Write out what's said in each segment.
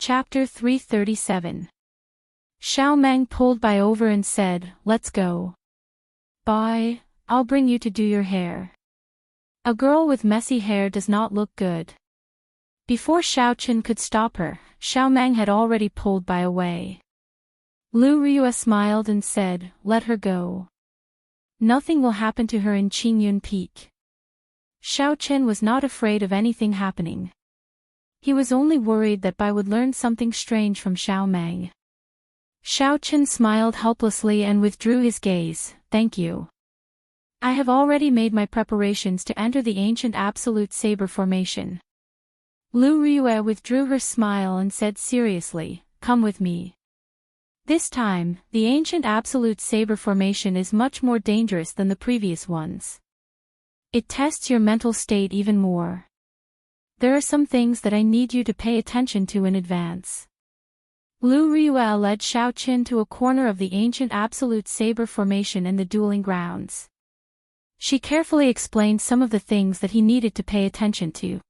Chapter 337. Xiao Meng pulled Bai over and said, "Let's go. Bai, I'll bring you to do your hair. A girl with messy hair does not look good." Before Xiao Chen could stop her, Xiao Meng had already pulled Bai away. Lu Riyue smiled and said, "Let her go. Nothing will happen to her in Qingyun Peak." Xiao Chen was not afraid of anything happening. He was only worried that Bai would learn something strange from Xiao Meng. Xiao Chen smiled helplessly and withdrew his gaze. "Thank you. I have already made my preparations to enter the ancient absolute saber formation." Lu Riyue withdrew her smile and said seriously, "Come with me. This time, the ancient absolute saber formation is much more dangerous than the previous ones. It tests your mental state even more. There are some things that I need you to pay attention to in advance." Lu Riyue led Xiao Chen to a corner of the ancient absolute saber formation in the dueling grounds. She carefully explained some of the things that he needed to pay attention to.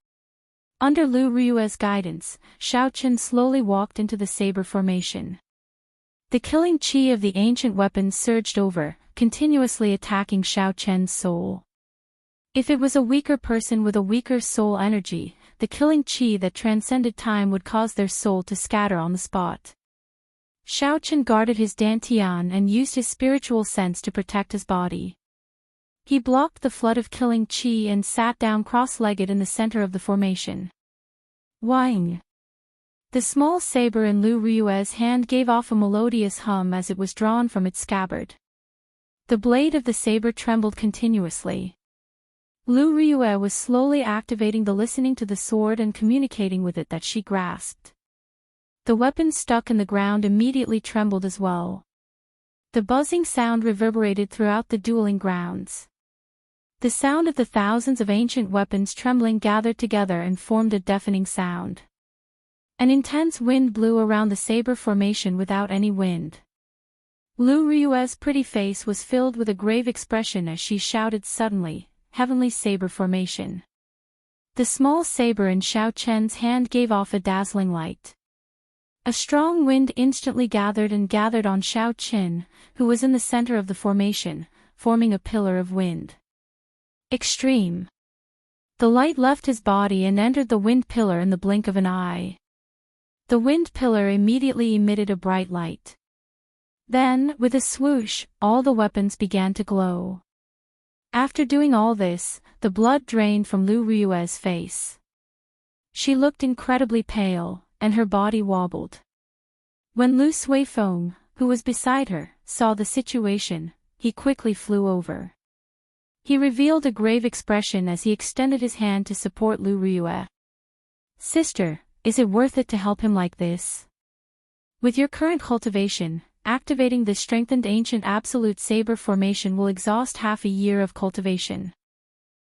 Under Lu Riyue's guidance, Xiao Chen slowly walked into the saber formation. The killing qi of the ancient weapons surged over, continuously attacking Xiao Chen's soul. If it was a weaker person with a weaker soul energy, the killing qi that transcended time would cause their soul to scatter on the spot. Xiao Chen guarded his dantian and used his spiritual sense to protect his body. He blocked the flood of killing qi and sat down cross-legged in the center of the formation. Wang! The small saber in Lu Riyue's hand gave off a melodious hum as it was drawn from its scabbard. The blade of the saber trembled continuously. Lu Riyue was slowly activating the listening to the sword and communicating with it that she grasped. The weapon stuck in the ground immediately trembled as well. The buzzing sound reverberated throughout the dueling grounds. The sound of the thousands of ancient weapons trembling gathered together and formed a deafening sound. An intense wind blew around the saber formation without any wind. Lu Riyue's pretty face was filled with a grave expression as she shouted suddenly, "Heavenly saber formation." The small saber in Xiao Chen's hand gave off a dazzling light. A strong wind instantly gathered on Xiao Chen, who was in the center of the formation, forming a pillar of wind. Extreme. The light left his body and entered the wind pillar in the blink of an eye. The wind pillar immediately emitted a bright light. Then, with a swoosh, all the weapons began to glow. After doing all this, the blood drained from Lu Riyue's face. She looked incredibly pale, and her body wobbled. When Lu Suifeng, who was beside her, saw the situation, he quickly flew over. He revealed a grave expression as he extended his hand to support Lu Riyue. "Sister, is it worth it to help him like this? With your current cultivation, activating the strengthened ancient absolute saber formation will exhaust half a year of cultivation."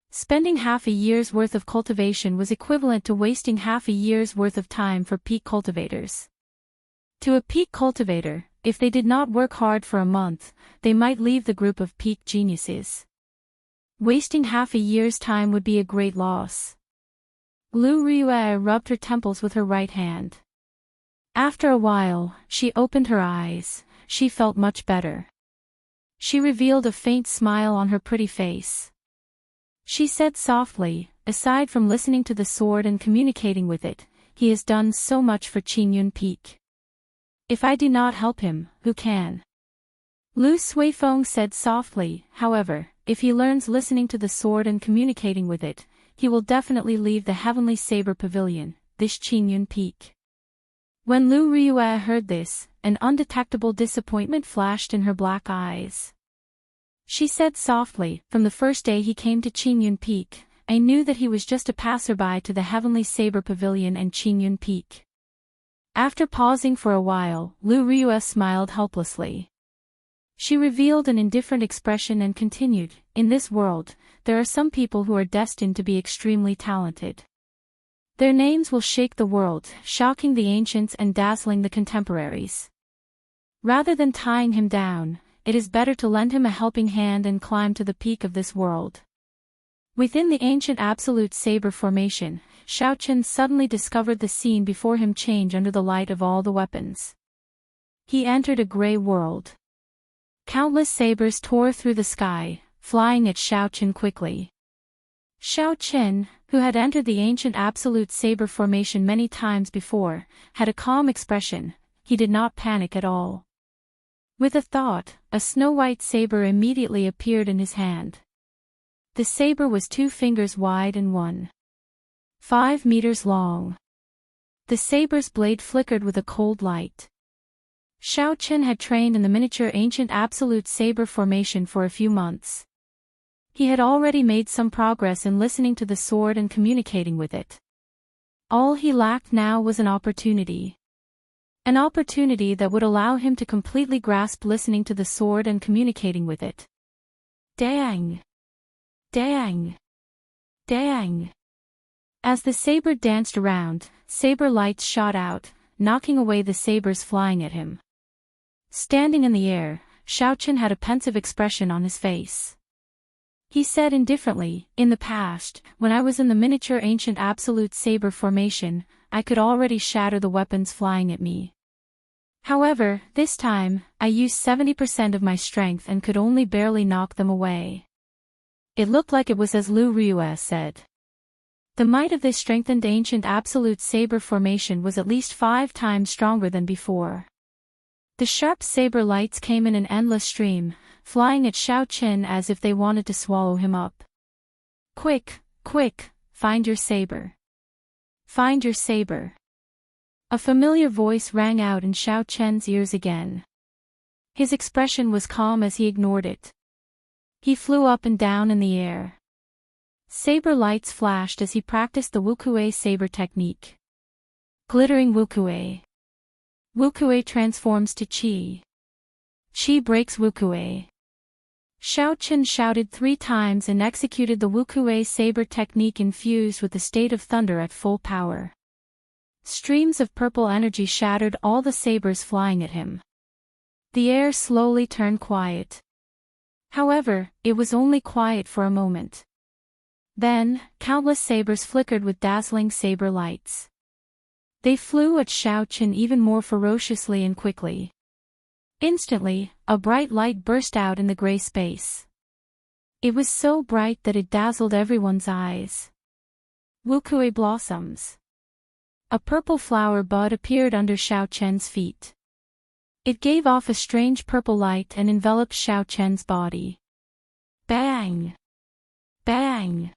Spending half a year's worth of cultivation was equivalent to wasting half a year's worth of time for peak cultivators. To a peak cultivator, if they did not work hard for a month, they might leave the group of peak geniuses. Wasting half a year's time would be a great loss. Lu Riyue rubbed her temples with her right hand. After a while, she opened her eyes. She felt much better. She revealed a faint smile on her pretty face. She said softly, "Aside from listening to the sword and communicating with it, he has done so much for Qingyun Peak. If I do not help him, who can?" Lu Suifeng said softly, "However, if he learns listening to the sword and communicating with it, he will definitely leave the Heavenly Saber Pavilion, this Qingyun Peak." When Lu Riyue heard this, an undetectable disappointment flashed in her black eyes. She said softly, "From the first day he came to Qingyun Peak, I knew that he was just a passerby to the Heavenly Saber Pavilion and Qingyun Peak." After pausing for a while, Lu Riyue smiled helplessly. She revealed an indifferent expression and continued, "In this world, there are some people who are destined to be extremely talented. Their names will shake the world, shocking the ancients and dazzling the contemporaries. Rather than tying him down, it is better to lend him a helping hand and climb to the peak of this world." Within the ancient absolute saber formation, Xiao Chen suddenly discovered the scene before him change under the light of all the weapons. He entered a gray world. Countless sabers tore through the sky, flying at Xiao Chen quickly. Xiao Chen, who had entered the ancient absolute saber formation many times before, had a calm expression. He did not panic at all. With a thought, a snow-white saber immediately appeared in his hand. The saber was 2 fingers wide and 1.5 meters long. The saber's blade flickered with a cold light. Xiao Chen had trained in the miniature ancient absolute saber formation for a few months. He had already made some progress in listening to the sword and communicating with it. All he lacked now was an opportunity. An opportunity that would allow him to completely grasp listening to the sword and communicating with it. Dang! Dang! Dang! As the saber danced around, saber lights shot out, knocking away the sabers flying at him. Standing in the air, Xiao Chen had a pensive expression on his face. He said indifferently, "In the past, when I was in the miniature ancient absolute saber formation, I could already shatter the weapons flying at me. However, this time, I used 70% of my strength and could only barely knock them away." It looked like it was as Lu Ruiue said. The might of this strengthened ancient absolute saber formation was at least 5 times stronger than before. The sharp saber lights came in an endless stream, flying at Xiao Chen as if they wanted to swallow him up. "Quick, quick, find your saber. Find your saber." A familiar voice rang out in Xiao Chen's ears again. His expression was calm as he ignored it. He flew up and down in the air. Saber lights flashed as he practiced the Wukue saber technique. Glittering Wukue. Wukue transforms to Qi. Qi breaks Wukue. Xiao Chen shouted 3 times and executed the Wukue saber technique infused with the state of thunder at full power. Streams of purple energy shattered all the sabers flying at him. The air slowly turned quiet. However, it was only quiet for a moment. Then, countless sabers flickered with dazzling saber lights. They flew at Xiao Chen even more ferociously and quickly. Instantly, a bright light burst out in the gray space. It was so bright that it dazzled everyone's eyes. Wukue blossoms. A purple flower bud appeared under Xiao Chen's feet. It gave off a strange purple light and enveloped Xiao Chen's body. Bang! Bang!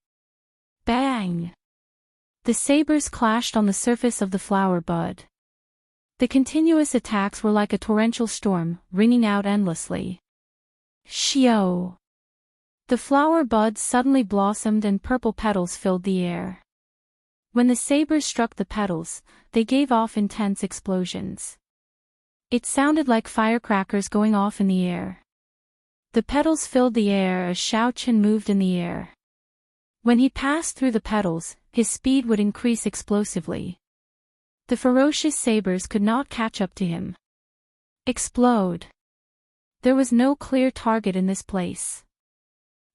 Bang! The sabers clashed on the surface of the flower bud. The continuous attacks were like a torrential storm, ringing out endlessly. Xiao! The flower bud suddenly blossomed and purple petals filled the air. When the sabers struck the petals, they gave off intense explosions. It sounded like firecrackers going off in the air. The petals filled the air as Xiao Chen moved in the air. When he passed through the petals, his speed would increase explosively. The ferocious sabers could not catch up to him. Explode! There was no clear target in this place.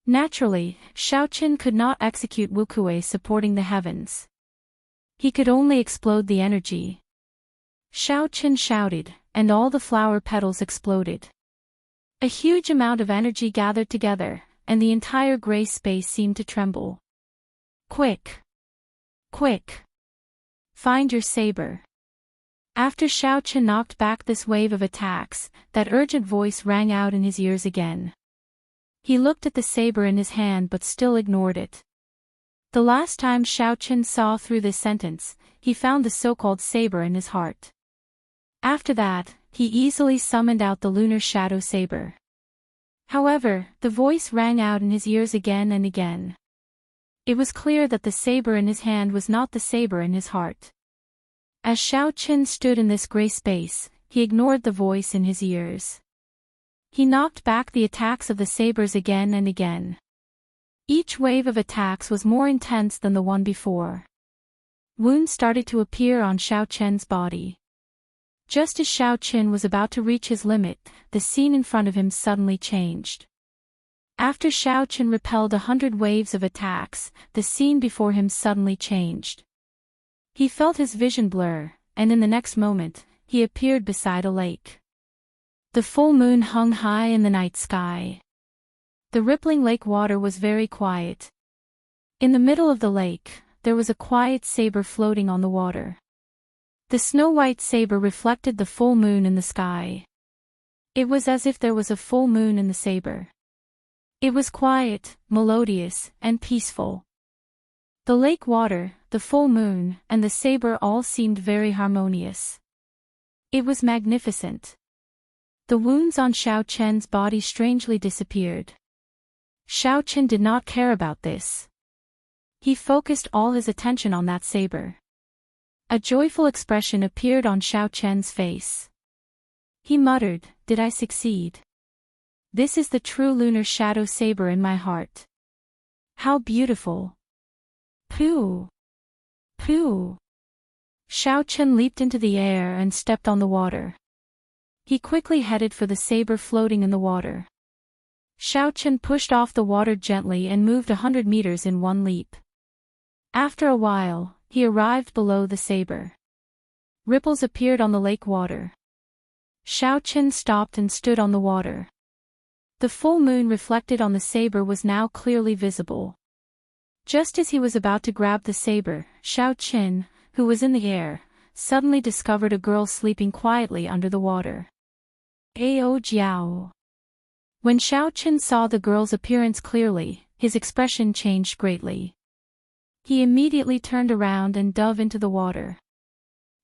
Naturally, Xiao Chen could not execute Wukue supporting the heavens. He could only explode the energy. Xiao Chen shouted, and all the flower petals exploded. A huge amount of energy gathered together, and the entire gray space seemed to tremble. Quick! Quick! Find your saber. After Xiao Chen knocked back this wave of attacks, that urgent voice rang out in his ears again. He looked at the saber in his hand but still ignored it. The last time Xiao Chen saw through this sentence, he found the so-called saber in his heart. After that, he easily summoned out the lunar shadow saber. However, the voice rang out in his ears again and again. It was clear that the saber in his hand was not the saber in his heart. As Xiao Chen stood in this gray space, he ignored the voice in his ears. He knocked back the attacks of the sabers again and again. Each wave of attacks was more intense than the one before. Wounds started to appear on Xiao Chen's body. Just as Xiao Chen was about to reach his limit, the scene in front of him suddenly changed. After Xiao Chen repelled 100 waves of attacks, the scene before him suddenly changed. He felt his vision blur, and in the next moment, he appeared beside a lake. The full moon hung high in the night sky. The rippling lake water was very quiet. In the middle of the lake, there was a quiet saber floating on the water. The snow-white saber reflected the full moon in the sky. It was as if there was a full moon in the saber. It was quiet, melodious, and peaceful. The lake water, the full moon, and the saber all seemed very harmonious. It was magnificent. The wounds on Xiao Chen's body strangely disappeared. Xiao Chen did not care about this. He focused all his attention on that saber. A joyful expression appeared on Xiao Chen's face. He muttered, "Did I succeed? This is the true lunar shadow saber in my heart. How beautiful! Pooh! Pooh!" Xiao Chen leaped into the air and stepped on the water. He quickly headed for the saber floating in the water. Xiao Chen pushed off the water gently and moved 100 meters in one leap. After a while, he arrived below the saber. Ripples appeared on the lake water. Xiao Chen stopped and stood on the water. The full moon reflected on the saber was now clearly visible. Just as he was about to grab the saber, Xiao Chen, who was in the air, suddenly discovered a girl sleeping quietly under the water. Ao Jiao. When Xiao Chen saw the girl's appearance clearly, his expression changed greatly. He immediately turned around and dove into the water.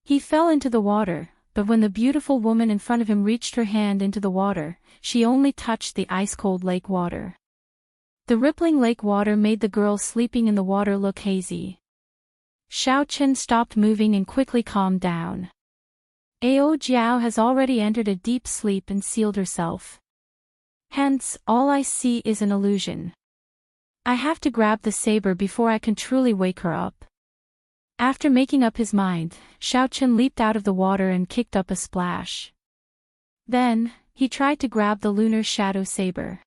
He fell into the water, but when the beautiful woman in front of him reached her hand into the water, she only touched the ice-cold lake water. The rippling lake water made the girl sleeping in the water look hazy. Xiao Chen stopped moving and quickly calmed down. Ao Jiao has already entered a deep sleep and sealed herself. Hence, all I see is an illusion. I have to grab the saber before I can truly wake her up. After making up his mind, Xiao Chen leaped out of the water and kicked up a splash. Then, he tried to grab the lunar shadow saber.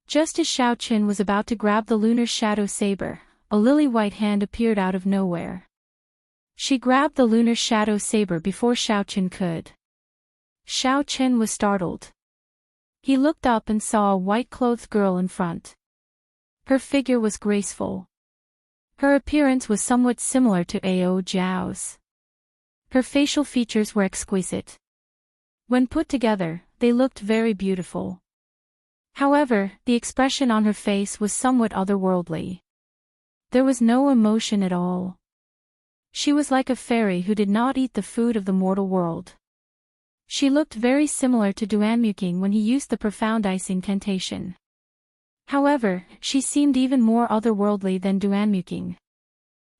Just as Xiao Chen was about to grab the lunar shadow saber, a lily-white hand appeared out of nowhere. She grabbed the lunar shadow saber before Xiao Chen could. Xiao Chen was startled. He looked up and saw a white-clothed girl in front. Her figure was graceful. Her appearance was somewhat similar to Ao Jiao's. Her facial features were exquisite. When put together, they looked very beautiful. However, the expression on her face was somewhat otherworldly. There was no emotion at all. She was like a fairy who did not eat the food of the mortal world. She looked very similar to Duanmuking when he used the profound ice incantation. However, she seemed even more otherworldly than Duanmuking.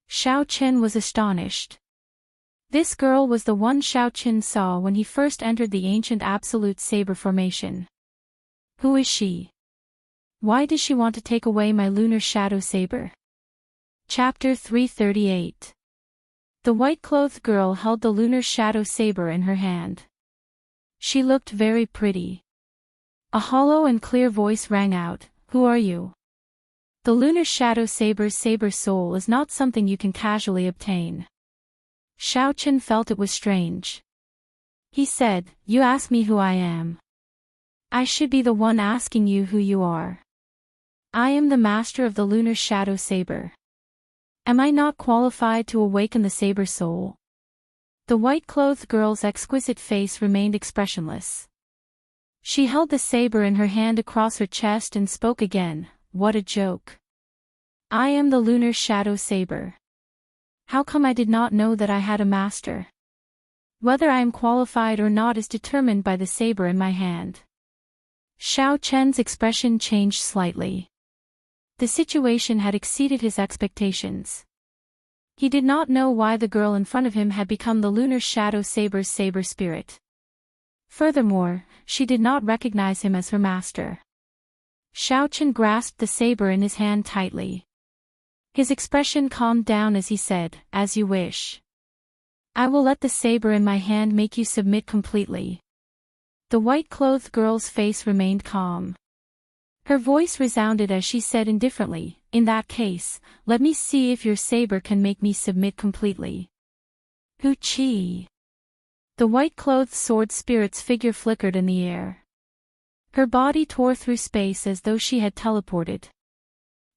Xiao Chen was astonished. This girl was the one Xiao Chen saw when he first entered the ancient absolute saber formation. Who is she? Why does she want to take away my lunar shadow saber? Chapter 338. The white-clothed girl held the lunar shadow saber in her hand. She looked very pretty. A hollow and clear voice rang out, "Who are you?" The lunar shadow saber's saber soul is not something you can casually obtain. Xiao Chen felt it was strange. He said, "You ask me who I am. I should be the one asking you who you are. I am the master of the lunar shadow saber. Am I not qualified to awaken the saber soul?" The white-clothed girl's exquisite face remained expressionless. She held the saber in her hand across her chest and spoke again, "What a joke. I am the lunar shadow saber. How come I did not know that I had a master? Whether I am qualified or not is determined by the saber in my hand." Xiao Chen's expression changed slightly. The situation had exceeded his expectations. He did not know why the girl in front of him had become the lunar shadow saber's saber spirit. Furthermore, she did not recognize him as her master. Xiao Chen grasped the saber in his hand tightly. His expression calmed down as he said, "As you wish. I will let the saber in my hand make you submit completely." The white-clothed girl's face remained calm. Her voice resounded as she said indifferently, "In that case, let me see if your saber can make me submit completely." Hu Qi. The white-clothed sword spirit's figure flickered in the air. Her body tore through space as though she had teleported.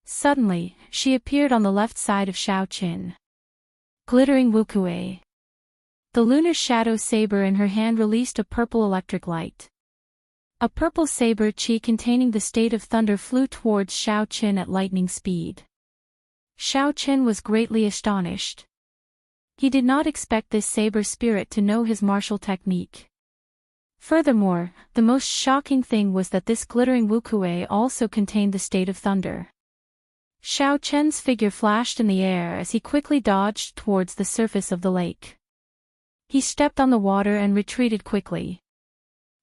Suddenly, she appeared on the left side of Shao Qin. Glittering Wukue. The lunar shadow saber in her hand released a purple electric light. A purple saber chi containing the state of thunder flew towards Shao Qin at lightning speed. Shao Qin was greatly astonished. He did not expect this saber spirit to know his martial technique. Furthermore, the most shocking thing was that this glittering Wukue also contained the state of thunder. Shao Qian's figure flashed in the air as he quickly dodged towards the surface of the lake. He stepped on the water and retreated quickly.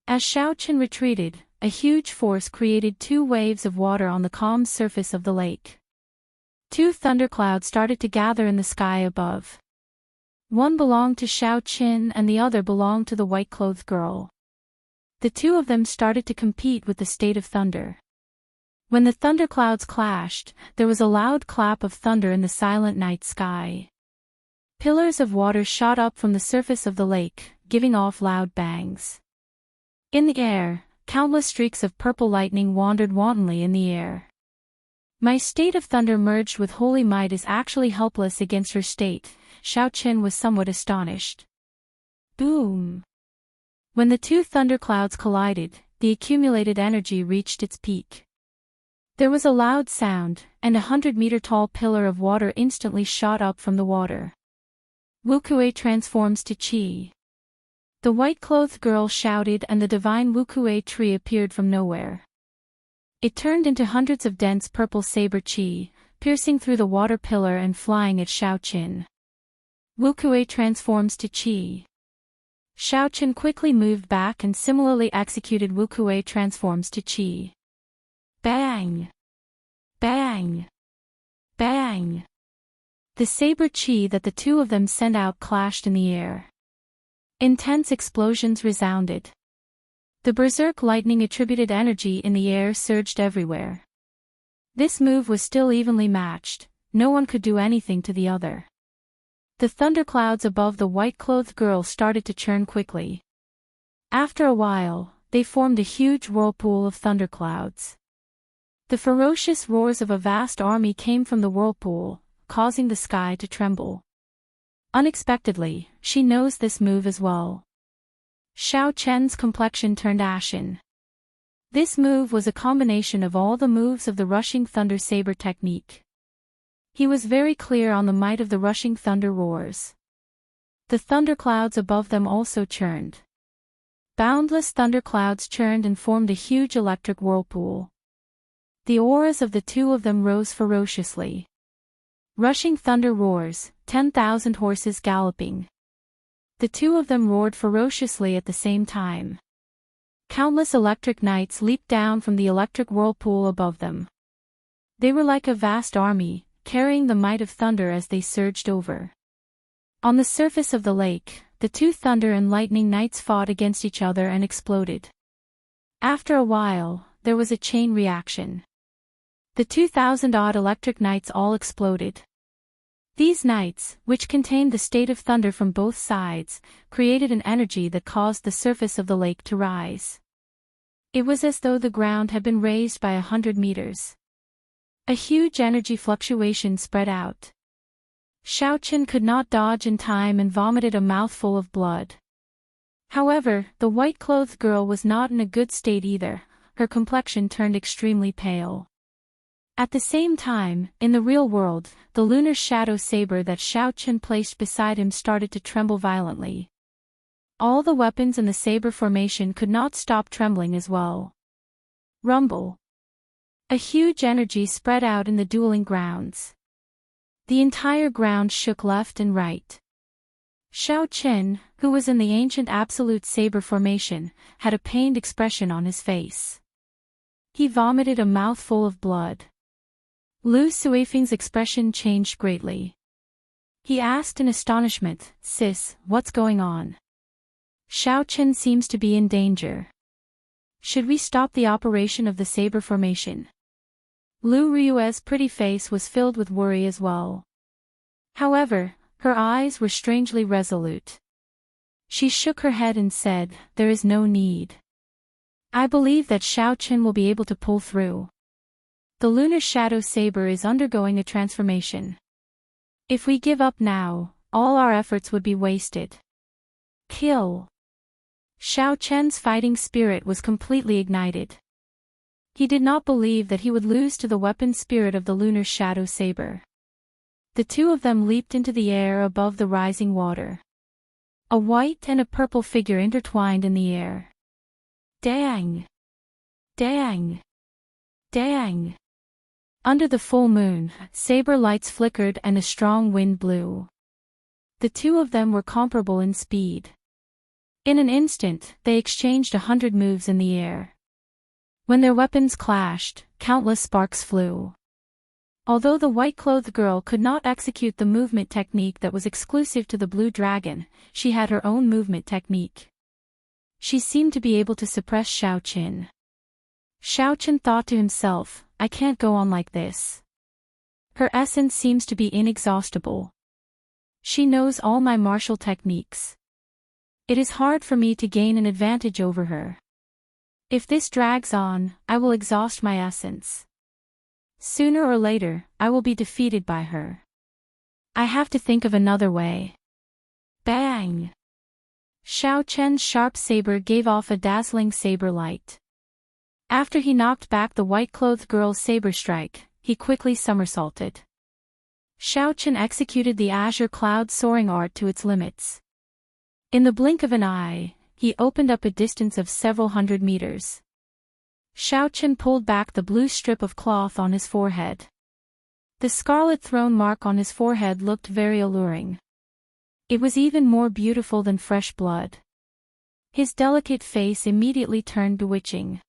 As Shao Qin retreated, a huge force created 2 waves of water on the calm surface of the lake. 2 thunderclouds started to gather in the sky above. One belonged to Shao Qin and the other belonged to the white-clothed girl. The 2 of them started to compete with the state of thunder. When the thunderclouds clashed, there was a loud clap of thunder in the silent night sky. Pillars of water shot up from the surface of the lake, giving off loud bangs. In the air, countless streaks of purple lightning wandered wantonly in the air. My state of thunder merged with holy might is actually helpless against her state. Shao Qin was somewhat astonished. Boom! When the 2 thunderclouds collided, the accumulated energy reached its peak. There was a loud sound, and a 100-meter-tall pillar of water instantly shot up from the water. Wukue transforms to Qi. The white-clothed girl shouted and the divine Wukue tree appeared from nowhere. It turned into hundreds of dense purple saber Qi, piercing through the water pillar and flying at Shao Qin. Wukue transforms to Qi. Shao Qin quickly moved back and similarly executed Wukue transforms to Qi. Bang! Bang! Bang! The saber Qi that the 2 of them sent out clashed in the air. Intense explosions resounded. The berserk lightning attributed energy in the air surged everywhere. This move was still evenly matched, no one could do anything to the other. The thunderclouds above the white-clothed girl started to churn quickly. After a while, they formed a huge whirlpool of thunderclouds. The ferocious roars of a vast army came from the whirlpool, causing the sky to tremble. Unexpectedly, she knows this move as well. Shao Qian's complexion turned ashen. This move was a combination of all the moves of the rushing thunder saber technique. He was very clear on the might of the rushing thunder roars. The thunderclouds above them also churned. Boundless thunderclouds churned and formed a huge electric whirlpool. The auras of the 2 of them rose ferociously. Rushing thunder roars, 10,000 horses galloping. The 2 of them roared ferociously at the same time. Countless electric knights leaped down from the electric whirlpool above them. They were like a vast army, carrying the might of thunder as they surged over. On the surface of the lake, the 2 thunder and lightning knights fought against each other and exploded. After a while, there was a chain reaction. The 2,000-odd electric knights all exploded. These knights, which contained the state of thunder from both sides, created an energy that caused the surface of the lake to rise. It was as though the ground had been raised by 100 meters. A huge energy fluctuation spread out. Shao Qin could not dodge in time and vomited a mouthful of blood. However, the white-clothed girl was not in a good state either. Her complexion turned extremely pale. At the same time, in the real world, the lunar shadow saber that Shao Qin placed beside him started to tremble violently. All the weapons in the saber formation could not stop trembling as well. Rumble. A huge energy spread out in the dueling grounds. The entire ground shook left and right. Shao Qin, who was in the ancient absolute saber formation, had a pained expression on his face. He vomited a mouthful of blood. Lu Suifeng's expression changed greatly. He asked in astonishment, "Sis, what's going on? Shao Qin seems to be in danger. Should we stop the operation of the saber formation?" Lu Ryue's pretty face was filled with worry as well. However, Her eyes were strangely resolute. She shook her head and said, "There is no need. I believe that Xiao Qin will be able to pull through. The lunar shadow saber is undergoing a transformation. If we give up now, all our efforts would be wasted." Kill. Xiao Qian's fighting spirit was completely ignited. He did not believe that he would lose to the weapon spirit of the lunar shadow saber. The two of them leaped into the air above the rising water. A white and a purple figure intertwined in the air. Dang! Dang! Dang! Under the full moon, saber lights flickered and a strong wind blew. The two of them were comparable in speed. In an instant, they exchanged 100 moves in the air. When their weapons clashed, countless sparks flew. Although the white-clothed girl could not execute the movement technique that was exclusive to the blue dragon, she had her own movement technique. She seemed to be able to suppress Xiao Qin. Xiao Qin thought to himself, "I can't go on like this. Her essence seems to be inexhaustible. She knows all my martial techniques. It is hard for me to gain an advantage over her. If this drags on, I will exhaust my essence. Sooner or later, I will be defeated by her. I have to think of another way." Bang! Xiao Qian's sharp saber gave off a dazzling saber light. After he knocked back the white-clothed girl's saber strike, he quickly somersaulted. Xiao Qian executed the azure cloud soaring art to its limits. In the blink of an eye, he opened up a distance of several hundred meters. Xiao Qian pulled back the blue strip of cloth on his forehead. The scarlet throne mark on his forehead looked very alluring. It was even more beautiful than fresh blood. His delicate face immediately turned bewitching.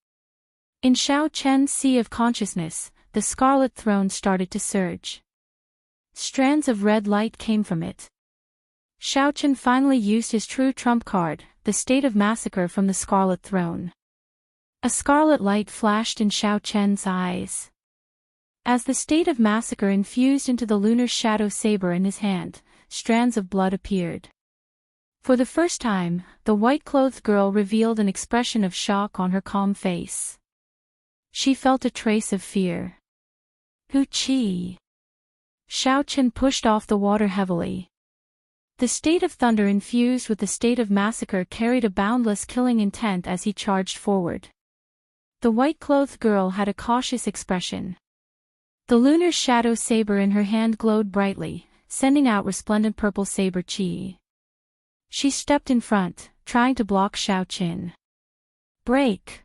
In Xiao Qian's sea of consciousness, the scarlet throne started to surge. Strands of red light came from it. Xiao Qian finally used his true trump card, the state of massacre from the scarlet throne. A scarlet light flashed in Xiao Qian's eyes. As the state of massacre infused into the lunar shadow saber in his hand, strands of blood appeared. For the first time, the white-clothed girl revealed an expression of shock on her calm face. She felt a trace of fear. Hu Qi. Xiao Qian pushed off the water heavily. The state of thunder infused with the state of massacre carried a boundless killing intent as he charged forward. The white-clothed girl had a cautious expression. The lunar shadow saber in her hand glowed brightly, sending out resplendent purple saber chi. She stepped in front, trying to block Xiao Qin. "Break!"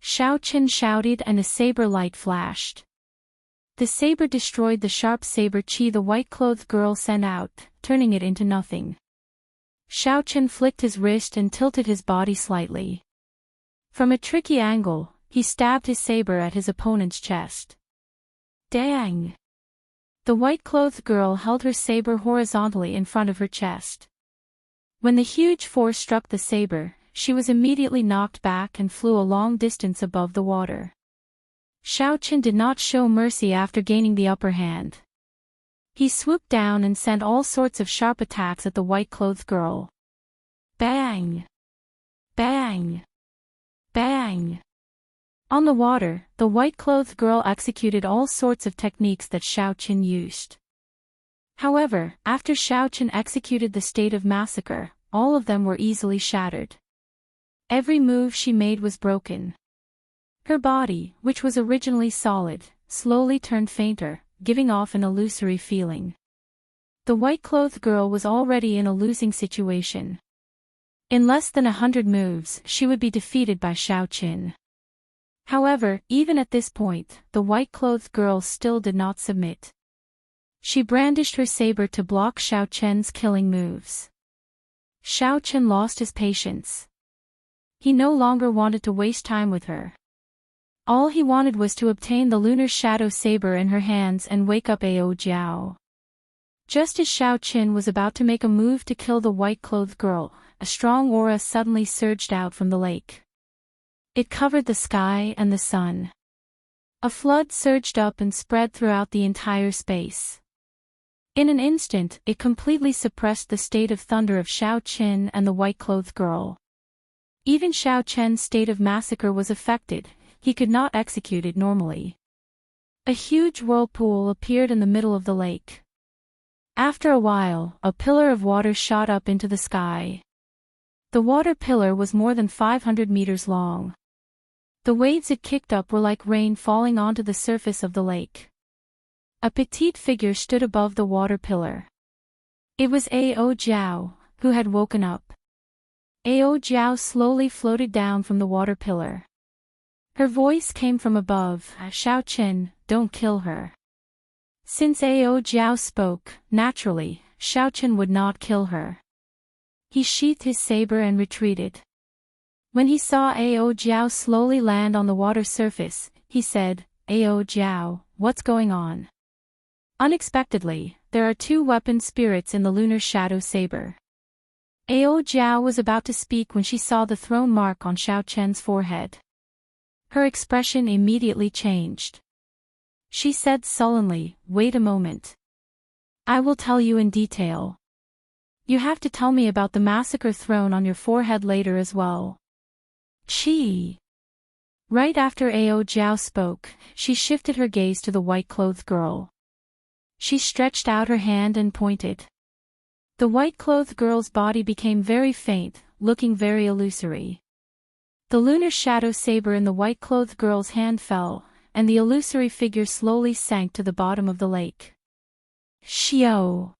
Xiao Qin shouted and a saber light flashed. The saber destroyed the sharp saber chi the white-clothed girl sent out, turning it into nothing. Xiao Qin flicked his wrist and tilted his body slightly. From a tricky angle, he stabbed his saber at his opponent's chest. Dang! The white-clothed girl held her saber horizontally in front of her chest. When the huge force struck the saber, she was immediately knocked back and flew a long distance above the water. Xiao Qin did not show mercy after gaining the upper hand. He swooped down and sent all sorts of sharp attacks at the white-clothed girl. Bang! Bang! Bang! On the water, the white-clothed girl executed all sorts of techniques that Xiao Qin used. However, after Xiao Qin executed the state of massacre, all of them were easily shattered. Every move she made was broken. Her body, which was originally solid, slowly turned fainter, giving off an illusory feeling. The white-clothed girl was already in a losing situation. In less than 100 moves, she would be defeated by Xiao Qin. However, even at this point, the white-clothed girl still did not submit. She brandished her saber to block Xiao Qian's killing moves. Xiao Qin lost his patience. He no longer wanted to waste time with her. All he wanted was to obtain the lunar shadow saber in her hands and wake up Ao Jiao. Just as Xiao Qin was about to make a move to kill the white-clothed girl, a strong aura suddenly surged out from the lake. It covered the sky and the sun. A flood surged up and spread throughout the entire space. In an instant, it completely suppressed the state of thunder of Xiao Qin and the white-clothed girl. Even Xiao Chen's state of massacre was affected. He could not execute it normally. A huge whirlpool appeared in the middle of the lake. After a while, a pillar of water shot up into the sky. The water pillar was more than 500 meters long. The waves it kicked up were like rain falling onto the surface of the lake. A petite figure stood above the water pillar. It was Ao Jiao, who had woken up. Ao Jiao slowly floated down from the water pillar. Her voice came from above, "Xiao Qin, don't kill her." Since Ao Jiao spoke, naturally, Xiao Qin would not kill her. He sheathed his saber and retreated. When he saw Ao Jiao slowly land on the water surface, he said, "Ao Jiao, what's going on?" Unexpectedly, there are two weapon spirits in the lunar shadow saber. Ao Jiao was about to speak when she saw the throne mark on Xiao Chen's forehead. Her expression immediately changed. She said sullenly, "Wait a moment. I will tell you in detail. You have to tell me about the massacre throne on your forehead later as well." Chi. Right after Ao Jiao spoke, she shifted her gaze to the white-clothed girl. She stretched out her hand and pointed. The white-clothed girl's body became very faint, looking very illusory. The lunar shadow saber in the white-clothed girl's hand fell, and the illusory figure slowly sank to the bottom of the lake. Xiao.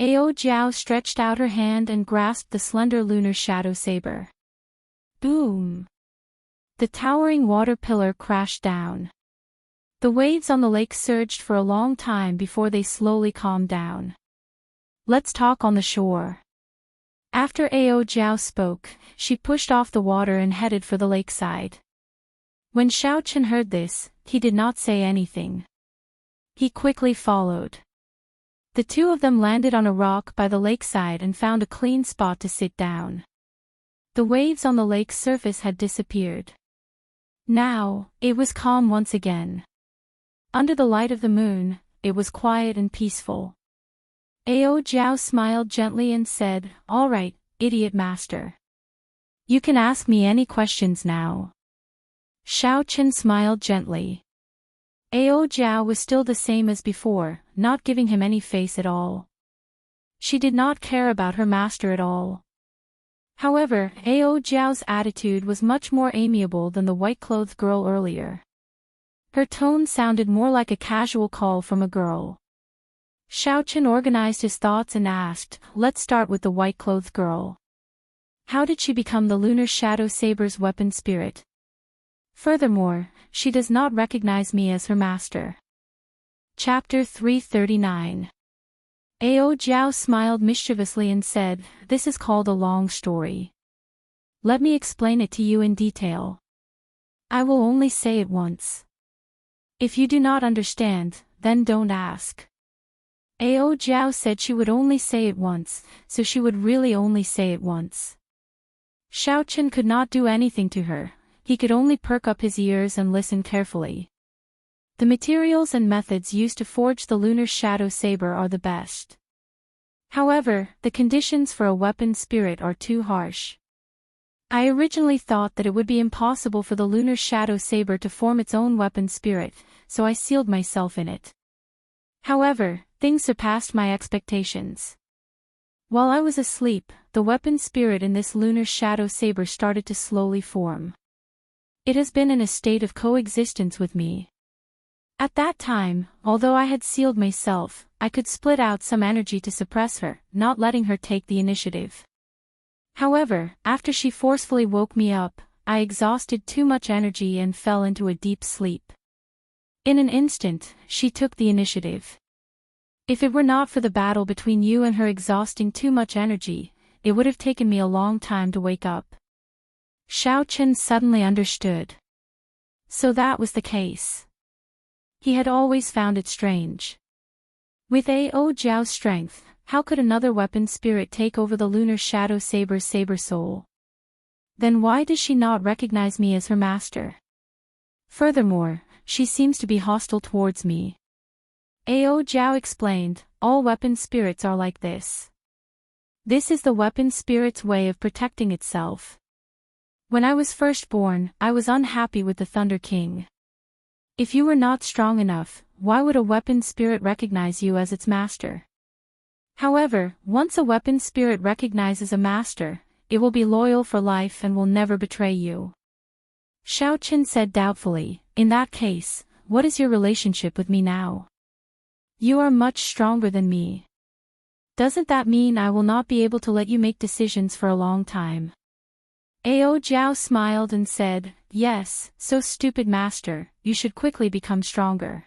Ao Jiao stretched out her hand and grasped the slender lunar shadow saber. Boom! The towering water pillar crashed down. The waves on the lake surged for a long time before they slowly calmed down. "Let's talk on the shore." After Ao Jiao spoke, she pushed off the water and headed for the lakeside. When Xiao Chen heard this, he did not say anything. He quickly followed. The two of them landed on a rock by the lakeside and found a clean spot to sit down. The waves on the lake's surface had disappeared. Now, it was calm once again. Under the light of the moon, it was quiet and peaceful. Ao Jiao smiled gently and said, "All right, idiot master. You can ask me any questions now." Xiao Chen smiled gently. Ao Jiao was still the same as before, not giving him any face at all. She did not care about her master at all. However, Ao Jiao's attitude was much more amiable than the white-clothed girl earlier. Her tone sounded more like a casual call from a girl. Xiao Chen organized his thoughts and asked, "Let's start with the white-clothed girl. How did she become the lunar shadow saber's weapon spirit? Furthermore, she does not recognize me as her master." Chapter 339. Ao Jiao smiled mischievously and said, "This is called a long story. Let me explain it to you in detail. I will only say it once. If you do not understand, then don't ask." Ao Jiao said she would only say it once, so she would really only say it once. Xiao Chen could not do anything to her, he could only perk up his ears and listen carefully. The materials and methods used to forge the lunar shadow saber are the best. However, the conditions for a weapon spirit are too harsh. I originally thought that it would be impossible for the lunar shadow saber to form its own weapon spirit, so I sealed myself in it. However, things surpassed my expectations. While I was asleep, the weapon spirit in this lunar shadow saber started to slowly form. It has been in a state of coexistence with me. At that time, although I had sealed myself, I could split out some energy to suppress her, not letting her take the initiative. However, after she forcefully woke me up, I exhausted too much energy and fell into a deep sleep. In an instant, she took the initiative. If it were not for the battle between you and her exhausting too much energy, it would have taken me a long time to wake up. Xiao Chen suddenly understood. So that was the case. He had always found it strange. With Ao Jiao's strength, how could another weapon spirit take over the lunar shadow saber's saber soul? Then why does she not recognize me as her master? Furthermore, she seems to be hostile towards me. Ao Jiao explained, all weapon spirits are like this. This is the weapon spirit's way of protecting itself. When I was first born, I was unhappy with the Thunder King. If you were not strong enough, why would a weapon spirit recognize you as its master? However, once a weapon spirit recognizes a master, it will be loyal for life and will never betray you. Xiao Qin said doubtfully, in that case, what is your relationship with me now? You are much stronger than me. Doesn't that mean I will not be able to let you make decisions for a long time? Ao Jiao smiled and said, yes, so stupid master, you should quickly become stronger.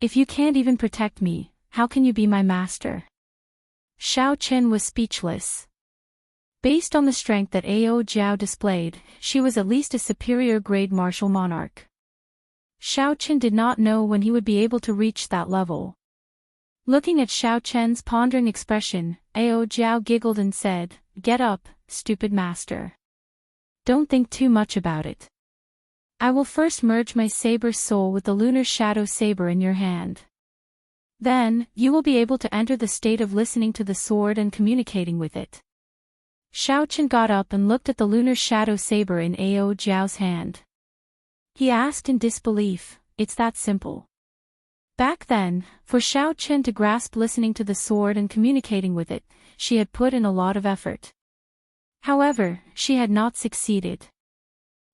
If you can't even protect me, how can you be my master? Xiao Qin was speechless. Based on the strength that Ao Jiao displayed, she was at least a superior grade martial monarch. Xiao Qin did not know when he would be able to reach that level. Looking at Xiao Qin's pondering expression, Ao Jiao giggled and said, get up, stupid master. Don't think too much about it. I will first merge my saber soul with the lunar shadow saber in your hand. Then, you will be able to enter the state of listening to the sword and communicating with it. Xiao Qin got up and looked at the lunar shadow saber in Ao Jiao's hand. He asked in disbelief, it's that simple. Back then, for Xiao Qin to grasp listening to the sword and communicating with it, she had put in a lot of effort. However, she had not succeeded.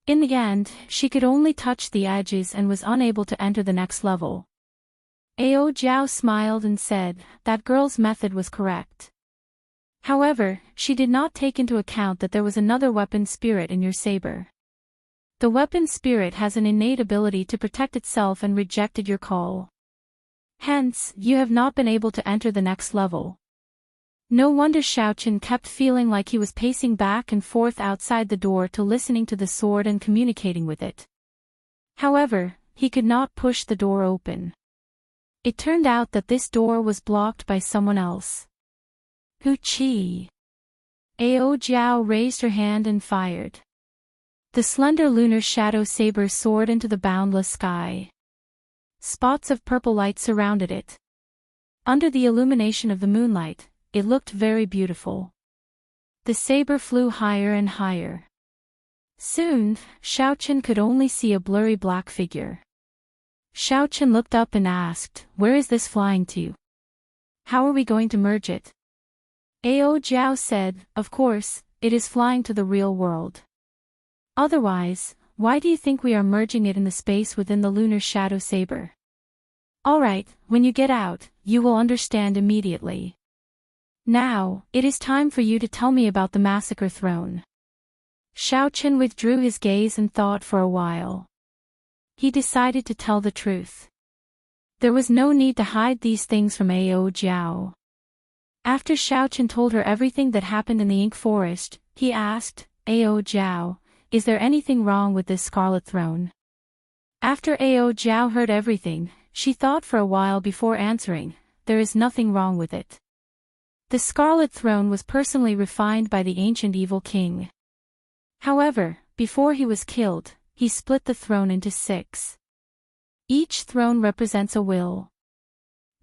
In the end, she could only touch the edges and was unable to enter the next level. Ao Jiao smiled and said, that girl's method was correct. However, she did not take into account that there was another weapon spirit in your saber. The weapon spirit has an innate ability to protect itself and rejected your call. Hence, you have not been able to enter the next level. No wonder Xiao Qin kept feeling like he was pacing back and forth outside the door to listening to the sword and communicating with it. However, he could not push the door open. It turned out that this door was blocked by someone else. Hu Qi. Ao Jiao raised her hand and fired. The slender lunar shadow saber soared into the boundless sky. Spots of purple light surrounded it. Under the illumination of the moonlight, it looked very beautiful. The saber flew higher and higher. Soon, Xiao Qin could only see a blurry black figure. Xiao Qin looked up and asked, where is this flying to? How are we going to merge it? Ao Jiao said, of course, it is flying to the real world. Otherwise, why do you think we are merging it in the space within the lunar shadow saber? Alright, when you get out, you will understand immediately. Now, it is time for you to tell me about the massacre throne. Xiao Qin withdrew his gaze and thought for a while. He decided to tell the truth. There was no need to hide these things from Ao Jiao. After Xiao Qin told her everything that happened in the ink forest, he asked, Ao Jiao, is there anything wrong with this scarlet throne? After Ao Jiao heard everything, she thought for a while before answering, there is nothing wrong with it. The scarlet throne was personally refined by the ancient evil king. However, before he was killed, he split the throne into 6. Each throne represents a will.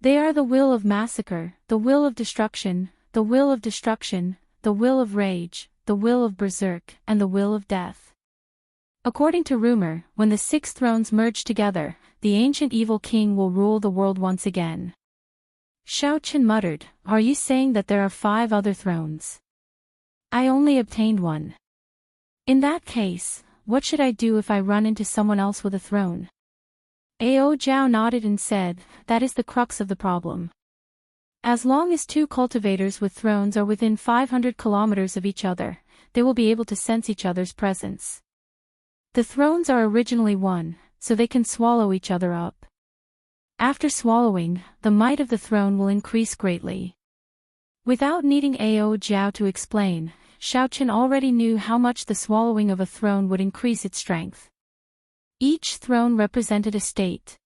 They are the will of massacre, the will of destruction, the will of destruction, the will of rage, the will of berserk, and the will of death. According to rumor, when the 6 thrones merge together, the ancient evil king will rule the world once again. Xiao Qin muttered, are you saying that there are 5 other thrones? I only obtained 1. In that case, what should I do if I run into someone else with a throne? Ao Jiao nodded and said, that is the crux of the problem. As long as 2 cultivators with thrones are within 500 kilometers of each other, they will be able to sense each other's presence. The thrones are originally one, so they can swallow each other up. After swallowing, the might of the throne will increase greatly. Without needing Ao Jiao to explain, Xiao Qin already knew how much the swallowing of a throne would increase its strength. Each throne represented a state.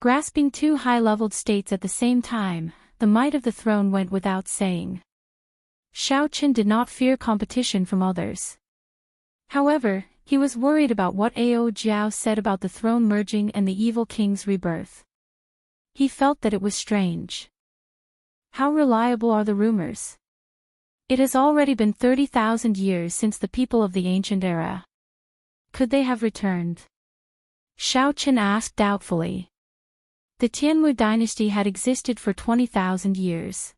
Grasping 2 high-leveled states at the same time, the might of the throne went without saying. Xiao Qin did not fear competition from others. However, he was worried about what Ao Jiao said about the throne merging and the evil king's rebirth. He felt that it was strange. How reliable are the rumors? It has already been 30,000 years since the people of the ancient era. Could they have returned? Xiao Chen asked doubtfully. The Tianwu dynasty had existed for 20,000 years.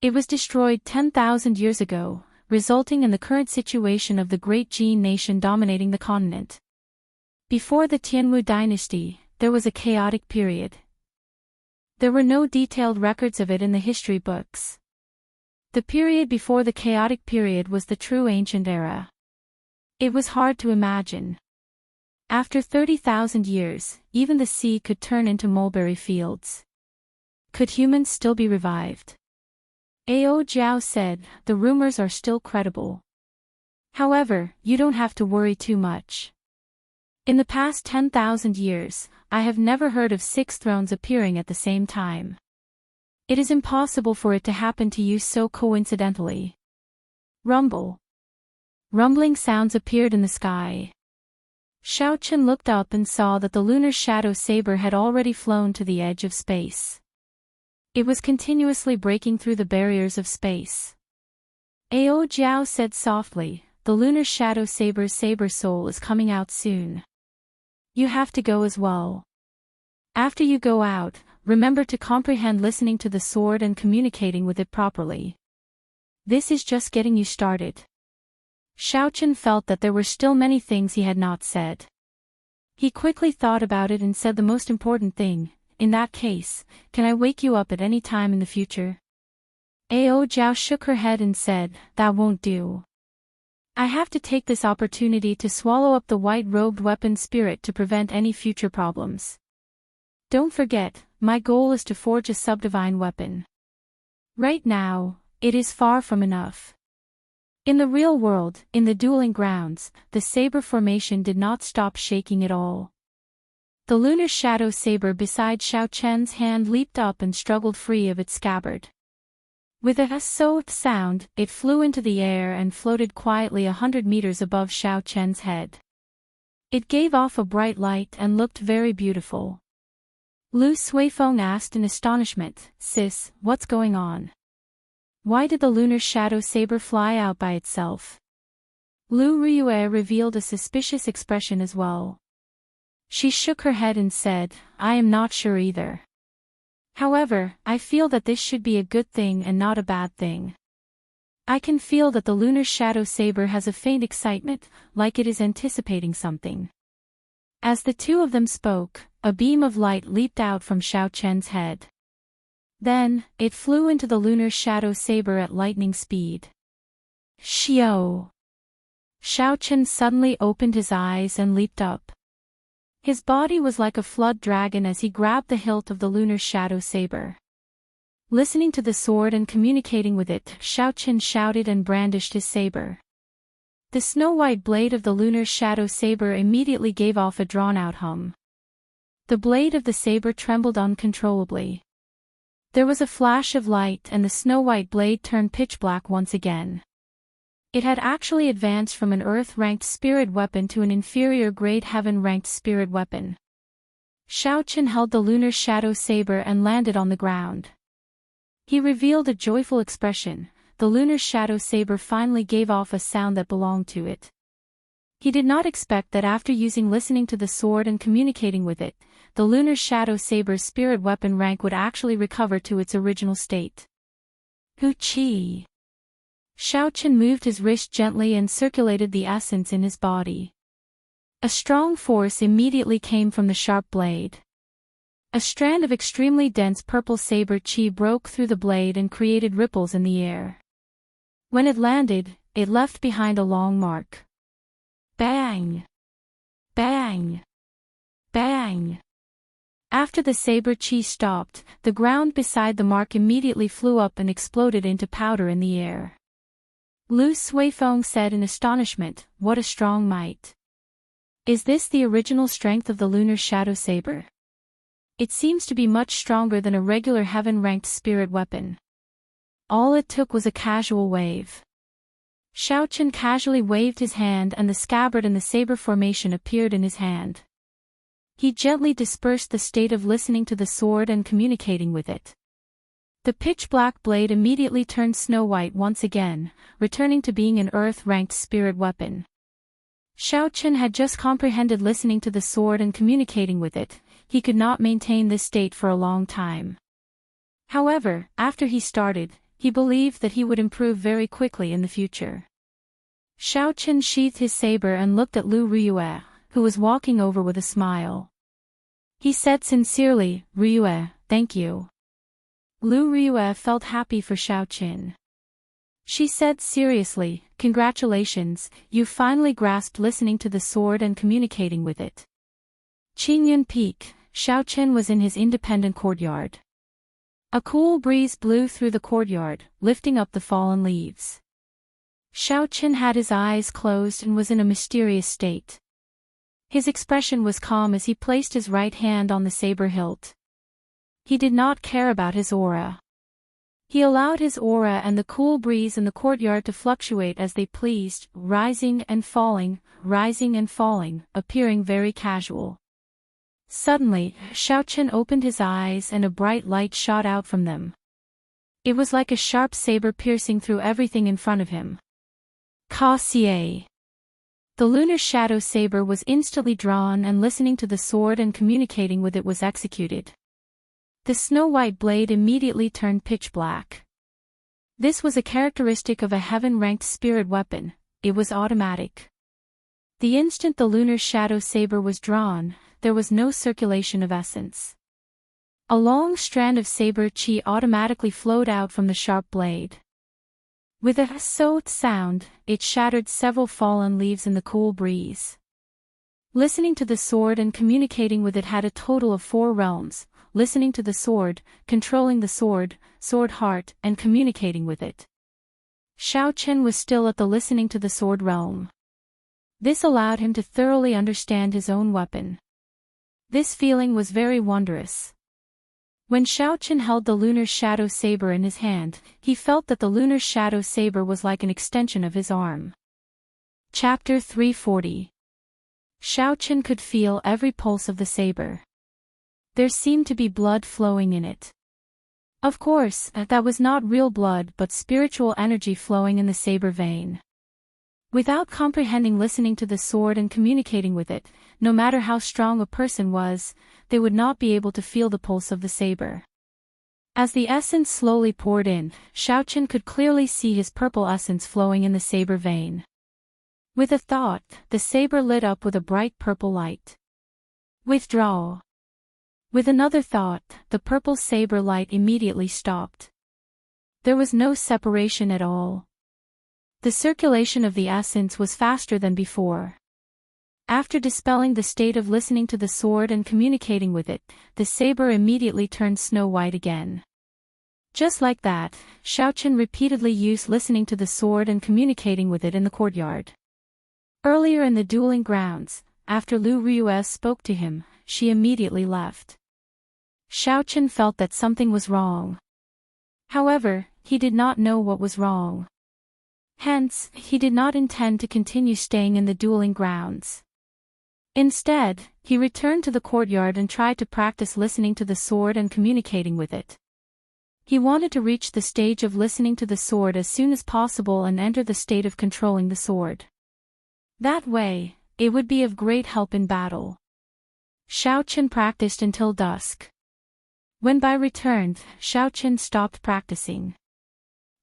It was destroyed 10,000 years ago, resulting in the current situation of the Great Jin nation dominating the continent. Before the Tianwu dynasty, there was a chaotic period. There were no detailed records of it in the history books. The period before the chaotic period was the true ancient era. It was hard to imagine. After 30,000 years, even the sea could turn into mulberry fields. Could humans still be revived? Ao Jiao said, the rumors are still credible. However, you don't have to worry too much. In the past 10,000 years, I have never heard of 6 thrones appearing at the same time. It is impossible for it to happen to you so coincidentally. Rumble. Rumbling sounds appeared in the sky. Xiao Chen looked up and saw that the lunar shadow saber had already flown to the edge of space. It was continuously breaking through the barriers of space. Ao Jiao said softly, the lunar shadow saber's saber soul is coming out soon. You have to go as well. After you go out, remember to comprehend listening to the sword and communicating with it properly. This is just getting you started. Xiao Chen felt that there were still many things he had not said. He quickly thought about it and said the most important thing, in that case, can I wake you up at any time in the future? Ao Jiao shook her head and said, that won't do. I have to take this opportunity to swallow up the white-robed weapon spirit to prevent any future problems. Don't forget, my goal is to forge a subdivine weapon. Right now, it is far from enough. In the real world, in the dueling grounds, the saber formation did not stop shaking at all. The lunar shadow saber beside Xiao Chen's hand leaped up and struggled free of its scabbard. With a soft sound, it flew into the air and floated quietly 100 meters above Xiao Chen's head. It gave off a bright light and looked very beautiful. Lu Suifeng asked in astonishment, Sis, what's going on? Why did the lunar shadow saber fly out by itself? Lu Riyue revealed a suspicious expression as well. She shook her head and said, I am not sure either. However, I feel that this should be a good thing and not a bad thing. I can feel that the lunar shadow saber has a faint excitement, like it is anticipating something. As the two of them spoke, a beam of light leaped out from Xiao Chen's head. Then, it flew into the lunar shadow saber at lightning speed. Xiao! Xiao Chen suddenly opened his eyes and leaped up. His body was like a flood dragon as he grabbed the hilt of the lunar shadow saber. Listening to the sword and communicating with it, Xiao Chen shouted and brandished his saber. The snow-white blade of the lunar shadow saber immediately gave off a drawn-out hum. The blade of the saber trembled uncontrollably. There was a flash of light and the snow-white blade turned pitch-black once again. It had actually advanced from an Earth-ranked spirit weapon to an inferior-grade Heaven-ranked spirit weapon. Xiao Chen held the lunar shadow saber and landed on the ground. He revealed a joyful expression. The lunar shadow saber finally gave off a sound that belonged to it. He did not expect that after listening to the sword and communicating with it, the lunar shadow saber's spirit weapon rank would actually recover to its original state. Hu Qi. Xiao Chen moved his wrist gently and circulated the essence in his body. A strong force immediately came from the sharp blade. A strand of extremely dense purple saber qi broke through the blade and created ripples in the air. When it landed, it left behind a long mark. Bang! Bang! Bang! After the saber qi stopped, the ground beside the mark immediately flew up and exploded into powder in the air. Lu Suifeng said in astonishment, what a strong might. Is this the original strength of the lunar shadow saber? It seems to be much stronger than a regular heaven-ranked spirit weapon. All it took was a casual wave. Xiao Chen casually waved his hand and the scabbard and the saber formation appeared in his hand. He gently dispersed the state of listening to the sword and communicating with it. The pitch-black blade immediately turned snow-white once again, returning to being an earth-ranked spirit weapon. Xiao Chen had just comprehended listening to the sword and communicating with it. He could not maintain this state for a long time. However, after he started, he believed that he would improve very quickly in the future. Xiao Chen sheathed his saber and looked at Lu Riyue, who was walking over with a smile. He said sincerely, "Riyue, thank you." Lu Riyue felt happy for Xiao Chen. She said seriously, "Congratulations, you finally grasped listening to the sword and communicating with it." Qingyun Peak, Xiao Chen was in his independent courtyard. A cool breeze blew through the courtyard, lifting up the fallen leaves. Xiao Chen had his eyes closed and was in a mysterious state. His expression was calm as he placed his right hand on the saber hilt. He did not care about his aura. He allowed his aura and the cool breeze in the courtyard to fluctuate as they pleased, rising and falling, appearing very casual. Suddenly, Xiao Chen opened his eyes and a bright light shot out from them. It was like a sharp saber piercing through everything in front of him. Ka Xie. The lunar shadow saber was instantly drawn and listening to the sword and communicating with it was executed. The snow-white blade immediately turned pitch black. This was a characteristic of a heaven-ranked spirit weapon. It was automatic. The instant the lunar shadow saber was drawn, there was no circulation of essence. A long strand of saber qi automatically flowed out from the sharp blade. With a "so" sound, it shattered several fallen leaves in the cool breeze. Listening to the sword and communicating with it had a total of 4 realms. Listening to the sword, controlling the sword, sword heart, and communicating with it. Xiao Chen was still at the listening to the sword realm. This allowed him to thoroughly understand his own weapon. This feeling was very wondrous. When Xiao Chen held the lunar shadow saber in his hand, he felt that the lunar shadow saber was like an extension of his arm. Chapter 340. Xiao Chen could feel every pulse of the saber. There seemed to be blood flowing in it. Of course, that was not real blood but spiritual energy flowing in the saber vein. Without comprehending listening to the sword and communicating with it, no matter how strong a person was, they would not be able to feel the pulse of the saber. As the essence slowly poured in, Xiao Chen could clearly see his purple essence flowing in the saber vein. With a thought, the saber lit up with a bright purple light. Withdrawal. With another thought, the purple saber light immediately stopped. There was no separation at all. The circulation of the essence was faster than before. After dispelling the state of listening to the sword and communicating with it, the saber immediately turned snow-white again. Just like that, Xiao Chen repeatedly used listening to the sword and communicating with it in the courtyard. Earlier in the dueling grounds, after Lu Riyue spoke to him, she immediately left. Xiao Chen felt that something was wrong. However, he did not know what was wrong. Hence, he did not intend to continue staying in the dueling grounds. Instead, he returned to the courtyard and tried to practice listening to the sword and communicating with it. He wanted to reach the stage of listening to the sword as soon as possible and enter the state of controlling the sword. That way, it would be of great help in battle. Xiao Chen practiced until dusk. When Bai returned, Xiao Chen stopped practicing.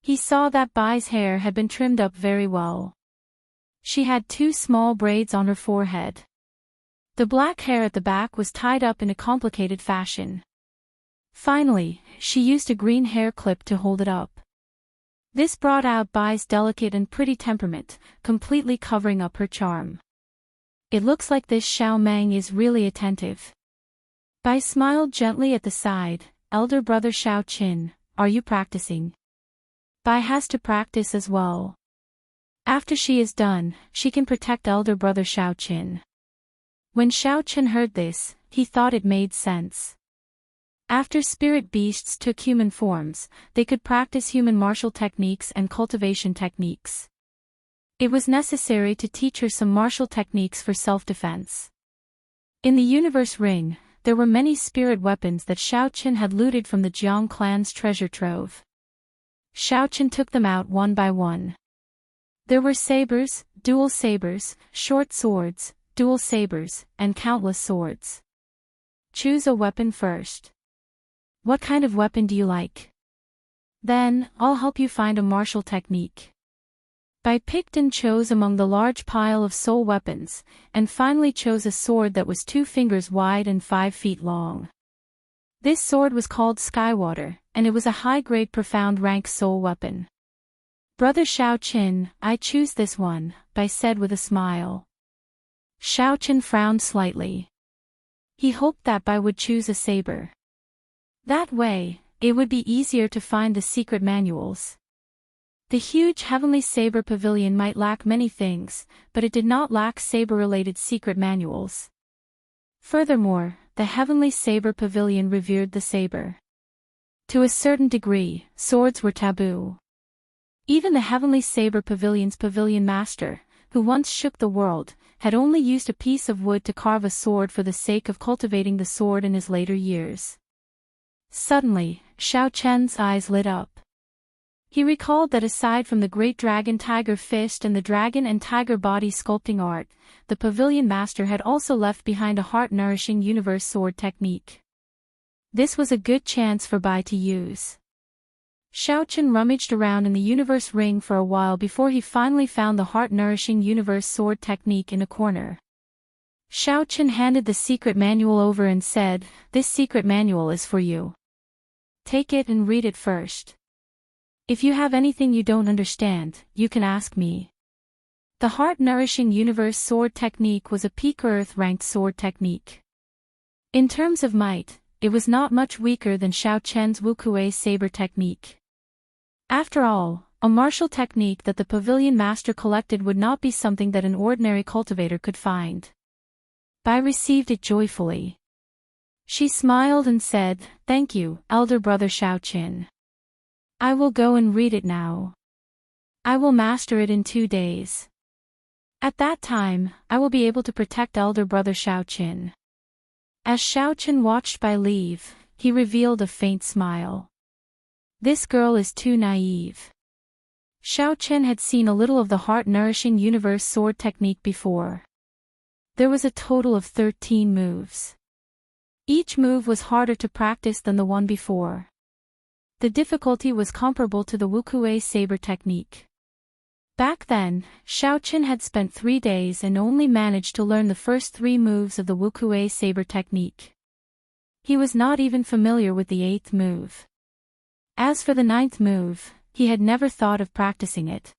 He saw that Bai's hair had been trimmed up very well. She had 2 small braids on her forehead. The black hair at the back was tied up in a complicated fashion. Finally, she used a green hair clip to hold it up. This brought out Bai's delicate and pretty temperament, completely covering up her charm. It looks like this Xiao Meng is really attentive. Bai smiled gently at the side. Elder brother Xiao Qin, are you practicing? Bai has to practice as well. After she is done, she can protect elder brother Xiao Qin. When Xiao Qin heard this, he thought it made sense. After spirit beasts took human forms, they could practice human martial techniques and cultivation techniques. It was necessary to teach her some martial techniques for self-defense. In the Universe Ring, there were many spirit weapons that Xiao Qin had looted from the Jiang clan's treasure trove. Xiao Qin took them out one by one. There were sabers, dual sabers, short swords, dual sabers, and countless swords. Choose a weapon first. What kind of weapon do you like? Then, I'll help you find a martial technique. Bai picked and chose among the large pile of soul weapons, and finally chose a sword that was 2 fingers wide and 5 feet long. This sword was called Skywater, and it was a high-grade profound rank soul weapon. Brother Xiao Qin, I choose this one, Bai said with a smile. Xiao Qin frowned slightly. He hoped that Bai would choose a saber. That way, it would be easier to find the secret manuals. The huge Heavenly Saber Pavilion might lack many things, but it did not lack saber-related secret manuals. Furthermore, the Heavenly Saber Pavilion revered the saber. To a certain degree, swords were taboo. Even the Heavenly Saber Pavilion's pavilion master, who once shook the world, had only used a piece of wood to carve a sword for the sake of cultivating the sword in his later years. Suddenly, Xiao Chen's eyes lit up. He recalled that aside from the great dragon tiger fist and the dragon and tiger body sculpting art, the pavilion master had also left behind a heart-nourishing universe sword technique. This was a good chance for Bai to use. Xiao Qin rummaged around in the universe ring for a while before he finally found the heart-nourishing universe sword technique in a corner. Xiao Qin handed the secret manual over and said, "This secret manual is for you. Take it and read it first. If you have anything you don't understand, you can ask me." The heart-nourishing universe sword technique was a peak earth-ranked sword technique. In terms of might, it was not much weaker than Xiao Chen's Wukuei saber technique. After all, a martial technique that the pavilion master collected would not be something that an ordinary cultivator could find. Bai received it joyfully. She smiled and said, "Thank you, elder brother Xiao Qin. I will go and read it now. I will master it in 2 days. At that time, I will be able to protect elder brother Xiao Qin." As Xiao Qin watched Bai leave, he revealed a faint smile. This girl is too naive. Xiao Qin had seen a little of the heart-nourishing universe sword technique before. There was a total of 13 moves. Each move was harder to practice than the one before. The difficulty was comparable to the Wukuei saber technique. Back then, Xiao Qin had spent 3 days and only managed to learn the first 3 moves of the Wukuei saber technique. He was not even familiar with the 8th move. As for the 9th move, he had never thought of practicing it.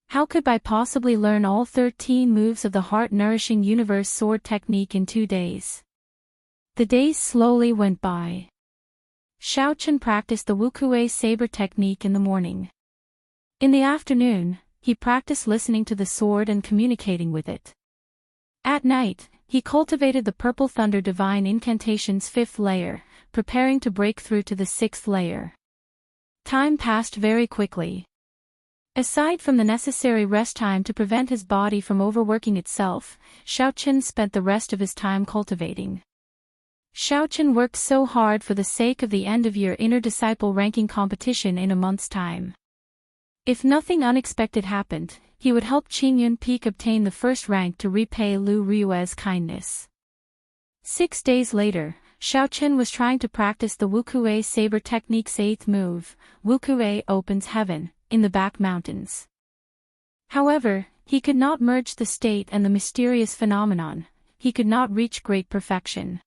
How could Bai possibly learn all 13 moves of the heart-nourishing universe sword technique in 2 days? The days slowly went by. Xiao Qin practiced the Wukuei saber technique in the morning. In the afternoon, he practiced listening to the sword and communicating with it. At night, he cultivated the Purple Thunder Divine Incantation's 5th layer, preparing to break through to the 6th layer. Time passed very quickly. Aside from the necessary rest time to prevent his body from overworking itself, Xiao Qin spent the rest of his time cultivating. Xiao Qin worked so hard for the sake of the end-of-year inner disciple ranking competition in a month's time. If nothing unexpected happened, he would help Qingyun Peak obtain the first rank to repay Lu Ryue's kindness. 6 days later, Xiao Qin was trying to practice the Wukuei saber technique's 8th move, Wukuei opens heaven, in the back mountains. However, he could not merge the state and the mysterious phenomenon. He could not reach great perfection.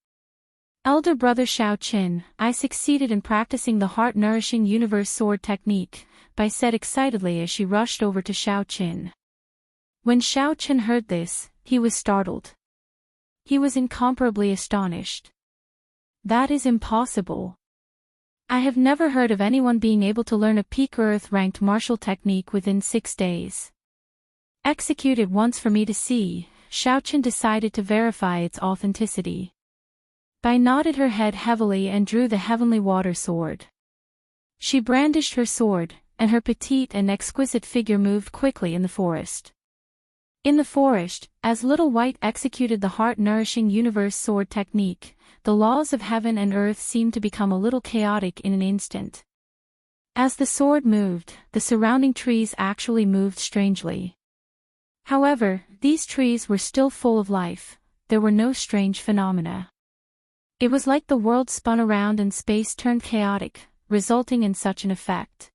Elder brother Xiao Qin, I succeeded in practicing the heart-nourishing universe sword technique, Bai said excitedly as she rushed over to Xiao Qin. When Xiao Qin heard this, he was startled. He was incomparably astonished. That is impossible. I have never heard of anyone being able to learn a peak earth-ranked martial technique within 6 days. Execute it once for me to see. Xiao Qin decided to verify its authenticity. Bai nodded her head heavily and drew the heavenly water sword. She brandished her sword, and her petite and exquisite figure moved quickly in the forest. In the forest, as Little White executed the heart-nourishing universe sword technique, the laws of heaven and earth seemed to become a little chaotic in an instant. As the sword moved, the surrounding trees actually moved strangely. However, these trees were still full of life. There were no strange phenomena. It was like the world spun around and space turned chaotic, resulting in such an effect.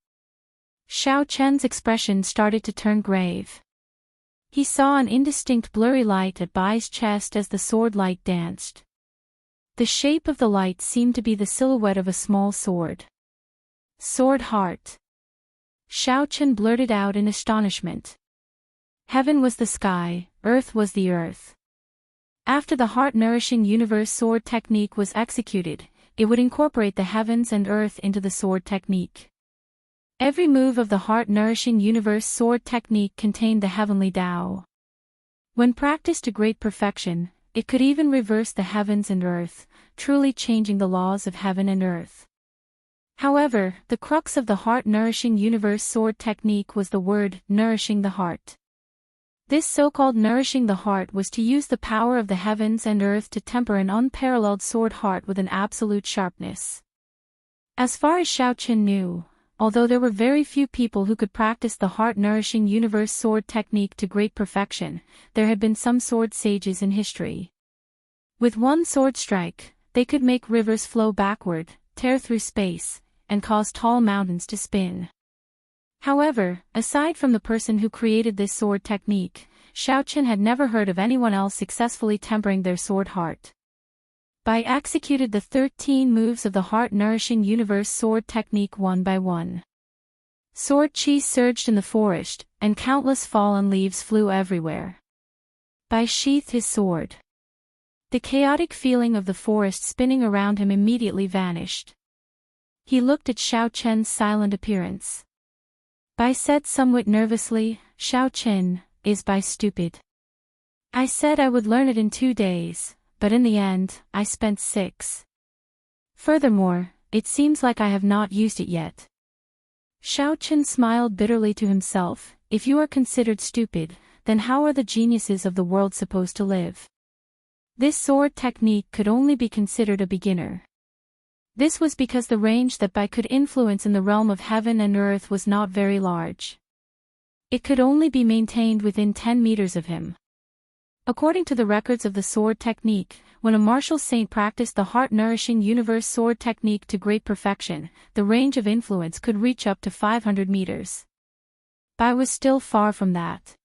Xiao Chen's expression started to turn grave. He saw an indistinct blurry light at Bai's chest as the sword light danced. The shape of the light seemed to be the silhouette of a small sword. Sword heart. Xiao Chen blurted out in astonishment. Heaven was the sky, earth was the earth. After the heart-nourishing universe sword technique was executed, it would incorporate the heavens and earth into the sword technique. Every move of the heart-nourishing universe sword technique contained the heavenly Tao. When practiced to great perfection, it could even reverse the heavens and earth, truly changing the laws of heaven and earth. However, the crux of the heart-nourishing universe sword technique was the word, nourishing the heart. This so-called nourishing the heart was to use the power of the heavens and earth to temper an unparalleled sword heart with an absolute sharpness. As far as Xiao Chen knew, although there were very few people who could practice the heart-nourishing universe sword technique to great perfection, there had been some sword sages in history. With one sword strike, they could make rivers flow backward, tear through space, and cause tall mountains to spin. However, aside from the person who created this sword technique, Xiao Chen had never heard of anyone else successfully tempering their sword heart. Bai executed the 13 moves of the heart-nourishing universe sword technique one by one. Sword chi surged in the forest, and countless fallen leaves flew everywhere. Bai sheathed his sword. The chaotic feeling of the forest spinning around him immediately vanished. He looked at Xiao Chen's silent appearance. Bai said somewhat nervously, "Xiao Chen, is Bai stupid? I said I would learn it in 2 days, but in the end, I spent 6. Furthermore, it seems like I have not used it yet." Xiao Chen smiled bitterly to himself. If you are considered stupid, then how are the geniuses of the world supposed to live? This sword technique could only be considered a beginner. This was because the range that Bai could influence in the realm of heaven and earth was not very large. It could only be maintained within 10 meters of him. According to the records of the sword technique, when a martial saint practiced the heart-nourishing universe sword technique to great perfection, the range of influence could reach up to 500 meters. Bai was still far from that.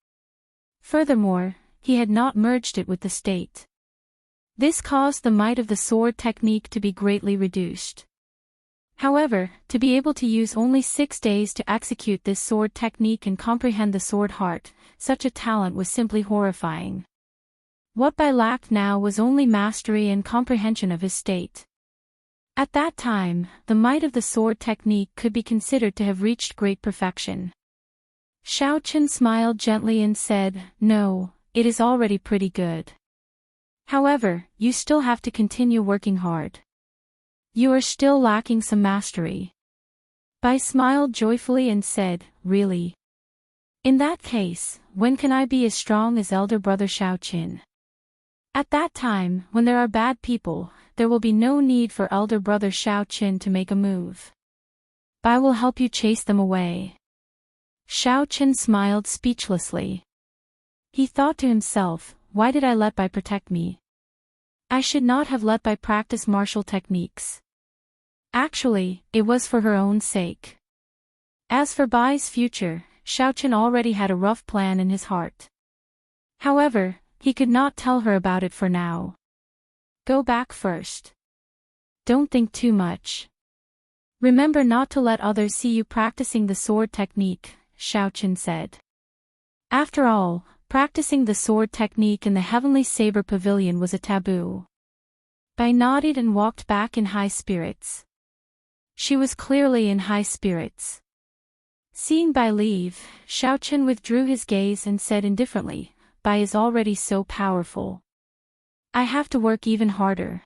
Furthermore, he had not merged it with the state. This caused the might of the sword technique to be greatly reduced. However, to be able to use only 6 days to execute this sword technique and comprehend the sword heart, such a talent was simply horrifying. What Bai lacked now was only mastery and comprehension of his state. At that time, the might of the sword technique could be considered to have reached great perfection. Xiao Chen smiled gently and said, "No, it is already pretty good. However, you still have to continue working hard. You are still lacking some mastery." Bai smiled joyfully and said, "Really? In that case, when can I be as strong as elder brother Xiao Chen?" At that time, when there are bad people, there will be no need for elder brother Xiao Chen to make a move. Bai will help you chase them away. Xiao Chen smiled speechlessly. He thought to himself, why did I let Bai protect me? I should not have let Bai practice martial techniques. Actually, it was for her own sake. As for Bai's future, Xiao Chen already had a rough plan in his heart. However, he could not tell her about it for now. Go back first. Don't think too much. Remember not to let others see you practicing the sword technique, Xiao Chen said. After all, practicing the sword technique in the heavenly saber pavilion was a taboo. Bai nodded and walked back in high spirits. She was clearly in high spirits. Seeing Bai leave, Xiao Chen withdrew his gaze and said indifferently, Bai is already so powerful. I have to work even harder.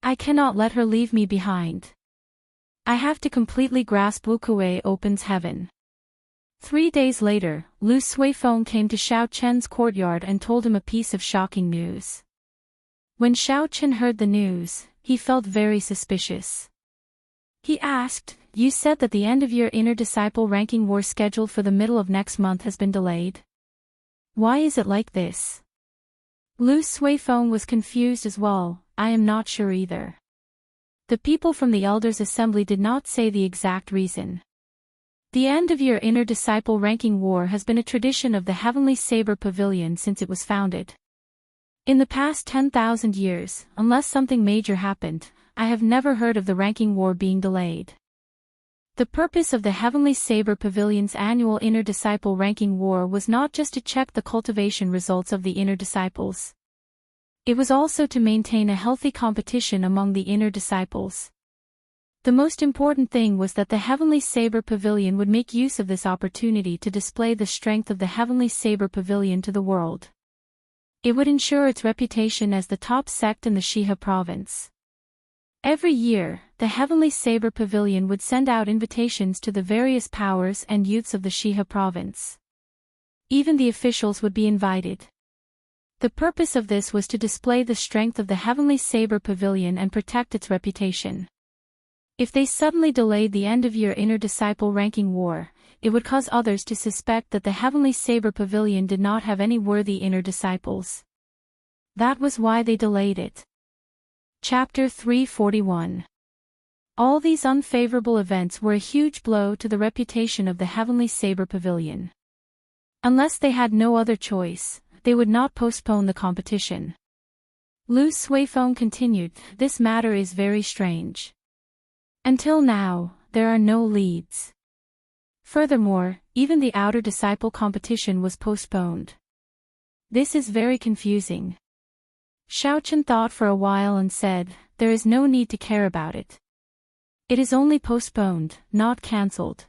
I cannot let her leave me behind. I have to completely grasp Wukuei opens heaven. 3 days later, Lu Suifeng came to Xiao Chen's courtyard and told him a piece of shocking news. When Xiao Chen heard the news, he felt very suspicious. He asked, "You said that the end-of-year inner disciple ranking war scheduled for the middle of next month has been delayed? Why is it like this?" Lu Suifeng was confused as well. "I am not sure either." The people from the Elders' Assembly did not say the exact reason. The end-of-year inner disciple ranking war has been a tradition of the Heavenly Saber Pavilion since it was founded. In the past 10,000 years, unless something major happened, I have never heard of the ranking war being delayed. The purpose of the Heavenly Saber Pavilion's annual Inner Disciple Ranking War was not just to check the cultivation results of the inner disciples. It was also to maintain a healthy competition among the inner disciples. The most important thing was that the Heavenly Saber Pavilion would make use of this opportunity to display the strength of the Heavenly Saber Pavilion to the world. It would ensure its reputation as the top sect in the Shiha province. Every year, the Heavenly Saber Pavilion would send out invitations to the various powers and youths of the Shiha province. Even the officials would be invited. The purpose of this was to display the strength of the Heavenly Saber Pavilion and protect its reputation. If they suddenly delayed the end-of-year inner disciple ranking war, it would cause others to suspect that the Heavenly Saber Pavilion did not have any worthy inner disciples. That was why they delayed it. Chapter 341. All these unfavorable events were a huge blow to the reputation of the Heavenly Saber Pavilion. Unless they had no other choice, they would not postpone the competition. Lu Suifeng continued, "This matter is very strange. Until now, there are no leads. Furthermore, even the outer disciple competition was postponed. This is very confusing." Xiao Chen thought for a while and said, "There is no need to care about it. It is only postponed, not cancelled."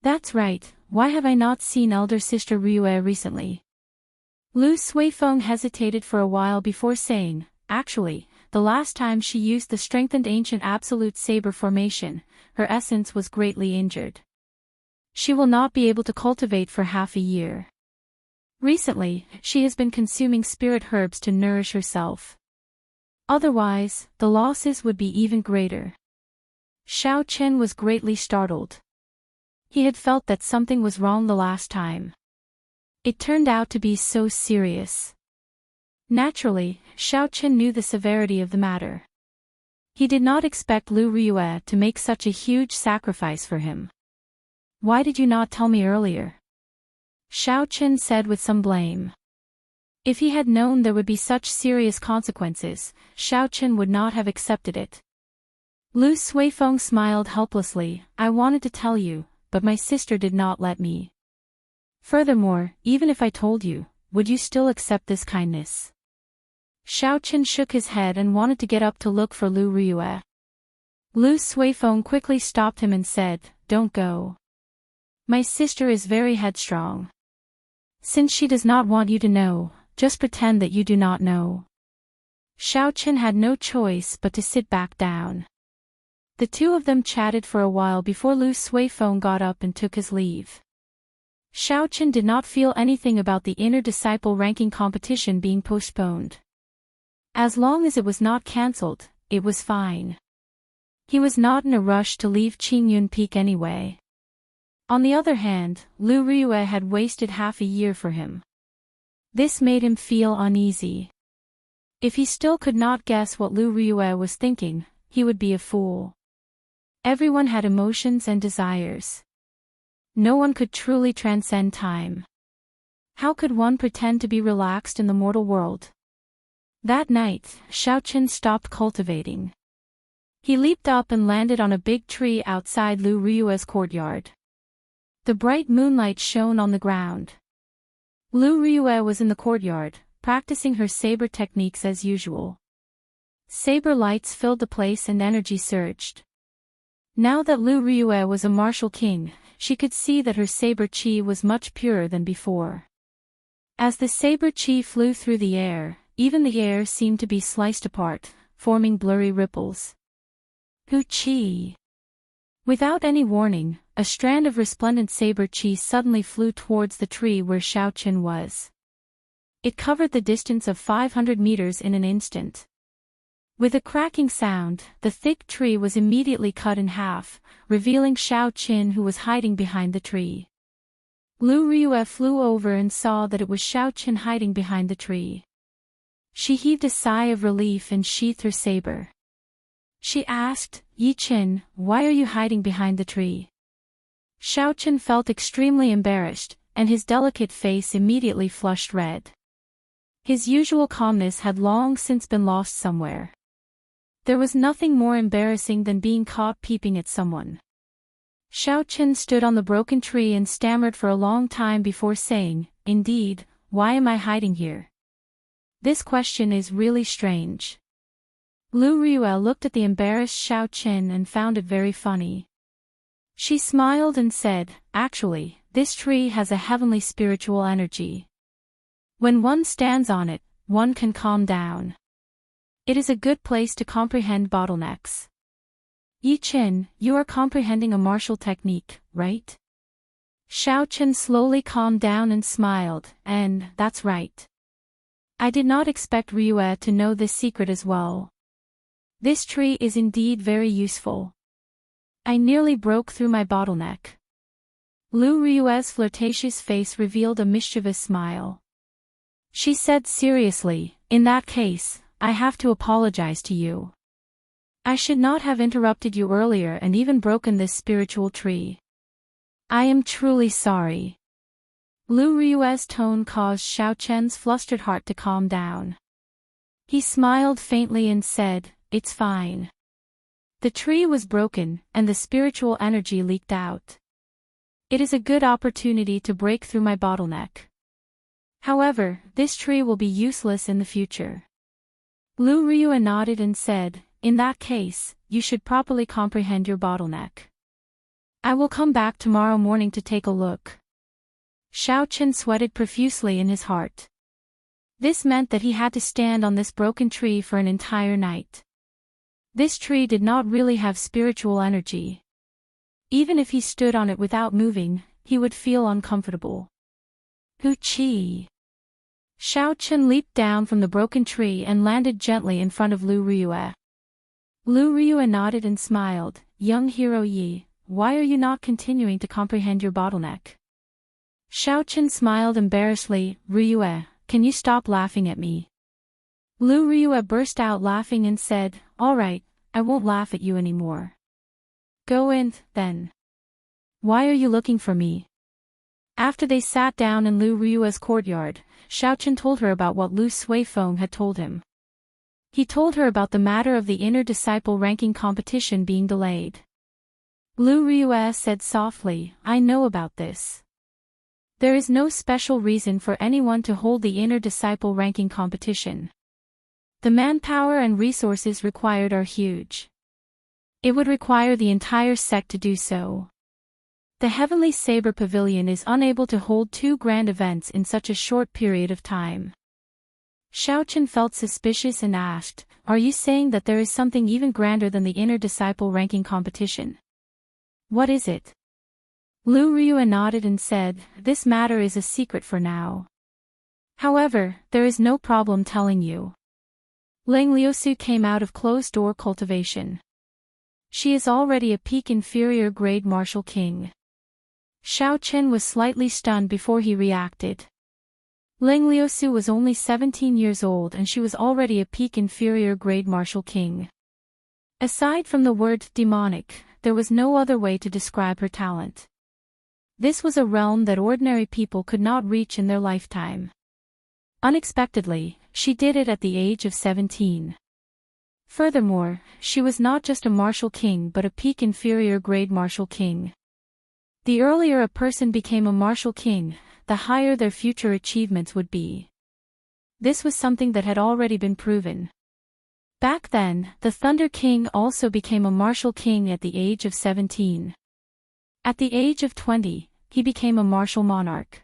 "That's right, why have I not seen elder sister Ryue recently?" Lu Suifeng hesitated for a while before saying, "Actually, the last time she used the strengthened ancient absolute saber formation, her essence was greatly injured. She will not be able to cultivate for half a year. Recently, she has been consuming spirit herbs to nourish herself. Otherwise, the losses would be even greater." Xiao Chen was greatly startled. He had felt that something was wrong the last time. It turned out to be so serious. Naturally, Xiao Chen knew the severity of the matter. He did not expect Lu Ryue to make such a huge sacrifice for him. "Why did you not tell me earlier?" Xiao Chen said with some blame. If he had known there would be such serious consequences, Xiao Chen would not have accepted it. Lu Suifeng smiled helplessly, "I wanted to tell you, but my sister did not let me. Furthermore, even if I told you, would you still accept this kindness?" Xiao Chen shook his head and wanted to get up to look for Lu Ryue. Lu Suifeng quickly stopped him and said, "Don't go. My sister is very headstrong. Since she does not want you to know, just pretend that you do not know." Xiao Chen had no choice but to sit back down. The two of them chatted for a while before Lu Suifeng got up and took his leave. Xiao Chen did not feel anything about the inner disciple ranking competition being postponed. As long as it was not cancelled, it was fine. He was not in a rush to leave Qingyun Peak anyway. On the other hand, Lu Ryue had wasted half a year for him. This made him feel uneasy. If he still could not guess what Lu Ryue was thinking, he would be a fool. Everyone had emotions and desires. No one could truly transcend time. How could one pretend to be relaxed in the mortal world? That night, Xiao Chen stopped cultivating. He leaped up and landed on a big tree outside Lu Ryue's courtyard. The bright moonlight shone on the ground. Lu Ryue was in the courtyard, practicing her saber techniques as usual. Saber lights filled the place and energy surged. Now that Lu Ryue was a martial king, she could see that her saber chi was much purer than before. As the saber chi flew through the air, even the air seemed to be sliced apart, forming blurry ripples. Hu chi! Without any warning, a strand of resplendent saber chi suddenly flew towards the tree where Xiao Qin was. It covered the distance of 500 meters in an instant. With a cracking sound, the thick tree was immediately cut in half, revealing Xiao Qin, who was hiding behind the tree. Lu Ryue flew over and saw that it was Xiao Qin hiding behind the tree. She heaved a sigh of relief and sheathed her saber. She asked, "Yi Qin, why are you hiding behind the tree?" Xiao Qin felt extremely embarrassed, and his delicate face immediately flushed red. His usual calmness had long since been lost somewhere. There was nothing more embarrassing than being caught peeping at someone. Xiao Qin stood on the broken tree and stammered for a long time before saying, "Indeed, why am I hiding here? This question is really strange." Lu Ryue looked at the embarrassed Xiao Qin and found it very funny. She smiled and said, "Actually, this tree has a heavenly spiritual energy. When one stands on it, one can calm down. It is a good place to comprehend bottlenecks." "Yi Qin, you are comprehending a martial technique, right?" Xiao Qin slowly calmed down and smiled, "And that's right. I did not expect Ryue to know this secret as well. This tree is indeed very useful. I nearly broke through my bottleneck." Lu Ryue's flirtatious face revealed a mischievous smile. She said seriously, "In that case, I have to apologize to you. I should not have interrupted you earlier and even broken this spiritual tree. I am truly sorry." Lu Ryue's tone caused Xiao Qin's flustered heart to calm down. He smiled faintly and said, "It's fine. The tree was broken, and the spiritual energy leaked out. It is a good opportunity to break through my bottleneck. However, this tree will be useless in the future." Lu Ryue nodded and said, "In that case, you should properly comprehend your bottleneck. I will come back tomorrow morning to take a look." Xiao Qin sweated profusely in his heart. This meant that he had to stand on this broken tree for an entire night. This tree did not really have spiritual energy. Even if he stood on it without moving, he would feel uncomfortable. Hu Qi. Xiao Qin leaped down from the broken tree and landed gently in front of Lu Ryue. Lu Ryue nodded and smiled, "Young hero Yi, why are you not continuing to comprehend your bottleneck?" Xiao Qin smiled embarrassedly, "Ryue, can you stop laughing at me?" Lu Ryue burst out laughing and said, "All right, I won't laugh at you anymore. Go in, then. Why are you looking for me?" After they sat down in Lu Ryue's courtyard, Xiao Qin told her about what Lu Suifeng had told him. He told her about the matter of the inner disciple ranking competition being delayed. Lu Ryue said softly, "I know about this. There is no special reason for anyone to hold the inner disciple ranking competition. The manpower and resources required are huge. It would require the entire sect to do so. The Heavenly Saber Pavilion is unable to hold two grand events in such a short period of time." Xiao Qin felt suspicious and asked, "Are you saying that there is something even grander than the inner disciple ranking competition? What is it?" Lu Ryue nodded and said, "This matter is a secret for now. However, there is no problem telling you. Ling Liusu came out of closed-door cultivation. She is already a peak inferior grade martial king." Xiao Qin was slightly stunned before he reacted. Ling Liusu was only 17 years old and she was already a peak inferior grade martial king. Aside from the word demonic, there was no other way to describe her talent. This was a realm that ordinary people could not reach in their lifetime. Unexpectedly, she did it at the age of 17. Furthermore, she was not just a martial king but a peak inferior grade martial king. The earlier a person became a martial king, the higher their future achievements would be. This was something that had already been proven. Back then, the Thunder King also became a martial king at the age of 17. At the age of 20, he became a martial monarch.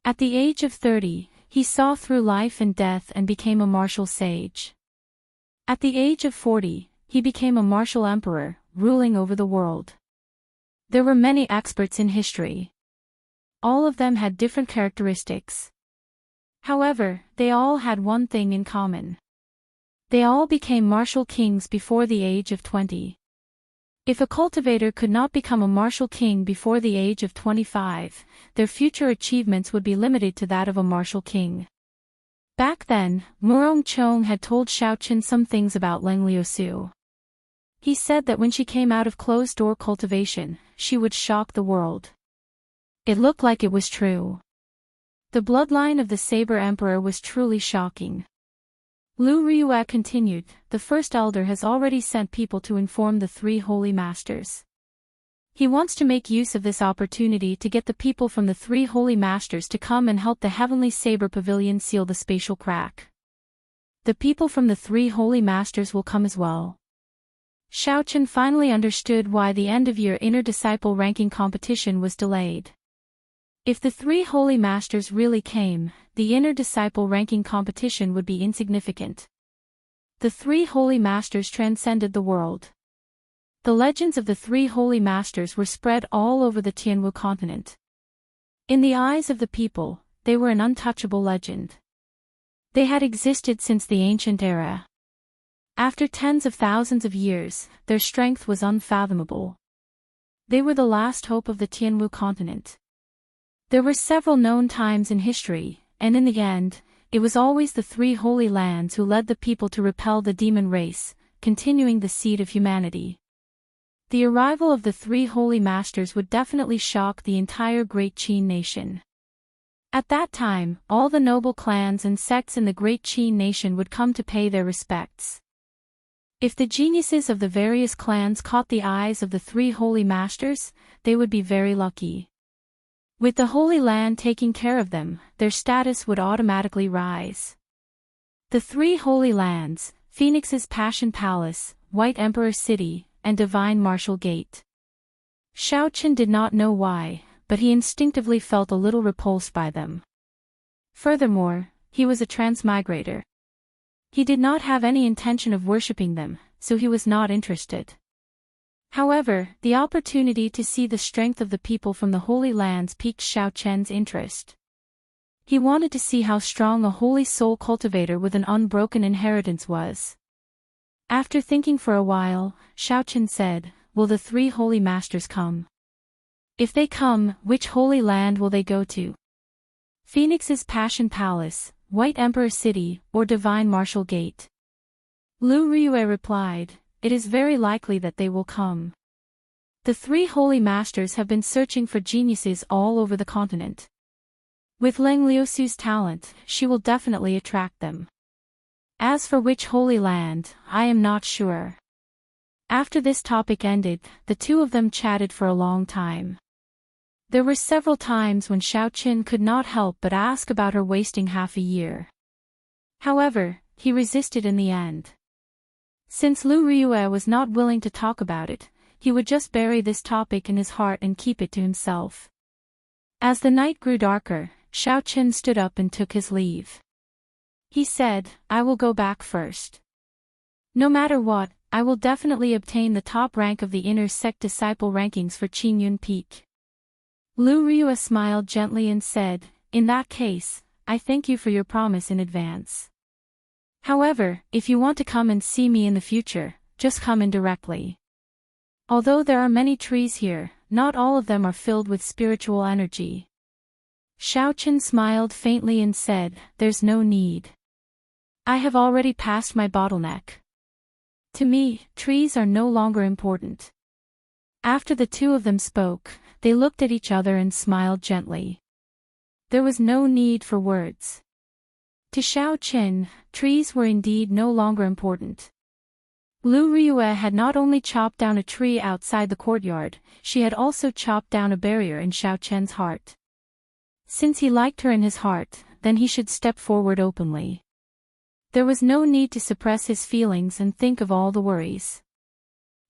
At the age of 30, he saw through life and death and became a martial sage. At the age of 40, he became a martial emperor, ruling over the world. There were many experts in history. All of them had different characteristics. However, they all had one thing in common. They all became martial kings before the age of 20. If a cultivator could not become a martial king before the age of 25, their future achievements would be limited to that of a martial king. Back then, Murong Chong had told Xiaoqin some things about Leng Liusu. He said that when she came out of closed-door cultivation, she would shock the world. It looked like it was true. The bloodline of the Saber Emperor was truly shocking. Lu Ryue continued, the First Elder has already sent people to inform the three Holy Masters. He wants to make use of this opportunity to get the people from the three Holy Masters to come and help the Heavenly Saber Pavilion seal the spatial crack. The people from the three Holy Masters will come as well. Xiaoqin finally understood why the end-of-year inner disciple ranking competition was delayed. If the three Holy Masters really came, the inner disciple ranking competition would be insignificant. The three Holy Masters transcended the world. The legends of the three Holy Masters were spread all over the Tianwu continent. In the eyes of the people, they were an untouchable legend. They had existed since the ancient era. After tens of thousands of years, their strength was unfathomable. They were the last hope of the Tianwu continent. There were several known times in history, and in the end, it was always the three Holy Lands who led the people to repel the demon race, continuing the seed of humanity. The arrival of the three Holy Masters would definitely shock the entire Great Qin nation. At that time, all the noble clans and sects in the Great Qin nation would come to pay their respects. If the geniuses of the various clans caught the eyes of the three Holy Masters, they would be very lucky. With the Holy Land taking care of them, their status would automatically rise. The three Holy Lands, Phoenix's Passion Palace, White Emperor City, and Divine Martial Gate. Xiaoqin did not know why, but he instinctively felt a little repulsed by them. Furthermore, he was a transmigrator. He did not have any intention of worshipping them, so he was not interested. However, the opportunity to see the strength of the people from the Holy Lands piqued Xiaoqian's interest. He wanted to see how strong a holy soul cultivator with an unbroken inheritance was. After thinking for a while, Xiaoqin said, "Will the three Holy Masters come? If they come, which Holy Land will they go to? Phoenix's Passion Palace, White Emperor City, or Divine Martial Gate?" Lu Ryue replied, "It is very likely that they will come. The three Holy Masters have been searching for geniuses all over the continent. With Leng Liusu's talent, she will definitely attract them. As for which Holy Land, I am not sure." After this topic ended, the two of them chatted for a long time. There were several times when Xiaoqin could not help but ask about her wasting half a year. However, he resisted in the end. Since Lu Ryue was not willing to talk about it, he would just bury this topic in his heart and keep it to himself. As the night grew darker, Xiaoqin stood up and took his leave. He said, "I will go back first. No matter what, I will definitely obtain the top rank of the inner sect disciple rankings for Qingyun Peak." Lu Ryue smiled gently and said, "In that case, I thank you for your promise in advance. However, if you want to come and see me in the future, just come in directly. Although there are many trees here, not all of them are filled with spiritual energy." Xiaoqin smiled faintly and said, "There's no need. I have already passed my bottleneck. To me, trees are no longer important." After the two of them spoke, they looked at each other and smiled gently. There was no need for words. To Xiaoqin, trees were indeed no longer important. Lu Ryue had not only chopped down a tree outside the courtyard, she had also chopped down a barrier in Xiaoqian's heart. Since he liked her in his heart, then he should step forward openly. There was no need to suppress his feelings and think of all the worries.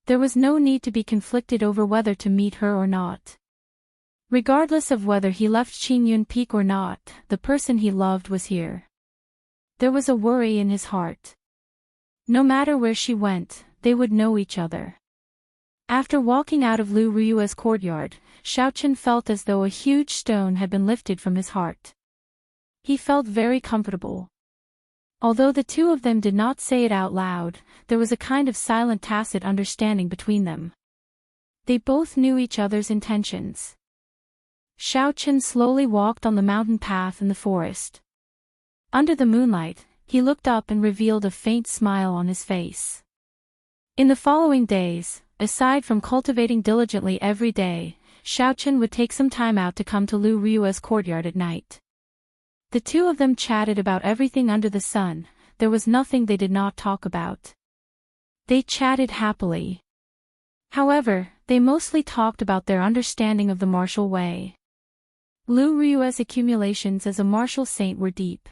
There was no need to be conflicted over whether to meet her or not. Regardless of whether he left Qingyun Peak or not, the person he loved was here. There was a worry in his heart. No matter where she went, they would know each other. After walking out of Lu Rui's courtyard, Xiaochen felt as though a huge stone had been lifted from his heart. He felt very comfortable. Although the two of them did not say it out loud, there was a kind of silent tacit understanding between them. They both knew each other's intentions. Xiaochen slowly walked on the mountain path in the forest. Under the moonlight, he looked up and revealed a faint smile on his face. In the following days, aside from cultivating diligently every day, Xiaochen would take some time out to come to Lu Rui's courtyard at night. The two of them chatted about everything under the sun. There was nothing they did not talk about. They chatted happily. However, they mostly talked about their understanding of the martial way. Lu Rui's accumulations as a martial saint were deep.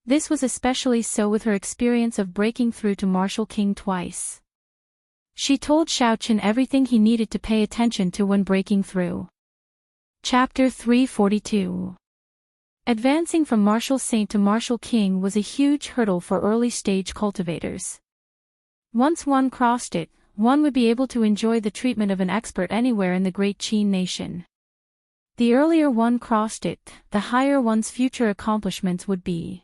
This was especially so with her experience of breaking through to martial king twice. She told Xiaochen everything he needed to pay attention to when breaking through. Chapter 342. Advancing from martial saint to martial king was a huge hurdle for early-stage cultivators. Once one crossed it, one would be able to enjoy the treatment of an expert anywhere in the great Qin nation. The earlier one crossed it, the higher one's future accomplishments would be.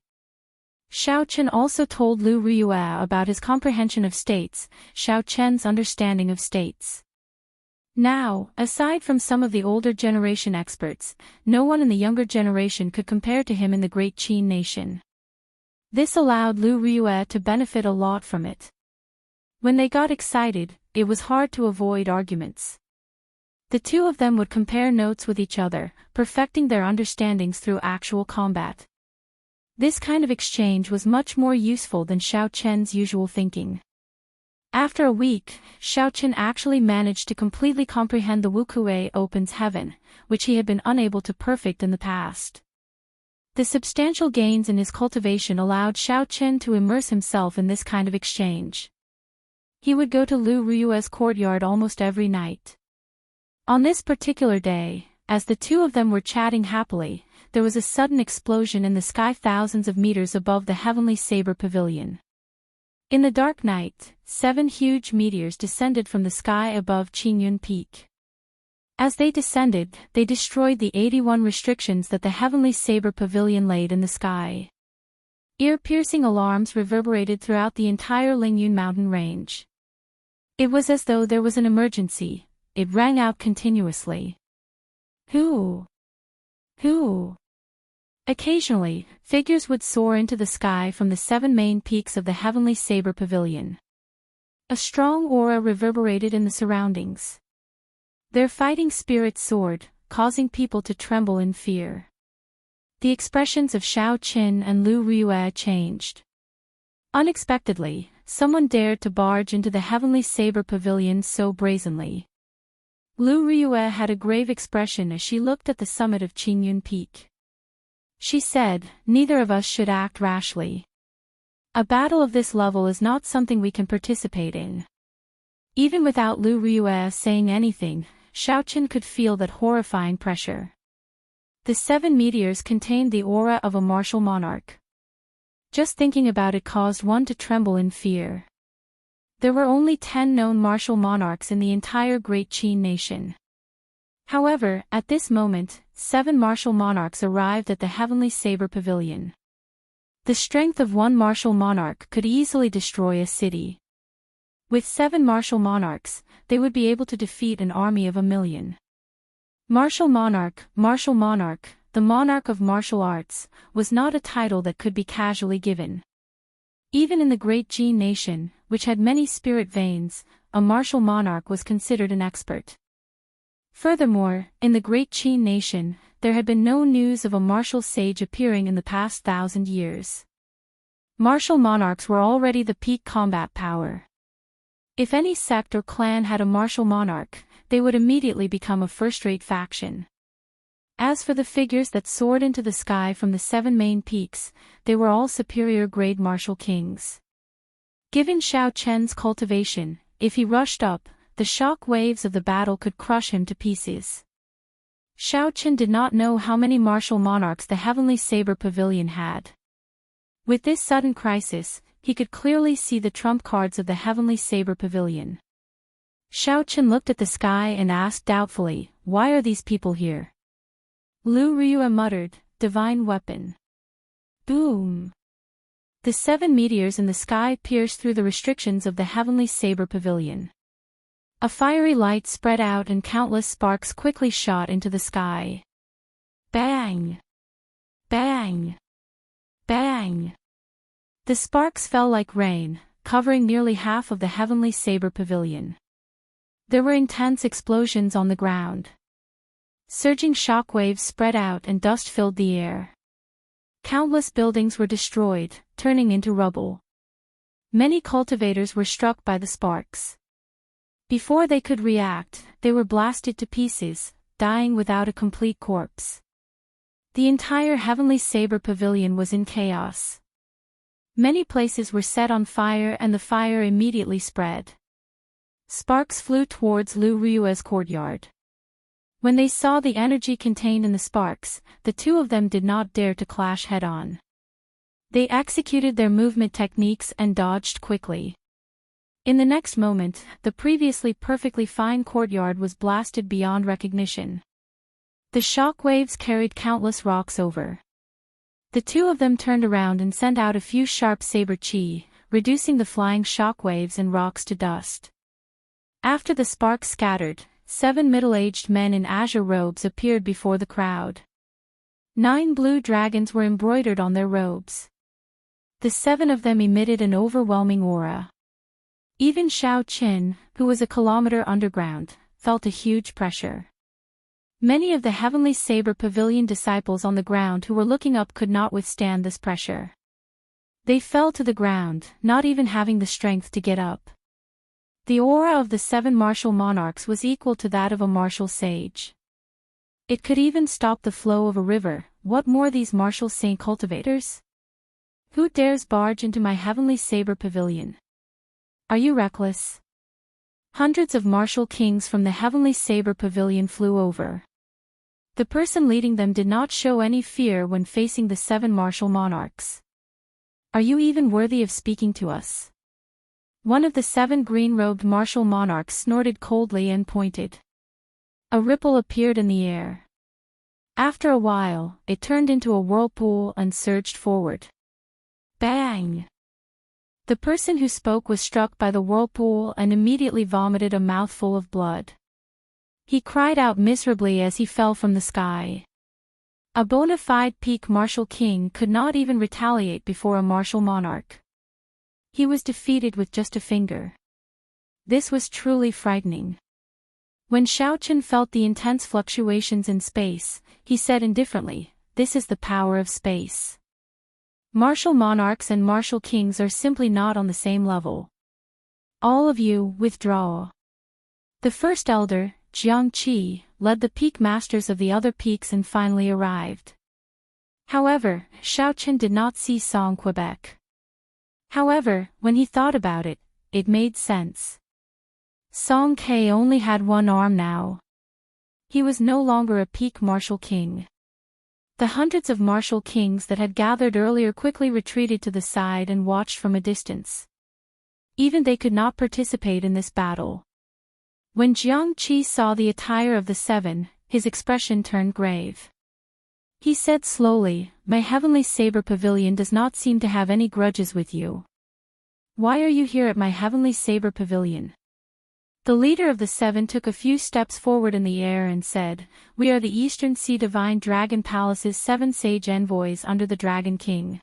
Xiaochen also told Lu Rui about his comprehension of states, Xiaochen's understanding of states. Now, aside from some of the older generation experts, no one in the younger generation could compare to him in the great Qin nation. This allowed Lu Rui to benefit a lot from it. When they got excited, it was hard to avoid arguments. The two of them would compare notes with each other, perfecting their understandings through actual combat. This kind of exchange was much more useful than Xiaochen's usual thinking. After a week, Xiaochen actually managed to completely comprehend the Wukue opens heaven, which he had been unable to perfect in the past. The substantial gains in his cultivation allowed Xiaochen to immerse himself in this kind of exchange. He would go to Lu Rui's courtyard almost every night. On this particular day, as the two of them were chatting happily, there was a sudden explosion in the sky thousands of meters above the heavenly saber pavilion. In the dark night, 7 huge meteors descended from the sky above Qingyun Peak. As they descended, they destroyed the 81 restrictions that the heavenly saber pavilion laid in the sky. Ear-piercing alarms reverberated throughout the entire Lingyun mountain range. It was as though there was an emergency. It rang out continuously. Who? Who? Occasionally, figures would soar into the sky from the 7 main peaks of the heavenly saber pavilion. A strong aura reverberated in the surroundings. Their fighting spirit soared, causing people to tremble in fear. The expressions of Xiaochen and Lu Rui changed. Unexpectedly, someone dared to barge into the heavenly saber pavilion so brazenly. Lu Rui had a grave expression as she looked at the summit of Qingyun Peak. She said, "Neither of us should act rashly. A battle of this level is not something we can participate in." Even without Lu Rui saying anything, Xiaochen could feel that horrifying pressure. The 7 meteors contained the aura of a martial monarch. Just thinking about it caused one to tremble in fear. There were only 10 known martial monarchs in the entire Great Qin nation. However, at this moment, 7 martial monarchs arrived at the heavenly saber pavilion. The strength of one martial monarch could easily destroy a city. With 7 martial monarchs, they would be able to defeat an army of 1,000,000. Martial monarch, the monarch of martial arts, was not a title that could be casually given. Even in the great Qin nation, which had many spirit veins, a martial monarch was considered an expert. Furthermore, in the great Qin nation, there had been no news of a martial sage appearing in the past 1,000 years. Martial monarchs were already the peak combat power. If any sect or clan had a martial monarch, they would immediately become a first-rate faction. As for the figures that soared into the sky from the 7 main peaks, they were all superior-grade martial kings. Given Xiaochen's cultivation, if he rushed up, the shock waves of the battle could crush him to pieces. Xiaochen did not know how many martial monarchs the heavenly saber pavilion had. With this sudden crisis, he could clearly see the trump cards of the heavenly saber pavilion. Xiao Chen looked at the sky and asked doubtfully, "Why are these people here?" Lu Ryue muttered, "Divine weapon." Boom! The 7 meteors in the sky pierced through the restrictions of the heavenly saber pavilion. A fiery light spread out and countless sparks quickly shot into the sky. Bang! Bang! Bang! The sparks fell like rain, covering nearly half of the heavenly saber pavilion. There were intense explosions on the ground. Surging shock waves spread out and dust filled the air. Countless buildings were destroyed, turning into rubble. Many cultivators were struck by the sparks. Before they could react, they were blasted to pieces, dying without a complete corpse. The entire heavenly saber pavilion was in chaos. Many places were set on fire and the fire immediately spread. Sparks flew towards Lu Ryue's courtyard. When they saw the energy contained in the sparks, the two of them did not dare to clash head-on. They executed their movement techniques and dodged quickly. In the next moment, the previously perfectly fine courtyard was blasted beyond recognition. The shock waves carried countless rocks over. The two of them turned around and sent out a few sharp saber chi, reducing the flying shock waves and rocks to dust. After the sparks scattered, 7 middle-aged men in azure robes appeared before the crowd. 9 blue dragons were embroidered on their robes. The 7 of them emitted an overwhelming aura. Even Xiao Qin, who was a kilometer underground, felt a huge pressure. Many of the heavenly saber pavilion disciples on the ground who were looking up could not withstand this pressure. They fell to the ground, not even having the strength to get up. The aura of the 7 martial monarchs was equal to that of a martial sage. It could even stop the flow of a river. What more these martial saint cultivators? Who dares barge into my heavenly saber pavilion? Are you reckless? Hundreds of martial kings from the heavenly saber pavilion flew over. The person leading them did not show any fear when facing the 7 martial monarchs. Are you even worthy of speaking to us? One of the 7 green-robed martial monarchs snorted coldly and pointed. A ripple appeared in the air. After a while, it turned into a whirlpool and surged forward. Bang! The person who spoke was struck by the whirlpool and immediately vomited a mouthful of blood. He cried out miserably as he fell from the sky. A bona fide peak martial king could not even retaliate before a martial monarch. He was defeated with just a finger. This was truly frightening. When Xiao Chen felt the intense fluctuations in space, he said indifferently, "This is the power of space. Martial monarchs and martial kings are simply not on the same level. All of you, withdraw." The first elder, Jiang Qi, led the peak masters of the other peaks and finally arrived. However, Xiao Chen did not see Song Quebec. However, when he thought about it, it made sense. Song Ke only had 1 arm now. He was no longer a peak martial king. The hundreds of martial kings that had gathered earlier quickly retreated to the side and watched from a distance. Even they could not participate in this battle. When Jiang Qi saw the attire of the 7, his expression turned grave. He said slowly, "My heavenly saber pavilion does not seem to have any grudges with you. Why are you here at my heavenly saber pavilion?" The leader of the 7 took a few steps forward in the air and said, "We are the Eastern Sea Divine Dragon Palace's 7 sage envoys under the Dragon King.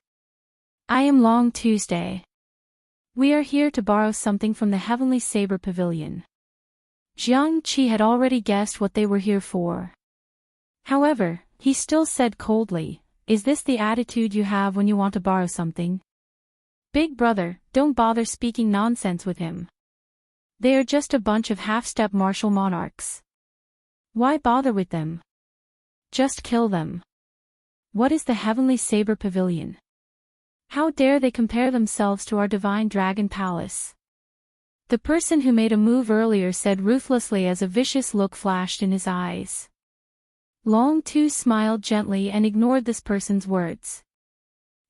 I am Long Tuesday. We are here to borrow something from the heavenly saber pavilion." Jiang Qi had already guessed what they were here for. However, he still said coldly, "Is this the attitude you have when you want to borrow something? Big brother, don't bother speaking nonsense with him. They are just a bunch of half-step martial monarchs. Why bother with them? Just kill them. What is the heavenly saber pavilion? How dare they compare themselves to our divine dragon palace?" The person who made a move earlier said ruthlessly as a vicious look flashed in his eyes. Long Tu smiled gently and ignored this person's words.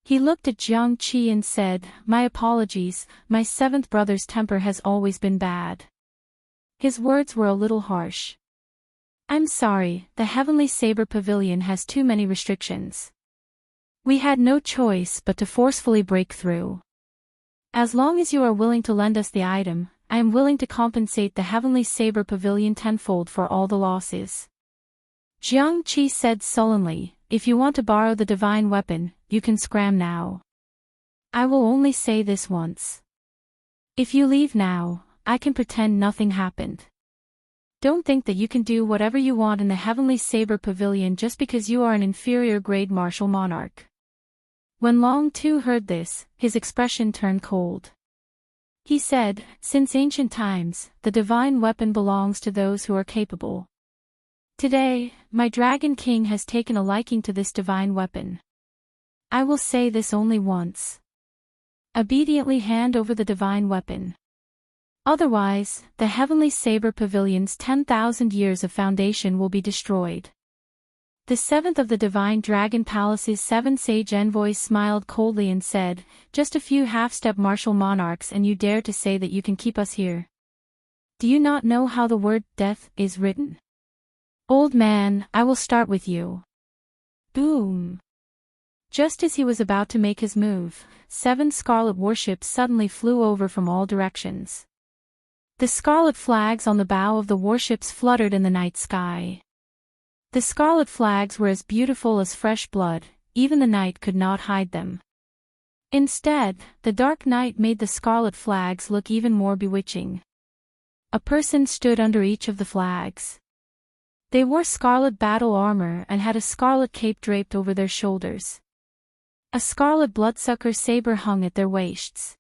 He looked at Jiang Qi and said, "My apologies, my 7th brother's temper has always been bad. His words were a little harsh. I'm sorry, the Heavenly Saber Pavilion has too many restrictions. We had no choice but to forcefully break through. As long as you are willing to lend us the item, I am willing to compensate the Heavenly Saber Pavilion tenfold for all the losses. Jiang Qi said sullenly, if you want to borrow the divine weapon, you can scram now. I will only say this once. If you leave now, I can pretend nothing happened. Don't think that you can do whatever you want in the Heavenly Saber Pavilion just because you are an inferior grade martial monarch. When Long Tu heard this, his expression turned cold. He said, since ancient times, the divine weapon belongs to those who are capable. Today, my Dragon King has taken a liking to this divine weapon. I will say this only once. Obediently hand over the divine weapon. Otherwise, the Heavenly Saber Pavilion's 10,000 years of foundation will be destroyed. The seventh of the Divine Dragon Palace's 7 sage envoys smiled coldly and said, just a few half-step martial monarchs and you dare to say that you can keep us here. Do you not know how the word death is written? Old man, I will start with you. Boom. Just as he was about to make his move, 7 scarlet warships suddenly flew over from all directions. The scarlet flags on the bow of the warships fluttered in the night sky. The scarlet flags were as beautiful as fresh blood, even the night could not hide them. Instead, the dark night made the scarlet flags look even more bewitching. A person stood under each of the flags. They wore scarlet battle armor and had a scarlet cape draped over their shoulders. A scarlet bloodsucker saber hung at their waists.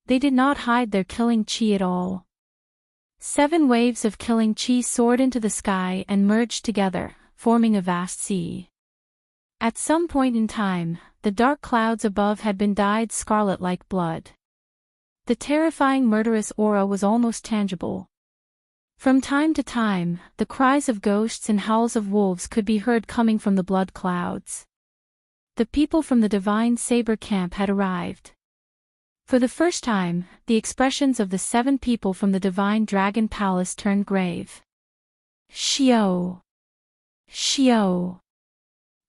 They did not hide their killing chi at all. 7 waves of killing chi soared into the sky and merged together, forming a vast sea. At some point in time, the dark clouds above had been dyed scarlet like blood. The terrifying murderous aura was almost tangible. From time to time, the cries of ghosts and howls of wolves could be heard coming from the blood clouds. The people from the Divine Saber camp had arrived. For the first time, the expressions of the 7 people from the Divine Dragon Palace turned grave. Xiao! Xiao!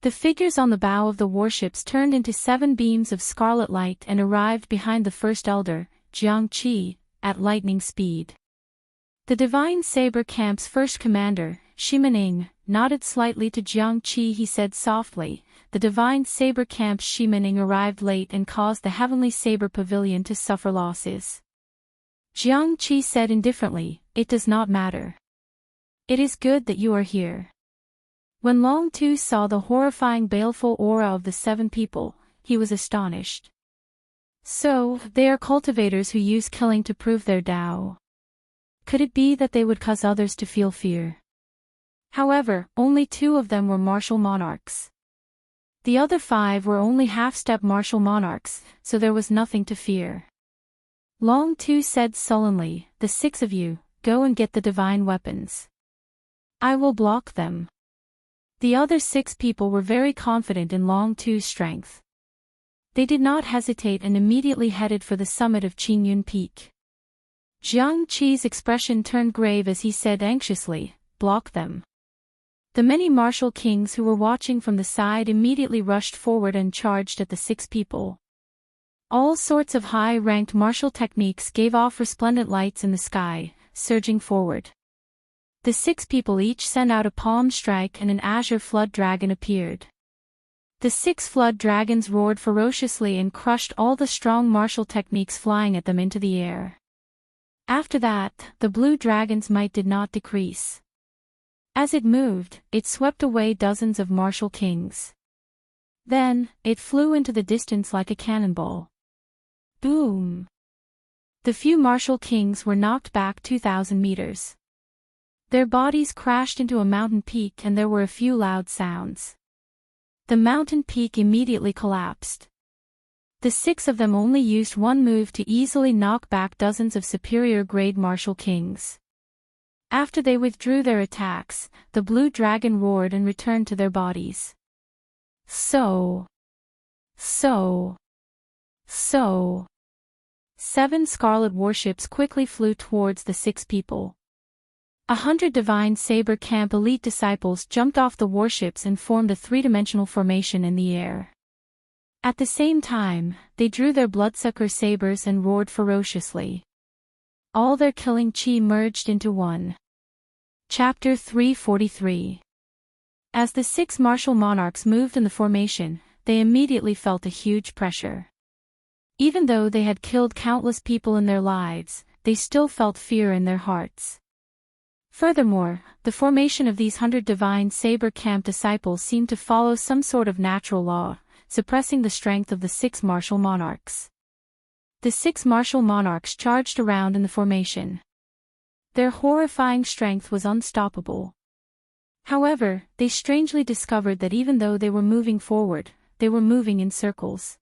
The figures on the bow of the warships turned into 7 beams of scarlet light and arrived behind the first elder, Jiang Qi, at lightning speed. The Divine Saber Camp's first commander, Shimaning, nodded slightly to Jiang Qi. He said softly, the Divine Saber Camp's Shimaning arrived late and caused the Heavenly Saber Pavilion to suffer losses. Jiang Qi said indifferently, it does not matter. It is good that you are here. When Long Tu saw the horrifying baleful aura of the 7 people, he was astonished. So, they are cultivators who use killing to prove their Tao. Could it be that they would cause others to feel fear? However, only 2 of them were martial monarchs. The other 5 were only half-step martial monarchs, so there was nothing to fear. Long Tu said sullenly, the 6 of you, go and get the divine weapons. I will block them. The other 6 people were very confident in Long Tu's strength. They did not hesitate and immediately headed for the summit of Qingyun Peak. Jiang Qi's expression turned grave as he said anxiously, block them. The many martial kings who were watching from the side immediately rushed forward and charged at the 6 people. All sorts of high-ranked martial techniques gave off resplendent lights in the sky, surging forward. The 6 people each sent out a palm strike and an azure flood dragon appeared. The 6 flood dragons roared ferociously and crushed all the strong martial techniques flying at them into the air. After that, the blue dragon's might did not decrease. As it moved, it swept away dozens of martial kings. Then, it flew into the distance like a cannonball. Boom! The few martial kings were knocked back 2,000 meters. Their bodies crashed into a mountain peak and there were a few loud sounds. The mountain peak immediately collapsed. The 6 of them only used one move to easily knock back dozens of superior-grade martial kings. After they withdrew their attacks, the blue dragon roared and returned to their bodies. So. 7 scarlet warships quickly flew towards the 6 people. 100 Divine Saber Camp elite disciples jumped off the warships and formed a three-dimensional formation in the air. At the same time, they drew their bloodsucker sabers and roared ferociously. All their killing chi merged into one. Chapter 343. As the 6 martial monarchs moved in the formation, they immediately felt a huge pressure. Even though they had killed countless people in their lives, they still felt fear in their hearts. Furthermore, the formation of these 100 Divine Saber Camp disciples seemed to follow some sort of natural law, suppressing the strength of the 6 martial monarchs. The 6 martial monarchs charged around in the formation. Their horrifying strength was unstoppable. However, they strangely discovered that even though they were moving forward, they were moving in circles.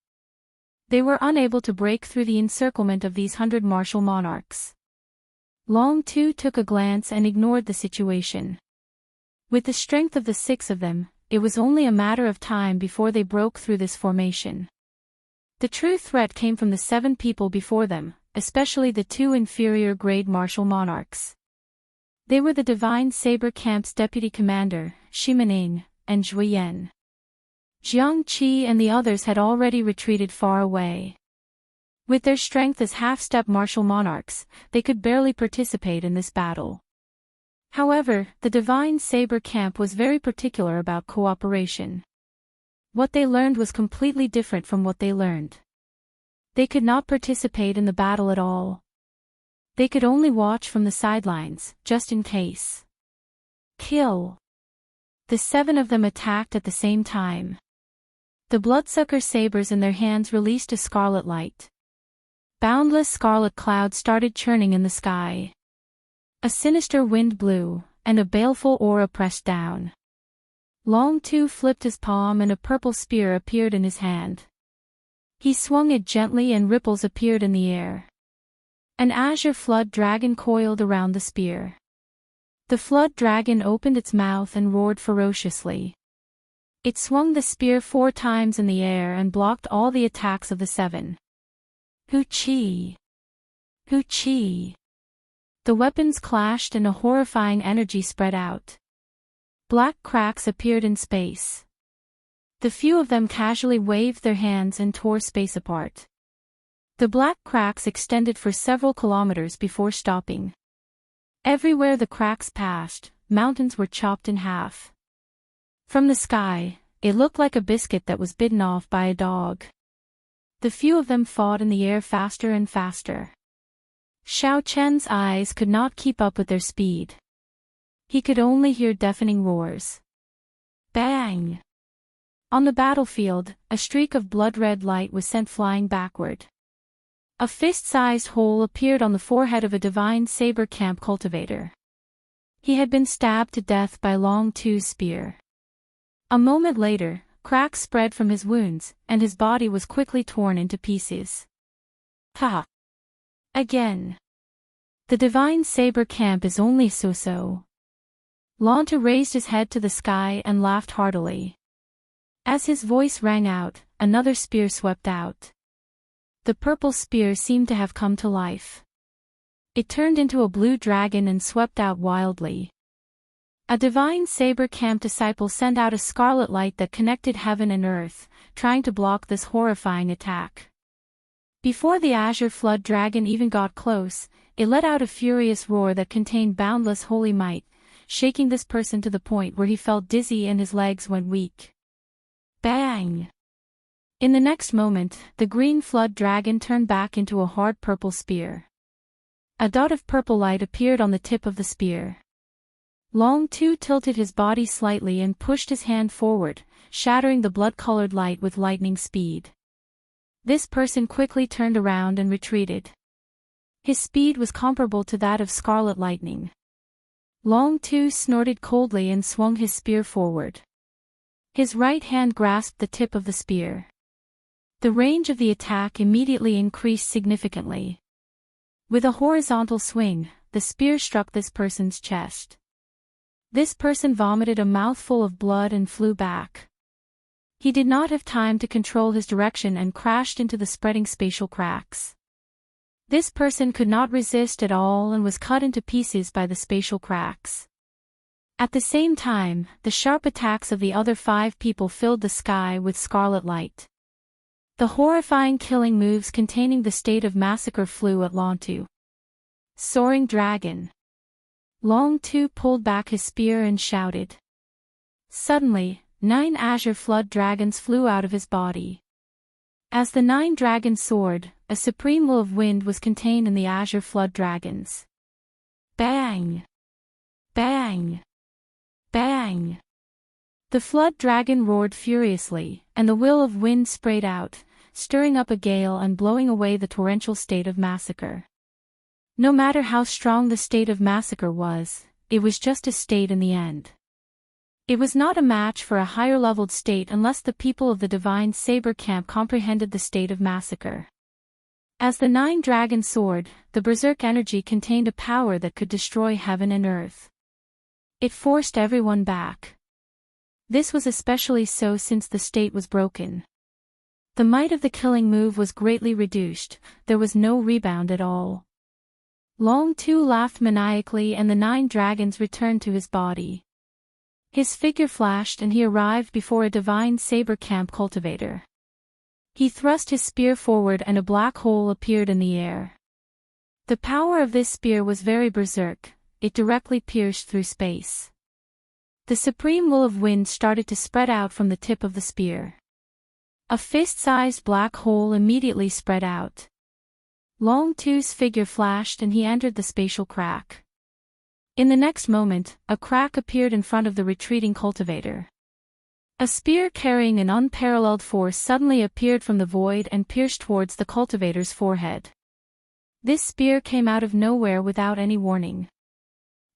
They were unable to break through the encirclement of these 100 martial monarchs. Long Tu took a glance and ignored the situation. With the strength of the 6 of them, it was only a matter of time before they broke through this formation. The true threat came from the 7 people before them, especially the 2 inferior grade martial monarchs. They were the Divine Saber Camp's deputy commander, Shimaning, and Zhuyen. Jiang Qi and the others had already retreated far away. With their strength as half-step martial monarchs, they could barely participate in this battle. However, the Divine Saber Camp was very particular about cooperation. What they learned was completely different from what they learned. They could not participate in the battle at all. They could only watch from the sidelines, just in case. Kill. The 7 of them attacked at the same time. The bloodsucker sabers in their hands released a scarlet light. Boundless scarlet clouds started churning in the sky. A sinister wind blew, and a baleful aura pressed down. Long Tu flipped his palm and a purple spear appeared in his hand. He swung it gently and ripples appeared in the air. An azure flood dragon coiled around the spear. The flood dragon opened its mouth and roared ferociously. It swung the spear 4 times in the air and blocked all the attacks of the 7. Hu-chi! Hu-chi! The weapons clashed and a horrifying energy spread out. Black cracks appeared in space. The few of them casually waved their hands and tore space apart. The black cracks extended for several kilometers before stopping. Everywhere the cracks passed, mountains were chopped in half. From the sky, it looked like a biscuit that was bitten off by a dog. The few of them fought in the air faster and faster. Xiao Chen's eyes could not keep up with their speed. He could only hear deafening roars. Bang! On the battlefield, a streak of blood-red light was sent flying backward. A fist-sized hole appeared on the forehead of a Divine Saber Camp cultivator. He had been stabbed to death by Long Tu's spear. A moment later, cracks spread from his wounds, and his body was quickly torn into pieces. Ha! Again! The Divine Saber Camp is only so-so. Long Tu raised his head to the sky and laughed heartily. As his voice rang out, another spear swept out. The purple spear seemed to have come to life. It turned into a blue dragon and swept out wildly. A Divine Saber Camp disciple sent out a scarlet light that connected heaven and earth, trying to block this horrifying attack. Before the azure flood dragon even got close, it let out a furious roar that contained boundless holy might, shaking this person to the point where he felt dizzy and his legs went weak. Bang! In the next moment, the green flood dragon turned back into a hard purple spear. A dot of purple light appeared on the tip of the spear. Long Tu tilted his body slightly and pushed his hand forward, shattering the blood-colored light with lightning speed. This person quickly turned around and retreated. His speed was comparable to that of scarlet lightning. Long Tu snorted coldly and swung his spear forward. His right hand grasped the tip of the spear. The range of the attack immediately increased significantly. With a horizontal swing, the spear struck this person's chest. This person vomited a mouthful of blood and flew back. He did not have time to control his direction and crashed into the spreading spatial cracks. This person could not resist at all and was cut into pieces by the spatial cracks. At the same time, the sharp attacks of the other 5 people filled the sky with scarlet light. The horrifying killing moves containing the state of massacre flew at Long-Tu. Soaring dragon. Long-Tu pulled back his spear and shouted. Suddenly, 9 azure flood dragons flew out of his body. As the 9 dragons soared, a supreme will of wind was contained in the azure flood dragons. Bang! Bang! Bang! The flood dragon roared furiously, and the will of wind sprayed out, stirring up a gale and blowing away the torrential state of massacre. No matter how strong the state of massacre was, it was just a state in the end. It was not a match for a higher-leveled state unless the people of the Divine Saber camp comprehended the state of massacre. As the 9 dragons soared, the berserk energy contained a power that could destroy heaven and earth. It forced everyone back. This was especially so since the state was broken. The might of the killing move was greatly reduced, there was no rebound at all. Long-Tu laughed maniacally and the 9 dragons returned to his body. His figure flashed and he arrived before a Divine Saber camp cultivator. He thrust his spear forward and a black hole appeared in the air. The power of this spear was very berserk, it directly pierced through space. The supreme will of wind started to spread out from the tip of the spear. A fist-sized black hole immediately spread out. Long-Tu's figure flashed and he entered the spatial crack. In the next moment, a crack appeared in front of the retreating cultivator. A spear carrying an unparalleled force suddenly appeared from the void and pierced towards the cultivator's forehead. This spear came out of nowhere without any warning.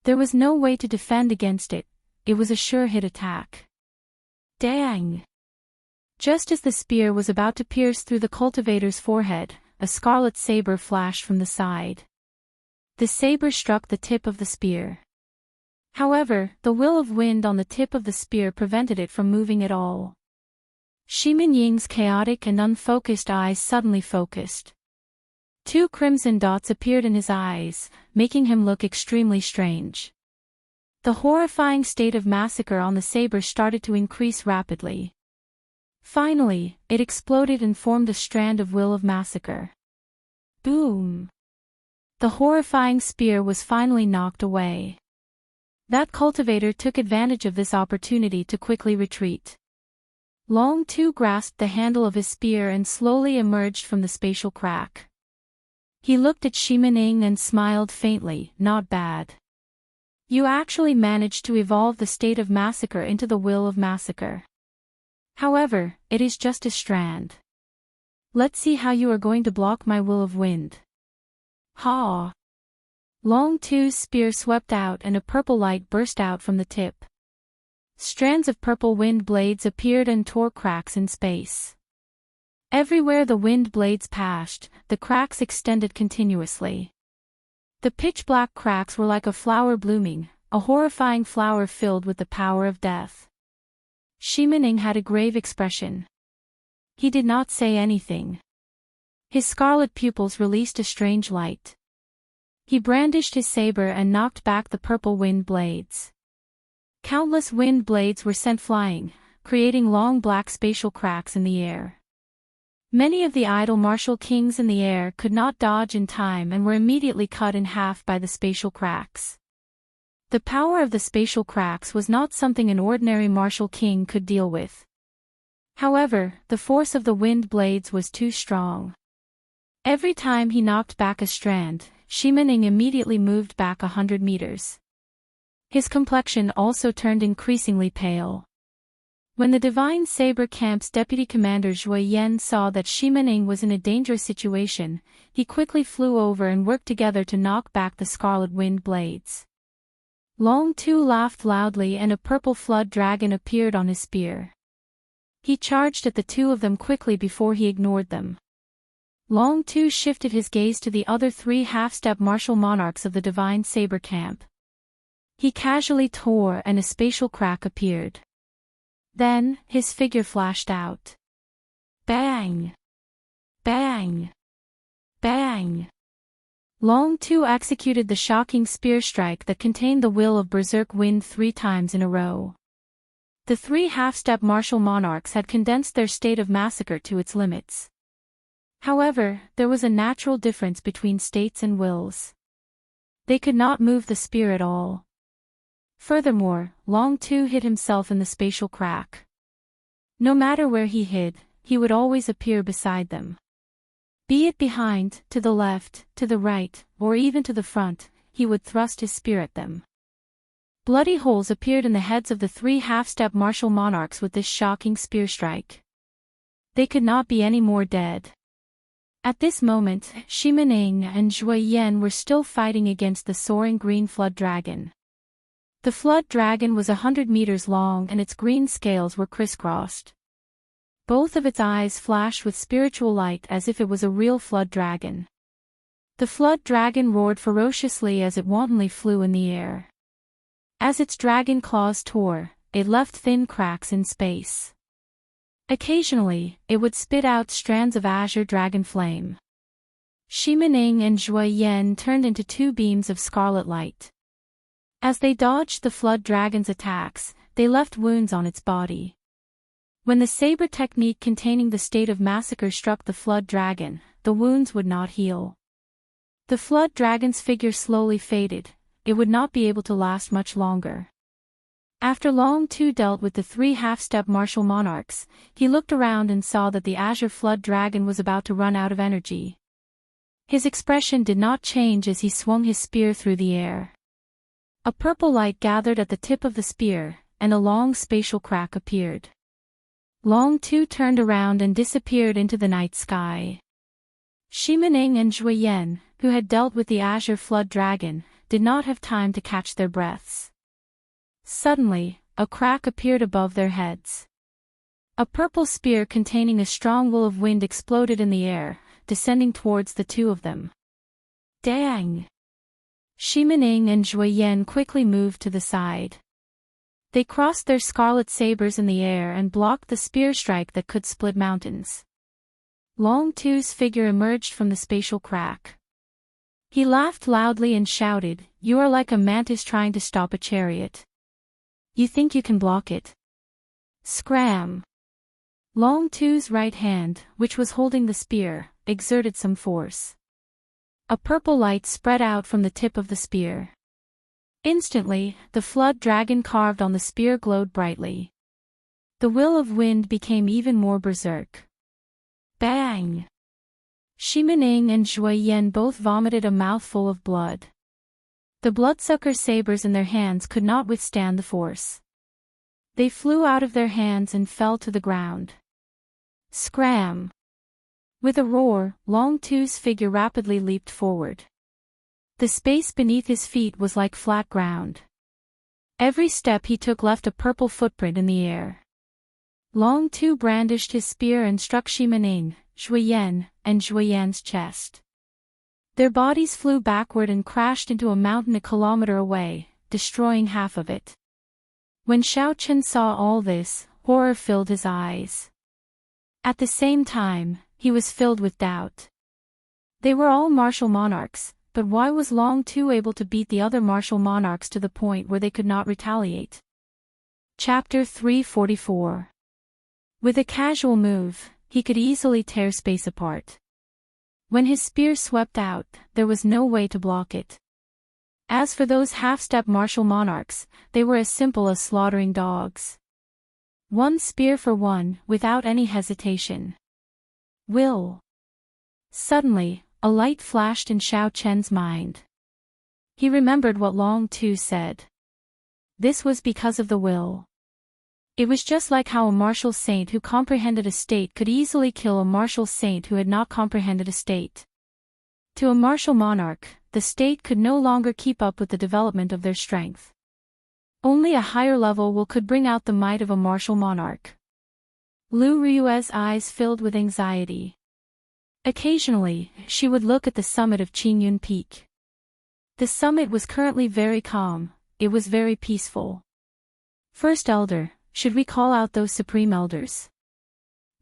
There was no way to defend against it, it was a sure-hit attack. Dang! Just as the spear was about to pierce through the cultivator's forehead, a scarlet saber flashed from the side. The saber struck the tip of the spear. However, the will of wind on the tip of the spear prevented it from moving at all. Shimin Ying's chaotic and unfocused eyes suddenly focused. 2 crimson dots appeared in his eyes, making him look extremely strange. The horrifying state of massacre on the saber started to increase rapidly. Finally, it exploded and formed a strand of will of massacre. Boom! The horrifying spear was finally knocked away. That cultivator took advantage of this opportunity to quickly retreat. Long-Tu grasped the handle of his spear and slowly emerged from the spatial crack. He looked at Shimin Ying and smiled faintly, not bad. You actually managed to evolve the state of massacre into the will of massacre. However, it is just a strand. Let's see how you are going to block my will of wind. Ha! Long-Tu's spear swept out and a purple light burst out from the tip. Strands of purple wind blades appeared and tore cracks in space. Everywhere the wind blades passed, the cracks extended continuously. The pitch-black cracks were like a flower blooming, a horrifying flower filled with the power of death. Shimin Ying had a grave expression. He did not say anything. His scarlet pupils released a strange light. He brandished his saber and knocked back the purple wind blades. Countless wind blades were sent flying, creating long black spatial cracks in the air. Many of the idle martial kings in the air could not dodge in time and were immediately cut in half by the spatial cracks. The power of the spatial cracks was not something an ordinary martial king could deal with. However, the force of the wind blades was too strong. Every time he knocked back a strand, Shimin Ying immediately moved back 100 meters. His complexion also turned increasingly pale. When the Divine Saber Camp's deputy commander Zhui Yan saw that Shimin Ying was in a dangerous situation, he quickly flew over and worked together to knock back the scarlet wind blades. Long-Tu laughed loudly and a purple flood dragon appeared on his spear. He charged at the 2 of them quickly before he ignored them. Long-Tu shifted his gaze to the other 3 half-step martial monarchs of the Divine Saber Camp. He casually tore and a spatial crack appeared. Then, his figure flashed out. Bang! Bang! Bang! Long Tu executed the shocking spear strike that contained the will of berserk wind 3 times in a row. The 3 half-step martial monarchs had condensed their state of massacre to its limits. However, there was a natural difference between states and wills. They could not move the spear at all. Furthermore, Long Tu hid himself in the spatial crack. No matter where he hid, he would always appear beside them. Be it behind, to the left, to the right, or even to the front, he would thrust his spear at them. Bloody holes appeared in the heads of the 3 half-step martial monarchs with this shocking spear strike. They could not be any more dead. At this moment, Shimening and Zhui Yan were still fighting against the soaring green flood dragon. The flood dragon was 100 meters long and its green scales were crisscrossed. Both of its eyes flashed with spiritual light as if it was a real flood dragon. The flood dragon roared ferociously as it wantonly flew in the air. As its dragon claws tore, it left thin cracks in space. Occasionally, it would spit out strands of azure dragon flame. Shimening and Zhui Yan turned into 2 beams of scarlet light. As they dodged the flood dragon's attacks, they left wounds on its body. When the saber technique containing the state of massacre struck the flood dragon, the wounds would not heal. The flood dragon's figure slowly faded. It would not be able to last much longer. After Long Tu dealt with the 3 half-step martial monarchs, he looked around and saw that the azure flood dragon was about to run out of energy. His expression did not change as he swung his spear through the air. A purple light gathered at the tip of the spear, and a long spatial crack appeared. Long Tu turned around and disappeared into the night sky. Shimening and Zhui Yan, who had dealt with the azure flood dragon, did not have time to catch their breaths. Suddenly, a crack appeared above their heads. A purple spear containing a strong will of wind exploded in the air, descending towards the 2 of them. Dang! Shimening and Zhui Yan quickly moved to the side. They crossed their scarlet sabers in the air and blocked the spear strike that could split mountains. Long Tu's figure emerged from the spatial crack. He laughed loudly and shouted, "You are like a mantis trying to stop a chariot. You think you can block it? Scram!" Long Tu's right hand, which was holding the spear, exerted some force. A purple light spread out from the tip of the spear. Instantly, the flood dragon carved on the spear glowed brightly. The will of wind became even more berserk. Bang! Shimening and Zhui Yan both vomited a mouthful of blood. The bloodsucker sabers in their hands could not withstand the force. They flew out of their hands and fell to the ground. Scram! With a roar, Long Tu's figure rapidly leaped forward. The space beneath his feet was like flat ground. Every step he took left a purple footprint in the air. Long Tu brandished his spear and struck Shimening, Zhui Yan, and Zhui Yan's chest. Their bodies flew backward and crashed into a mountain a kilometer away, destroying half of it. When Xiao Chen saw all this, horror filled his eyes. At the same time, he was filled with doubt. They were all martial monarchs, but why was Long Tu able to beat the other martial monarchs to the point where they could not retaliate? Chapter 344. With a casual move, he could easily tear space apart. When his spear swept out, there was no way to block it. As for those half-step martial monarchs, they were as simple as slaughtering dogs. One spear for one, without any hesitation. Will. Suddenly, a light flashed in Xiao Chen's mind. He remembered what Long Tu said. This was because of the will. It was just like how a martial saint who comprehended a state could easily kill a martial saint who had not comprehended a state. To a martial monarch, the state could no longer keep up with the development of their strength. Only a higher level will could bring out the might of a martial monarch. Lu Ryue's eyes filled with anxiety. Occasionally, she would look at the summit of Qingyun Peak. The summit was currently very calm, it was very peaceful. First Elder, should we call out those supreme elders?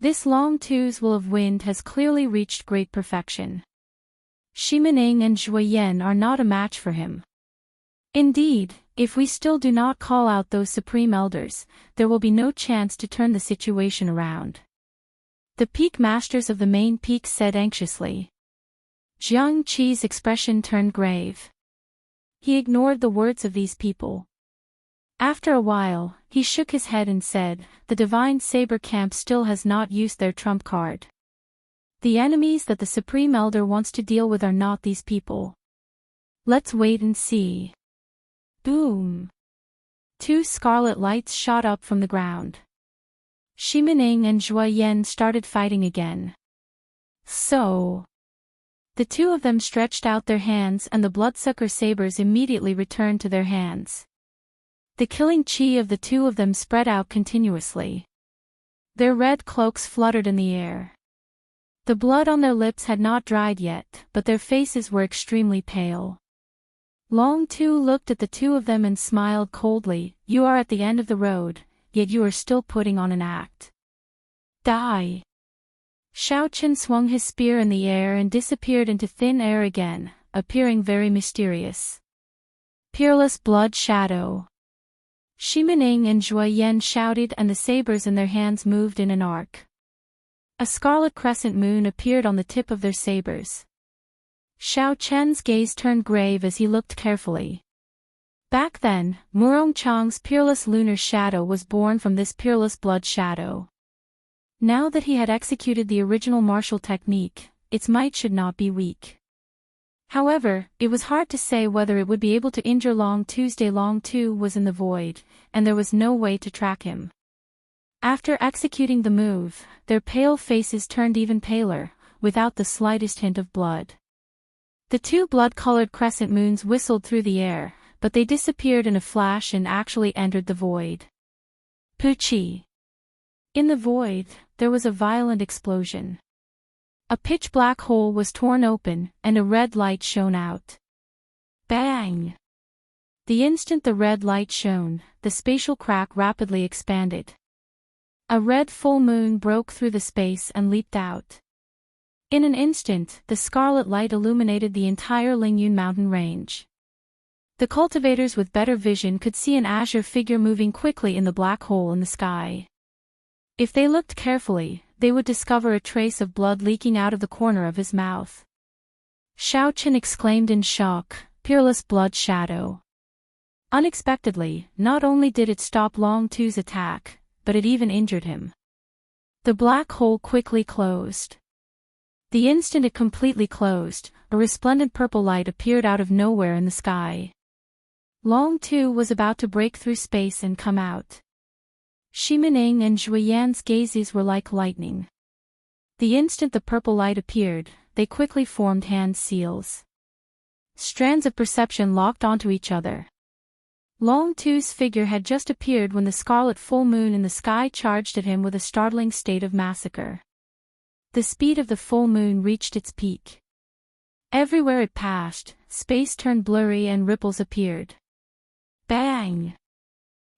This Long Tu's will of wind has clearly reached great perfection. Shimening and Zhuoyan are not a match for him. Indeed, if we still do not call out those supreme elders, there will be no chance to turn the situation around. The peak masters of the main peak said anxiously. Jiang Qi's expression turned grave. He ignored the words of these people. After a while, he shook his head and said, "The Divine Saber camp still has not used their trump card. The enemies that the Supreme Elder wants to deal with are not these people. Let's wait and see." Boom! 2 scarlet lights shot up from the ground. Shimening and Zhuoyan started fighting again. So, the 2 of them stretched out their hands and the bloodsucker sabers immediately returned to their hands. The killing chi of the 2 of them spread out continuously. Their red cloaks fluttered in the air. The blood on their lips had not dried yet, but their faces were extremely pale. Long Tu looked at the 2 of them and smiled coldly. "You are at the end of the road, yet you are still putting on an act. Die!" Shaochen swung his spear in the air and disappeared into thin air again, appearing very mysterious. Peerless blood shadow. Shimening and Zhuoyan shouted and the sabers in their hands moved in an arc. A scarlet crescent moon appeared on the tip of their sabers. Xiao Chen's gaze turned grave as he looked carefully. Back then, Murong Chang's peerless lunar shadow was born from this peerless blood shadow. Now that he had executed the original martial technique, its might should not be weak. However, it was hard to say whether it would be able to injure Long Tuesday. Long Tu was in the void, and there was no way to track him. After executing the move, their pale faces turned even paler, without the slightest hint of blood. The 2 blood-colored crescent moons whistled through the air, but they disappeared in a flash and actually entered the void. Puchi! In the void, there was a violent explosion. A pitch-black hole was torn open, and a red light shone out. Bang! The instant the red light shone, the spatial crack rapidly expanded. A red full moon broke through the space and leaped out. In an instant, the scarlet light illuminated the entire Lingyun mountain range. The cultivators with better vision could see an azure figure moving quickly in the black hole in the sky. If they looked carefully, they would discover a trace of blood leaking out of the corner of his mouth. Shaochen exclaimed in shock, "Peerless blood shadow." Unexpectedly, not only did it stop Long Tu's attack, but it even injured him. The black hole quickly closed. The instant it completely closed, a resplendent purple light appeared out of nowhere in the sky. Long Tu was about to break through space and come out. Shimening and Zhuoyan's gazes were like lightning. The instant the purple light appeared, they quickly formed hand seals. Strands of perception locked onto each other. Long Tu's figure had just appeared when the scarlet full moon in the sky charged at him with a startling state of massacre. The speed of the full moon reached its peak. Everywhere it passed, space turned blurry and ripples appeared. Bang!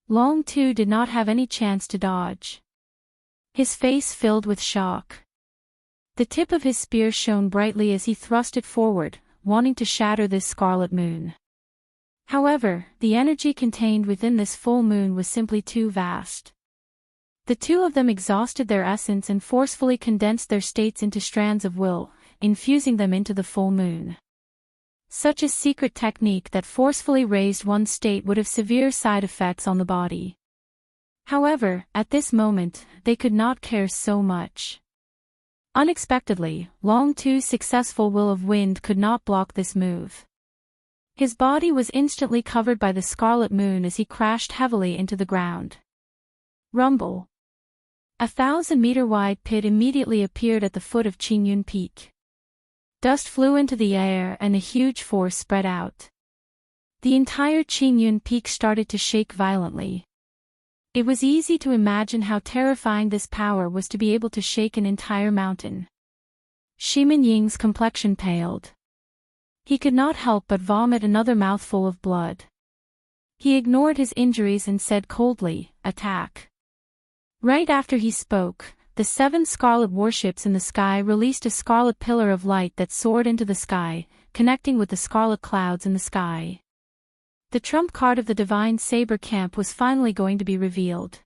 Long Tu did not have any chance to dodge. His face filled with shock. The tip of his spear shone brightly as he thrust it forward, wanting to shatter this scarlet moon. However, the energy contained within this full moon was simply too vast. The 2 of them exhausted their essence and forcefully condensed their states into strands of will, infusing them into the full moon. Such a secret technique that forcefully raised one state would have severe side effects on the body. However, at this moment, they could not care so much. Unexpectedly, Long Tu's successful will of wind could not block this move. His body was instantly covered by the scarlet moon as he crashed heavily into the ground. Rumble. A 1,000-meter-wide pit immediately appeared at the foot of Qingyun Peak. Dust flew into the air and a huge force spread out. The entire Qingyun Peak started to shake violently. It was easy to imagine how terrifying this power was to be able to shake an entire mountain. Shimin Ying's complexion paled. He could not help but vomit another mouthful of blood. He ignored his injuries and said coldly, "Attack." Right after he spoke, the 7 scarlet warships in the sky released a scarlet pillar of light that soared into the sky, connecting with the scarlet clouds in the sky. The trump card of the divine saber camp was finally going to be revealed.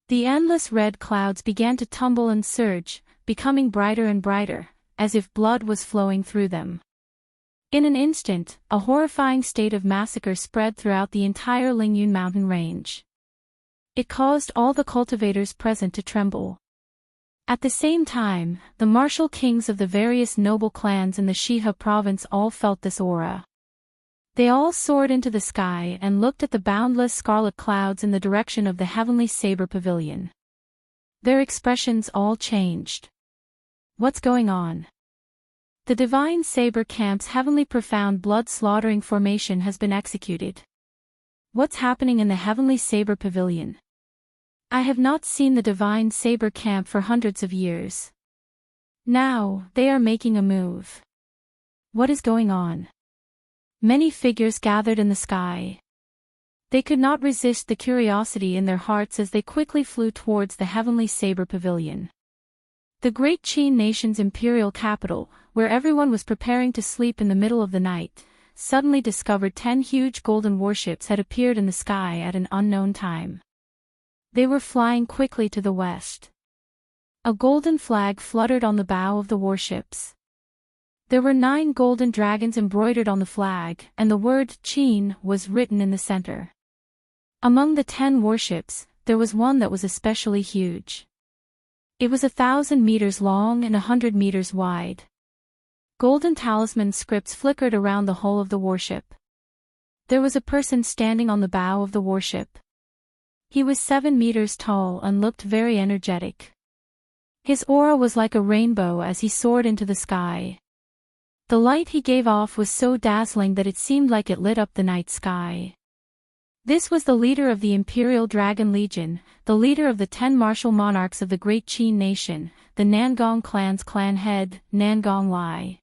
The endless red clouds began to tumble and surge, becoming brighter and brighter, as if blood was flowing through them. In an instant, a horrifying state of massacre spread throughout the entire Lingyun mountain range. It caused all the cultivators present to tremble. At the same time, the martial kings of the various noble clans in the Shiha province all felt this aura. They all soared into the sky and looked at the boundless scarlet clouds in the direction of the heavenly saber pavilion. Their expressions all changed. What's going on? The divine saber camp's heavenly profound blood-slaughtering formation has been executed. What's happening in the heavenly saber pavilion? I have not seen the divine saber camp for hundreds of years. Now, they are making a move. What is going on? Many figures gathered in the sky. They could not resist the curiosity in their hearts as they quickly flew towards the heavenly saber pavilion. The great Qin nation's imperial capital, where everyone was preparing to sleep in the middle of the night, suddenly discovered 10 huge golden warships had appeared in the sky at an unknown time. They were flying quickly to the west. A golden flag fluttered on the bow of the warships. There were 9 golden dragons embroidered on the flag, and the word Qin was written in the center. Among the 10 warships, there was one that was especially huge. It was 1,000 meters long and 100 meters wide. Golden talisman scripts flickered around the hull of the warship. There was a person standing on the bow of the warship. He was 7 meters tall and looked very energetic. His aura was like a rainbow as he soared into the sky. The light he gave off was so dazzling that it seemed like it lit up the night sky. This was the leader of the Imperial Dragon Legion, the leader of the 10 martial monarchs of the great Qin nation, the Nangong clan's clan head, Nangong Lai.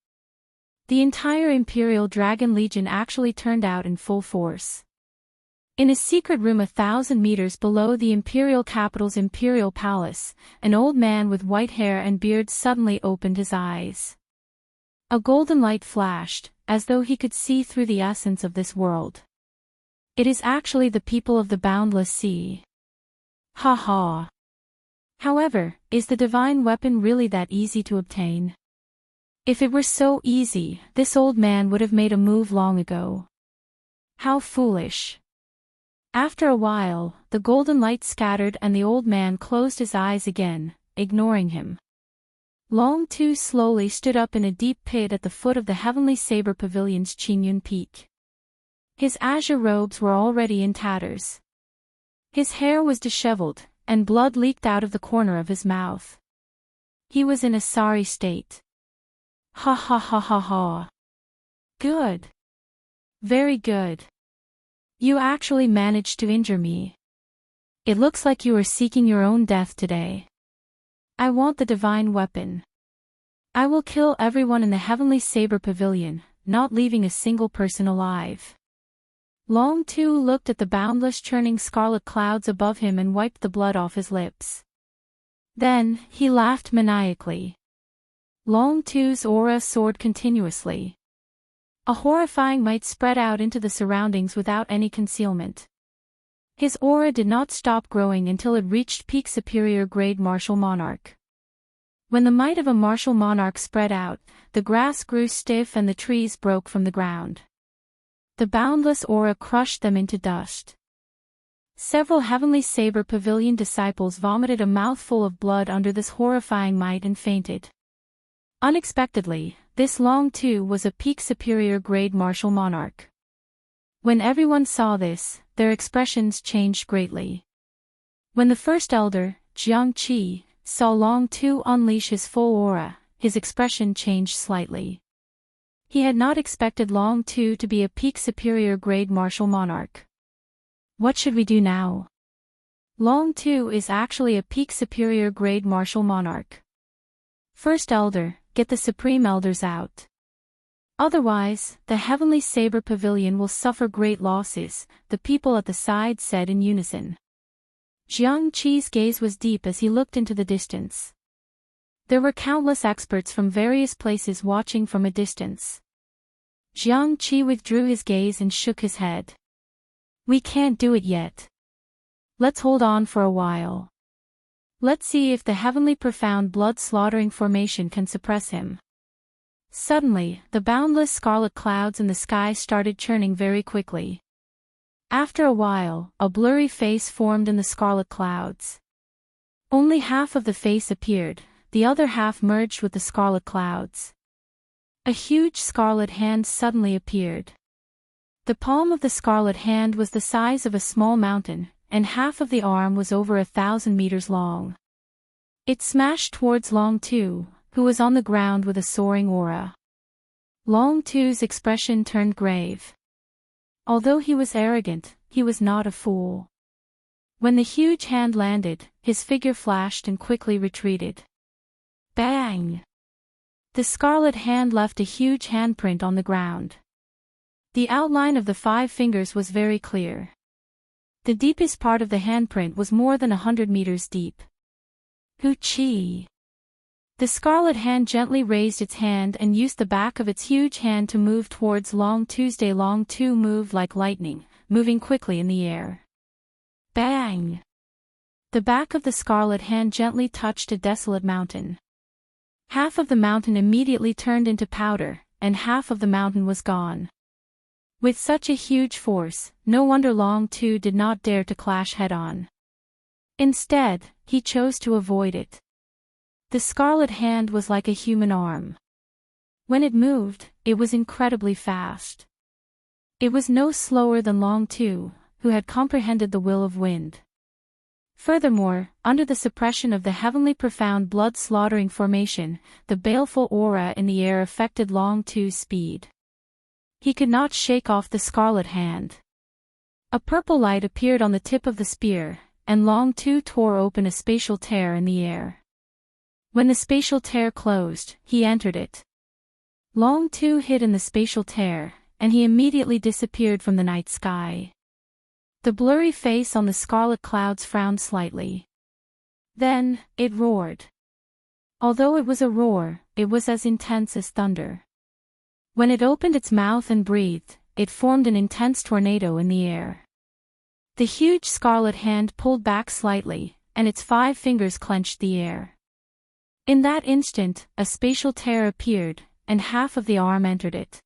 The entire Imperial Dragon Legion actually turned out in full force. In a secret room 1,000 meters below the imperial capital's imperial palace, an old man with white hair and beard suddenly opened his eyes. A golden light flashed, as though he could see through the essence of this world. It is actually the people of the boundless sea. Ha ha. However, is the divine weapon really that easy to obtain? If it were so easy, this old man would have made a move long ago. How foolish. After a while, the golden light scattered and the old man closed his eyes again, ignoring him. Long Tu slowly stood up in a deep pit at the foot of the heavenly saber pavilion's Qingyun peak. His azure robes were already in tatters. His hair was disheveled, and blood leaked out of the corner of his mouth. He was in a sorry state. Ha ha ha ha ha. Good. Very good. You actually managed to injure me. It looks like you are seeking your own death today. I want the divine weapon. I will kill everyone in the heavenly saber pavilion, not leaving a single person alive. Long Tu looked at the boundless churning scarlet clouds above him and wiped the blood off his lips. Then, he laughed maniacally. Long Tu's aura soared continuously. A horrifying might spread out into the surroundings without any concealment. His aura did not stop growing until it reached peak superior grade martial monarch. When the might of a martial monarch spread out, the grass grew stiff and the trees broke from the ground. The boundless aura crushed them into dust. Several heavenly saber pavilion disciples vomited a mouthful of blood under this horrifying might and fainted. Unexpectedly, this Long Tu was a peak superior grade martial monarch. When everyone saw this, their expressions changed greatly. When the first elder, Jiang Qi, saw Long Tu unleash his full aura, his expression changed slightly. He had not expected Long Tu to be a peak superior grade martial monarch. What should we do now? Long Tu is actually a peak superior grade martial monarch. First elder, get the supreme elders out. Otherwise, the heavenly saber pavilion will suffer great losses, the people at the side said in unison. Jiang Qi's gaze was deep as he looked into the distance. There were countless experts from various places watching from a distance. Jiang Qi withdrew his gaze and shook his head. We can't do it yet. Let's hold on for a while. Let's see if the heavenly profound blood-slaughtering formation can suppress him. Suddenly, the boundless scarlet clouds in the sky started churning very quickly. After a while, a blurry face formed in the scarlet clouds. Only half of the face appeared, the other half merged with the scarlet clouds. A huge scarlet hand suddenly appeared. The palm of the scarlet hand was the size of a small mountain, and half of the arm was over 1,000 meters long. It smashed towards Long Tu, who was on the ground with a soaring aura. Long Tu's expression turned grave. Although he was arrogant, he was not a fool. When the huge hand landed, his figure flashed and quickly retreated. Bang! The scarlet hand left a huge handprint on the ground. The outline of the 5 fingers was very clear. The deepest part of the handprint was more than 100 meters deep. Hu-chi! The scarlet hand gently raised its hand and used the back of its huge hand to move towards Long Tuesday. Long Tu moved like lightning, moving quickly in the air. Bang! The back of the scarlet hand gently touched a desolate mountain. Half of the mountain immediately turned into powder, and half of the mountain was gone. With such a huge force, no wonder Long Tu did not dare to clash head-on. Instead, he chose to avoid it. The scarlet hand was like a human arm. When it moved, it was incredibly fast. It was no slower than Long Tu, who had comprehended the will of wind. Furthermore, under the suppression of the heavenly profound blood-slaughtering formation, the baleful aura in the air affected Long Tu's speed. He could not shake off the scarlet hand. A purple light appeared on the tip of the spear, and Long Tu tore open a spatial tear in the air. When the spatial tear closed, he entered it. Long Tu hid in the spatial tear, and he immediately disappeared from the night sky. The blurry face on the scarlet clouds frowned slightly. Then, it roared. Although it was a roar, it was as intense as thunder. When it opened its mouth and breathed, it formed an intense tornado in the air. The huge scarlet hand pulled back slightly, and its 5 fingers clenched the air. In that instant, a spatial tear appeared, and half of the arm entered it.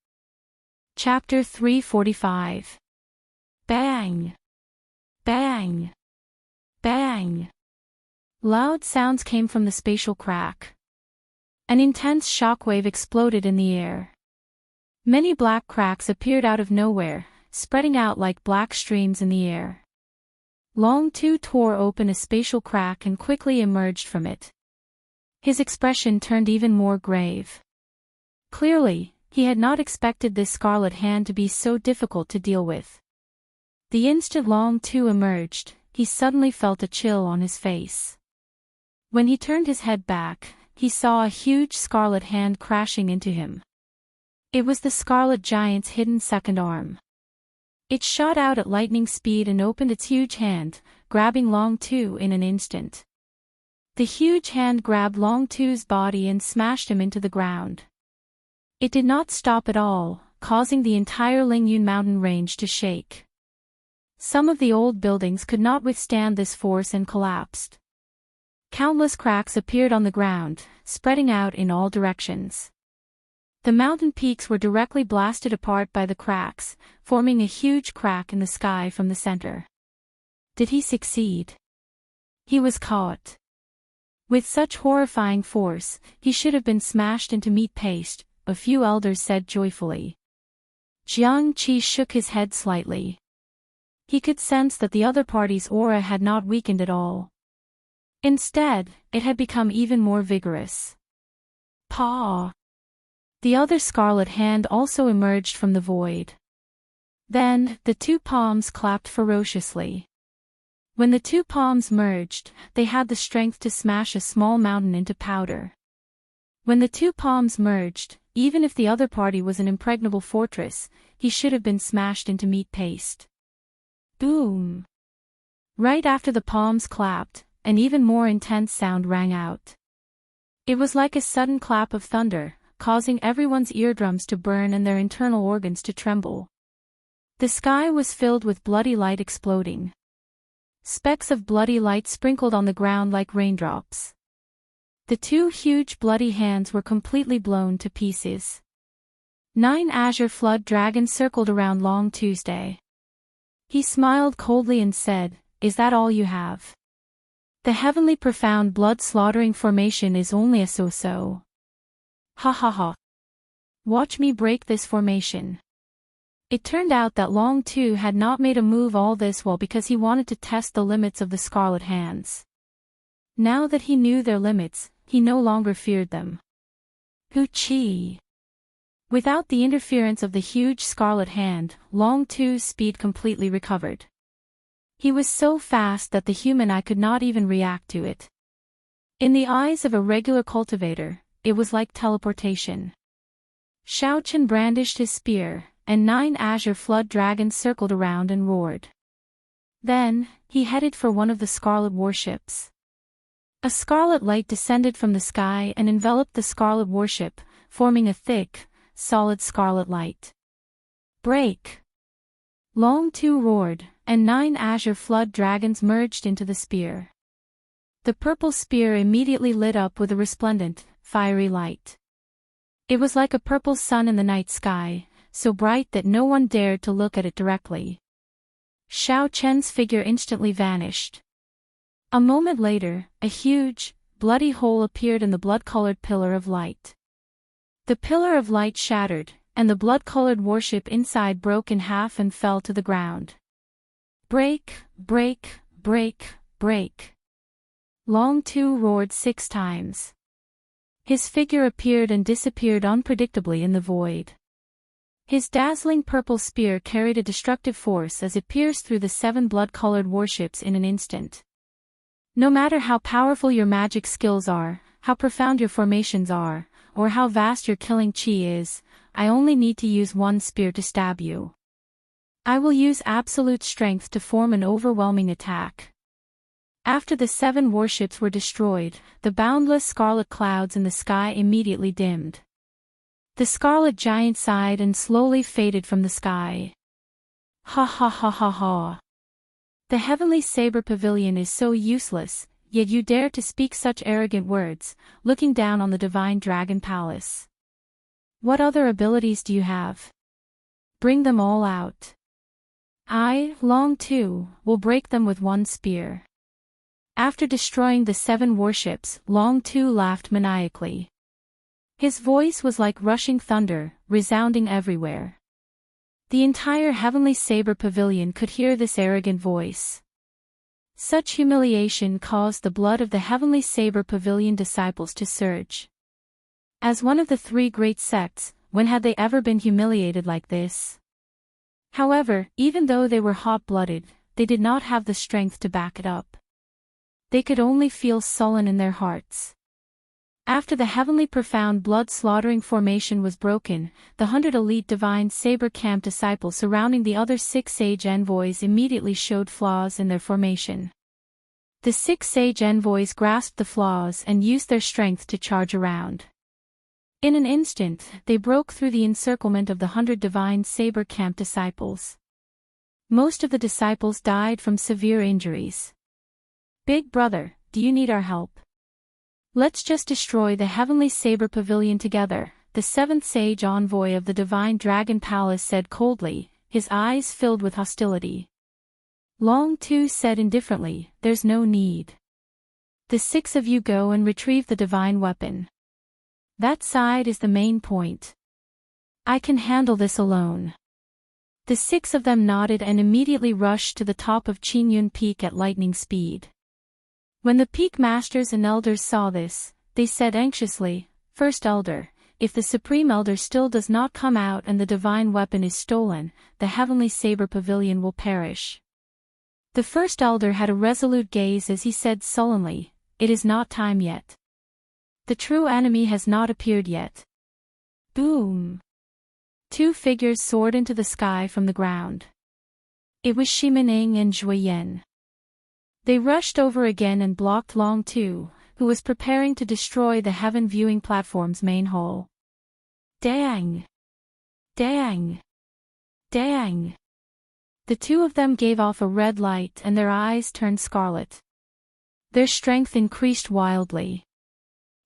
Chapter 345. Bang! Bang! Bang! Loud sounds came from the spatial crack. An intense shockwave exploded in the air. Many black cracks appeared out of nowhere, spreading out like black streams in the air. Long Tu tore open a spatial crack and quickly emerged from it. His expression turned even more grave. Clearly, he had not expected this scarlet hand to be so difficult to deal with. The instant Long Tu emerged, he suddenly felt a chill on his face. When he turned his head back, he saw a huge scarlet hand crashing into him. It was the scarlet giant's hidden second arm. It shot out at lightning speed and opened its huge hand, grabbing Long Tu in an instant. The huge hand grabbed Long Tu's body and smashed him into the ground. It did not stop at all, causing the entire Lingyun mountain range to shake. Some of the old buildings could not withstand this force and collapsed. Countless cracks appeared on the ground, spreading out in all directions. The mountain peaks were directly blasted apart by the cracks, forming a huge crack in the sky from the center. Did he succeed? He was caught. With such horrifying force, he should have been smashed into meat paste, a few elders said joyfully. Jiang Qi shook his head slightly. He could sense that the other party's aura had not weakened at all. Instead, it had become even more vigorous. Paw! The other scarlet hand also emerged from the void. Then, the 2 palms clapped ferociously. When the 2 palms merged, they had the strength to smash a small mountain into powder. When the 2 palms merged, even if the other party was an impregnable fortress, he should have been smashed into meat paste. Boom! Right after the palms clapped, an even more intense sound rang out. It was like a sudden clap of thunder, causing everyone's eardrums to burn and their internal organs to tremble. The sky was filled with bloody light exploding. Specks of bloody light sprinkled on the ground like raindrops. The two huge bloody hands were completely blown to pieces. 9 azure flood dragons circled around Long Tuesday. He smiled coldly and said, "Is that all you have? The heavenly profound blood-slaughtering formation is only a so-so. Ha ha ha. Watch me break this formation." It turned out that Long Tu had not made a move all this while because he wanted to test the limits of the Scarlet Hands. Now that he knew their limits, he no longer feared them. Hoo-chee! Without the interference of the huge Scarlet Hand, Long Tu's speed completely recovered. He was so fast that the human eye could not even react to it. In the eyes of a regular cultivator, it was like teleportation. Shao Chen brandished his spear, and 9 azure flood dragons circled around and roared. Then, he headed for one of the scarlet warships. A scarlet light descended from the sky and enveloped the scarlet warship, forming a thick, solid scarlet light. Break! Long Tu roared, and 9 azure flood dragons merged into the spear. The purple spear immediately lit up with a resplendent, fiery light. It was like a purple sun in the night sky, so bright that no one dared to look at it directly. Shao Chen's figure instantly vanished. A moment later, a huge, bloody hole appeared in the blood-colored pillar of light. The pillar of light shattered, and the blood-colored warship inside broke in half and fell to the ground. Break, break, break, break. Long Tu roared 6 times. His figure appeared and disappeared unpredictably in the void. His dazzling purple spear carried a destructive force as it pierced through the 7 blood-colored warships in an instant. No matter how powerful your magic skills are, how profound your formations are, or how vast your killing chi is, I only need to use one spear to stab you. I will use absolute strength to form an overwhelming attack. After the 7 warships were destroyed, the boundless scarlet clouds in the sky immediately dimmed. The scarlet giant sighed and slowly faded from the sky. Ha ha ha ha ha. The heavenly saber pavilion is so useless, yet you dare to speak such arrogant words, looking down on the divine dragon palace. What other abilities do you have? Bring them all out. I, Long Tu, will break them with one spear. After destroying the 7 warships, Long Tu laughed maniacally. His voice was like rushing thunder, resounding everywhere. The entire heavenly saber pavilion could hear this arrogant voice. Such humiliation caused the blood of the heavenly saber pavilion disciples to surge. As one of the 3 great sects, when had they ever been humiliated like this? However, even though they were hot-blooded, they did not have the strength to back it up. They could only feel sullen in their hearts. After the heavenly profound blood-slaughtering formation was broken, the 100 elite divine saber camp disciples surrounding the other 6 sage envoys immediately showed flaws in their formation. The 6 sage envoys grasped the flaws and used their strength to charge around. In an instant, they broke through the encirclement of the 100 divine saber camp disciples. Most of the disciples died from severe injuries. Big brother, do you need our help? Let's just destroy the heavenly saber pavilion together, the 7th sage envoy of the divine dragon palace said coldly, his eyes filled with hostility. Long Tu said indifferently, there's no need. The 6 of you go and retrieve the divine weapon. That side is the main point. I can handle this alone. The 6 of them nodded and immediately rushed to the top of Qingyun Peak at lightning speed. When the peak masters and elders saw this, they said anxiously, First Elder, if the Supreme Elder still does not come out and the divine weapon is stolen, the heavenly saber pavilion will perish. The First Elder had a resolute gaze as he said sullenly, It is not time yet. The true enemy has not appeared yet. Boom! 2 figures soared into the sky from the ground. It was Shimening and Zhuoyen. They rushed over again and blocked Long Tu, who was preparing to destroy the heaven viewing platform's main hull. Dang! Dang! Dang! The two of them gave off a red light and their eyes turned scarlet. Their strength increased wildly.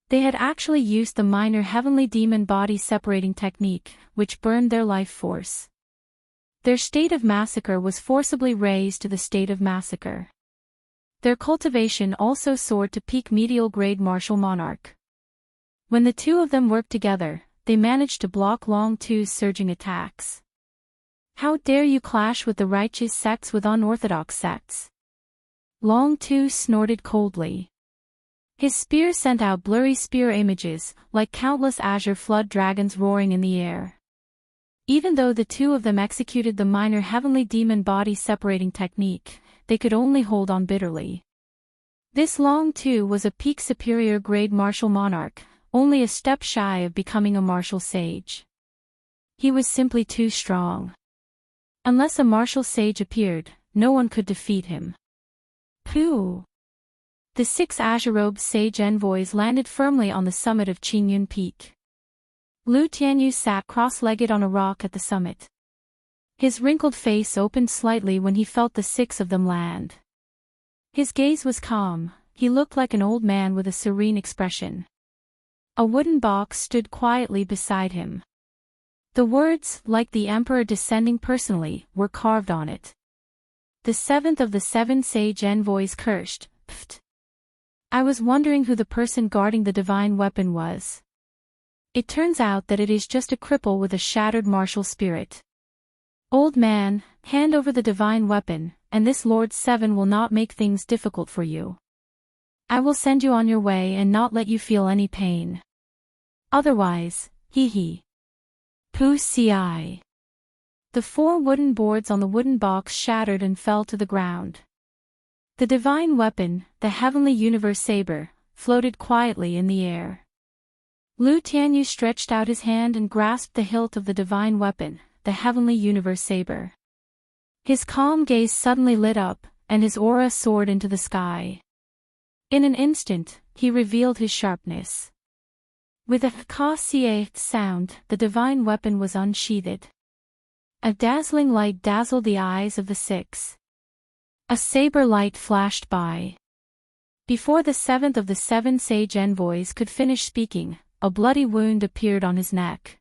They had actually used the minor heavenly demon body separating technique, which burned their life force. Their state of massacre was forcibly raised to the state of massacre. Their cultivation also soared to peak medial grade martial monarch. When the two of them worked together, they managed to block Long Tu's surging attacks. How dare you clash with the righteous sects with unorthodox sects? Long Tu snorted coldly. His spear sent out blurry spear images, like countless azure flood dragons roaring in the air. Even though the two of them executed the minor heavenly demon body separating technique, they could only hold on bitterly. This Long Tu was a peak superior grade martial monarch, only a step shy of becoming a martial sage. He was simply too strong. Unless a martial sage appeared, no one could defeat him. Pooh! The 6 azure-robed sage envoys landed firmly on the summit of Qingyun Peak. Lu Tianyu sat cross-legged on a rock at the summit. His wrinkled face opened slightly when he felt the 6 of them land. His gaze was calm, he looked like an old man with a serene expression. A wooden box stood quietly beside him. The words, like the emperor descending personally, were carved on it. The 7th of the 7 sage envoys cursed, "Pfft. I was wondering who the person guarding the divine weapon was. It turns out that it is just a cripple with a shattered martial spirit. Old man, hand over the divine weapon, and this Lord 7 will not make things difficult for you. I will send you on your way and not let you feel any pain. Otherwise, hee. Pooh ci. The 4 wooden boards on the wooden box shattered and fell to the ground. The divine weapon, the heavenly universe saber, floated quietly in the air. Lu Tianyu stretched out his hand and grasped the hilt of the divine weapon, the heavenly universe saber. His calm gaze suddenly lit up, and his aura soared into the sky. In an instant, he revealed his sharpness. With a ka-cie sound, the divine weapon was unsheathed. A dazzling light dazzled the eyes of the 6. A saber light flashed by. Before the 7th of the 7 sage envoys could finish speaking, a bloody wound appeared on his neck.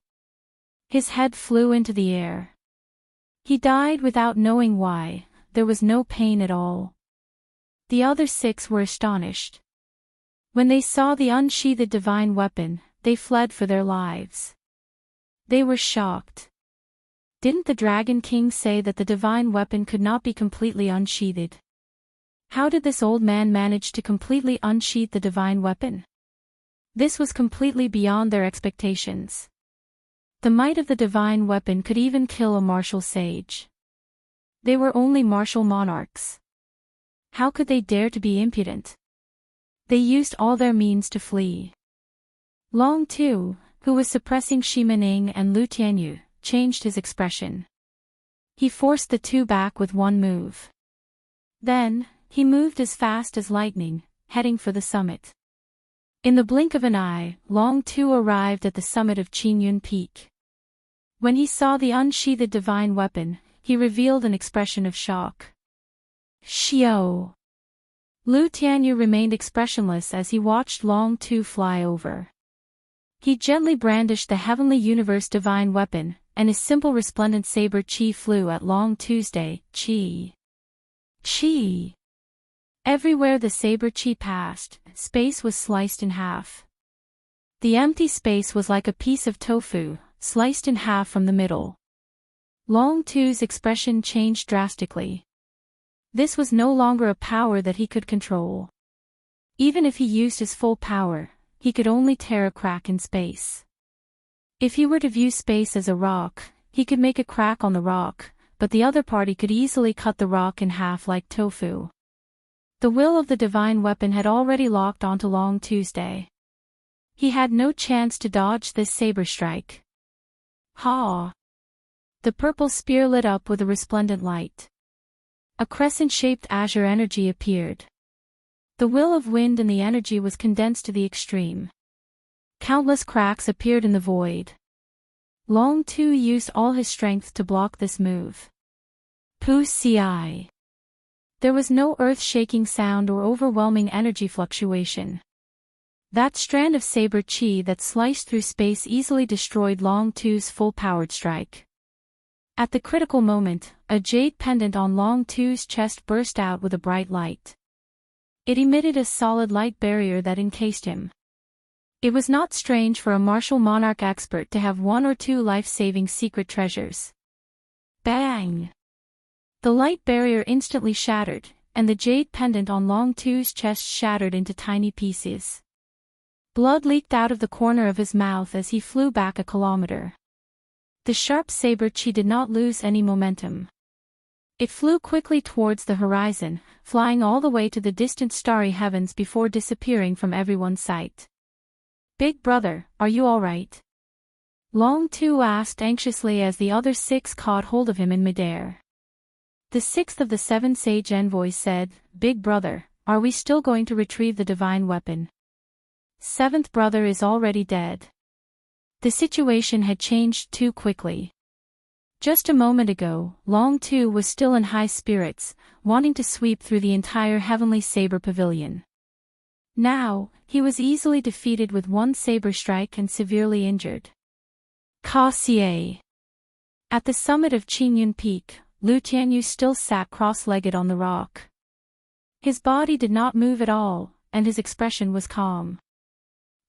His head flew into the air. He died without knowing why, there was no pain at all. The other 6 were astonished. When they saw the unsheathed divine weapon, they fled for their lives. They were shocked. Didn't the Dragon King say that the divine weapon could not be completely unsheathed? How did this old man manage to completely unsheath the divine weapon? This was completely beyond their expectations. The might of the divine weapon could even kill a martial sage. They were only martial monarchs. How could they dare to be impudent? They used all their means to flee. Long Tu, who was suppressing Shi Mening and Lu Tianyu, changed his expression. He forced the 2 back with one move. Then, he moved as fast as lightning, heading for the summit. In the blink of an eye, Long Tu arrived at the summit of Qingyun Peak. When he saw the unsheathed divine weapon, he revealed an expression of shock. Xiao! Lu Tianyu remained expressionless as he watched Long Tu fly over. He gently brandished the heavenly universe divine weapon, and his simple resplendent saber chi flew at Long Tuesday, chi. Chi. Everywhere the saber chi passed, space was sliced in half. The empty space was like a piece of tofu, sliced in half from the middle. Long Tu's expression changed drastically. This was no longer a power that he could control. Even if he used his full power, he could only tear a crack in space. If he were to view space as a rock, he could make a crack on the rock, but the other party could easily cut the rock in half like tofu. The will of the divine weapon had already locked onto Long Tuesday. He had no chance to dodge this saber strike. Ha! The purple spear lit up with a resplendent light. A crescent-shaped azure energy appeared. The will of wind and the energy was condensed to the extreme. Countless cracks appeared in the void. Long Tu used all his strength to block this move. Pu Ci. There was no earth-shaking sound or overwhelming energy fluctuation. That strand of saber chi that sliced through space easily destroyed Long Tu's full-powered strike. At the critical moment, a jade pendant on Long Tu's chest burst out with a bright light. It emitted a solid light barrier that encased him. It was not strange for a martial monarch expert to have one or two life-saving secret treasures. Bang! The light barrier instantly shattered, and the jade pendant on Long Tu's chest shattered into tiny pieces. Blood leaked out of the corner of his mouth as he flew back a kilometer. The sharp saber chi did not lose any momentum. It flew quickly towards the horizon, flying all the way to the distant starry heavens before disappearing from everyone's sight. "Big brother, are you all right?" Long Tu asked anxiously as the other 6 caught hold of him in midair. The 6th of the 7 sage envoys said, "Big brother, are we still going to retrieve the divine weapon?" 7th brother is already dead. The situation had changed too quickly. Just a moment ago, Long Tu was still in high spirits, wanting to sweep through the entire heavenly saber pavilion. Now, he was easily defeated with one saber strike and severely injured. Ka Xie. At the summit of Qingyun Peak, Lu Tianyu still sat cross-legged on the rock. His body did not move at all, and his expression was calm.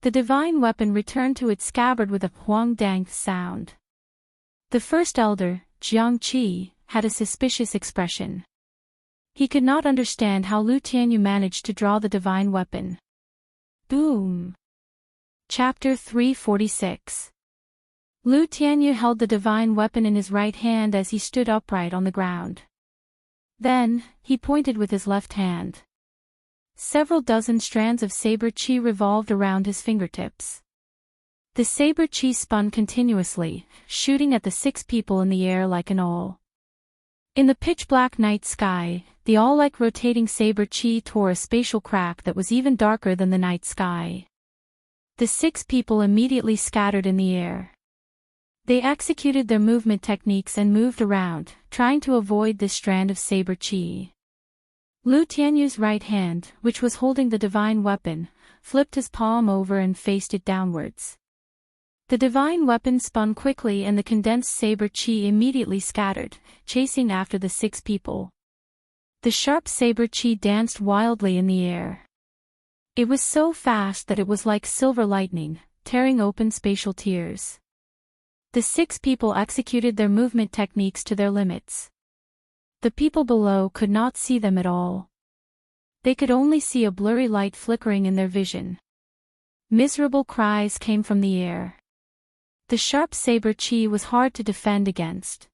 The divine weapon returned to its scabbard with a huang dang sound. The first elder, Jiang Qi, had a suspicious expression. He could not understand how Lu Tianyu managed to draw the divine weapon. Boom! Chapter 346. Lu Tianyu held the divine weapon in his right hand as he stood upright on the ground. Then, he pointed with his left hand. Several dozen strands of saber chi revolved around his fingertips. The saber chi spun continuously, shooting at the 6 people in the air like an awl. In the pitch-black night sky, the awl-like rotating saber chi tore a spatial crack that was even darker than the night sky. The 6 people immediately scattered in the air. They executed their movement techniques and moved around, trying to avoid this strand of saber chi. Lu Tianyu's right hand, which was holding the divine weapon, flipped his palm over and faced it downwards. The divine weapon spun quickly and the condensed saber chi immediately scattered, chasing after the 6 people. The sharp saber chi danced wildly in the air. It was so fast that it was like silver lightning, tearing open spatial tears. The 6 people executed their movement techniques to their limits. The people below could not see them at all. They could only see a blurry light flickering in their vision. Miserable cries came from the air. The sharp saber chi was hard to defend against.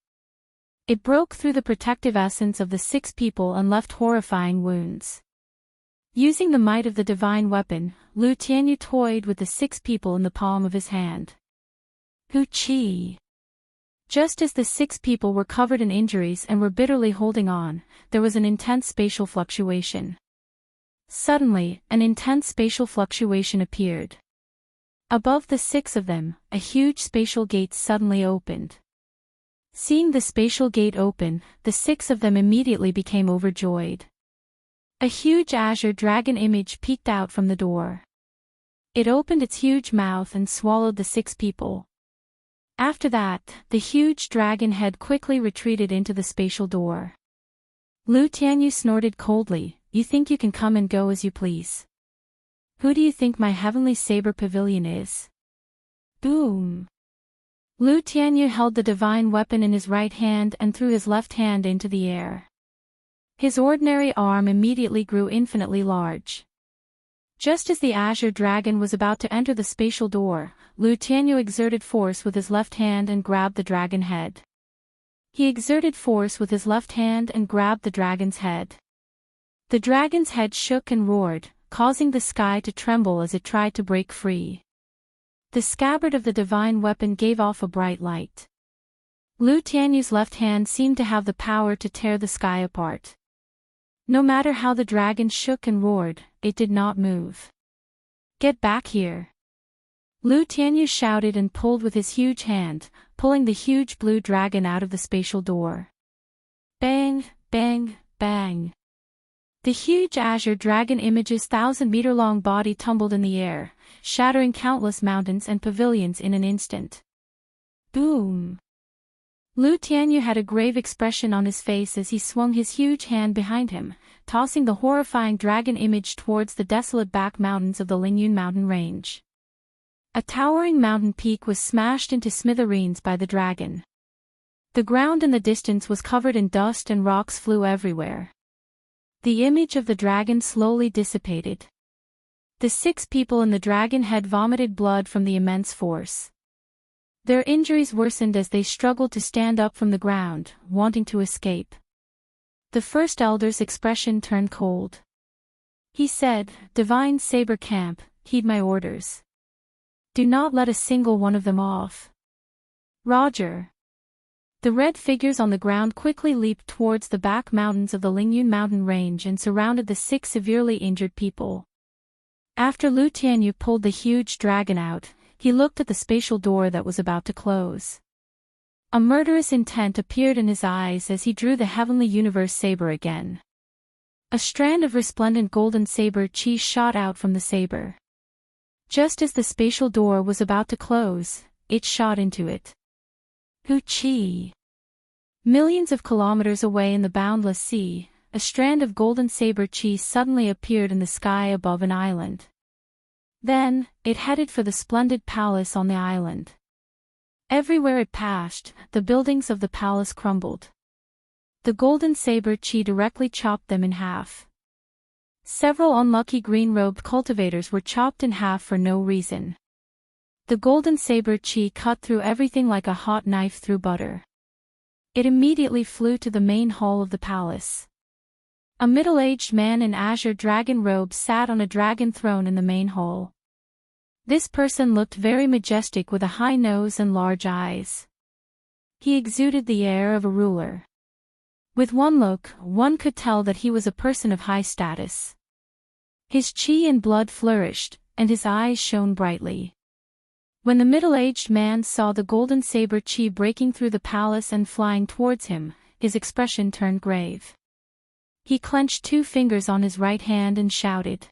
It broke through the protective essence of the 6 people and left horrifying wounds. Using the might of the divine weapon, Lu Tianyu toyed with the 6 people in the palm of his hand. Hu Chi. Just as the 6 people were covered in injuries and were bitterly holding on, there was an intense spatial fluctuation. Suddenly, an intense spatial fluctuation appeared. Above the 6 of them, a huge spatial gate suddenly opened. Seeing the spatial gate open, the 6 of them immediately became overjoyed. A huge azure dragon image peeked out from the door. It opened its huge mouth and swallowed the 6 people. After that, the huge dragon head quickly retreated into the spatial door. Lu Tianyu snorted coldly, "You think you can come and go as you please? Who do you think my heavenly saber pavilion is?" Boom! Lu Tianyu held the divine weapon in his right hand and threw his left hand into the air. His ordinary arm immediately grew infinitely large. Just as the azure dragon was about to enter the spatial door, Lu Tianyu exerted force with his left hand and grabbed the dragon head. He exerted force with his left hand and grabbed the dragon's head. The dragon's head shook and roared, causing the sky to tremble as it tried to break free. The scabbard of the divine weapon gave off a bright light. Lu Tianyu's left hand seemed to have the power to tear the sky apart. No matter how the dragon shook and roared, it did not move. "Get back here!" Lu Tianyu shouted and pulled with his huge hand, pulling the huge blue dragon out of the spatial door. Bang, bang, bang. The huge azure dragon image's 1,000-meter-long body tumbled in the air, shattering countless mountains and pavilions in an instant. Boom! Lu Tianyu had a grave expression on his face as he swung his huge hand behind him, tossing the horrifying dragon image towards the desolate back mountains of the Lingyun mountain range. A towering mountain peak was smashed into smithereens by the dragon. The ground in the distance was covered in dust and rocks flew everywhere. The image of the dragon slowly dissipated. The 6 people in the dragon head vomited blood from the immense force. Their injuries worsened as they struggled to stand up from the ground, wanting to escape. The first elder's expression turned cold. He said, "Divine Saber Camp, heed my orders. Do not let a single one of them off." Roger. The red figures on the ground quickly leaped towards the back mountains of the Lingyun mountain range and surrounded the 6 severely injured people. After Lu Tianyu pulled the huge dragon out, he looked at the spatial door that was about to close. A murderous intent appeared in his eyes as he drew the heavenly universe saber again. A strand of resplendent golden saber chi shot out from the saber. Just as the spatial door was about to close, it shot into it. Hu-chi! Millions of kilometers away in the boundless sea, a strand of golden saber chi suddenly appeared in the sky above an island. Then, it headed for the splendid palace on the island. Everywhere it passed, the buildings of the palace crumbled. The golden saber chi directly chopped them in half. Several unlucky green-robed cultivators were chopped in half for no reason. The golden saber chi cut through everything like a hot knife through butter. It immediately flew to the main hall of the palace. A middle-aged man in azure dragon robes sat on a dragon throne in the main hall. This person looked very majestic with a high nose and large eyes. He exuded the air of a ruler. With one look, one could tell that he was a person of high status. His chi and blood flourished, and his eyes shone brightly. When the middle-aged man saw the golden saber chi breaking through the palace and flying towards him, his expression turned grave. He clenched 2 fingers on his right hand and shouted.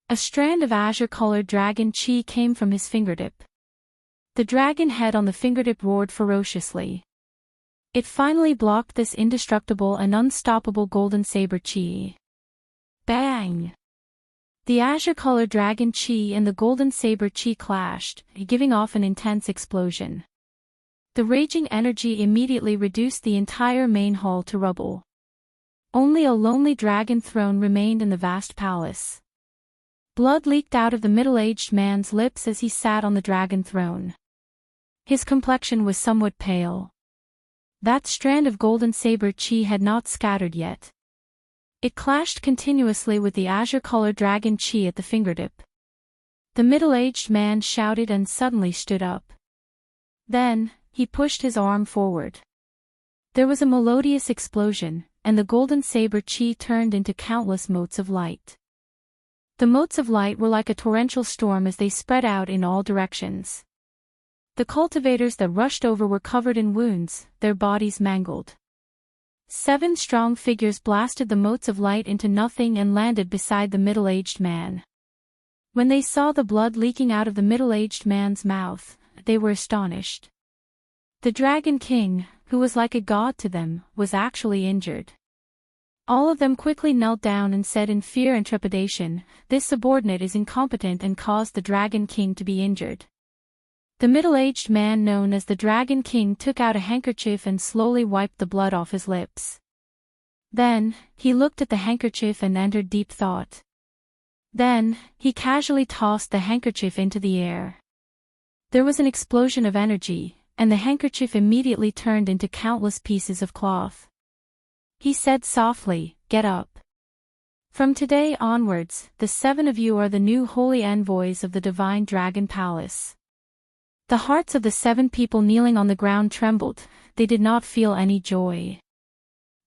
A strand of azure-colored dragon chi came from his fingertip. The dragon head on the fingertip roared ferociously. It finally blocked this indestructible and unstoppable golden saber chi. Bang! The azure-colored dragon chi and the golden saber chi clashed, giving off an intense explosion. The raging energy immediately reduced the entire main hall to rubble. Only a lonely dragon throne remained in the vast palace. Blood leaked out of the middle-aged man's lips as he sat on the dragon throne. His complexion was somewhat pale. That strand of golden saber chi had not scattered yet. It clashed continuously with the azure-colored dragon chi at the fingertip. The middle-aged man shouted and suddenly stood up. Then, he pushed his arm forward. There was a melodious explosion, and the golden saber chi turned into countless motes of light. The motes of light were like a torrential storm as they spread out in all directions. The cultivators that rushed over were covered in wounds, their bodies mangled. 7 strong figures blasted the motes of light into nothing and landed beside the middle-aged man. When they saw the blood leaking out of the middle-aged man's mouth, they were astonished. The Dragon King, who was like a god to them, was actually injured. All of them quickly knelt down and said in fear and trepidation, "This subordinate is incompetent and caused the Dragon King to be injured." The middle-aged man known as the Dragon King took out a handkerchief and slowly wiped the blood off his lips. Then, he looked at the handkerchief and entered deep thought. Then, he casually tossed the handkerchief into the air. There was an explosion of energy, and the handkerchief immediately turned into countless pieces of cloth. He said softly, "Get up. From today onwards, the 7 of you are the new holy envoys of the Divine Dragon Palace." The hearts of the 7 people kneeling on the ground trembled, they did not feel any joy.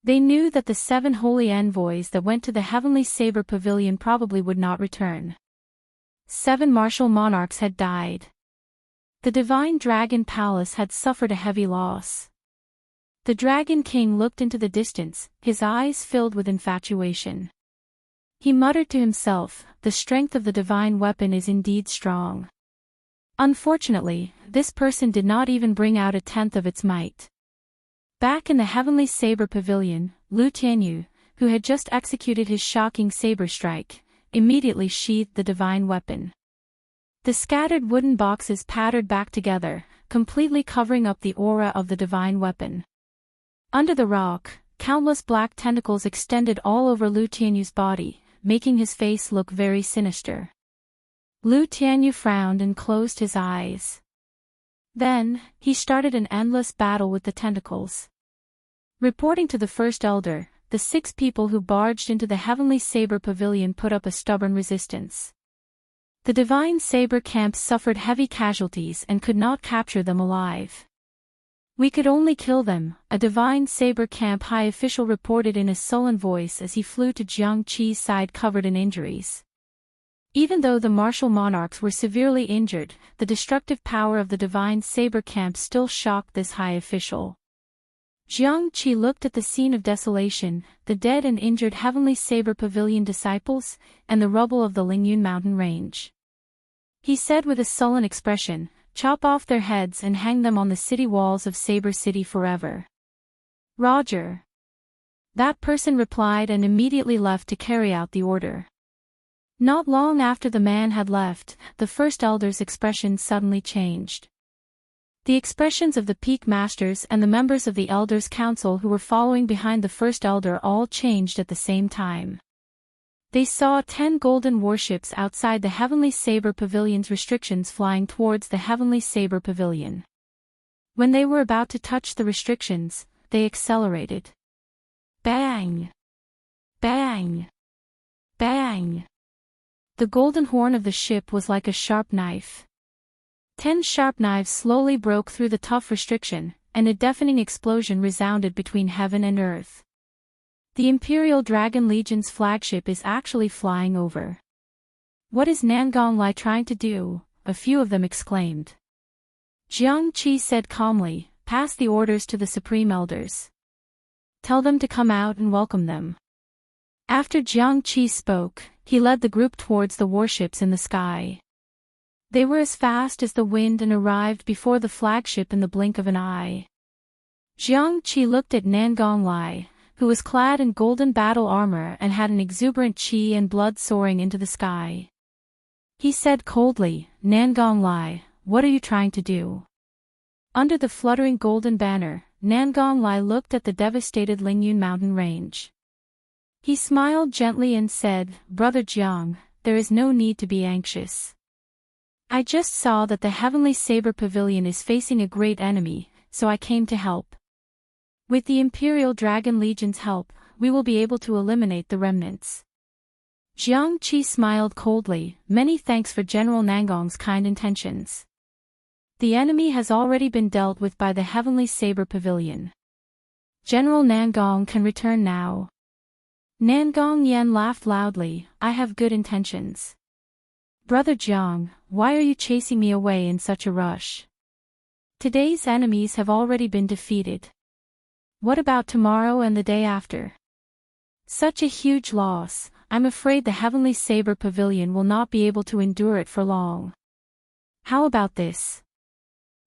They knew that the 7 holy envoys that went to the heavenly saber pavilion probably would not return. 7 martial monarchs had died. The divine dragon palace had suffered a heavy loss. The Dragon King looked into the distance, his eyes filled with infatuation. He muttered to himself, "The strength of the divine weapon is indeed strong." Unfortunately, this person did not even bring out 1/10 of its might. Back in the heavenly saber pavilion, Lu Tianyu, who had just executed his shocking saber strike, immediately sheathed the divine weapon. The scattered wooden boxes pattered back together, completely covering up the aura of the divine weapon. Under the rock, countless black tentacles extended all over Lu Tianyu's body, making his face look very sinister. Lu Tianyu frowned and closed his eyes. Then, he started an endless battle with the tentacles. Reporting to the First Elder, the 6 people who barged into the heavenly saber pavilion put up a stubborn resistance. The divine saber camp suffered heavy casualties and could not capture them alive. "We could only kill them," a divine saber camp high official reported in a sullen voice as he flew to Jiang Qi's side covered in injuries. Even though the martial monarchs were severely injured, the destructive power of the divine saber camp still shocked this high official. Jiang Qi looked at the scene of desolation, the dead and injured heavenly saber pavilion disciples, and the rubble of the Lingyun mountain range. He said with a sullen expression, "Chop off their heads and hang them on the city walls of Saber City forever." "Roger." That person replied and immediately left to carry out the order. Not long after the man had left, the First Elder's expression suddenly changed. The expressions of the Peak Masters and the members of the Elders' Council who were following behind the First Elder all changed at the same time. They saw 10 golden warships outside the Heavenly Saber Pavilion's restrictions flying towards the Heavenly Saber Pavilion. When they were about to touch the restrictions, they accelerated. Bang! Bang! Bang! The golden horn of the ship was like a sharp knife. 10 sharp knives slowly broke through the tough restriction, and a deafening explosion resounded between heaven and earth. The Imperial Dragon Legion's flagship is actually flying over. "What is Nangong Lai trying to do?" a few of them exclaimed. Jiang Qi said calmly, "Pass the orders to the Supreme Elders. Tell them to come out and welcome them." After Jiang Qi spoke, he led the group towards the warships in the sky. They were as fast as the wind and arrived before the flagship in the blink of an eye. Jiang Qi looked at Nangong Lai, who was clad in golden battle armor and had an exuberant qi and blood soaring into the sky. He said coldly, "Nangong Lai, what are you trying to do?" Under the fluttering golden banner, Nangong Lai looked at the devastated Lingyun mountain range. He smiled gently and said, "Brother Jiang, there is no need to be anxious. I just saw that the Heavenly Saber Pavilion is facing a great enemy, so I came to help. With the Imperial Dragon Legion's help, we will be able to eliminate the remnants." Jiang Qi smiled coldly, "Many thanks for General Nangong's kind intentions. The enemy has already been dealt with by the Heavenly Saber Pavilion. General Nangong can return now." Nangong Yen laughed loudly, "I have good intentions. Brother Jiang, why are you chasing me away in such a rush? Today's enemies have already been defeated. What about tomorrow and the day after? Such a huge loss, I'm afraid the Heavenly Saber Pavilion will not be able to endure it for long. How about this?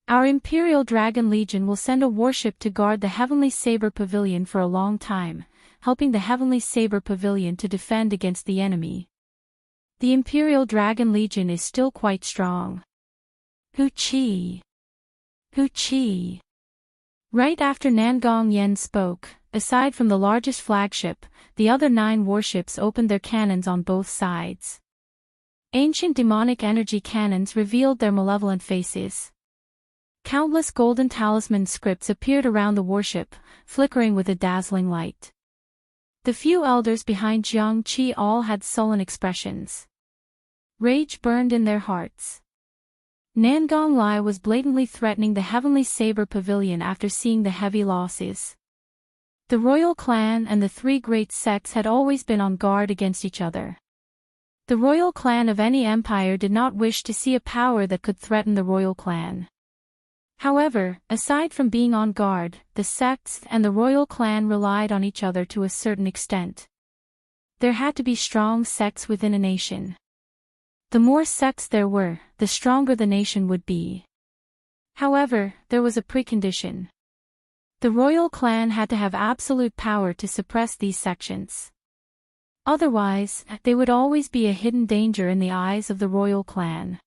Our Imperial Dragon Legion will send a warship to guard the Heavenly Saber Pavilion for a long time, helping the Heavenly Saber Pavilion to defend against the enemy. The Imperial Dragon Legion is still quite strong." Hu Qi. Hu Qi. Right after Nangong Yen spoke, aside from the largest flagship, the other 9 warships opened their cannons on both sides. Ancient demonic energy cannons revealed their malevolent faces. Countless golden talisman scripts appeared around the warship, flickering with a dazzling light. The few elders behind Jiang Qi all had sullen expressions. Rage burned in their hearts. Nangong Lai was blatantly threatening the Heavenly Saber Pavilion after seeing the heavy losses. The royal clan and the three great sects had always been on guard against each other. The royal clan of any empire did not wish to see a power that could threaten the royal clan. However, aside from being on guard, the sects and the royal clan relied on each other to a certain extent. There had to be strong sects within a nation. The more sects there were, the stronger the nation would be. However, there was a precondition. The royal clan had to have absolute power to suppress these sections. Otherwise, they would always be a hidden danger in the eyes of the royal clan.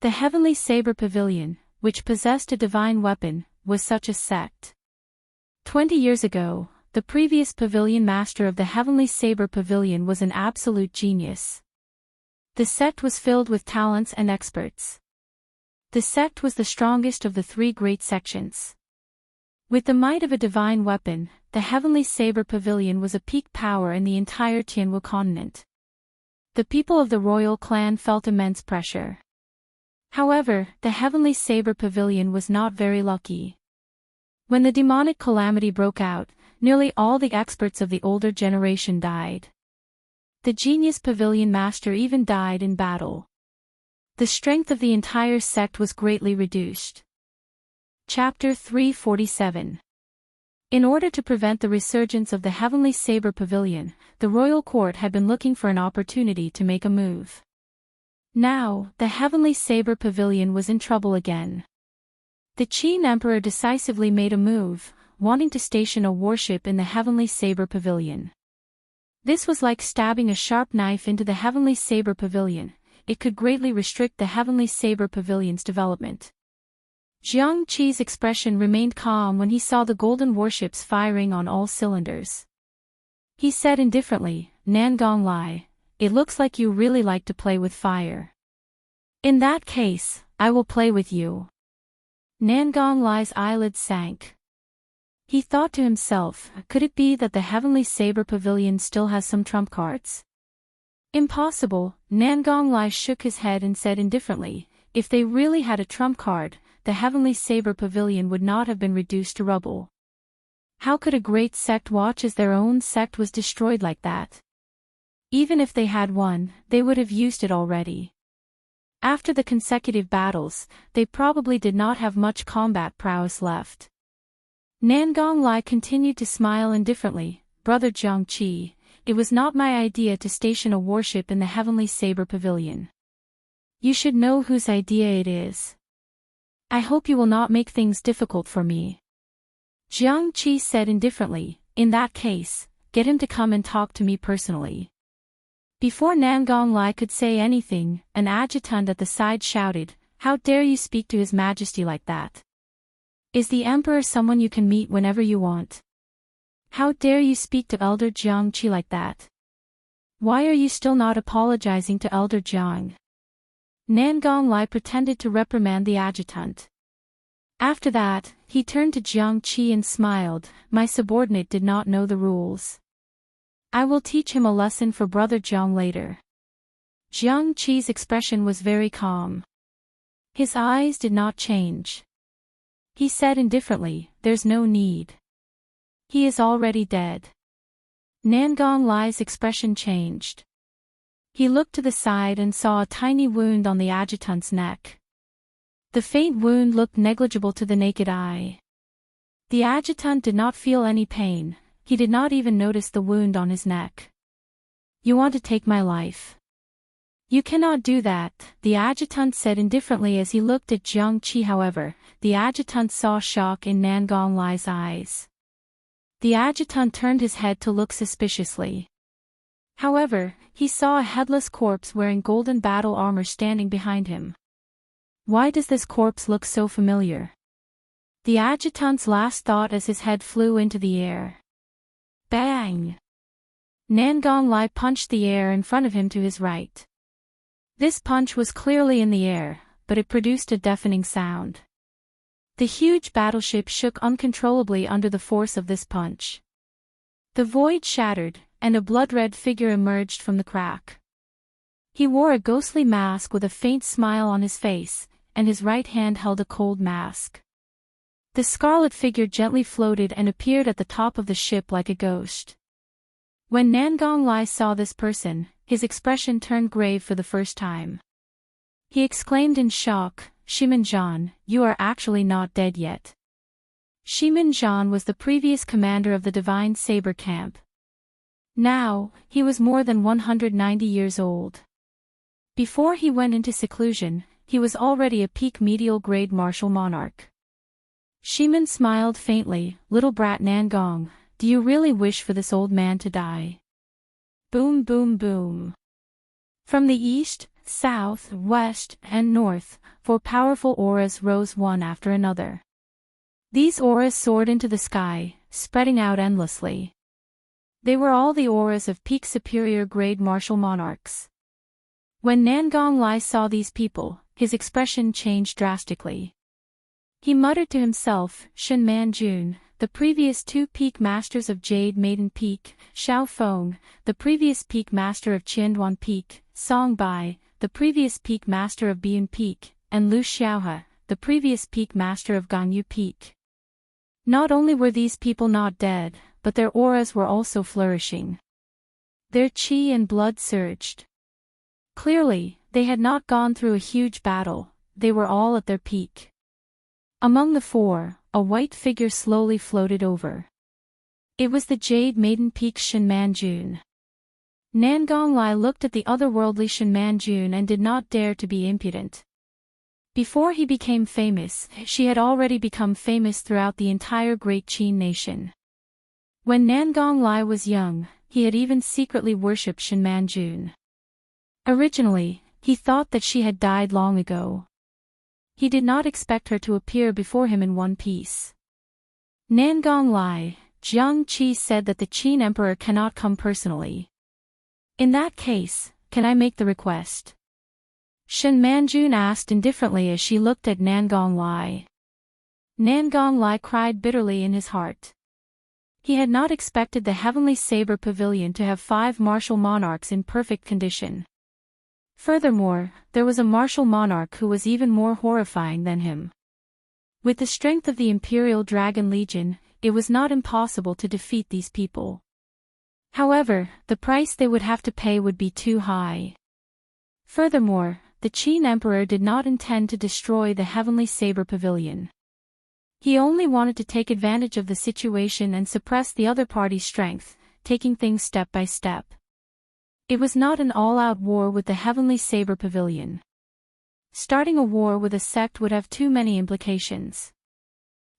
The Heavenly Saber Pavilion, which possessed a divine weapon, was such a sect. 20 years ago, the previous pavilion master of the Heavenly Saber Pavilion was an absolute genius. The sect was filled with talents and experts. The sect was the strongest of the three great sections. With the might of a divine weapon, the Heavenly Saber Pavilion was a peak power in the entire Tianwu continent. The people of the royal clan felt immense pressure. However, the Heavenly Saber Pavilion was not very lucky. When the demonic calamity broke out, nearly all the experts of the older generation died. The genius pavilion master even died in battle. The strength of the entire sect was greatly reduced. Chapter 347. In order to prevent the resurgence of the Heavenly Saber Pavilion, the royal court had been looking for an opportunity to make a move. Now, the Heavenly Saber Pavilion was in trouble again. The Qin Emperor decisively made a move, wanting to station a warship in the Heavenly Saber Pavilion. This was like stabbing a sharp knife into the Heavenly Saber Pavilion. It could greatly restrict the Heavenly Saber Pavilion's development. Jiang Qi's expression remained calm when he saw the golden warships firing on all cylinders. He said indifferently, "Nangong Lai, it looks like you really like to play with fire. In that case, I will play with you." Nangong Lai's eyelids sank. He thought to himself, could it be that the Heavenly Saber Pavilion still has some trump cards? Impossible. Nangong Lai shook his head and said indifferently, if they really had a trump card, the Heavenly Saber Pavilion would not have been reduced to rubble. How could a great sect watch as their own sect was destroyed like that? Even if they had one, they would have used it already. After the consecutive battles, they probably did not have much combat prowess left. Nangong Lai continued to smile indifferently, "Brother Jiang Qi, it was not my idea to station a warship in the Heavenly Saber Pavilion. You should know whose idea it is. I hope you will not make things difficult for me." Jiang Qi said indifferently, "In that case, get him to come and talk to me personally." Before Nangong Lai could say anything, an adjutant at the side shouted, "How dare you speak to His Majesty like that? Is the Emperor someone you can meet whenever you want? How dare you speak to Elder Jiang Qi like that? Why are you still not apologizing to Elder Jiang?" Nangong Lai pretended to reprimand the adjutant. After that, he turned to Jiang Qi and smiled, "My subordinate did not know the rules. I will teach him a lesson for Brother Jiang later." Jiang Qi's expression was very calm. His eyes did not change. He said indifferently, "There's no need. He is already dead." Nangong Lai's expression changed. He looked to the side and saw a tiny wound on the adjutant's neck. The faint wound looked negligible to the naked eye. The adjutant did not feel any pain, he did not even notice the wound on his neck. "You want to take my life? You cannot do that," the adjutant said indifferently as he looked at Jiang Qi. However, the adjutant saw shock in Nangong Lai's eyes. The adjutant turned his head to look suspiciously. However, he saw a headless corpse wearing golden battle armor standing behind him. Why does this corpse look so familiar? The adjutant's last thought as his head flew into the air. Bang! Nangong Lai punched the air in front of him to his right. This punch was clearly in the air, but it produced a deafening sound. The huge battleship shook uncontrollably under the force of this punch. The void shattered, and a blood-red figure emerged from the crack. He wore a ghostly mask with a faint smile on his face, and his right hand held a cold mask. The scarlet figure gently floated and appeared at the top of the ship like a ghost. When Nangong Lai saw this person, his expression turned grave for the first time. He exclaimed in shock, "Shimanjan, you are actually not dead yet." Shimanjan was the previous commander of the Divine Saber camp. Now, he was more than 190 years old. Before he went into seclusion, he was already a peak medial grade martial monarch. Shiman smiled faintly, "Little brat Nangong, do you really wish for this old man to die?" Boom boom boom. From the east, south, west, and north, 4 powerful auras rose one after another. These auras soared into the sky, spreading out endlessly. They were all the auras of peak superior grade martial monarchs. When Nangong Lai saw these people, his expression changed drastically. He muttered to himself, "Shen Manjun, the previous 2 peak masters of Jade Maiden Peak, Xiao Feng, the previous peak master of Qianduan Peak, Song Bai, the previous peak master of Bian Peak, and Lu Xiaohe, the previous peak master of Gangyu Peak." Not only were these people not dead, but their auras were also flourishing. Their qi and blood surged. Clearly, they had not gone through a huge battle, they were all at their peak. Among the 4, a white figure slowly floated over. It was the Jade Maiden Peak Shen Manjun. Nangong Lai looked at the otherworldly Shen Manjun and did not dare to be impudent. Before he became famous, she had already become famous throughout the entire Great Qin nation. When Nangong Lai was young, he had even secretly worshipped Shen Manjun. Originally, he thought that she had died long ago. He did not expect her to appear before him in one piece. Nangong Lai, Jiang Qi said that the Qin emperor cannot come personally. In that case, can I make the request? Shen Manjun asked indifferently as she looked at Nangong Lai. Nangong Lai cried bitterly in his heart. He had not expected the Heavenly Saber Pavilion to have 5 martial monarchs in perfect condition. Furthermore, there was a martial monarch who was even more horrifying than him. With the strength of the Imperial Dragon Legion, it was not impossible to defeat these people. However, the price they would have to pay would be too high. Furthermore, the Qin Emperor did not intend to destroy the Heavenly Saber Pavilion. He only wanted to take advantage of the situation and suppress the other party's strength, taking things step by step. It was not an all-out war with the Heavenly Saber Pavilion. Starting a war with a sect would have too many implications.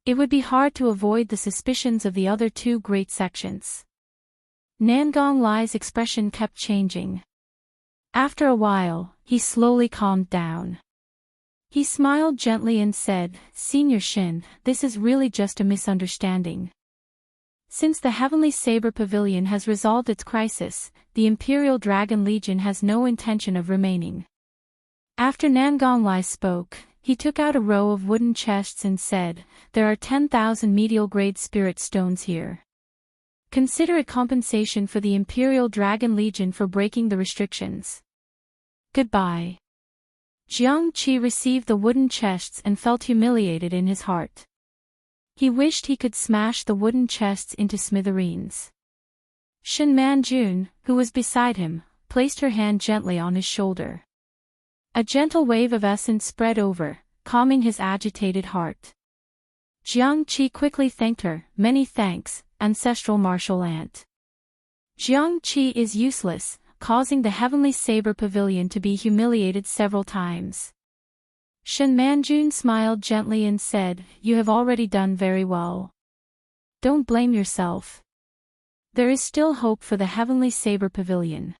It would be hard to avoid the suspicions of the other 2 great sections. Nangong Lai's expression kept changing. After a while, he slowly calmed down. He smiled gently and said, "Senior Shin, this is really just a misunderstanding. Since the Heavenly Saber Pavilion has resolved its crisis, the Imperial Dragon Legion has no intention of remaining." After Nangong Lai spoke, he took out a row of wooden chests and said, "There are 10,000 medial grade spirit stones here. Consider it compensation for the Imperial Dragon Legion for breaking the restrictions. Goodbye." Jiang Qi received the wooden chests and felt humiliated in his heart. He wished he could smash the wooden chests into smithereens. Shen Manjun, who was beside him, placed her hand gently on his shoulder. A gentle wave of essence spread over, calming his agitated heart. Jiang Qi quickly thanked her, "Many thanks, ancestral martial aunt." Jiang Qi is useless, causing the Heavenly Saber Pavilion to be humiliated several times. Shen Manjun smiled gently and said, "You have already done very well. Don't blame yourself. There is still hope for the Heavenly Saber Pavilion.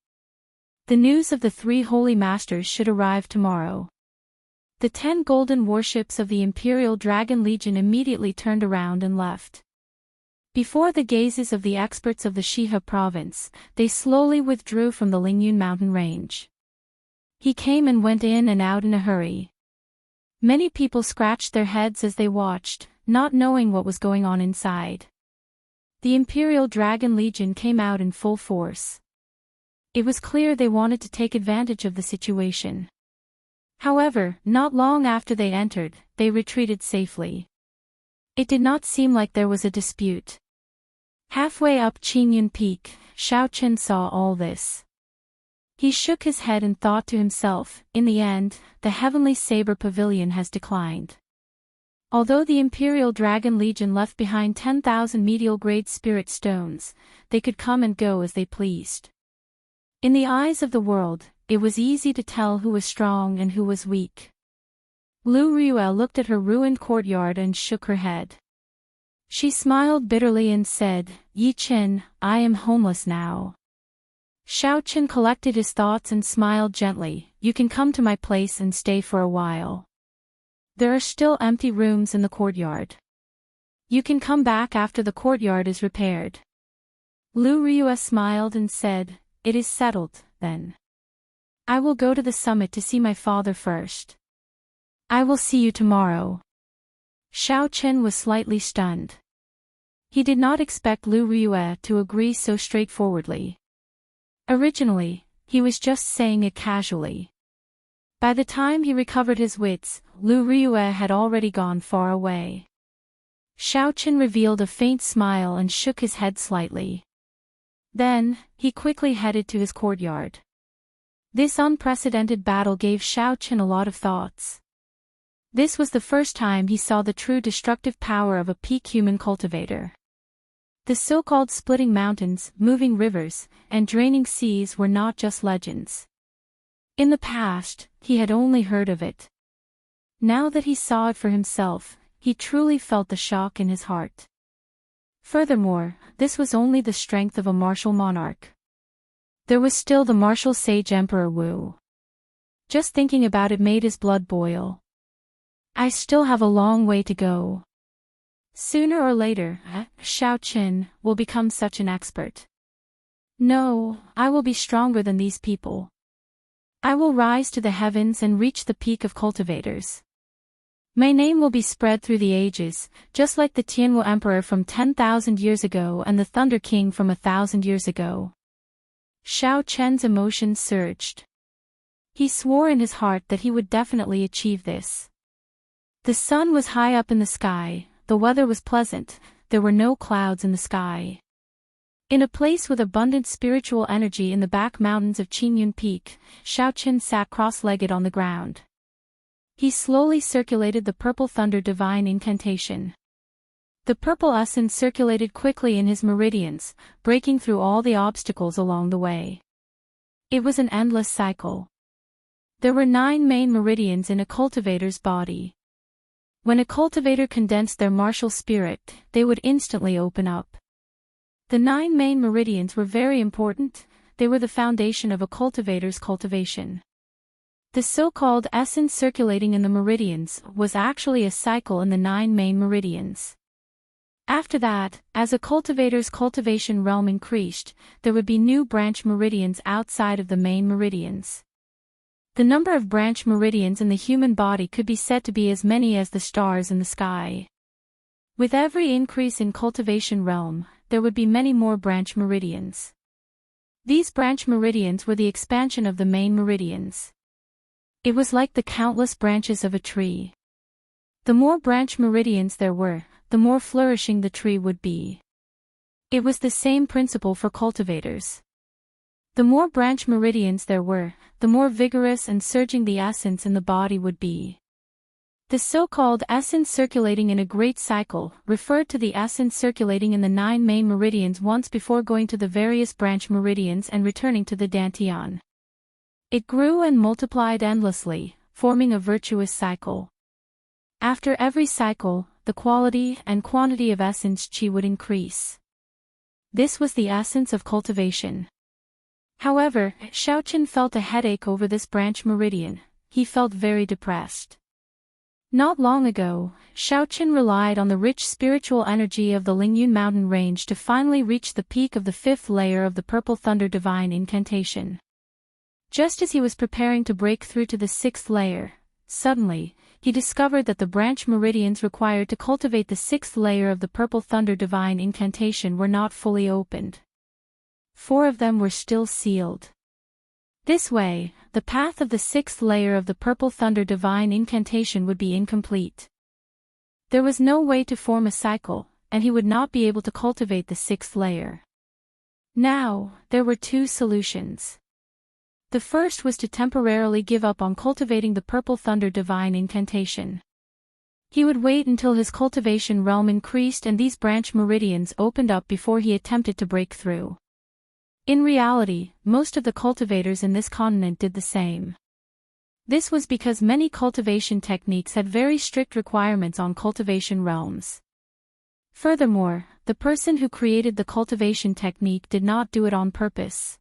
The news of the 3 holy masters should arrive tomorrow." The 10 golden warships of the Imperial Dragon Legion immediately turned around and left. Before the gazes of the experts of the Shihe province, they slowly withdrew from the Lingyun mountain range. He came and went in and out in a hurry. Many people scratched their heads as they watched, not knowing what was going on inside. The Imperial Dragon Legion came out in full force. It was clear they wanted to take advantage of the situation. However, not long after they entered, they retreated safely. It did not seem like there was a dispute. Halfway up Qingyun Peak, Xiao Chen saw all this. He shook his head and thought to himself, in the end, the Heavenly Saber Pavilion has declined. Although the Imperial Dragon Legion left behind 10,000 medial-grade spirit stones, they could come and go as they pleased. In the eyes of the world, it was easy to tell who was strong and who was weak. Lu Riyue looked at her ruined courtyard and shook her head. She smiled bitterly and said, "Yi Chen, I am homeless now." Xiao Chen collected his thoughts and smiled gently, "You can come to my place and stay for a while. There are still empty rooms in the courtyard. You can come back after the courtyard is repaired." Lu Riyue smiled and said, "It is settled, then. I will go to the summit to see my father first. I will see you tomorrow." Xiao Chen was slightly stunned. He did not expect Lu Riyue to agree so straightforwardly. Originally, he was just saying it casually. By the time he recovered his wits, Lu Riyue had already gone far away. Xiao Chen revealed a faint smile and shook his head slightly. Then, he quickly headed to his courtyard. This unprecedented battle gave Xiao Chen a lot of thoughts. This was the first time he saw the true destructive power of a peak human cultivator. The so-called splitting mountains, moving rivers, and draining seas were not just legends. In the past, he had only heard of it. Now that he saw it for himself, he truly felt the shock in his heart. Furthermore, this was only the strength of a martial monarch. There was still the martial sage Emperor Wu. Just thinking about it made his blood boil. I still have a long way to go. Sooner or later, Xiao Chen will become such an expert. No, I will be stronger than these people. I will rise to the heavens and reach the peak of cultivators. My name will be spread through the ages, just like the Tianwu Emperor from 10,000 years ago and the Thunder King from 1,000 years ago. Xiao Chen's emotions surged. He swore in his heart that he would definitely achieve this. The sun was high up in the sky, the weather was pleasant, there were no clouds in the sky. In a place with abundant spiritual energy in the back mountains of Qingyun Peak, Xiao Chen sat cross-legged on the ground. He slowly circulated the purple thunder divine incantation. The purple essence circulated quickly in his meridians, breaking through all the obstacles along the way. It was an endless cycle. There were 9 main meridians in a cultivator's body. When a cultivator condensed their martial spirit, they would instantly open up. The 9 main meridians were very important, they were the foundation of a cultivator's cultivation. The so-called essence circulating in the meridians was actually a cycle in the 9 main meridians. After that, as a cultivator's cultivation realm increased, there would be new branch meridians outside of the main meridians. The number of branch meridians in the human body could be said to be as many as the stars in the sky. With every increase in cultivation realm, there would be many more branch meridians. These branch meridians were the expansion of the main meridians. It was like the countless branches of a tree. The more branch meridians there were, the more flourishing the tree would be. It was the same principle for cultivators. The more branch meridians there were, the more vigorous and surging the essence in the body would be. The so-called essence circulating in a great cycle referred to the essence circulating in the 9 main meridians once before going to the various branch meridians and returning to the dantian. It grew and multiplied endlessly, forming a virtuous cycle. After every cycle, the quality and quantity of essence qi would increase. This was the essence of cultivation. However, Xiao Chen felt a headache over this branch meridian. He felt very depressed. Not long ago, Xiao Chen relied on the rich spiritual energy of the Lingyun mountain range to finally reach the peak of the 5th layer of the Purple Thunder Divine Incantation. Just as he was preparing to break through to the 6th layer, suddenly, he discovered that the branch meridians required to cultivate the 6th layer of the Purple Thunder Divine Incantation were not fully opened. 4 of them were still sealed. This way, the path of the 6th layer of the Purple Thunder Divine Incantation would be incomplete. There was no way to form a cycle, and he would not be able to cultivate the sixth layer. Now, there were two solutions. The first was to temporarily give up on cultivating the Purple Thunder Divine Incantation. He would wait until his cultivation realm increased and these branch meridians opened up before he attempted to break through. In reality, most of the cultivators in this continent did the same. This was because many cultivation techniques had very strict requirements on cultivation realms. Furthermore, the person who created the cultivation technique did not do it on purpose.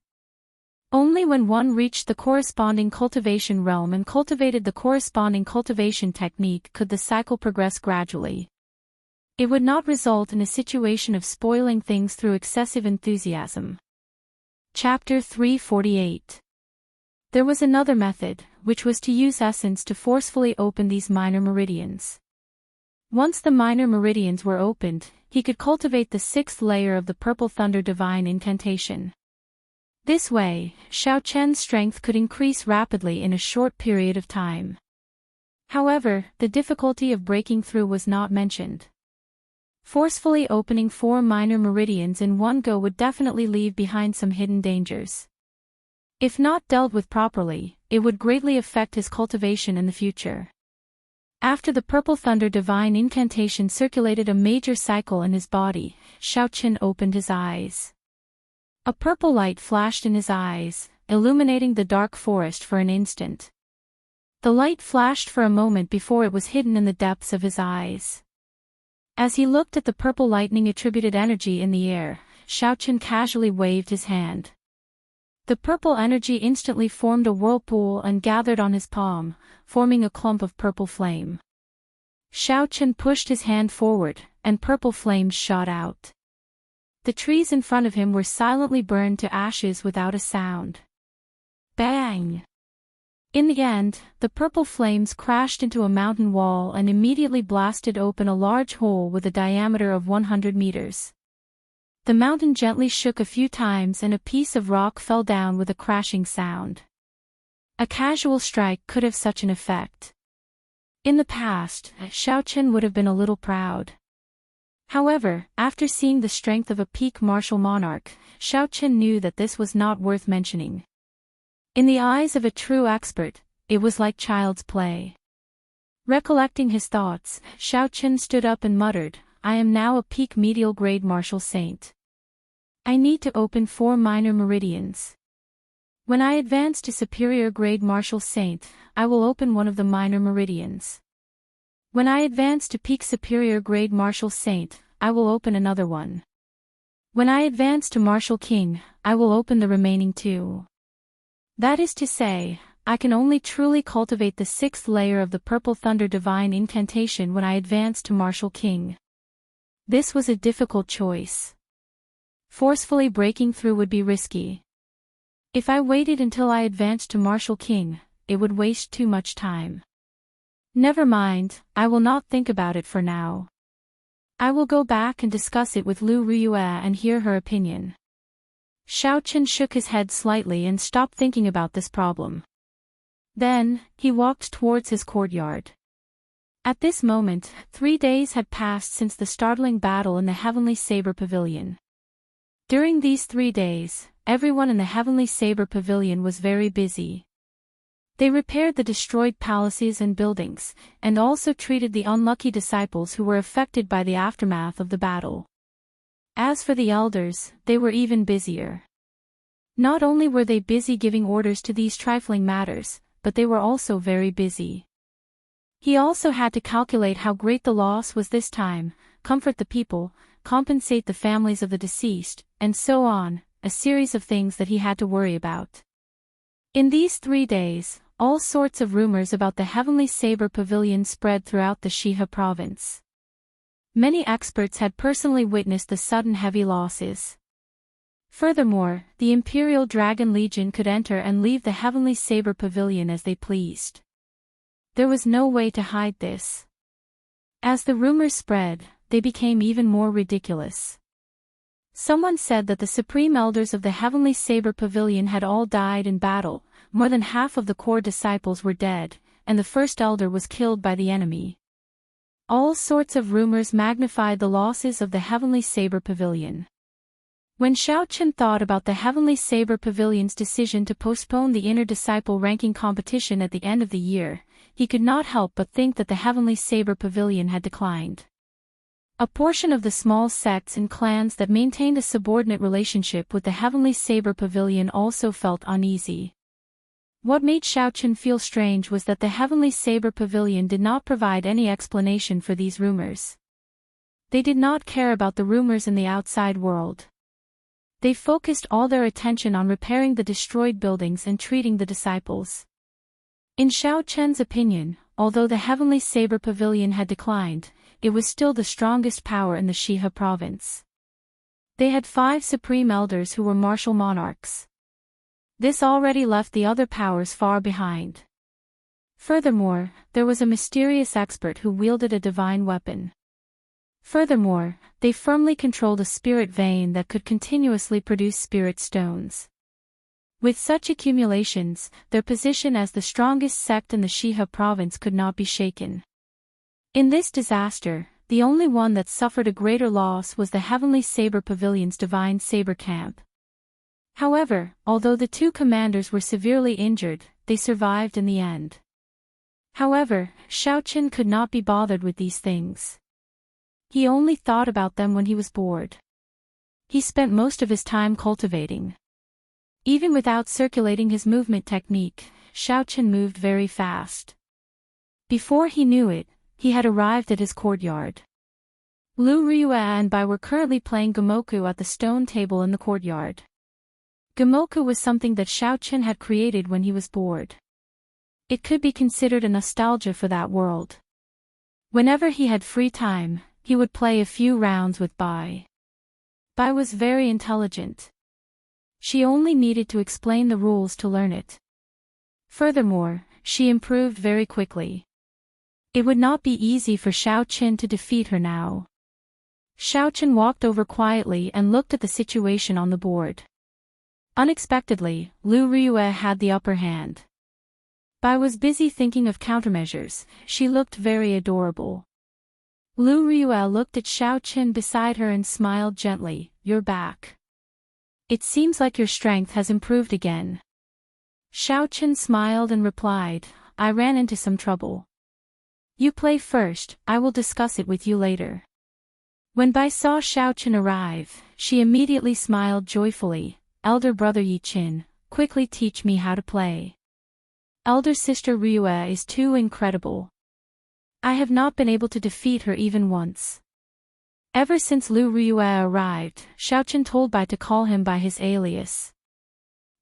Only when one reached the corresponding cultivation realm and cultivated the corresponding cultivation technique could the cycle progress gradually. It would not result in a situation of spoiling things through excessive enthusiasm. Chapter 348. There was another method, which was to use essence to forcefully open these minor meridians. Once the minor meridians were opened, he could cultivate the sixth layer of the Purple Thunder Divine Incantation. This way, Xiao Chen's strength could increase rapidly in a short period of time. However, the difficulty of breaking through was not mentioned. Forcefully opening 4 minor meridians in one go would definitely leave behind some hidden dangers. If not dealt with properly, it would greatly affect his cultivation in the future. After the Purple Thunder Divine Incantation circulated a major cycle in his body, Xiao Chen opened his eyes. A purple light flashed in his eyes, illuminating the dark forest for an instant. The light flashed for a moment before it was hidden in the depths of his eyes. As he looked at the purple lightning-attributed energy in the air, Xiao Chen casually waved his hand. The purple energy instantly formed a whirlpool and gathered on his palm, forming a clump of purple flame. Xiao Chen pushed his hand forward, and purple flames shot out. The trees in front of him were silently burned to ashes without a sound. Bang! In the end, the purple flames crashed into a mountain wall and immediately blasted open a large hole with a diameter of 100 meters. The mountain gently shook a few times and a piece of rock fell down with a crashing sound. A casual strike could have such an effect. In the past, Xiao Chen would have been a little proud. However, after seeing the strength of a peak martial monarch, Xiao Chen knew that this was not worth mentioning. In the eyes of a true expert, it was like child's play. Recollecting his thoughts, Xiao Chen stood up and muttered, "I am now a peak medial grade martial saint. I need to open 4 minor meridians. When I advance to superior grade martial saint, I will open one of the minor meridians. When I advance to peak superior grade martial saint, I will open another one. When I advance to martial king, I will open the remaining 2. That is to say, I can only truly cultivate the 6th layer of the Purple Thunder Divine Incantation when I advance to martial king." This was a difficult choice. Forcefully breaking through would be risky. If I waited until I advanced to martial king, it would waste too much time. Never mind, I will not think about it for now. I will go back and discuss it with Lu Ruyue and hear her opinion. Xiao Chen shook his head slightly and stopped thinking about this problem. Then, he walked towards his courtyard. At this moment, 3 days had passed since the startling battle in the Heavenly Saber Pavilion. During these 3 days, everyone in the Heavenly Saber Pavilion was very busy. They repaired the destroyed palaces and buildings, and also treated the unlucky disciples who were affected by the aftermath of the battle. As for the elders, they were even busier. Not only were they busy giving orders to these trifling matters, but they were also very busy. He also had to calculate how great the loss was this time, comfort the people, compensate the families of the deceased, and so on, a series of things that he had to worry about. In these 3 days, all sorts of rumors about the Heavenly Saber Pavilion spread throughout the Shihe province. Many experts had personally witnessed the sudden heavy losses. Furthermore, the Imperial Dragon Legion could enter and leave the Heavenly Saber Pavilion as they pleased. There was no way to hide this. As the rumors spread, they became even more ridiculous. Someone said that the Supreme Elders of the Heavenly Saber Pavilion had all died in battle, more than half of the core disciples were dead, and the first elder was killed by the enemy. All sorts of rumors magnified the losses of the Heavenly Saber Pavilion. When Xiaochen thought about the Heavenly Saber Pavilion's decision to postpone the inner disciple ranking competition at the end of the year, he could not help but think that the Heavenly Saber Pavilion had declined. A portion of the small sects and clans that maintained a subordinate relationship with the Heavenly Saber Pavilion also felt uneasy. What made Xiaochen feel strange was that the Heavenly Saber Pavilion did not provide any explanation for these rumors. They did not care about the rumors in the outside world. They focused all their attention on repairing the destroyed buildings and treating the disciples. In Xiaochen's opinion, although the Heavenly Saber Pavilion had declined, it was still the strongest power in the Shihe province. They had 5 supreme elders who were martial monarchs. This already left the other powers far behind. Furthermore, there was a mysterious expert who wielded a divine weapon. Furthermore, they firmly controlled a spirit vein that could continuously produce spirit stones. With such accumulations, their position as the strongest sect in the Shihe province could not be shaken. In this disaster, the only one that suffered a greater loss was the Heavenly Saber Pavilion's divine saber camp. However, although the 2 commanders were severely injured, they survived in the end. However, Xiaochen could not be bothered with these things. He only thought about them when he was bored. He spent most of his time cultivating. Even without circulating his movement technique, Xiaochen moved very fast. Before he knew it, he had arrived at his courtyard. Lu Ryue and Bai were currently playing Gamoku at the stone table in the courtyard. Gamoku was something that Xiaochen had created when he was bored. It could be considered a nostalgia for that world. Whenever he had free time, he would play a few rounds with Bai. Bai was very intelligent. She only needed to explain the rules to learn it. Furthermore, she improved very quickly. It would not be easy for Xiaochen to defeat her now. Xiaochen walked over quietly and looked at the situation on the board. Unexpectedly, Lu Ryue had the upper hand. Bai was busy thinking of countermeasures. She looked very adorable. Lu Ryue looked at Xiaochen beside her and smiled gently. "You're back. It seems like your strength has improved again." Xiaochen smiled and replied, "I ran into some trouble. You play first, I will discuss it with you later." When Bai saw Xiaochen arrive, she immediately smiled joyfully. "Elder brother Yi-chin, quickly teach me how to play. Elder sister Ryue is too incredible. I have not been able to defeat her even once." Ever since Lu Ryue arrived, Xiaochen told Bai to call him by his alias.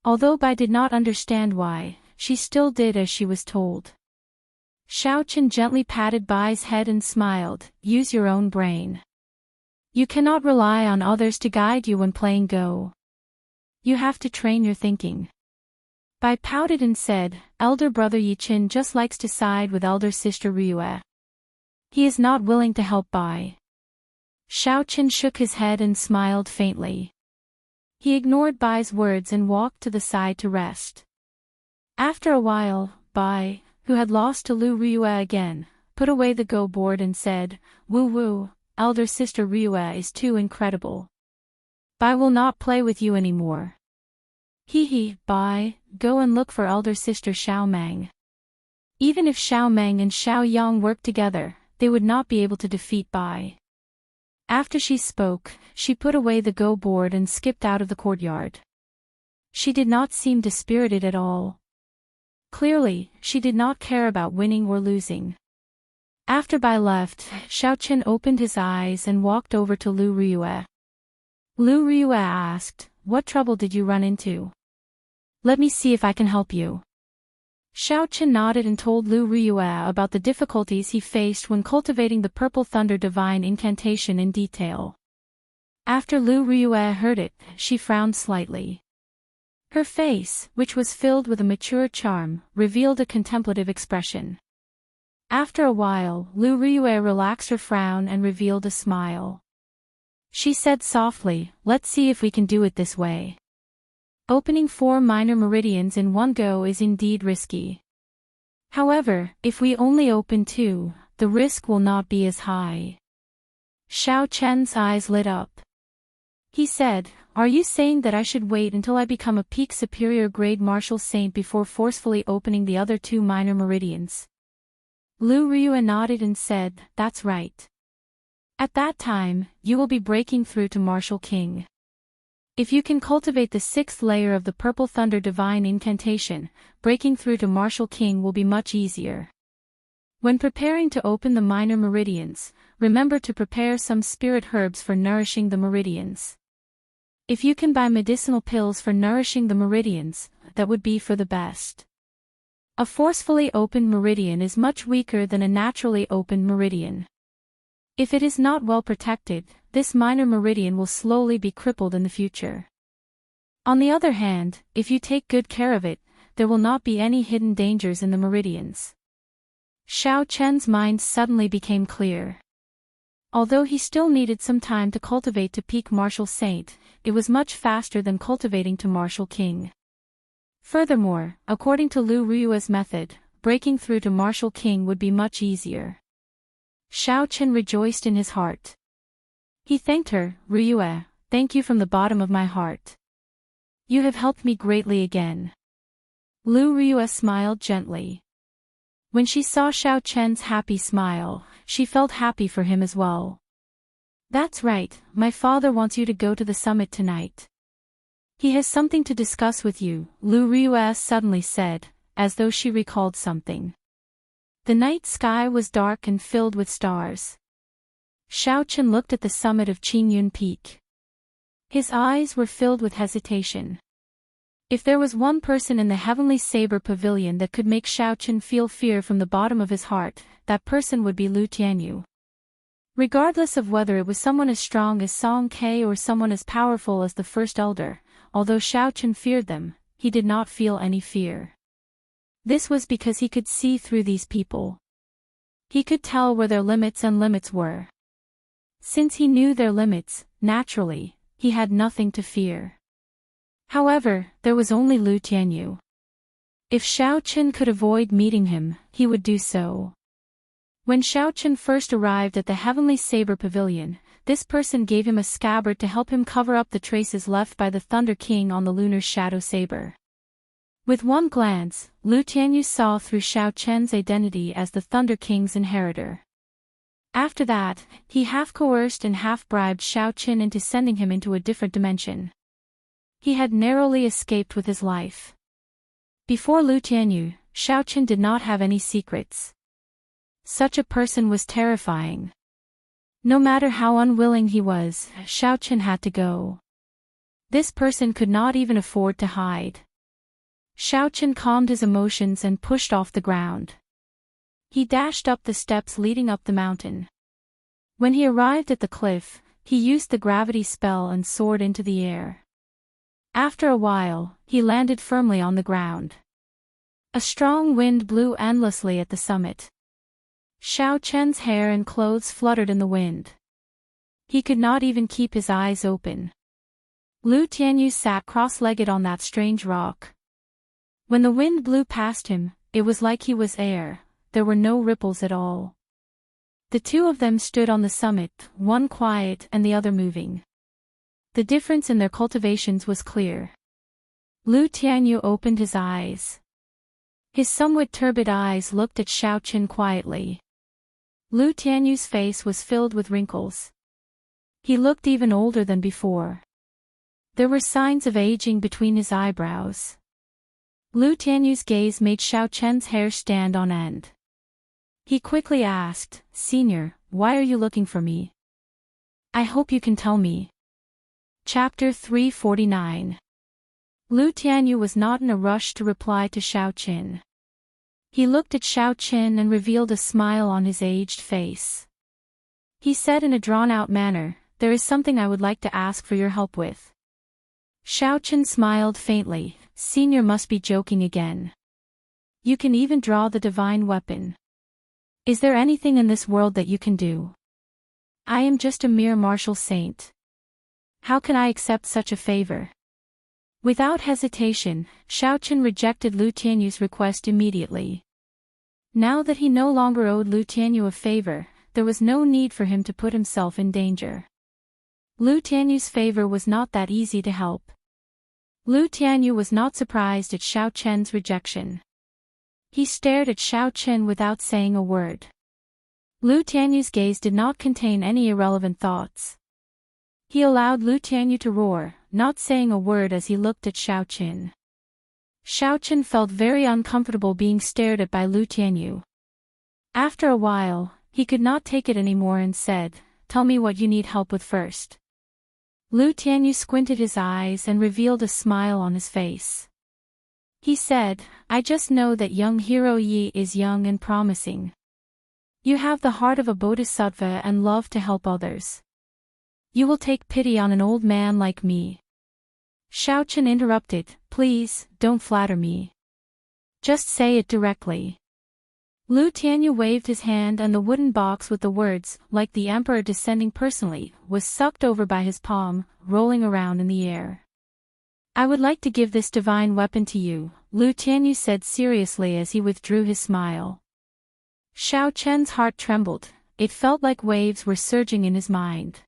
Although Bai did not understand why, she still did as she was told. Xiaochen gently patted Bai's head and smiled. "Use your own brain. You cannot rely on others to guide you when playing Go. You have to train your thinking." Bai pouted and said, "Elder brother Yi-chin just likes to side with elder sister Ryue. He is not willing to help Bai." Xiaochen shook his head and smiled faintly. He ignored Bai's words and walked to the side to rest. After a while, Bai, who had lost to Lu Ryue again, put away the Go board and said, "Woo, elder sister Ryue is too incredible. Bai will not play with you anymore. Hee, Bai, go and look for elder sister Xiaomeng." Even if Xiaomeng and Xiaoyang worked together, they would not be able to defeat Bai. After she spoke, she put away the Go board and skipped out of the courtyard. She did not seem dispirited at all. Clearly, she did not care about winning or losing. After Bai left, Xiaochen opened his eyes and walked over to Lu Ryue. Lu Ryue asked, "What trouble did you run into? Let me see if I can help you." Xiaochen nodded and told Lu Ryue about the difficulties he faced when cultivating the Purple Thunder Divine Incantation in detail. After Lu Ryue heard it, she frowned slightly. Her face, which was filled with a mature charm, revealed a contemplative expression. After a while, Lu Ryue relaxed her frown and revealed a smile. She said softly, "Let's see if we can do it this way. Opening 4 minor meridians in one go is indeed risky. However, if we only open 2, the risk will not be as high. Xiao Chen's eyes lit up. He said, "Are you saying that I should wait until I become a peak superior grade martial saint before forcefully opening the other 2 minor meridians?" Lu Riyue nodded and said, "That's right. At that time, you will be breaking through to Martial King. If you can cultivate the 6th layer of the Purple Thunder Divine Incantation, breaking through to Martial King will be much easier. When preparing to open the minor meridians, remember to prepare some spirit herbs for nourishing the meridians. If you can buy medicinal pills for nourishing the meridians, that would be for the best. A forcefully opened meridian is much weaker than a naturally opened meridian. If it is not well protected, this minor meridian will slowly be crippled in the future. On the other hand, if you take good care of it, there will not be any hidden dangers in the meridians." Xiao Chen's mind suddenly became clear. Although he still needed some time to cultivate to peak Martial Saint, it was much faster than cultivating to Martial King. Furthermore, according to Lu Riyue's method, breaking through to Martial King would be much easier. Xiao Chen rejoiced in his heart. He thanked her, "Riyue, thank you from the bottom of my heart. You have helped me greatly again." Lu Riyue smiled gently. When she saw Xiao Chen's happy smile, she felt happy for him as well. "That's right, my father wants you to go to the summit tonight. He has something to discuss with you," Lu Riyue suddenly said, as though she recalled something. The night sky was dark and filled with stars. Xiao Chen looked at the summit of Qingyun Peak. His eyes were filled with hesitation. If there was one person in the Heavenly Saber Pavilion that could make Xiao Chen feel fear from the bottom of his heart, that person would be Lu Tianyu. Regardless of whether it was someone as strong as Song Ke or someone as powerful as the First Elder, although Xiao Chen feared them, he did not feel any fear. This was because he could see through these people. He could tell where their limits and limits were. Since he knew their limits, naturally, he had nothing to fear. However, there was only Lu Tianyu. If Xiao Chen could avoid meeting him, he would do so. When Xiao Chen first arrived at the Heavenly Saber Pavilion, this person gave him a scabbard to help him cover up the traces left by the Thunder King on the lunar shadow saber. With one glance, Lu Tianyu saw through Xiao Chen's identity as the Thunder King's inheritor. After that, he half coerced and half bribed Xiao Chen into sending him into a different dimension. He had narrowly escaped with his life. Before Lu Tianyu, Xiao Chen did not have any secrets. Such a person was terrifying. No matter how unwilling he was, Xiao Chen had to go. This person could not even afford to hide. Xiao Chen calmed his emotions and pushed off the ground. He dashed up the steps leading up the mountain. When he arrived at the cliff, he used the gravity spell and soared into the air. After a while, he landed firmly on the ground. A strong wind blew endlessly at the summit. Xiao Chen's hair and clothes fluttered in the wind. He could not even keep his eyes open. Lu Tianyu sat cross-legged on that strange rock. When the wind blew past him, it was like he was air, there were no ripples at all. The two of them stood on the summit, one quiet and the other moving. The difference in their cultivations was clear. Lu Tianyu opened his eyes. His somewhat turbid eyes looked at Xiao Chen quietly. Lu Tianyu's face was filled with wrinkles. He looked even older than before. There were signs of aging between his eyebrows. Lu Tianyu's gaze made Xiao Chen's hair stand on end. He quickly asked, "Senior, why are you looking for me? I hope you can tell me." Chapter 349. Lu Tianyu was not in a rush to reply to Xiao Chen. He looked at Xiao Chen and revealed a smile on his aged face. He said in a drawn-out manner, "There is something I would like to ask for your help with." Xiao Chen smiled faintly. "Senior must be joking again. You can even draw the divine weapon. Is there anything in this world that you can do? I am just a mere martial saint. How can I accept such a favor?" Without hesitation, Xiao Chen rejected Lu Tianyu's request immediately. Now that he no longer owed Lu Tianyu a favor, there was no need for him to put himself in danger. Lu Tianyu's favor was not that easy to help. Lu Tianyu was not surprised at Xiao Chen's rejection. He stared at Xiao Chen without saying a word. Lu Tianyu's gaze did not contain any irrelevant thoughts. He allowed Lu Tianyu to roar, not saying a word as he looked at Xiao Chen. Xiao Chen felt very uncomfortable being stared at by Lu Tianyu. After a while, he could not take it anymore and said, "Tell me what you need help with first." Lu Tianyu squinted his eyes and revealed a smile on his face. He said, "I just know that young hero Yi is young and promising. You have the heart of a bodhisattva and love to help others. You will take pity on an old man like me." Xiao Chen interrupted, "Please, don't flatter me. Just say it directly." Lu Tianyu waved his hand and the wooden box with the words, "Like the emperor descending personally," was sucked over by his palm, rolling around in the air. "I would like to give this divine weapon to you," Lu Tianyu said seriously as he withdrew his smile. Xiao Chen's heart trembled, it felt like waves were surging in his mind.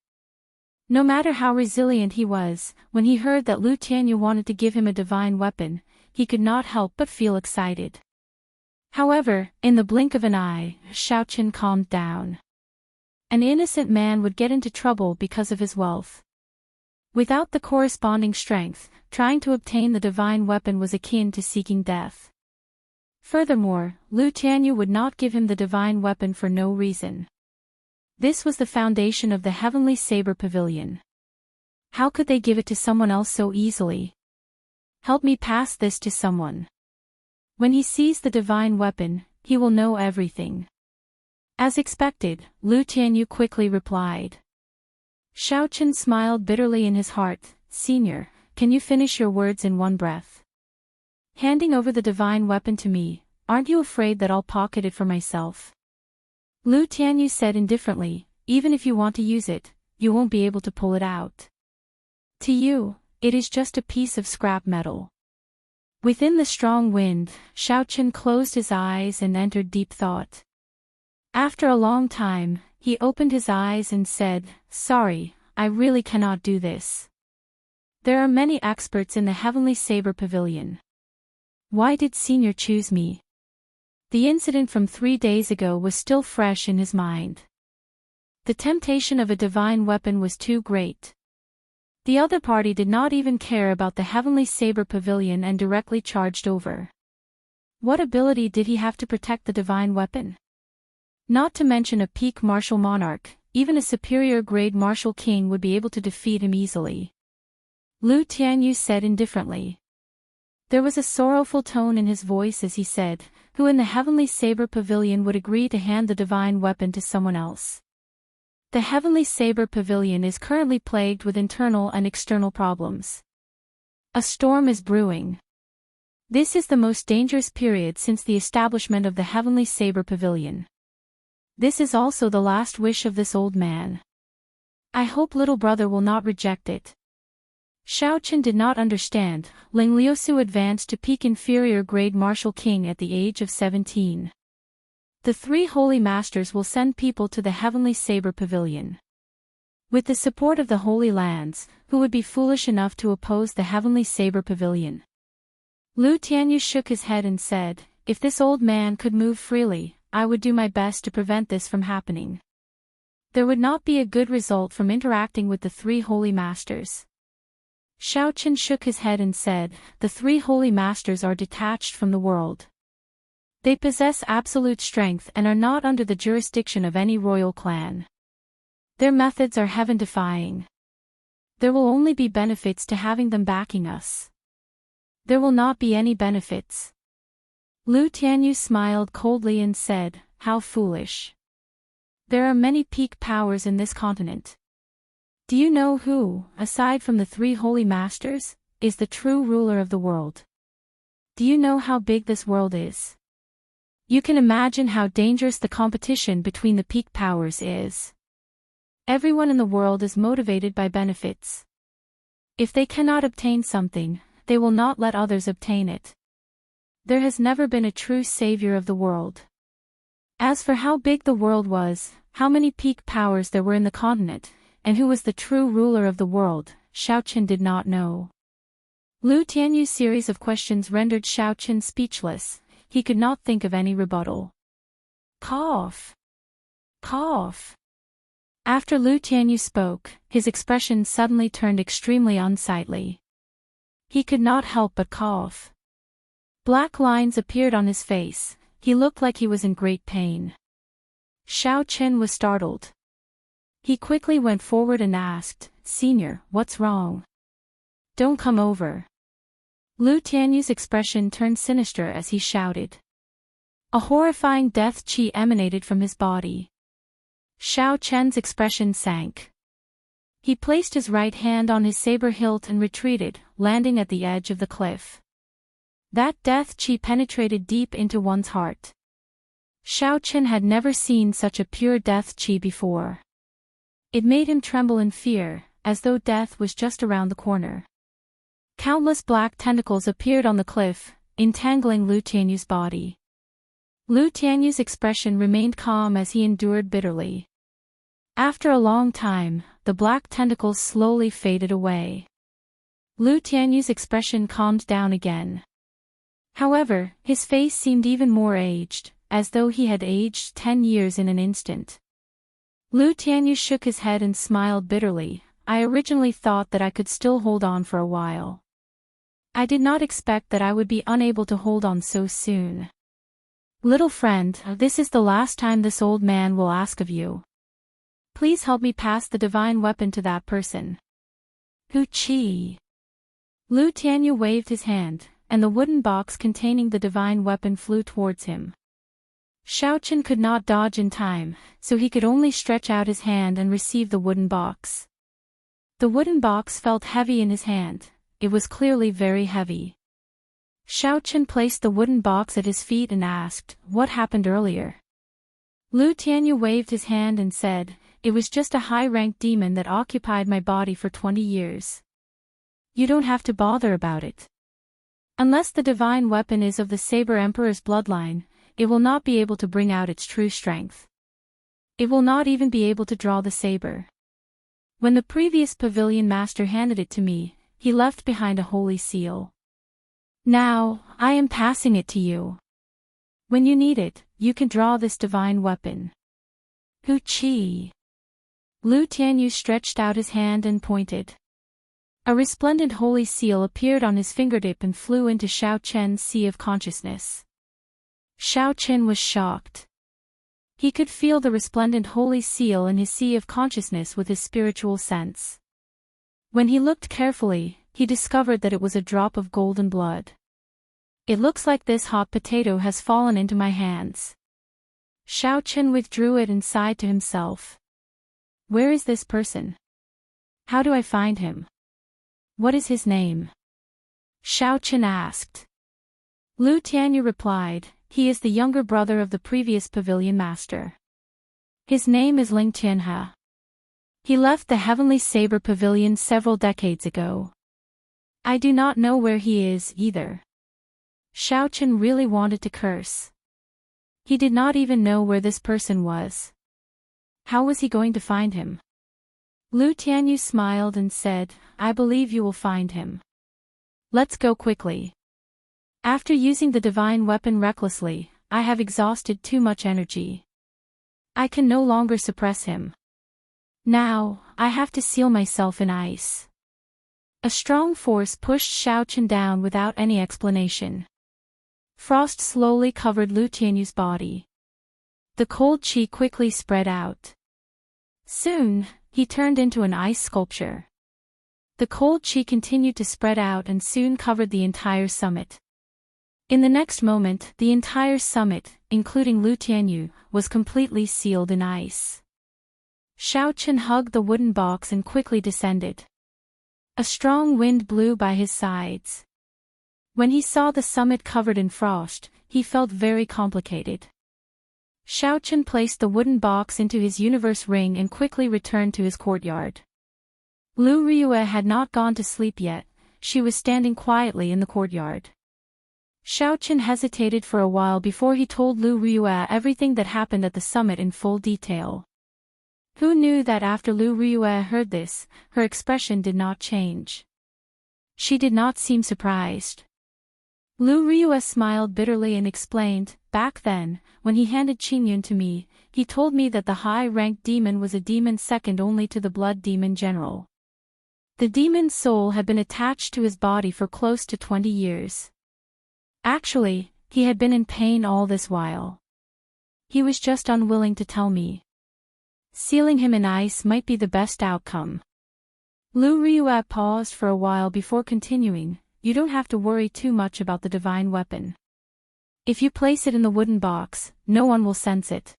No matter how resilient he was, when he heard that Lu Tianyu wanted to give him a divine weapon, he could not help but feel excited. However, in the blink of an eye, Xiao Chen calmed down. An innocent man would get into trouble because of his wealth. Without the corresponding strength, trying to obtain the divine weapon was akin to seeking death. Furthermore, Lu Tianyu would not give him the divine weapon for no reason. This was the foundation of the Heavenly Saber Pavilion. How could they give it to someone else so easily? "Help me pass this to someone. When he sees the divine weapon, he will know everything." As expected, Lu Tianyu quickly replied. Xiao Chen smiled bitterly in his heart, "Senior, can you finish your words in one breath? Handing over the divine weapon to me, aren't you afraid that I'll pocket it for myself?" Lu Tianyu said indifferently, "Even if you want to use it, you won't be able to pull it out. To you, it is just a piece of scrap metal." Within the strong wind, Xiao Chen closed his eyes and entered deep thought. After a long time, he opened his eyes and said, "Sorry, I really cannot do this. There are many experts in the Heavenly Saber Pavilion. Why did Senior choose me?" The incident from 3 days ago was still fresh in his mind. The temptation of a divine weapon was too great. The other party did not even care about the Heavenly Saber Pavilion and directly charged over. What ability did he have to protect the divine weapon? Not to mention a peak martial monarch, even a superior grade martial king would be able to defeat him easily. Lu Tianyu said indifferently. There was a sorrowful tone in his voice as he said, "Who in the Heavenly Saber Pavilion would agree to hand the divine weapon to someone else? The Heavenly Saber Pavilion is currently plagued with internal and external problems. A storm is brewing. This is the most dangerous period since the establishment of the Heavenly Saber Pavilion. This is also the last wish of this old man. I hope little brother will not reject it." Xiao Chen did not understand. Ling Liusu advanced to peak inferior grade martial king at the age of 17. The 3 holy masters will send people to the Heavenly Saber Pavilion. With the support of the Holy Lands, who would be foolish enough to oppose the Heavenly Saber Pavilion? Lu Tianyu shook his head and said, "If this old man could move freely, I would do my best to prevent this from happening. There would not be a good result from interacting with the 3 holy masters." Xiao Chen shook his head and said, "The 3 holy masters are detached from the world. They possess absolute strength and are not under the jurisdiction of any royal clan. Their methods are heaven-defying. There will only be benefits to having them backing us. There will not be any benefits." Lu Tianyu smiled coldly and said, "How foolish. There are many peak powers in this continent. Do you know who, aside from the 3 holy masters, is the true ruler of the world? Do you know how big this world is? You can imagine how dangerous the competition between the peak powers is. Everyone in the world is motivated by benefits. If they cannot obtain something, they will not let others obtain it. There has never been a true savior of the world. As for how big the world was, how many peak powers there were in the continent, and who was the true ruler of the world, Xiao Qin did not know. Lu Tianyu's series of questions rendered Xiao Qin speechless. He could not think of any rebuttal. Cough. Cough. After Lu Tianyu spoke, his expression suddenly turned extremely unsightly. He could not help but cough. Black lines appeared on his face. He looked like he was in great pain. Xiao Qin was startled. He quickly went forward and asked, "Senior, what's wrong? Don't come over." Lu Tianyu's expression turned sinister as he shouted. A horrifying death qi emanated from his body. Xiao Qin's expression sank. He placed his right hand on his saber hilt and retreated, landing at the edge of the cliff. That death qi penetrated deep into one's heart. Xiao Qin had never seen such a pure death qi before. It made him tremble in fear, as though death was just around the corner. Countless black tentacles appeared on the cliff, entangling Lu Tianyu's body. Lu Tianyu's expression remained calm as he endured bitterly. After a long time, the black tentacles slowly faded away. Lu Tianyu's expression calmed down again. However, his face seemed even more aged, as though he had aged 10 years in an instant. Lu Tianyu shook his head and smiled bitterly. I originally thought that I could still hold on for a while. I did not expect that I would be unable to hold on so soon. Little friend, this is the last time this old man will ask of you. Please help me pass the divine weapon to that person. Hu Qi. Lu Tianyu waved his hand, and the wooden box containing the divine weapon flew towards him. Xiao Qin could not dodge in time, so he could only stretch out his hand and receive the wooden box. The wooden box felt heavy in his hand. It was clearly very heavy. Xiao Qin placed the wooden box at his feet and asked, "What happened earlier?" Lu Tianyu waved his hand and said, "It was just a high-ranked demon that occupied my body for 20 years. You don't have to bother about it. Unless the divine weapon is of the Saber Emperor's bloodline, it will not be able to bring out its true strength. It will not even be able to draw the saber. When the previous pavilion master handed it to me, he left behind a holy seal. Now, I am passing it to you. When you need it, you can draw this divine weapon." Hu Qi. Lu Tianyu stretched out his hand and pointed. A resplendent holy seal appeared on his fingertip and flew into Xiao Qin's sea of consciousness. Xiao Qin was shocked. He could feel the resplendent holy seal in his sea of consciousness with his spiritual sense. When he looked carefully, he discovered that it was a drop of golden blood. "It looks like this hot potato has fallen into my hands." Xiao Qin withdrew it and sighed to himself. Where is this person? How do I find him? What is his name? Xiao Qin asked. Lu Tianyu replied, "He is the younger brother of the previous pavilion master. His name is Ling Tianhe. He left the Heavenly Saber Pavilion several decades ago. I do not know where he is either." Xiao Qin really wanted to curse. He did not even know where this person was. How was he going to find him? Lu Tianyu smiled and said, "I believe you will find him. Let's go quickly. After using the divine weapon recklessly, I have exhausted too much energy. I can no longer suppress him. Now, I have to seal myself in ice." A strong force pushed Xiao Qin down without any explanation. Frost slowly covered Lu Tianyu's body. The cold qi quickly spread out. Soon, he turned into an ice sculpture. The cold qi continued to spread out and soon covered the entire summit. In the next moment, the entire summit, including Lu Tianyu, was completely sealed in ice. Xiao Qin hugged the wooden box and quickly descended. A strong wind blew by his sides. When he saw the summit covered in frost, he felt very complicated. Xiao Qin placed the wooden box into his universe ring and quickly returned to his courtyard. Lu Ryue had not gone to sleep yet. She was standing quietly in the courtyard. Xiao Chen hesitated for a while before he told Lu Ruiyue everything that happened at the summit in full detail. Who knew that after Lu Ruiyue heard this, her expression did not change. She did not seem surprised. Lu Ruiyue smiled bitterly and explained, back then, when he handed Qingyun to me, he told me that the high-ranked demon was a demon second only to the blood demon general. The demon's soul had been attached to his body for close to 20 years. Actually, he had been in pain all this while. He was just unwilling to tell me. Sealing him in ice might be the best outcome. Lu Ruiyue paused for a while before continuing, you don't have to worry too much about the divine weapon. If you place it in the wooden box, no one will sense it.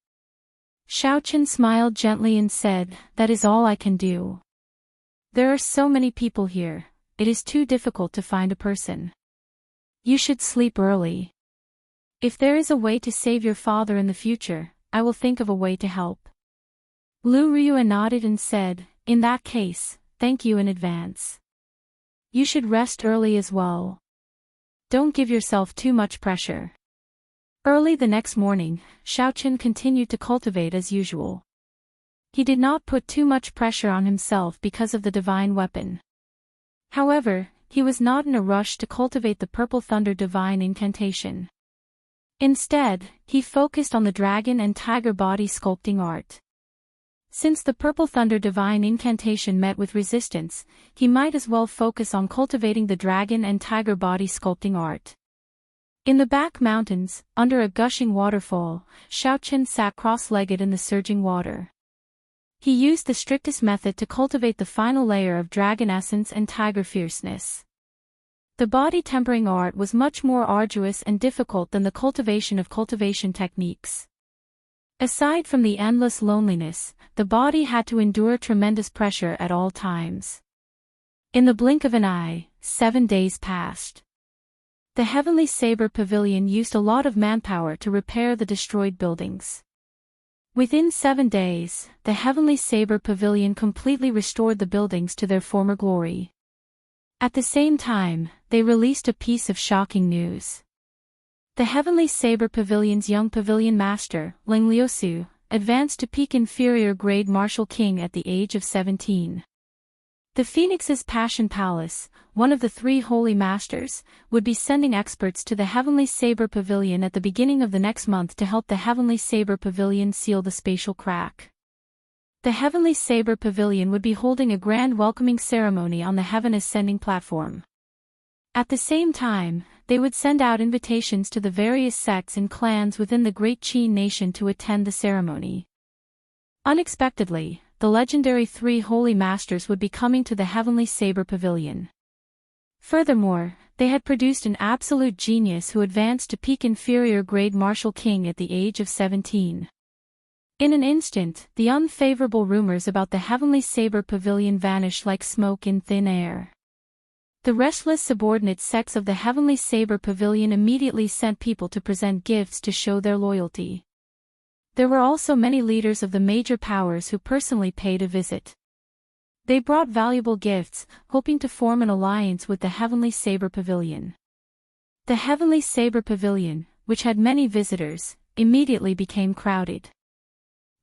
Xiao Chen smiled gently and said, that is all I can do. There are so many people here, it is too difficult to find a person. You should sleep early. If there is a way to save your father in the future, I will think of a way to help. Lu Ruiyue nodded and said, in that case, thank you in advance. You should rest early as well. Don't give yourself too much pressure. Early the next morning, Xiao Chen continued to cultivate as usual. He did not put too much pressure on himself because of the divine weapon. However, he was not in a rush to cultivate the Purple Thunder divine incantation. Instead, he focused on the dragon and tiger body sculpting art. Since the Purple Thunder divine incantation met with resistance, he might as well focus on cultivating the dragon and tiger body sculpting art. In the back mountains, under a gushing waterfall, Xiao Chen sat cross-legged in the surging water. He used the strictest method to cultivate the final layer of dragon essence and tiger fierceness. The body tempering art was much more arduous and difficult than the cultivation of cultivation techniques. Aside from the endless loneliness, the body had to endure tremendous pressure at all times. In the blink of an eye, 7 days passed. The Heavenly Saber Pavilion used a lot of manpower to repair the destroyed buildings. Within 7 days, the Heavenly Saber Pavilion completely restored the buildings to their former glory. At the same time, they released a piece of shocking news. The Heavenly Saber Pavilion's young pavilion master, Ling Liusu, advanced to peak inferior grade Martial King at the age of 17. The Phoenix's Passion Palace, one of the 3 holy masters, would be sending experts to the Heavenly Saber Pavilion at the beginning of the next month to help the Heavenly Saber Pavilion seal the spatial crack. The Heavenly Saber Pavilion would be holding a grand welcoming ceremony on the Heaven Ascending platform. At the same time, they would send out invitations to the various sects and clans within the Great Qin nation to attend the ceremony. Unexpectedly, the legendary 3 holy masters would be coming to the Heavenly Saber Pavilion. Furthermore, they had produced an absolute genius who advanced to peak inferior grade Martial King at the age of 17. In an instant, the unfavorable rumors about the Heavenly Saber Pavilion vanished like smoke in thin air. The restless subordinate sects of the Heavenly Saber Pavilion immediately sent people to present gifts to show their loyalty. There were also many leaders of the major powers who personally paid a visit. They brought valuable gifts, hoping to form an alliance with the Heavenly Saber Pavilion. The Heavenly Saber Pavilion, which had many visitors, immediately became crowded.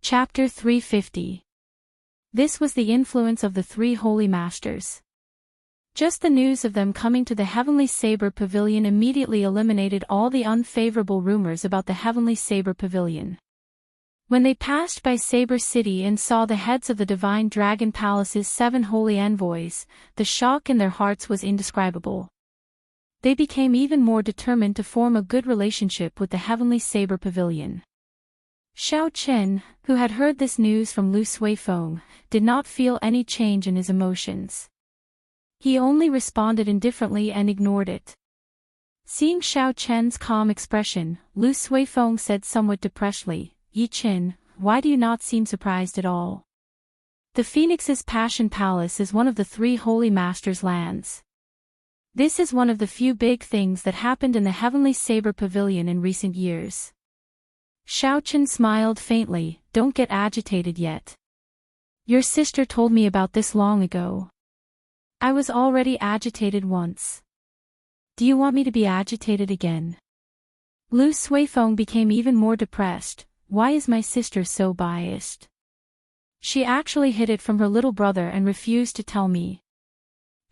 Chapter 350. This was the influence of the 3 holy masters. Just the news of them coming to the Heavenly Saber Pavilion immediately eliminated all the unfavorable rumors about the Heavenly Saber Pavilion. When they passed by Saber City and saw the heads of the Divine Dragon Palace's 7 holy envoys, the shock in their hearts was indescribable. They became even more determined to form a good relationship with the Heavenly Saber Pavilion. Xiao Chen, who had heard this news from Lu Suifeng, did not feel any change in his emotions. He only responded indifferently and ignored it. Seeing Xiao Chen's calm expression, Lu Suifeng said somewhat depressedly, Yi Qin, why do you not seem surprised at all? The Phoenix's Passion Palace is one of the 3 holy masters' lands. This is one of the few big things that happened in the Heavenly Saber Pavilion in recent years. Xiao Chen smiled faintly, don't get agitated yet. Your sister told me about this long ago. I was already agitated once. Do you want me to be agitated again? Lu Suifeng became even more depressed. Why is my sister so biased? She actually hid it from her little brother and refused to tell me.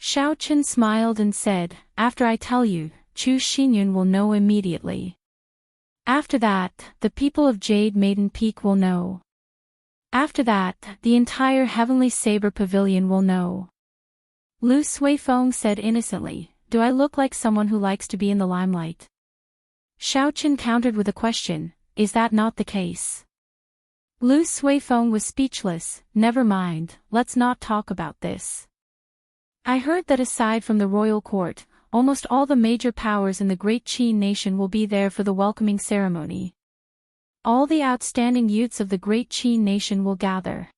Xiao Chen smiled and said, after I tell you, Chu Xinyun will know immediately. After that, the people of Jade Maiden Peak will know. After that, the entire Heavenly Saber Pavilion will know. Lu Suifeng said innocently, do I look like someone who likes to be in the limelight? Xiao Chen countered with a question, is that not the case? Lu Suifeng was speechless. Never mind, let's not talk about this. I heard that aside from the royal court, almost all the major powers in the Great Qin nation will be there for the welcoming ceremony. All the outstanding youths of the Great Qin nation will gather.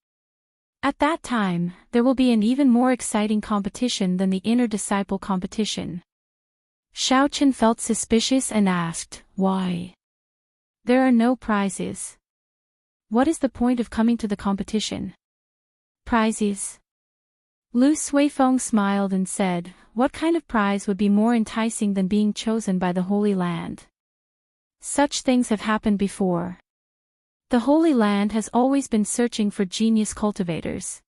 At that time, there will be an even more exciting competition than the inner disciple competition. Xiao Chen felt suspicious and asked, why? There are no prizes. What is the point of coming to the competition? Prizes? Lu Suifeng smiled and said, what kind of prize would be more enticing than being chosen by the Holy Land? Such things have happened before. The Holy Land has always been searching for genius cultivators.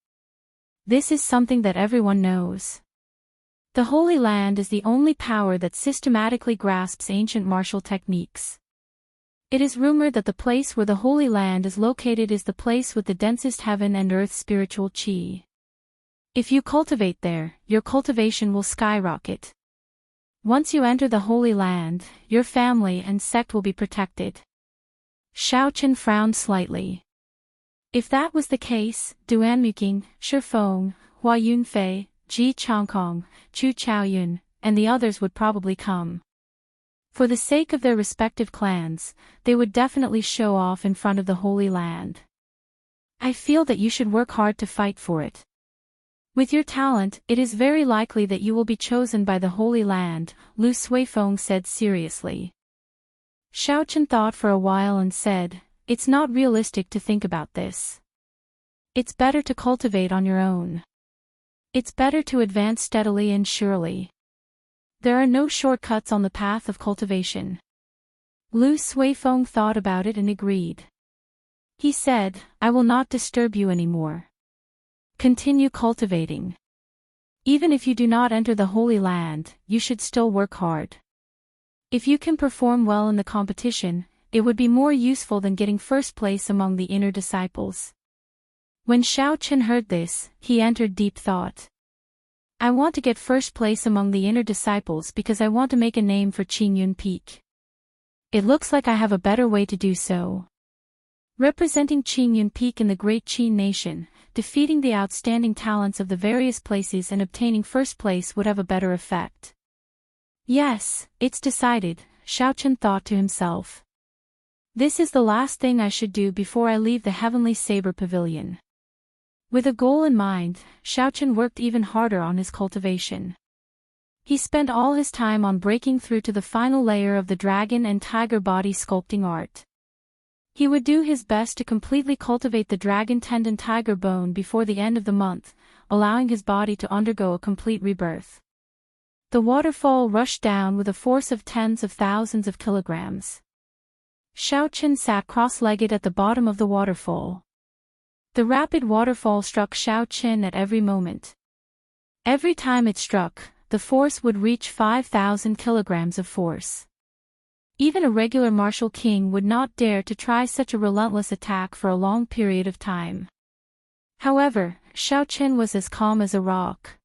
This is something that everyone knows. The Holy Land is the only power that systematically grasps ancient martial techniques. It is rumored that the place where the Holy Land is located is the place with the densest heaven and earth spiritual qi. If you cultivate there, your cultivation will skyrocket. Once you enter the Holy Land, your family and sect will be protected. Xiao Chen frowned slightly. If that was the case, Duan Muqing, Shi Feng, Hua Yunfei, Ji Changkong, Chu Chaoyun, and the others would probably come. For the sake of their respective clans, they would definitely show off in front of the Holy Land. I feel that you should work hard to fight for it. With your talent, it is very likely that you will be chosen by the Holy Land, Lu Suifeng said seriously. Xiao Chen thought for a while and said, it's not realistic to think about this. It's better to cultivate on your own. It's better to advance steadily and surely. There are no shortcuts on the path of cultivation. Lu Suifeng thought about it and agreed. He said, I will not disturb you anymore. Continue cultivating. Even if you do not enter the Holy Land, you should still work hard. If you can perform well in the competition, it would be more useful than getting first place among the inner disciples. When Xiao Chen heard this, he entered deep thought. I want to get first place among the inner disciples because I want to make a name for Qingyun Peak. It looks like I have a better way to do so. Representing Qingyun Peak in the Great Qin nation, defeating the outstanding talents of the various places and obtaining first place would have a better effect. Yes, it's decided, Xiao Chen thought to himself. This is the last thing I should do before I leave the Heavenly Saber Pavilion. With a goal in mind, Xiao Chen worked even harder on his cultivation. He spent all his time on breaking through to the final layer of the dragon and tiger body sculpting art. He would do his best to completely cultivate the dragon tendon tiger bone before the end of the month, allowing his body to undergo a complete rebirth. The waterfall rushed down with a force of tens of thousands of kilograms. Xiao Chen sat cross-legged at the bottom of the waterfall. The rapid waterfall struck Xiao Chen at every moment. Every time it struck, the force would reach 5,000 kilograms of force. Even a regular martial king would not dare to try such a relentless attack for a long period of time. However, Xiao Chen was as calm as a rock.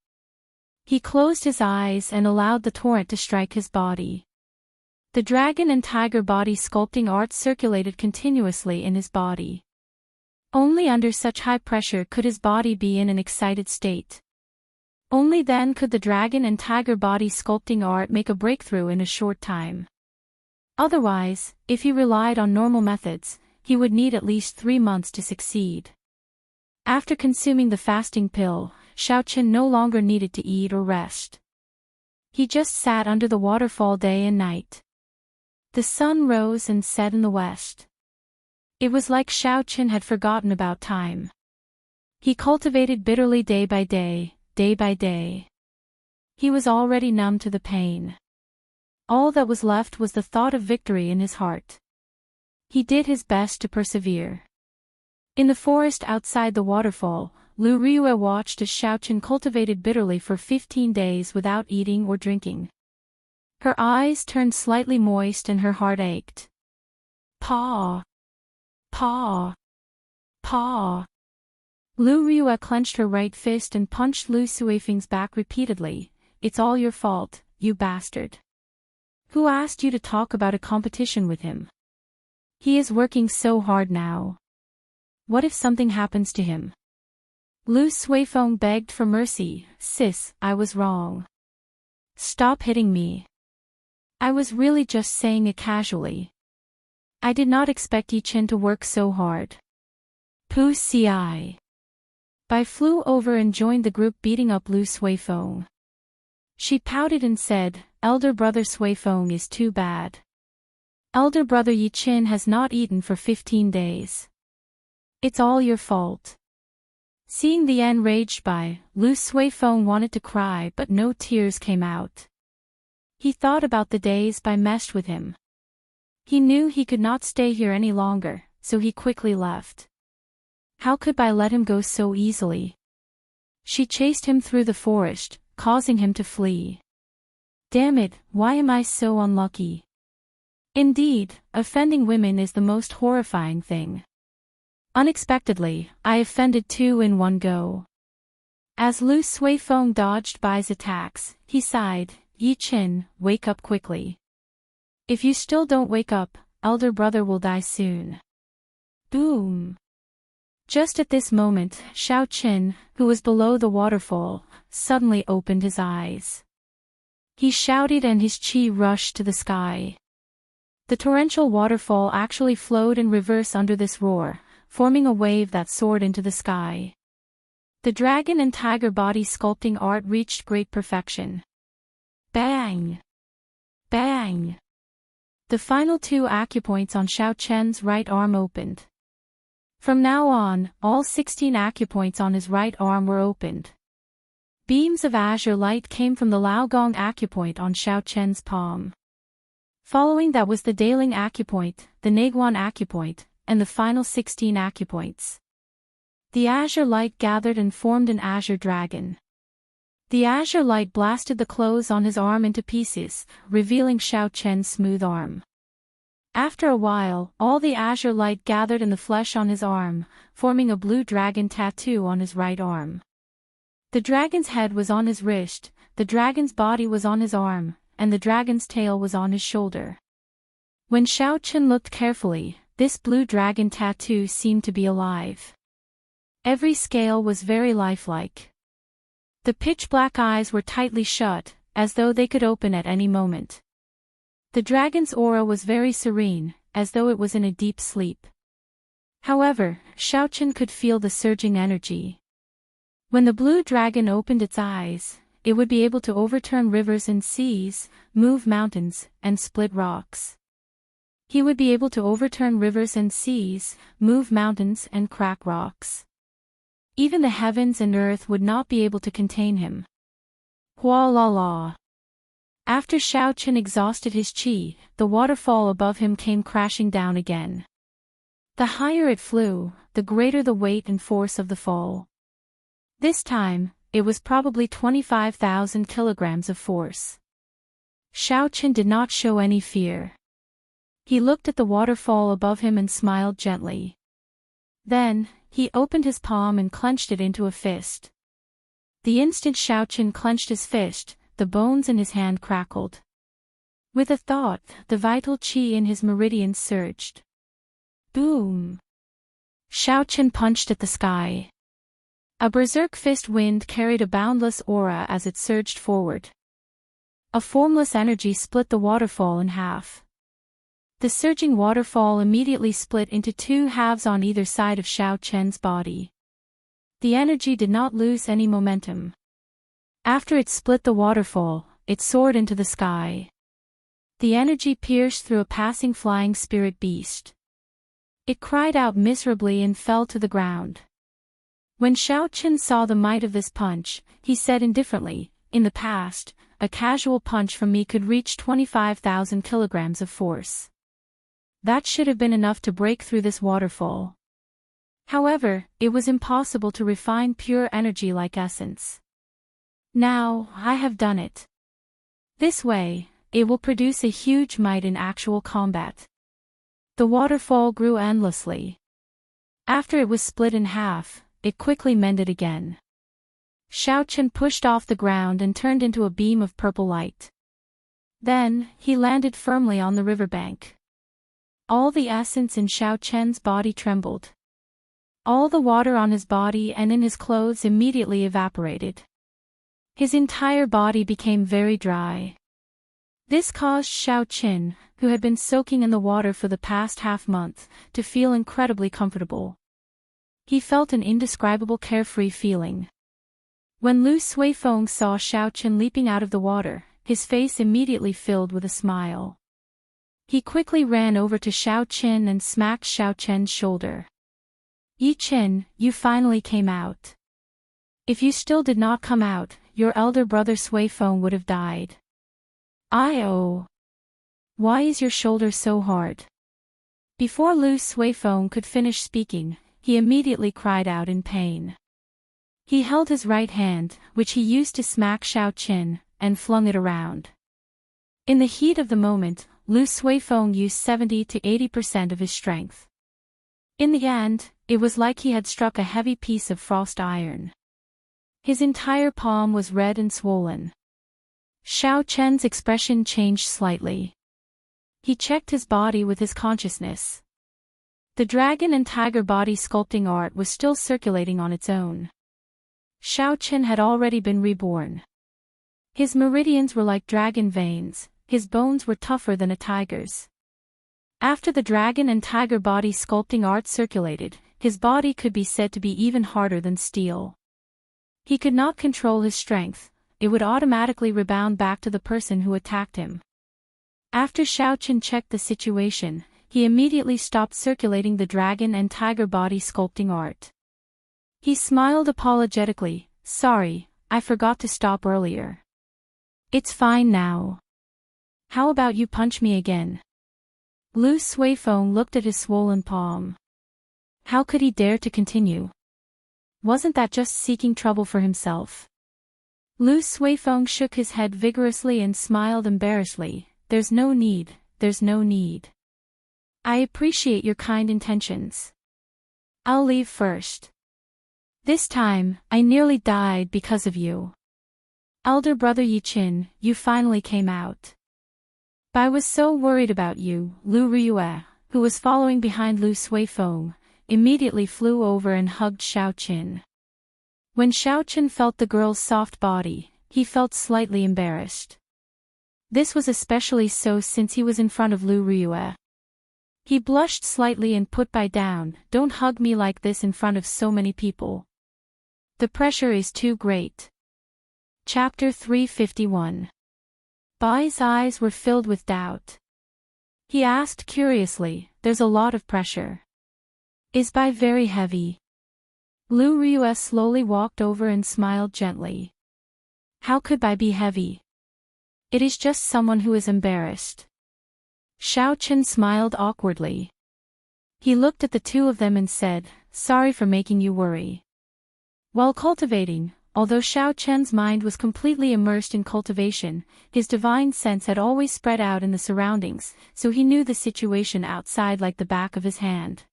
He closed his eyes and allowed the torrent to strike his body. The dragon and tiger body sculpting art circulated continuously in his body. Only under such high pressure could his body be in an excited state. Only then could the dragon and tiger body sculpting art make a breakthrough in a short time. Otherwise, if he relied on normal methods, he would need at least 3 months to succeed. After consuming the fasting pill, Xiao Chen no longer needed to eat or rest. He just sat under the waterfall day and night. The sun rose and set in the west. It was like Xiao Chen had forgotten about time. He cultivated bitterly day by day, day by day. He was already numb to the pain. All that was left was the thought of victory in his heart. He did his best to persevere. In the forest outside the waterfall, Lu Ryue watched as Xiaochen cultivated bitterly for 15 days without eating or drinking. Her eyes turned slightly moist and her heart ached. Paw! Paw! Paw! Lu Ryue clenched her right fist and punched Lu Suifeng's back repeatedly. It's all your fault, you bastard. Who asked you to talk about a competition with him? He is working so hard now. What if something happens to him? Lu Suifeng begged for mercy. Sis, I was wrong. Stop hitting me. I was really just saying it casually. I did not expect Yichen to work so hard. Pu Ci. Bai flew over and joined the group beating up Lu Suifeng. She pouted and said, Elder brother Suifeng is too bad. Elder brother Yichen has not eaten for 15 days. It's all your fault. Seeing the enraged Bai, Lu Suifeng wanted to cry but no tears came out. He thought about the days Bai messed with him. He knew he could not stay here any longer, so he quickly left. How could Bai let him go so easily? She chased him through the forest, causing him to flee. Damn it, why am I so unlucky? Indeed, offending women is the most horrifying thing. Unexpectedly, I offended two in one go. As Lu Suifeng dodged Bai's attacks, he sighed, Yichen, wake up quickly. If you still don't wake up, elder brother will die soon. Boom! Just at this moment, Xiaochen, who was below the waterfall, suddenly opened his eyes. He shouted and his chi rushed to the sky. The torrential waterfall actually flowed in reverse under this roar, forming a wave that soared into the sky. The dragon and tiger body sculpting art reached great perfection. Bang! Bang! The final 2 acupoints on Xiaochen's right arm opened. From now on, all 16 acupoints on his right arm were opened. Beams of azure light came from the Laogong acupoint on Xiaochen's palm. Following that was the Daling acupoint, the Neiguan acupoint, and the final 16 acupoints. The azure light gathered and formed an azure dragon. The azure light blasted the clothes on his arm into pieces, revealing Xiaochen's smooth arm. After a while, all the azure light gathered in the flesh on his arm, forming a blue dragon tattoo on his right arm. The dragon's head was on his wrist, the dragon's body was on his arm, and the dragon's tail was on his shoulder. When Xiaochen looked carefully, this blue dragon tattoo seemed to be alive. Every scale was very lifelike. The pitch-black eyes were tightly shut, as though they could open at any moment. The dragon's aura was very serene, as though it was in a deep sleep. However, Xiaochen could feel the surging energy. When the blue dragon opened its eyes, it would be able to overturn rivers and seas, move mountains, and split rocks. He would be able to overturn rivers and seas, move mountains and crack rocks. Even the heavens and earth would not be able to contain him. Hua la la. After Xiaochen exhausted his qi, the waterfall above him came crashing down again. The higher it flew, the greater the weight and force of the fall. This time, it was probably 25,000 kilograms of force. Xiaochen did not show any fear. He looked at the waterfall above him and smiled gently. Then, he opened his palm and clenched it into a fist. The instant Xiaochen clenched his fist, the bones in his hand crackled. With a thought, the vital qi in his meridians surged. Boom! Xiaochen punched at the sky. A berserk fist wind carried a boundless aura as it surged forward. A formless energy split the waterfall in half. The surging waterfall immediately split into 2 halves on either side of Xiaochen's body. The energy did not lose any momentum. After it split the waterfall, it soared into the sky. The energy pierced through a passing flying spirit beast. It cried out miserably and fell to the ground. When Xiaochen saw the might of this punch, he said indifferently, in the past, a casual punch from me could reach 25,000 kilograms of force. That should have been enough to break through this waterfall. However, it was impossible to refine pure energy like essence. Now, I have done it. This way, it will produce a huge might in actual combat. The waterfall grew endlessly. After it was split in half, it quickly mended again. Xiao Chen pushed off the ground and turned into a beam of purple light. Then, he landed firmly on the riverbank. All the essence in Xiao Chen's body trembled. All the water on his body and in his clothes immediately evaporated. His entire body became very dry. This caused Xiao Chen, who had been soaking in the water for the past half-month, to feel incredibly comfortable. He felt an indescribable carefree feeling. When Lu Suifeng saw Xiao Chen leaping out of the water, his face immediately filled with a smile. He quickly ran over to Xiao Chen and smacked Xiao Chen's shoulder. "Yi Chen, you finally came out. If you still did not come out, your elder brother Suifeng would have died." "Oh. Why is your shoulder so hard?" Before Lu Suifeng could finish speaking, he immediately cried out in pain. He held his right hand, which he used to smack Xiao Chen, and flung it around. In the heat of the moment, Lu Suifeng used 70 to 80% of his strength. In the end, it was like he had struck a heavy piece of frost iron. His entire palm was red and swollen. Xiao Chen's expression changed slightly. He checked his body with his consciousness. The dragon and tiger body sculpting art was still circulating on its own. Xiao Chen had already been reborn. His meridians were like dragon veins, his bones were tougher than a tiger's. After the dragon and tiger body sculpting art circulated, his body could be said to be even harder than steel. He could not control his strength, it would automatically rebound back to the person who attacked him. After Xiao Chen checked the situation, he immediately stopped circulating the dragon and tiger body sculpting art. He smiled apologetically, "Sorry, I forgot to stop earlier. It's fine now. How about you punch me again?" Lu Suifeng looked at his swollen palm. How could he dare to continue? Wasn't that just seeking trouble for himself? Lu Suifeng shook his head vigorously and smiled embarrassedly. There's no need. I appreciate your kind intentions. I'll leave first. This time, I nearly died because of you. Elder brother Yi Chen, you finally came out. I was so worried about you." Lu Riyue, who was following behind Lu Suifeng, immediately flew over and hugged Xiao Chen. When Xiao Chen felt the girl's soft body, he felt slightly embarrassed. This was especially so since he was in front of Lu Riyue. He blushed slightly and put Bai down. "Don't hug me like this in front of so many people. The pressure is too great." Chapter 351. Bai's eyes were filled with doubt. He asked curiously, "There's a lot of pressure. Is Bai very heavy?" Lu Riyue slowly walked over and smiled gently. "How could Bai be heavy? It is just someone who is embarrassed." Xiao Chen smiled awkwardly. He looked at the two of them and said, "Sorry for making you worry." While cultivating, although Xiao Chen's mind was completely immersed in cultivation, his divine sense had always spread out in the surroundings, so he knew the situation outside like the back of his hand.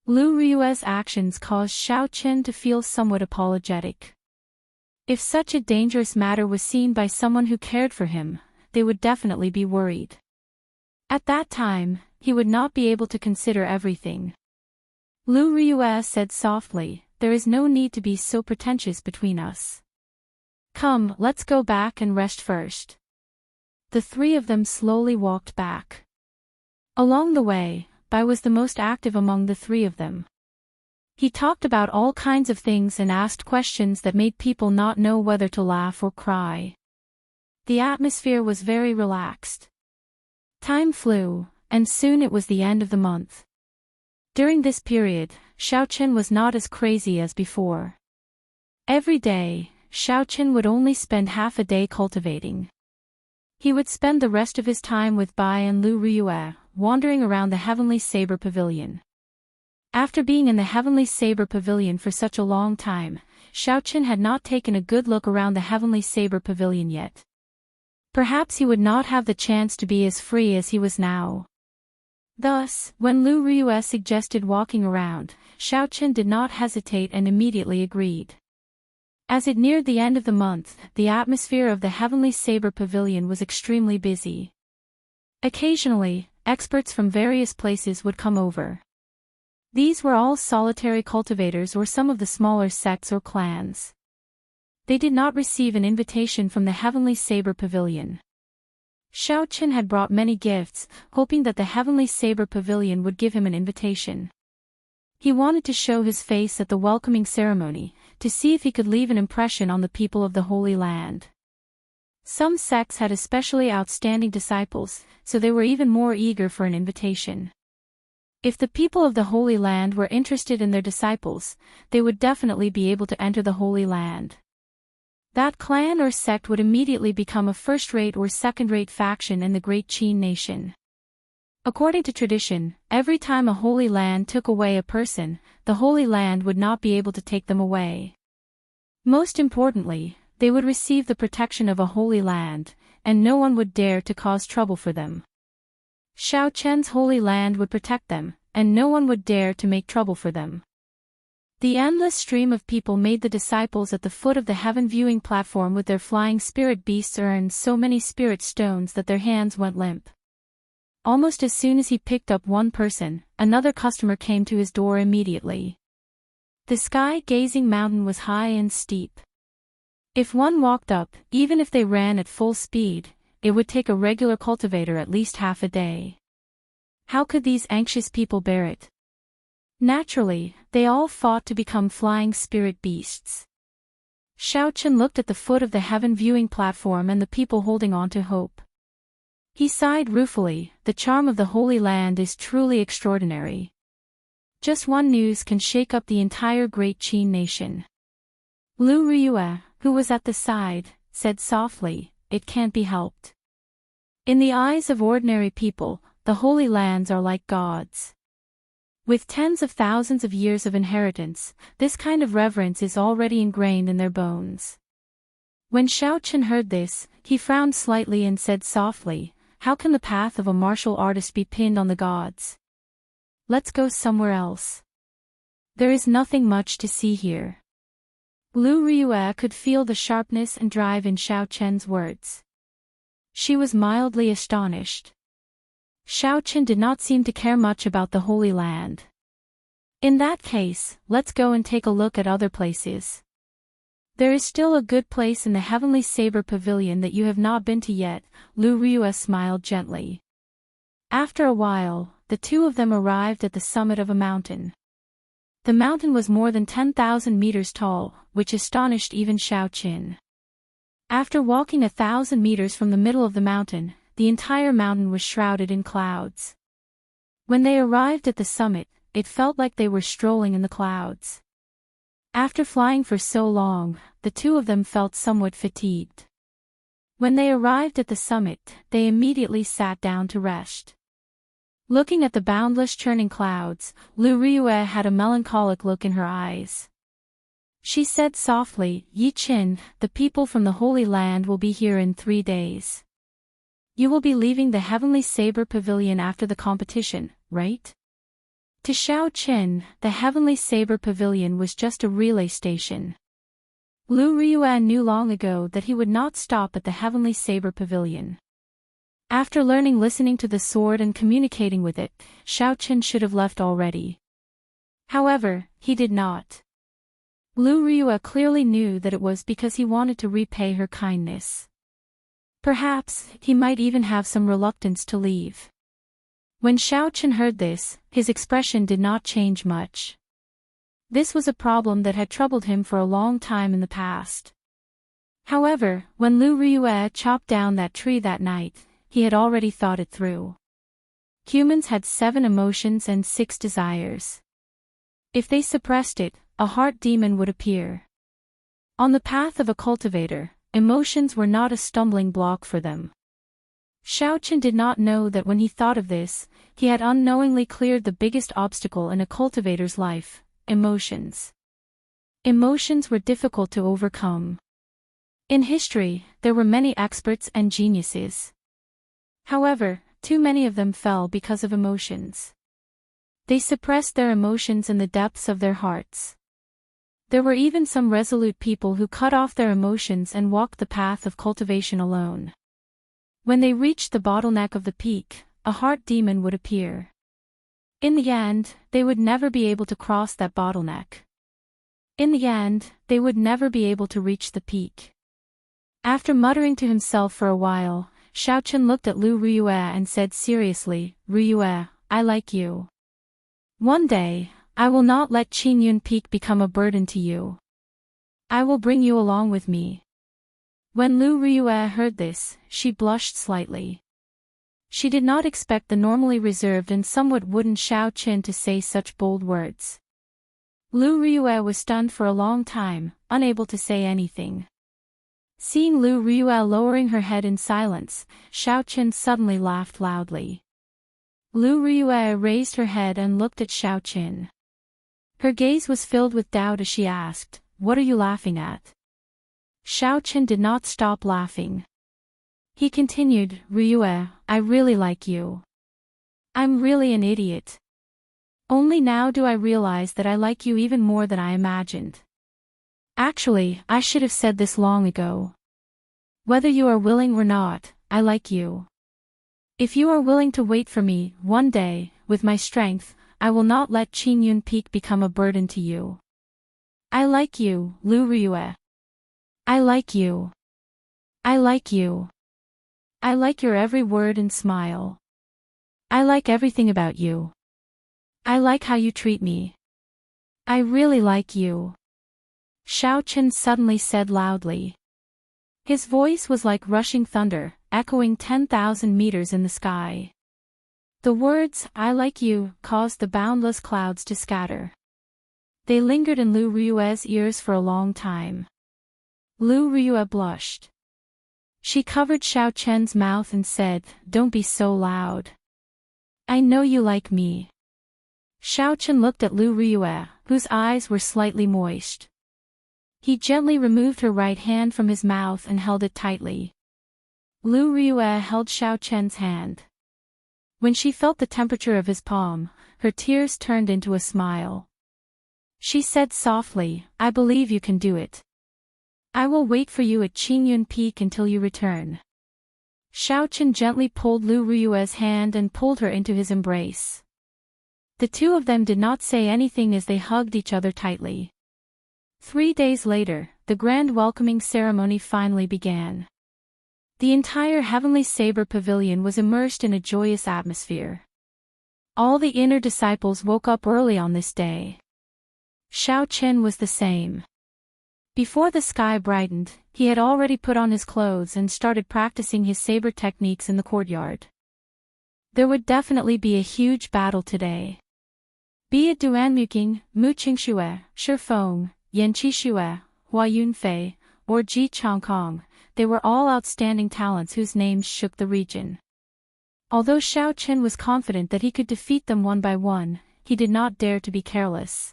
Lu Riyue's actions caused Xiao Chen to feel somewhat apologetic. If such a dangerous matter was seen by someone who cared for him, they would definitely be worried. At that time, he would not be able to consider everything. Lu Riyue said softly, "There is no need to be so pretentious between us. Come, let's go back and rest first." The three of them slowly walked back. Along the way, Bai was the most active among the three of them. He talked about all kinds of things and asked questions that made people not know whether to laugh or cry. The atmosphere was very relaxed. Time flew, and soon it was the end of the month. During this period, Xiao Chen was not as crazy as before. Every day, Xiao Qin would only spend half a day cultivating. He would spend the rest of his time with Bai and Lu Riyue, wandering around the Heavenly Saber Pavilion. After being in the Heavenly Saber Pavilion for such a long time, Xiao Qin had not taken a good look around the Heavenly Saber Pavilion yet. Perhaps he would not have the chance to be as free as he was now. Thus, when Lu Riyue suggested walking around, Xiao Qin did not hesitate and immediately agreed. As it neared the end of the month, the atmosphere of the Heavenly Saber Pavilion was extremely busy. Occasionally, experts from various places would come over. These were all solitary cultivators or some of the smaller sects or clans. They did not receive an invitation from the Heavenly Saber Pavilion. Xiao Qin had brought many gifts, hoping that the Heavenly Saber Pavilion would give him an invitation. He wanted to show his face at the welcoming ceremony, to see if he could leave an impression on the people of the Holy Land. Some sects had especially outstanding disciples, so they were even more eager for an invitation. If the people of the Holy Land were interested in their disciples, they would definitely be able to enter the Holy Land. That clan or sect would immediately become a first-rate or second-rate faction in the Great Qin nation. According to tradition, every time a Holy Land took away a person, the Holy Land would not be able to take them away. Most importantly, they would receive the protection of a Holy Land, and no one would dare to cause trouble for them. Xiao Qin's Holy Land would protect them, and no one would dare to make trouble for them. The endless stream of people made the disciples at the foot of the heaven viewing platform with their flying spirit beasts earn so many spirit stones that their hands went limp. Almost as soon as he picked up one person, another customer came to his door immediately. The sky-gazing mountain was high and steep. If one walked up, even if they ran at full speed, it would take a regular cultivator at least half a day. How could these anxious people bear it? Naturally, they all fought to become flying spirit beasts. Xiao Qin looked at the foot of the heaven viewing platform and the people holding on to hope. He sighed ruefully, the charm of the Holy Land is truly extraordinary. Just one news can shake up the entire Great Qin nation. Lu Riyue, who was at the side, said softly, "It can't be helped." In the eyes of ordinary people, the Holy Lands are like gods. With tens of thousands of years of inheritance, this kind of reverence is already ingrained in their bones. When Xiao Qin heard this, he frowned slightly and said softly, "How can the path of a martial artist be pinned on the gods? Let's go somewhere else. There is nothing much to see here." Lu Riyue could feel the sharpness and drive in Xiao Qin's words. She was mildly astonished. Xiao Qin did not seem to care much about the Holy Land. "In that case, let's go and take a look at other places. There is still a good place in the Heavenly Saber Pavilion that you have not been to yet," Lu Riyue smiled gently. After a while, the two of them arrived at the summit of a mountain. The mountain was more than 10,000 meters tall, which astonished even Xiao Qin. After walking 1,000 meters from the middle of the mountain, the entire mountain was shrouded in clouds. When they arrived at the summit, it felt like they were strolling in the clouds. After flying for so long, the two of them felt somewhat fatigued. When they arrived at the summit, they immediately sat down to rest. Looking at the boundless churning clouds, Lu Riyue had a melancholic look in her eyes. She said softly, "Yi Qin, the people from the Holy Land will be here in 3 days. You will be leaving the Heavenly Saber Pavilion after the competition, right?" To Xiao Qin, the Heavenly Saber Pavilion was just a relay station. Lu Riyue knew long ago that he would not stop at the Heavenly Saber Pavilion. After listening to the sword and communicating with it, Xiao Qin should have left already. However, he did not. Lu Riyue clearly knew that it was because he wanted to repay her kindness. Perhaps, he might even have some reluctance to leave. When Xiao Qin heard this, his expression did not change much. This was a problem that had troubled him for a long time in the past. However, when Lu Riyue chopped down that tree that night, he had already thought it through. Humans had 7 emotions and 6 desires. If they suppressed it, a heart demon would appear. On the path of a cultivator, emotions were not a stumbling block for them. Xiaochen did not know that when he thought of this, he had unknowingly cleared the biggest obstacle in a cultivator's life: emotions. Emotions were difficult to overcome. In history, there were many experts and geniuses. However, too many of them fell because of emotions. They suppressed their emotions in the depths of their hearts. There were even some resolute people who cut off their emotions and walked the path of cultivation alone. When they reached the bottleneck of the peak, a heart demon would appear. In the end, they would never be able to cross that bottleneck. In the end, they would never be able to reach the peak. After muttering to himself for a while, Xiaochen looked at Lu Riyue and said seriously, "Riyue, I like you. One day, I will not let Qingyun Peak become a burden to you. I will bring you along with me." When Lu Riyue heard this, she blushed slightly. She did not expect the normally reserved and somewhat wooden Xiaochen to say such bold words. Lu Riyue was stunned for a long time, unable to say anything. Seeing Lu Riyue lowering her head in silence, Xiaochen suddenly laughed loudly. Lu Riyue raised her head and looked at Xiaochen. Her gaze was filled with doubt as she asked, "What are you laughing at?" Xiaochen did not stop laughing. He continued, "Riyue, I really like you. I'm really an idiot. Only now do I realize that I like you even more than I imagined. Actually, I should have said this long ago. Whether you are willing or not, I like you. If you are willing to wait for me, one day, with my strength, I will not let Qingyun Peak become a burden to you. I like you, Lu Riyue. I like you. I like you. I like your every word and smile. I like everything about you. I like how you treat me. I really like you," Xiaochen suddenly said loudly. His voice was like rushing thunder, echoing 10,000 meters in the sky. The words, "I like you," caused the boundless clouds to scatter. They lingered in Lu Riyue's ears for a long time. Lu Riyue blushed. She covered Xiaochen's mouth and said, "Don't be so loud. I know you like me." Xiaochen looked at Lu Riyue, whose eyes were slightly moist. He gently removed her right hand from his mouth and held it tightly. Lu Riyue held Xiaochen's hand. When she felt the temperature of his palm, her tears turned into a smile. She said softly, "I believe you can do it. I will wait for you at Qingyun Peak until you return." Xiaochen gently pulled Lu Riyue's hand and pulled her into his embrace. The two of them did not say anything as they hugged each other tightly. 3 days later, the grand welcoming ceremony finally began. The entire Heavenly Saber Pavilion was immersed in a joyous atmosphere. All the inner disciples woke up early on this day. Xiaochen was the same. Before the sky brightened, he had already put on his clothes and started practicing his saber techniques in the courtyard. There would definitely be a huge battle today. Be it Duanmuqing, Mu Qingxue, Shifeng, Yan Qishue, Hua Yunfei, or Ji Changkong, they were all outstanding talents whose names shook the region. Although Xiaochen was confident that he could defeat them one by one, he did not dare to be careless.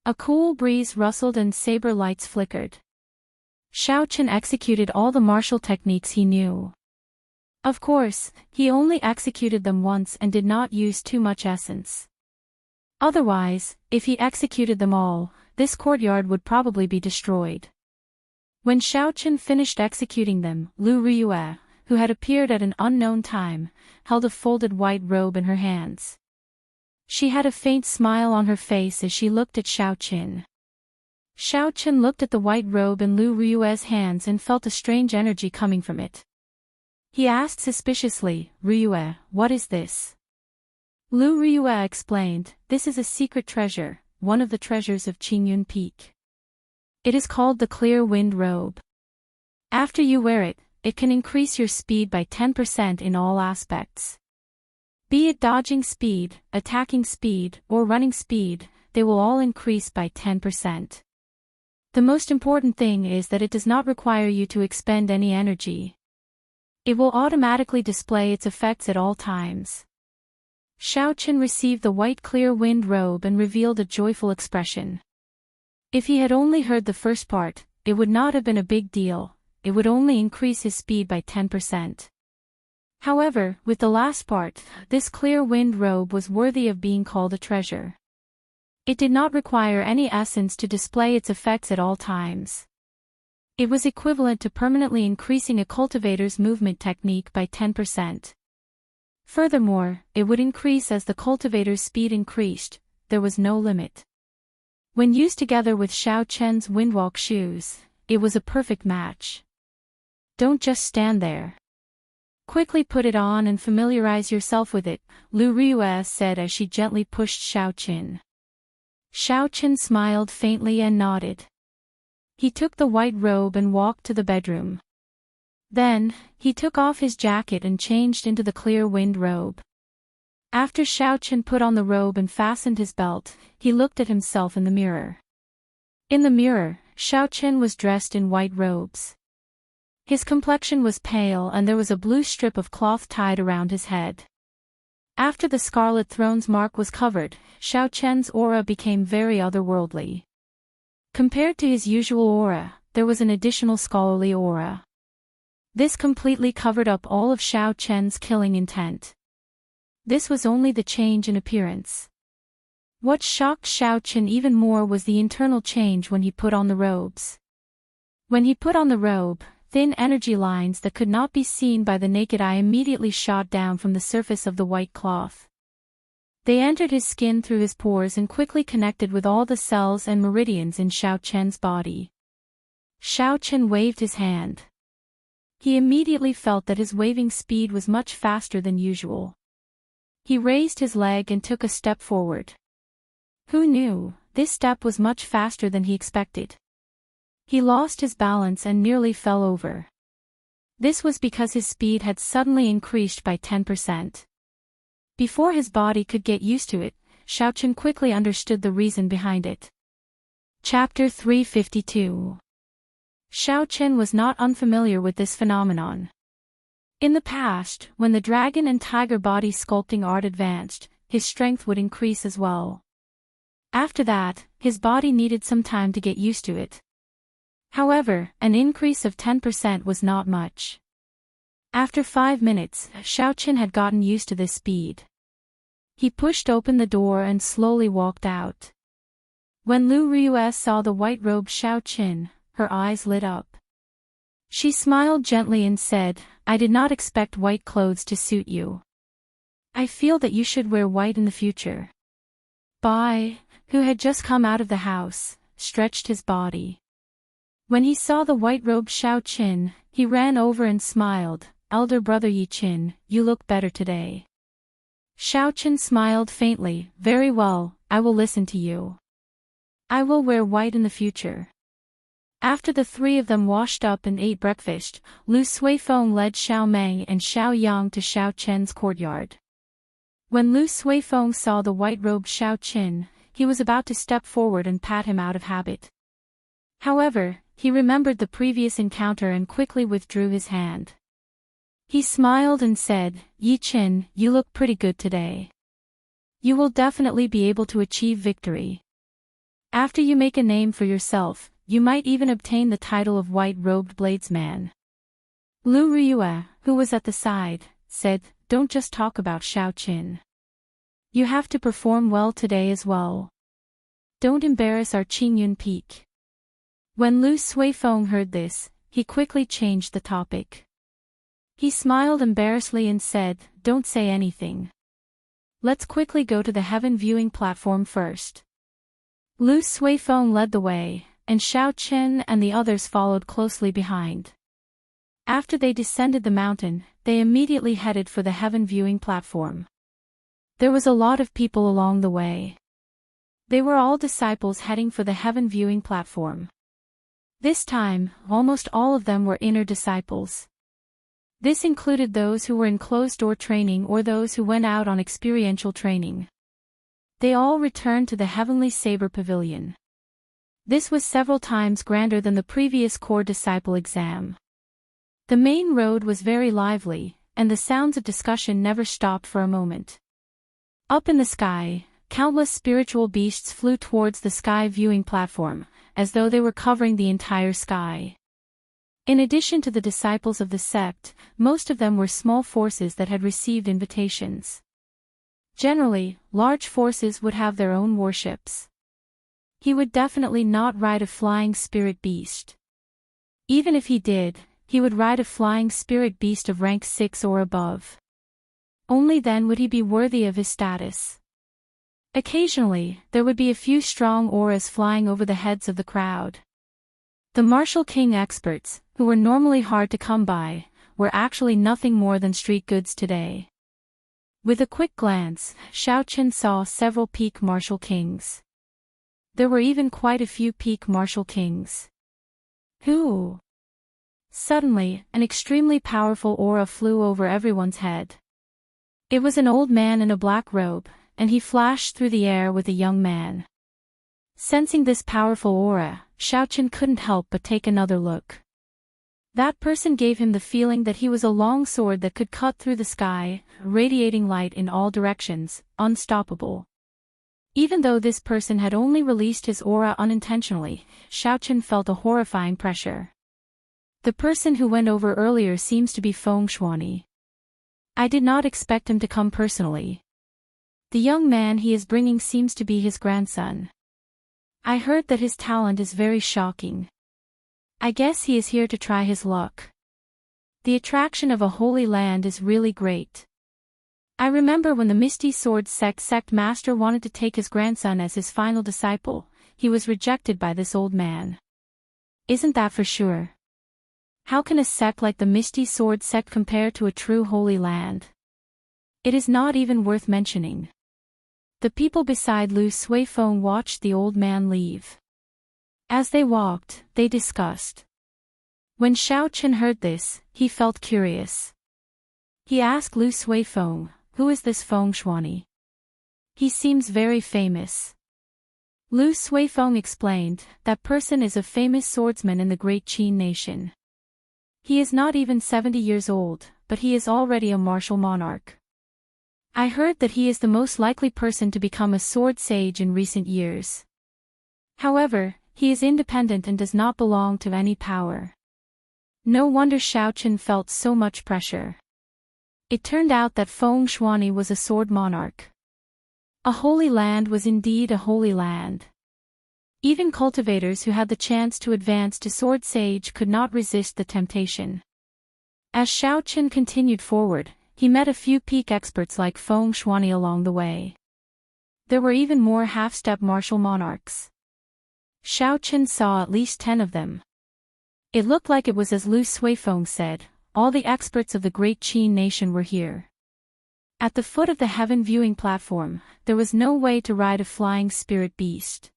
A cool breeze rustled and saber lights flickered. Xiaochen executed all the martial techniques he knew. Of course, he only executed them once and did not use too much essence. Otherwise, if he executed them all, this courtyard would probably be destroyed. When Xiaochen finished executing them, Lu Riyue, who had appeared at an unknown time, held a folded white robe in her hands. She had a faint smile on her face as she looked at Xiaochen. Xiaochen looked at the white robe in Lu Riyue's hands and felt a strange energy coming from it. He asked suspiciously, "Riyue, what is this?" Lu Riyue explained, "This is a secret treasure, one of the treasures of Qingyun Peak. It is called the Clear Wind Robe. After you wear it, it can increase your speed by 10% in all aspects. Be it dodging speed, attacking speed, or running speed, they will all increase by 10%. The most important thing is that it does not require you to expend any energy. It will automatically display its effects at all times. Xiao Qin received the white clear wind robe and revealed a joyful expression. If he had only heard the first part, it would not have been a big deal, it would only increase his speed by 10%. However, with the last part, this clear wind robe was worthy of being called a treasure. It did not require any essence to display its effects at all times. It was equivalent to permanently increasing a cultivator's movement technique by 10%. Furthermore, it would increase as the cultivator's speed increased, there was no limit. When used together with Xiao Chen's windwalk shoes, it was a perfect match. Don't just stand there. Quickly put it on and familiarize yourself with it, Lu Riyue said as she gently pushed Xiao Qin. Xiao Qin smiled faintly and nodded. He took the white robe and walked to the bedroom. Then, he took off his jacket and changed into the clear wind robe. After Xiao Qin put on the robe and fastened his belt, he looked at himself in the mirror. In the mirror, Xiao Qin was dressed in white robes. His complexion was pale and there was a blue strip of cloth tied around his head. After the Scarlet Throne's mark was covered, Xiao Chen's aura became very otherworldly. Compared to his usual aura, there was an additional scholarly aura. This completely covered up all of Xiao Chen's killing intent. This was only the change in appearance. What shocked Xiao Chen even more was the internal change when he put on the robes. When he put on the robe, thin energy lines that could not be seen by the naked eye immediately shot down from the surface of the white cloth. They entered his skin through his pores and quickly connected with all the cells and meridians in Xiao Chen's body. Xiao Chen waved his hand. He immediately felt that his waving speed was much faster than usual. He raised his leg and took a step forward. Who knew, this step was much faster than he expected. He lost his balance and nearly fell over. This was because his speed had suddenly increased by 10%. Before his body could get used to it, Xiao Chen quickly understood the reason behind it. Chapter 352. Xiao Chen was not unfamiliar with this phenomenon. In the past, when the dragon and tiger body sculpting art advanced, his strength would increase as well. After that, his body needed some time to get used to it. However, an increase of 10% was not much. After 5 minutes, Xiao Chen had gotten used to this speed. He pushed open the door and slowly walked out. When Lu Riyue saw the white-robed Xiao Chen, her eyes lit up. She smiled gently and said, "I did not expect white clothes to suit you. I feel that you should wear white in the future." Bai, who had just come out of the house, stretched his body. When he saw the white-robed Xiao Chen, he ran over and smiled. "Elder brother Yi Qin, you look better today." Xiao Chen smiled faintly. "Very well, I will listen to you. I will wear white in the future." After the three of them washed up and ate breakfast, Lu Suifeng led Xiao Meng and Xiao Yang to Xiao Chen's courtyard. When Lu Suifeng saw the white-robed Xiao Chen, he was about to step forward and pat him out of habit. However, he remembered the previous encounter and quickly withdrew his hand. He smiled and said, "Yi Qin, you look pretty good today. You will definitely be able to achieve victory. After you make a name for yourself, you might even obtain the title of white-robed bladesman." Lu Riyue, who was at the side, said, "Don't just talk about Xiao Qin. You have to perform well today as well. Don't embarrass our Qingyun Peak." When Lu Suifeng heard this, he quickly changed the topic. He smiled embarrassedly and said, "Don't say anything. Let's quickly go to the heaven viewing platform first." Lu Suifeng led the way, and Xiao Chen and the others followed closely behind. After they descended the mountain, they immediately headed for the heaven viewing platform. There was a lot of people along the way. They were all disciples heading for the heaven viewing platform. This time, almost all of them were inner disciples. This included those who were in closed-door training or those who went out on experiential training. They all returned to the Heavenly Saber Pavilion. This was several times grander than the previous core disciple exam. The main road was very lively, and the sounds of discussion never stopped for a moment. Up in the sky, countless spiritual beasts flew towards the sky viewing platform, as though they were covering the entire sky. In addition to the disciples of the sect, most of them were small forces that had received invitations. Generally, large forces would have their own warships. He would definitely not ride a flying spirit beast. Even if he did, he would ride a flying spirit beast of rank 6 or above. Only then would he be worthy of his status. Occasionally, there would be a few strong auras flying over the heads of the crowd. The Martial King experts, who were normally hard to come by, were actually nothing more than street goods today. With a quick glance, Xiao Chen saw several peak Martial Kings. There were even quite a few peak Martial Kings. Who? Suddenly, an extremely powerful aura flew over everyone's head. It was an old man in a black robe, and he flashed through the air with a young man. Sensing this powerful aura, Xiao Chen couldn't help but take another look. That person gave him the feeling that he was a long sword that could cut through the sky, radiating light in all directions, unstoppable. Even though this person had only released his aura unintentionally, Xiao Chen felt a horrifying pressure. The person who went over earlier seems to be Feng Shuani. I did not expect him to come personally. The young man he is bringing seems to be his grandson. I heard that his talent is very shocking. I guess he is here to try his luck. The attraction of a holy land is really great. I remember when the Misty Sword sect master wanted to take his grandson as his final disciple, he was rejected by this old man. Isn't that for sure? How can a sect like the Misty Sword sect compare to a true holy land? It is not even worth mentioning. The people beside Lu Suifeng watched the old man leave. As they walked, they discussed. When Xiao Chen heard this, he felt curious. He asked Lu Suifeng, "Who is this Feng Shuani? He seems very famous." Lu Suifeng explained, "That person is a famous swordsman in the Great Qin nation. He is not even 70 years old, but he is already a martial monarch. I heard that he is the most likely person to become a sword sage in recent years. However, he is independent and does not belong to any power." No wonder Xiao Chen felt so much pressure. It turned out that Feng Shuani was a sword monarch. A holy land was indeed a holy land. Even cultivators who had the chance to advance to sword sage could not resist the temptation. As Xiao Chen continued forward, he met a few peak experts like Feng Shuani along the way. There were even more half-step martial monarchs. Xiao Chen saw at least 10 of them. It looked like it was as Lu Suifeng said, all the experts of the Great Qin nation were here. At the foot of the heaven viewing platform, there was no way to ride a flying spirit beast.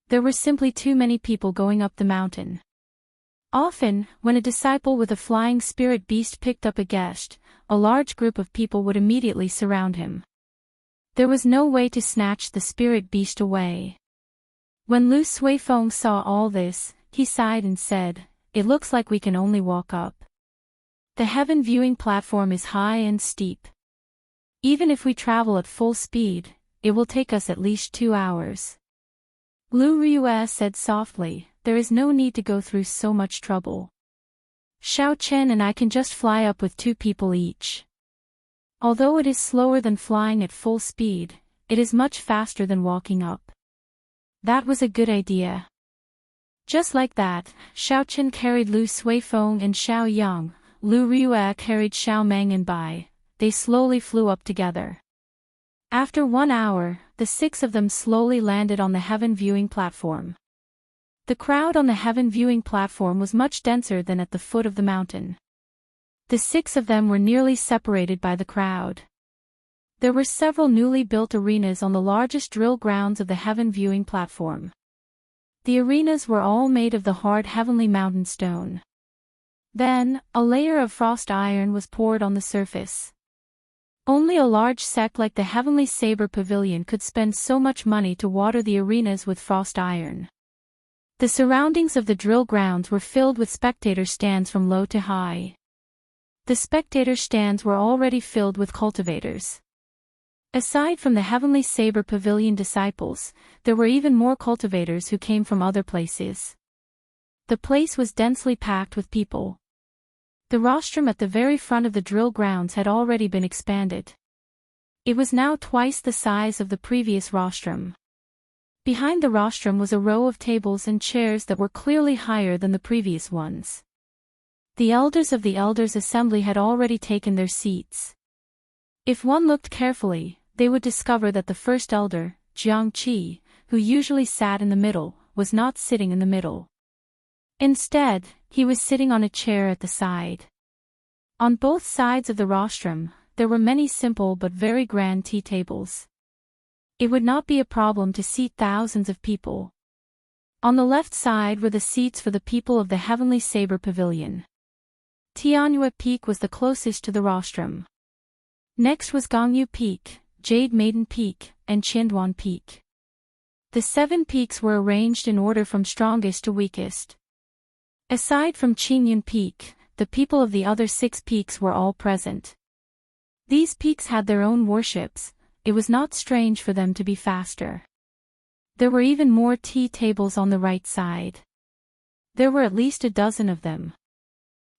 There were simply too many people going up the mountain. Often, when a disciple with a flying spirit beast picked up a guest, a large group of people would immediately surround him. There was no way to snatch the spirit beast away. When Lu Suifeng saw all this, he sighed and said, "It looks like we can only walk up. The heaven viewing platform is high and steep. Even if we travel at full speed, it will take us at least 2 hours." Lu Riyue said softly, "There is no need to go through so much trouble. Xiao Chen and I can just fly up with 2 people each. Although it is slower than flying at full speed, it is much faster than walking up." That was a good idea. Just like that, Xiao Chen carried Lu Suifeng and Xiao Yang, Lu Riyue carried Xiao Meng and Bai. They slowly flew up together. After 1 hour, the 6 of them slowly landed on the heaven viewing platform. The crowd on the heaven viewing platform was much denser than at the foot of the mountain. The 6 of them were nearly separated by the crowd. There were several newly built arenas on the largest drill grounds of the heaven viewing platform. The arenas were all made of the hard heavenly mountain stone. Then, a layer of frost iron was poured on the surface. Only a large sect like the Heavenly Saber Pavilion could spend so much money to water the arenas with frost iron. The surroundings of the drill grounds were filled with spectator stands from low to high. The spectator stands were already filled with cultivators. Aside from the Heavenly Saber Pavilion disciples, there were even more cultivators who came from other places. The place was densely packed with people. The rostrum at the very front of the drill grounds had already been expanded. It was now twice the size of the previous rostrum. Behind the rostrum was a row of tables and chairs that were clearly higher than the previous ones. The elders of the elders' assembly had already taken their seats. If one looked carefully, they would discover that the first elder, Jiang Qi, who usually sat in the middle, was not sitting in the middle. Instead, he was sitting on a chair at the side. On both sides of the rostrum, there were many simple but very grand tea tables. It would not be a problem to seat thousands of people. On the left side were the seats for the people of the Heavenly Saber Pavilion. Tianyue Peak was the closest to the rostrum. Next was Gongyu Peak, Jade Maiden Peak, and Qianduan Peak. The 7 peaks were arranged in order from strongest to weakest. Aside from Qingyun Peak, the people of the other 6 peaks were all present. These peaks had their own warships. It was not strange for them to be faster. There were even more tea tables on the right side. There were at least a dozen of them.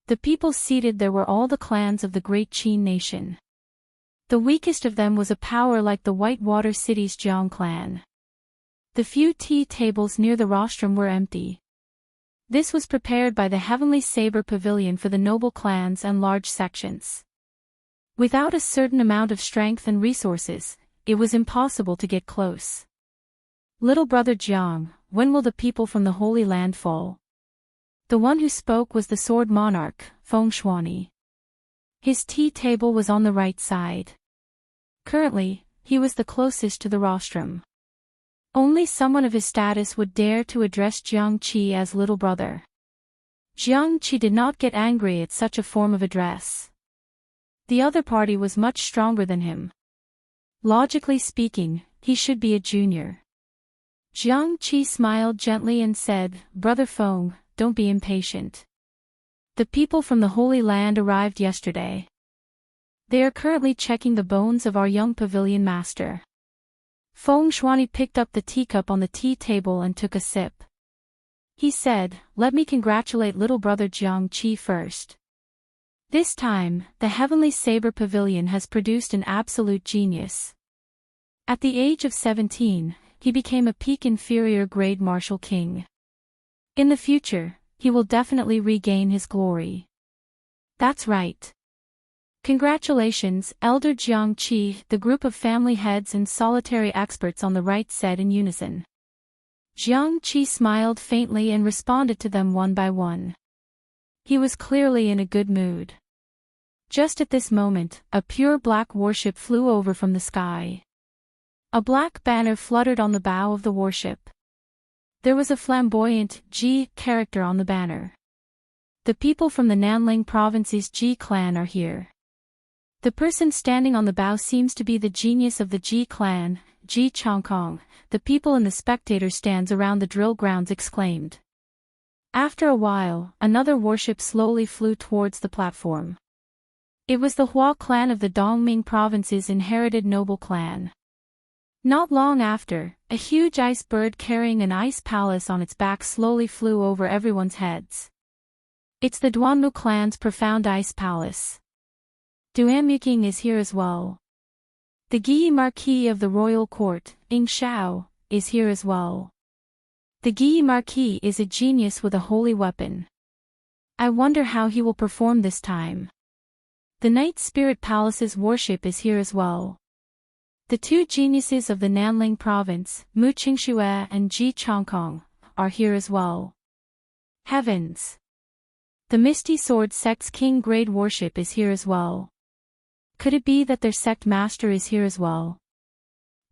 The people seated there were all the clans of the great Qin nation. The weakest of them was a power like the Whitewater City's Jiang clan. The few tea tables near the rostrum were empty. This was prepared by the Heavenly Saber Pavilion for the noble clans and large sections. Without a certain amount of strength and resources, it was impossible to get close. Little brother Jiang, when will the people from the Holy Land fall? The one who spoke was the sword monarch, Feng Shuani. His tea table was on the right side. Currently, he was the closest to the rostrum. Only someone of his status would dare to address Jiang Qi as little brother. Jiang Qi did not get angry at such a form of address. The other party was much stronger than him. Logically speaking, he should be a junior. Jiang Qi smiled gently and said, "Brother Feng, don't be impatient. The people from the Holy Land arrived yesterday. They are currently checking the bones of our young pavilion master." Feng Shuani picked up the teacup on the tea table and took a sip. He said, "Let me congratulate little brother Jiang Qi first. This time, the Heavenly Saber Pavilion has produced an absolute genius." At the age of 17, he became a peak inferior grade martial king. In the future, he will definitely regain his glory. That's right. Congratulations, Elder Jiang Qi, the group of family heads and solitary experts on the right said in unison. Jiang Qi smiled faintly and responded to them one by one. He was clearly in a good mood. Just at this moment, a pure black warship flew over from the sky. A black banner fluttered on the bow of the warship. There was a flamboyant Ji character on the banner. The people from the Nanling province's Ji clan are here. The person standing on the bow seems to be the genius of the Ji clan, Ji Chongkong, the people in the spectator stands around the drill grounds exclaimed. After a while, another warship slowly flew towards the platform. It was the Hua clan of the Dongming province's inherited noble clan. Not long after, a huge ice bird carrying an ice palace on its back slowly flew over everyone's heads. It's the Duanmu clan's profound ice palace. Duanmuking is here as well. The Guyi Marquis of the royal court, Ing Shao, is here as well. The Guyi Marquis is a genius with a holy weapon. I wonder how he will perform this time. The Night Spirit Palace's warship is here as well. The 2 geniuses of the Nanling province, Mu Qingxue and Ji Chongkong, are here as well. Heavens! The Misty Sword sect's King Grade warship is here as well. Could it be that their sect master is here as well?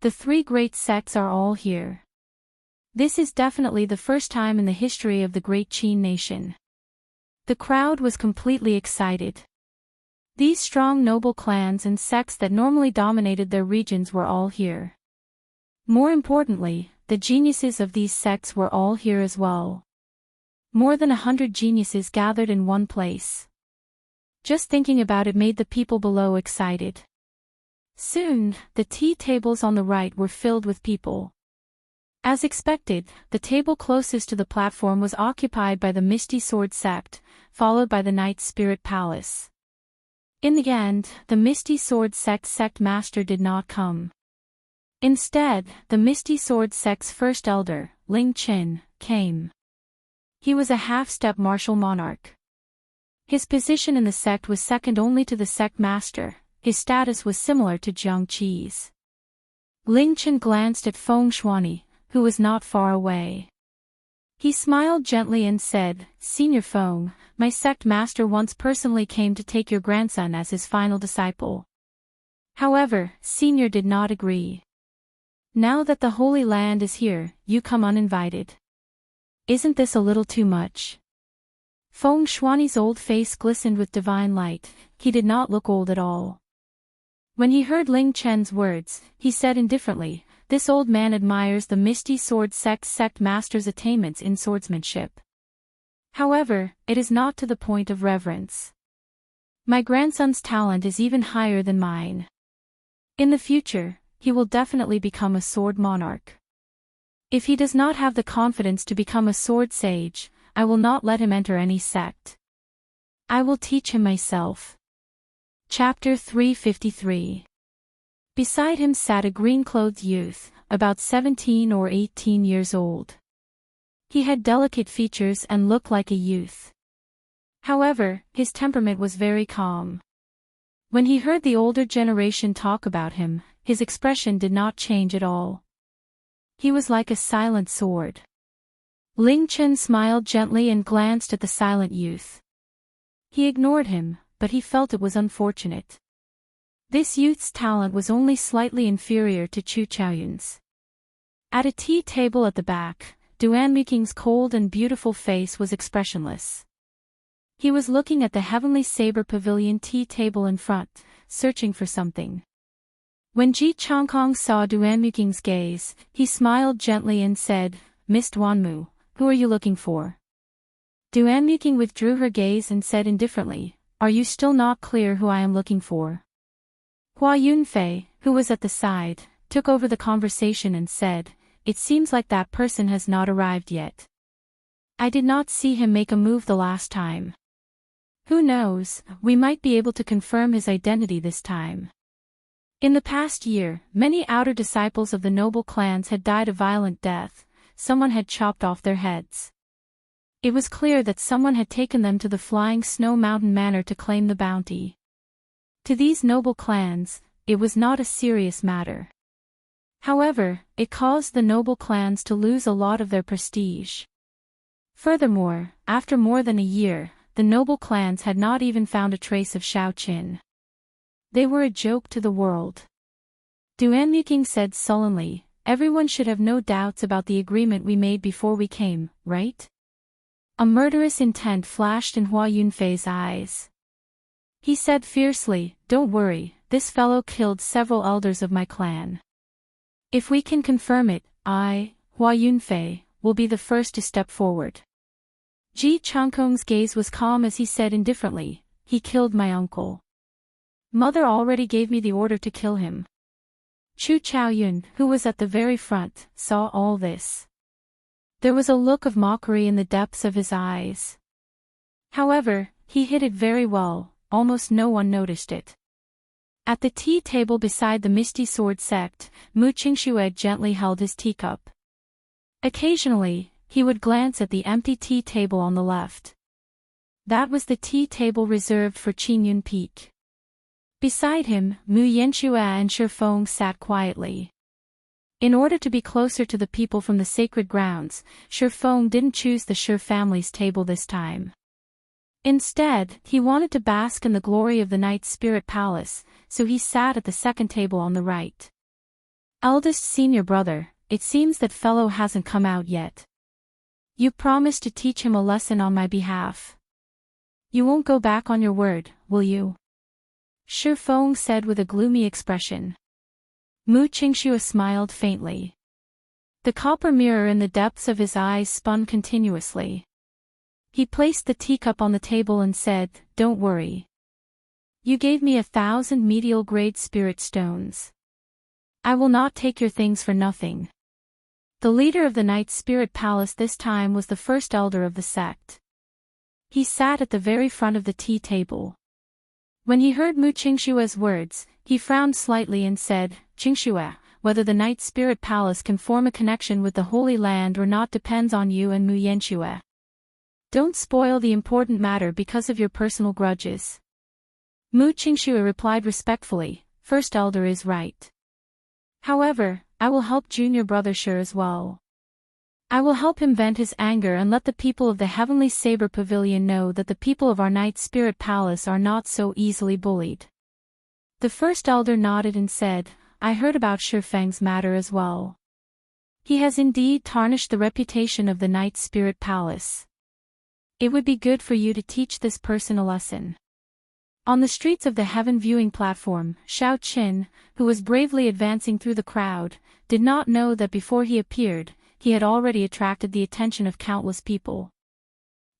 The 3 great sects are all here. This is definitely the first time in the history of the great Qin nation. The crowd was completely excited. These strong noble clans and sects that normally dominated their regions were all here. More importantly, the geniuses of these sects were all here as well. More than 100 geniuses gathered in one place. Just thinking about it made the people below excited. Soon, the tea tables on the right were filled with people. As expected, the table closest to the platform was occupied by the Misty Sword sect, followed by the Night Spirit Palace. In the end, the Misty Sword sect master did not come. Instead, the Misty Sword sect's first elder, Ling Qin, came. He was a half-step martial monarch. His position in the sect was second only to the sect master. His status was similar to Jiang Qi's. Ling Qin glanced at Feng Shuani, who was not far away. He smiled gently and said, "Senior Feng, my sect master once personally came to take your grandson as his final disciple." However, Senior did not agree. "Now that the Holy Land is here, you come uninvited. Isn't this a little too much?" Feng Shuani's old face glistened with divine light. He did not look old at all. When he heard Ling Chen's words, he said indifferently, "This old man admires the Misty Sword sect master's attainments in swordsmanship. However, it is not to the point of reverence. My grandson's talent is even higher than mine. In the future, he will definitely become a sword monarch. If he does not have the confidence to become a sword sage, I will not let him enter any sect. I will teach him myself." Chapter 353. Beside him sat a green-clothed youth, about 17 or 18 years old. He had delicate features and looked like a youth. However, his temperament was very calm. When he heard the older generation talk about him, his expression did not change at all. He was like a silent sword. Ling Chen smiled gently and glanced at the silent youth. He ignored him, but he felt it was unfortunate. This youth's talent was only slightly inferior to Chu Chaoyun's. At a tea table at the back, Duanmuking's cold and beautiful face was expressionless. He was looking at the Heavenly Saber Pavilion tea table in front, searching for something. When Ji Changkong saw Duanmuking's gaze, he smiled gently and said, "Miss Duanmu, who are you looking for?" Duanmuking withdrew her gaze and said indifferently, "Are you still not clear who I am looking for?" Hua Yunfei, who was at the side, took over the conversation and said, "It seems like that person has not arrived yet. I did not see him make a move the last time. Who knows, we might be able to confirm his identity this time." In the past year, many outer disciples of the noble clans had died a violent death. Someone had chopped off their heads. It was clear that someone had taken them to the Flying Snow Mountain Manor to claim the bounty. To these noble clans, it was not a serious matter. However, it caused the noble clans to lose a lot of their prestige. Furthermore, after more than a year, the noble clans had not even found a trace of Shao Qin. They were a joke to the world. Duanmuking said sullenly, "Everyone should have no doubts about the agreement we made before we came, right?" A murderous intent flashed in Hua Yunfei's eyes. He said fiercely, "Don't worry, this fellow killed several elders of my clan. If we can confirm it, I, Hua Yunfei, will be the first to step forward." Ji Changkong's gaze was calm as he said indifferently, "He killed my uncle. Mother already gave me the order to kill him." Chu Chaoyun, who was at the very front, saw all this. There was a look of mockery in the depths of his eyes. However, he hid it very well, almost no one noticed it. At the tea table beside the Misty Sword sect, Mu Qingxue gently held his teacup. Occasionally, he would glance at the empty tea table on the left. That was the tea table reserved for Qingyun Peak. Beside him, Mu Yanxue and Shi Feng sat quietly. In order to be closer to the people from the sacred grounds, Shi Feng didn't choose the Shi family's table this time. Instead, he wanted to bask in the glory of the Night Spirit Palace, so he sat at the second table on the right. "Eldest senior brother, it seems that fellow hasn't come out yet. You promised to teach him a lesson on my behalf. You won't go back on your word, will you?" Shi Feng said with a gloomy expression. Mu Qingxue smiled faintly. The copper mirror in the depths of his eyes spun continuously. He placed the teacup on the table and said, "Don't worry. You gave me 1,000 medial-grade spirit stones. I will not take your things for nothing." The leader of the Night Spirit Palace this time was the first elder of the sect. He sat at the very front of the tea table. When he heard Mu Qingshue's words, he frowned slightly and said, "Qingshue, whether the Night Spirit Palace can form a connection with the Holy Land or not depends on you and Mu Yanshue. Don't spoil the important matter because of your personal grudges." Mu Qingshu replied respectfully, "First elder is right. However, I will help junior brother Shi as well. I will help him vent his anger and let the people of the Heavenly Saber Pavilion know that the people of our Night Spirit Palace are not so easily bullied." The first elder nodded and said, "I heard about Shi Feng's matter as well. He has indeed tarnished the reputation of the Night Spirit Palace. It would be good for you to teach this person a lesson." On the streets of the Heaven Viewing Platform, Xiao Qin, who was bravely advancing through the crowd, did not know that before he appeared, he had already attracted the attention of countless people.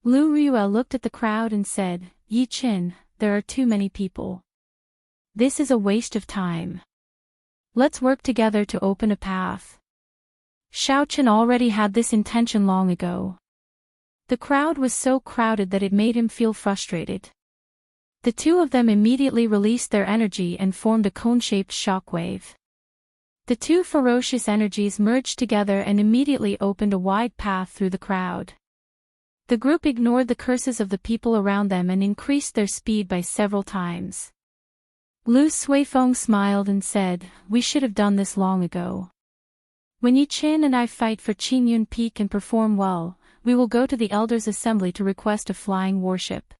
Lu Riyue looked at the crowd and said, "Yi Qin, there are too many people. This is a waste of time. Let's work together to open a path." Xiao Qin already had this intention long ago. The crowd was so crowded that it made him feel frustrated. The two of them immediately released their energy and formed a cone-shaped shockwave. The two ferocious energies merged together and immediately opened a wide path through the crowd. The group ignored the curses of the people around them and increased their speed by several times. Lu Suifeng smiled and said, "We should have done this long ago. When Yi Qin and I fight for Qingyun Peak and perform well, we will go to the Elders' Assembly to request a flying warship.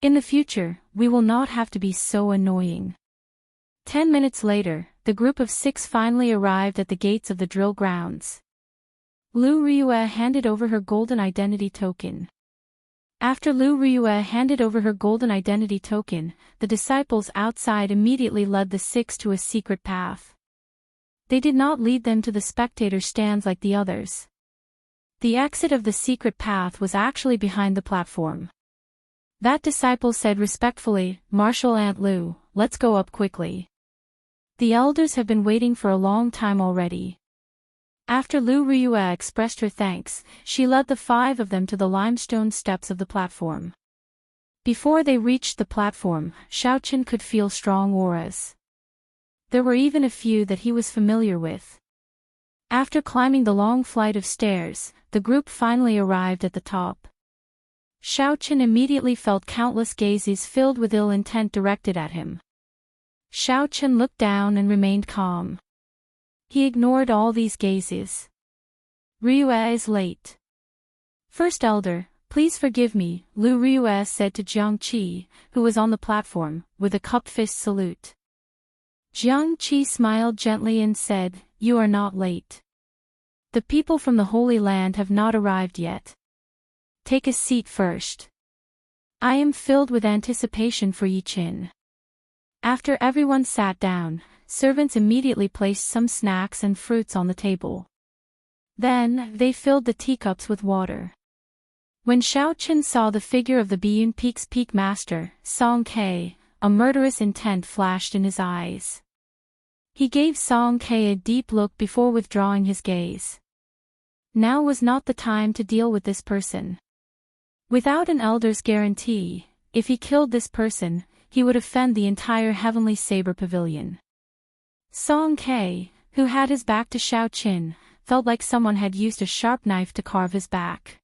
In the future, we will not have to be so annoying." 10 minutes later, the group of 6 finally arrived at the gates of the drill grounds. Lu Riyue handed over her golden identity token. After Lu Riyue handed over her golden identity token, the disciples outside immediately led the 6 to a secret path. They did not lead them to the spectator stands like the others. The exit of the secret path was actually behind the platform. That disciple said respectfully, "Marshal Aunt Lu, let's go up quickly. The elders have been waiting for a long time already." After Lu Riyue expressed her thanks, she led the 5 of them to the limestone steps of the platform. Before they reached the platform, Xiao Qin could feel strong auras. There were even a few that he was familiar with. After climbing the long flight of stairs, the group finally arrived at the top. Xiao Qin immediately felt countless gazes filled with ill intent directed at him. Xiao Qin looked down and remained calm. He ignored all these gazes. "Riyue is late. First elder, please forgive me," Lu Riyue said to Jiang Qi, who was on the platform, with a cupped fist salute. Jiang Qi smiled gently and said, "You are not late. The people from the Holy Land have not arrived yet. Take a seat first. I am filled with anticipation for Yi Qin." After everyone sat down, servants immediately placed some snacks and fruits on the table. Then, they filled the teacups with water. When Xiao Qin saw the figure of the Biyun Peak's peak master, Song Ke, a murderous intent flashed in his eyes. He gave Song Ke a deep look before withdrawing his gaze. Now was not the time to deal with this person. Without an elder's guarantee, if he killed this person, he would offend the entire Heavenly Saber Pavilion. Song Ke, who had his back to Xiao Qin, felt like someone had used a sharp knife to carve his back.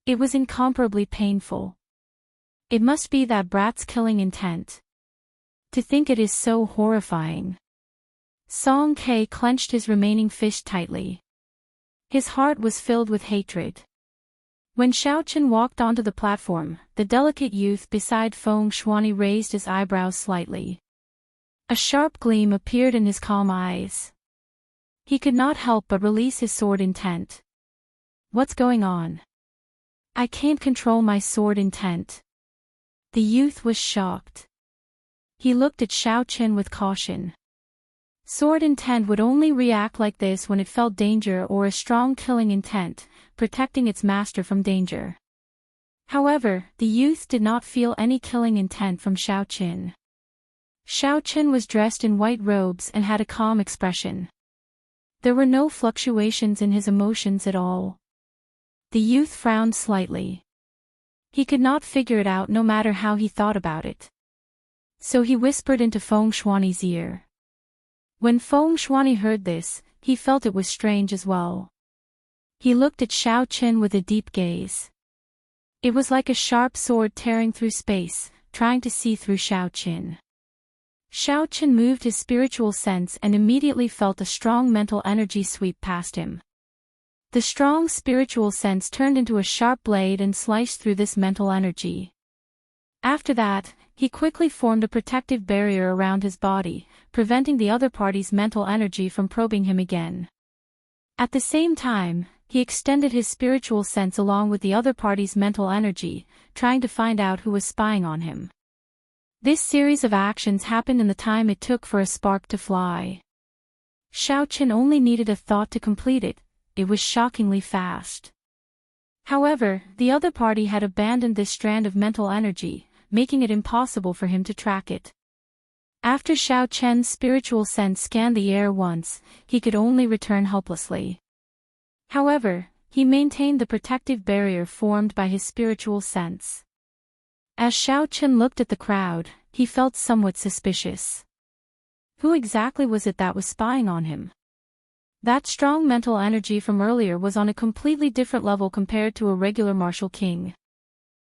It was incomparably painful. It must be that brat's killing intent. To think it is so horrifying. Song Ke clenched his remaining fist tightly. His heart was filled with hatred. When Xiao Qin walked onto the platform, the delicate youth beside Feng Shuani raised his eyebrows slightly. A sharp gleam appeared in his calm eyes. He could not help but release his sword intent. "What's going on? I can't control my sword intent." The youth was shocked. He looked at Xiao Qin with caution. Sword intent would only react like this when it felt danger or a strong killing intent, protecting its master from danger. However, the youth did not feel any killing intent from Xiao Qin. Xiao Qin was dressed in white robes and had a calm expression. There were no fluctuations in his emotions at all. The youth frowned slightly. He could not figure it out no matter how he thought about it. So he whispered into Feng Shuani's ear. When Feng Shuani heard this, he felt it was strange as well. He looked at Xiao Qin with a deep gaze. It was like a sharp sword tearing through space, trying to see through Xiao Qin. Xiao Qin moved his spiritual sense and immediately felt a strong mental energy sweep past him. The strong spiritual sense turned into a sharp blade and sliced through this mental energy. After that, he quickly formed a protective barrier around his body, preventing the other party's mental energy from probing him again. At the same time, he extended his spiritual sense along with the other party's mental energy, trying to find out who was spying on him. This series of actions happened in the time it took for a spark to fly. Xiao Qin only needed a thought to complete it. It was shockingly fast. However, the other party had abandoned this strand of mental energy, making it impossible for him to track it. After Xiao Qian's spiritual sense scanned the air once, he could only return helplessly. However, he maintained the protective barrier formed by his spiritual sense. As Xiao Qin looked at the crowd, he felt somewhat suspicious. Who exactly was it that was spying on him? That strong mental energy from earlier was on a completely different level compared to a regular martial king.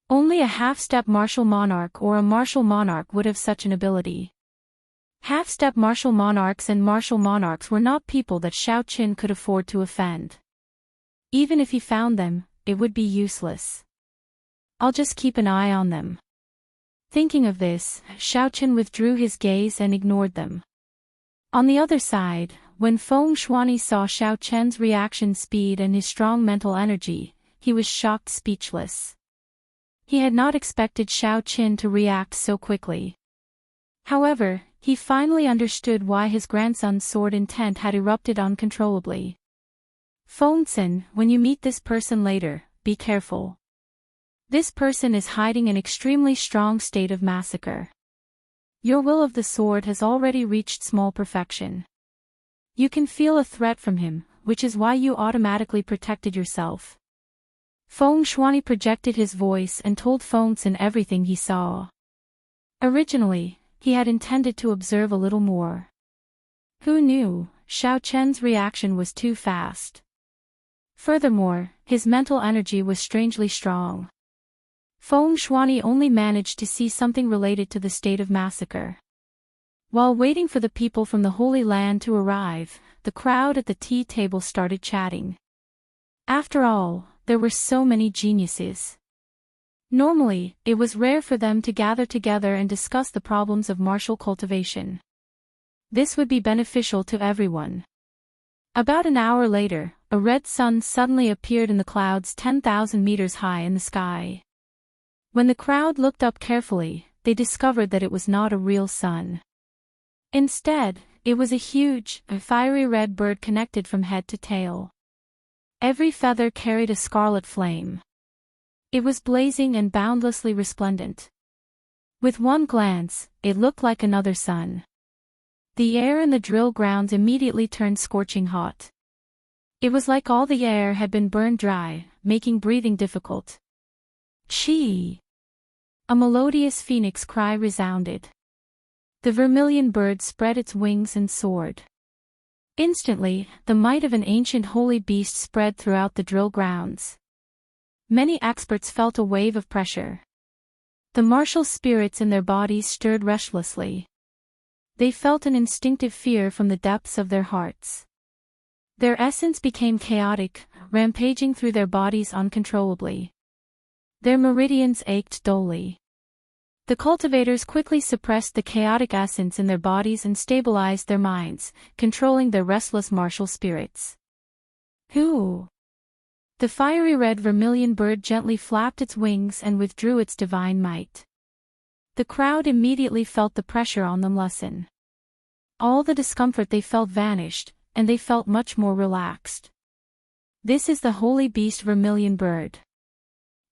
Only a half-step martial monarch or a martial monarch would have such an ability. Half-step martial monarchs and martial monarchs were not people that Xiao Qin could afford to offend. Even if he found them, it would be useless. I'll just keep an eye on them. Thinking of this, Xiao Qin withdrew his gaze and ignored them. On the other side, when Feng Shuani saw Xiao Qian's reaction speed and his strong mental energy, he was shocked speechless. He had not expected Xiao Qin to react so quickly. However, he finally understood why his grandson's sword intent had erupted uncontrollably. Fengsen, when you meet this person later, be careful. This person is hiding an extremely strong state of massacre. Your will of the sword has already reached small perfection. You can feel a threat from him, which is why you automatically protected yourself. Feng Shuani projected his voice and told Fengsen everything he saw. Originally, he had intended to observe a little more. Who knew, Xiao Qian's reaction was too fast. Furthermore, his mental energy was strangely strong. Feng Shuani only managed to see something related to the state of massacre. While waiting for the people from the Holy Land to arrive, the crowd at the tea table started chatting. After all, there were so many geniuses. Normally, it was rare for them to gather together and discuss the problems of martial cultivation. This would be beneficial to everyone. About an hour later, a red sun suddenly appeared in the clouds 10,000 meters high in the sky. When the crowd looked up carefully, they discovered that it was not a real sun. Instead, it was a huge, fiery red bird connected from head to tail. Every feather carried a scarlet flame. It was blazing and boundlessly resplendent. With one glance, it looked like another sun. The air in the drill grounds immediately turned scorching hot. It was like all the air had been burned dry, making breathing difficult. Chee! A melodious phoenix cry resounded. The vermilion bird spread its wings and soared. Instantly, the might of an ancient holy beast spread throughout the drill grounds. Many experts felt a wave of pressure. The martial spirits in their bodies stirred restlessly. They felt an instinctive fear from the depths of their hearts. Their essence became chaotic, rampaging through their bodies uncontrollably. Their meridians ached dully. The cultivators quickly suppressed the chaotic essence in their bodies and stabilized their minds, controlling their restless martial spirits. Who? The fiery red vermilion bird gently flapped its wings and withdrew its divine might. The crowd immediately felt the pressure on them lessen. All the discomfort they felt vanished, and they felt much more relaxed. This is the holy beast vermilion bird.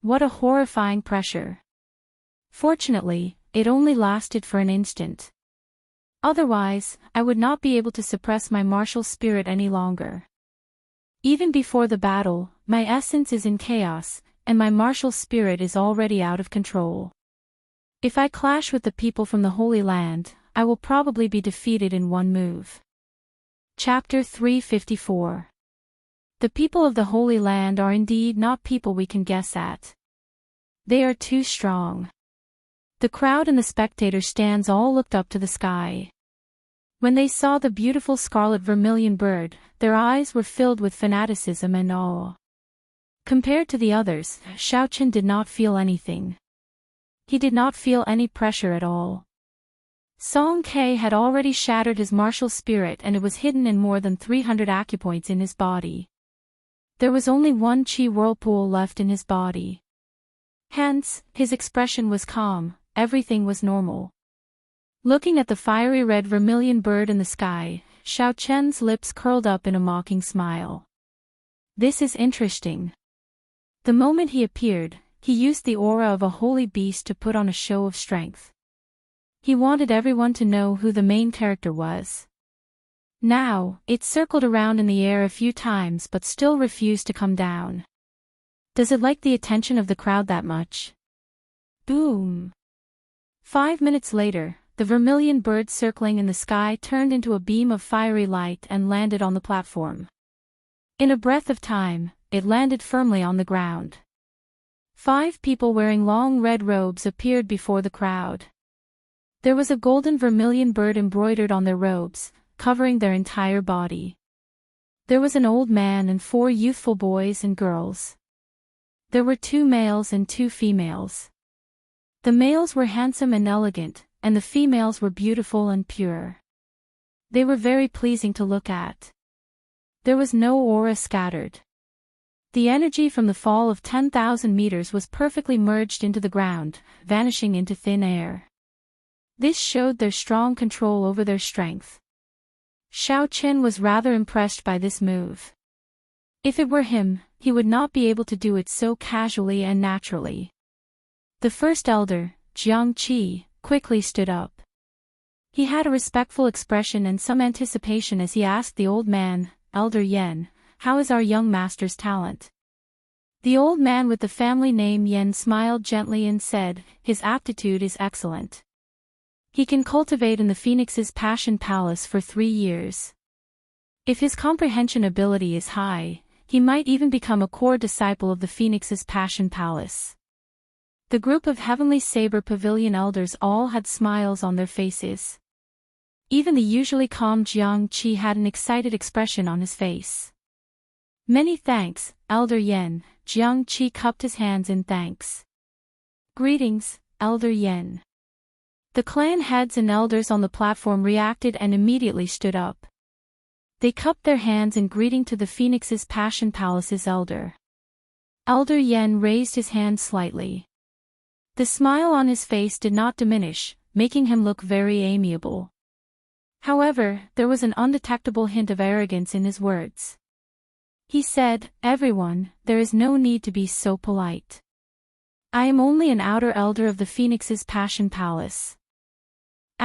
What a horrifying pressure. Fortunately, it only lasted for an instant. Otherwise, I would not be able to suppress my martial spirit any longer. Even before the battle, my essence is in chaos, and my martial spirit is already out of control. If I clash with the people from the Holy Land, I will probably be defeated in one move. Chapter 354. The people of the Holy Land are indeed not people we can guess at. They are too strong. The crowd and the spectator stands all looked up to the sky. When they saw the beautiful scarlet vermilion bird, their eyes were filled with fanaticism and awe. Compared to the others, Xiaochen did not feel anything. He did not feel any pressure at all. Song Ke had already shattered his martial spirit and it was hidden in more than 300 acupoints in his body. There was only one qi whirlpool left in his body. Hence, his expression was calm, everything was normal. Looking at the fiery red vermilion bird in the sky, Xiaochen's lips curled up in a mocking smile. This is interesting. The moment he appeared, he used the aura of a holy beast to put on a show of strength. He wanted everyone to know who the main character was. Now, it circled around in the air a few times but still refused to come down. Does it like the attention of the crowd that much? Boom! 5 minutes later, the vermilion bird circling in the sky turned into a beam of fiery light and landed on the platform. In a breath of time, it landed firmly on the ground. 5 people wearing long red robes appeared before the crowd. There was a golden vermilion bird embroidered on their robes, covering their entire body. There was an old man and 4 youthful boys and girls. There were 2 males and 2 females. The males were handsome and elegant, and the females were beautiful and pure. They were very pleasing to look at. There was no aura scattered. The energy from the fall of 10,000 meters was perfectly merged into the ground, vanishing into thin air. This showed their strong control over their strength. Xiaochen was rather impressed by this move. If it were him, he would not be able to do it so casually and naturally. The first elder, Jiang Qi, quickly stood up. He had a respectful expression and some anticipation as he asked the old man, Elder Yen, "How is our young master's talent?" The old man with the family name Yen smiled gently and said, "His aptitude is excellent. He can cultivate in the Phoenix's Passion Palace for 3 years. If his comprehension ability is high, he might even become a core disciple of the Phoenix's Passion Palace." The group of Heavenly Saber Pavilion elders all had smiles on their faces. Even the usually calm Jiang Qi had an excited expression on his face. "Many thanks, Elder Yen," Jiang Qi cupped his hands in thanks. "Greetings, Elder Yen." The clan heads and elders on the platform reacted and immediately stood up. They cupped their hands in greeting to the Phoenix's Passion Palace's elder. Elder Yen raised his hand slightly. The smile on his face did not diminish, making him look very amiable. However, there was an undetectable hint of arrogance in his words. He said, "Everyone, there is no need to be so polite. I am only an outer elder of the Phoenix's Passion Palace."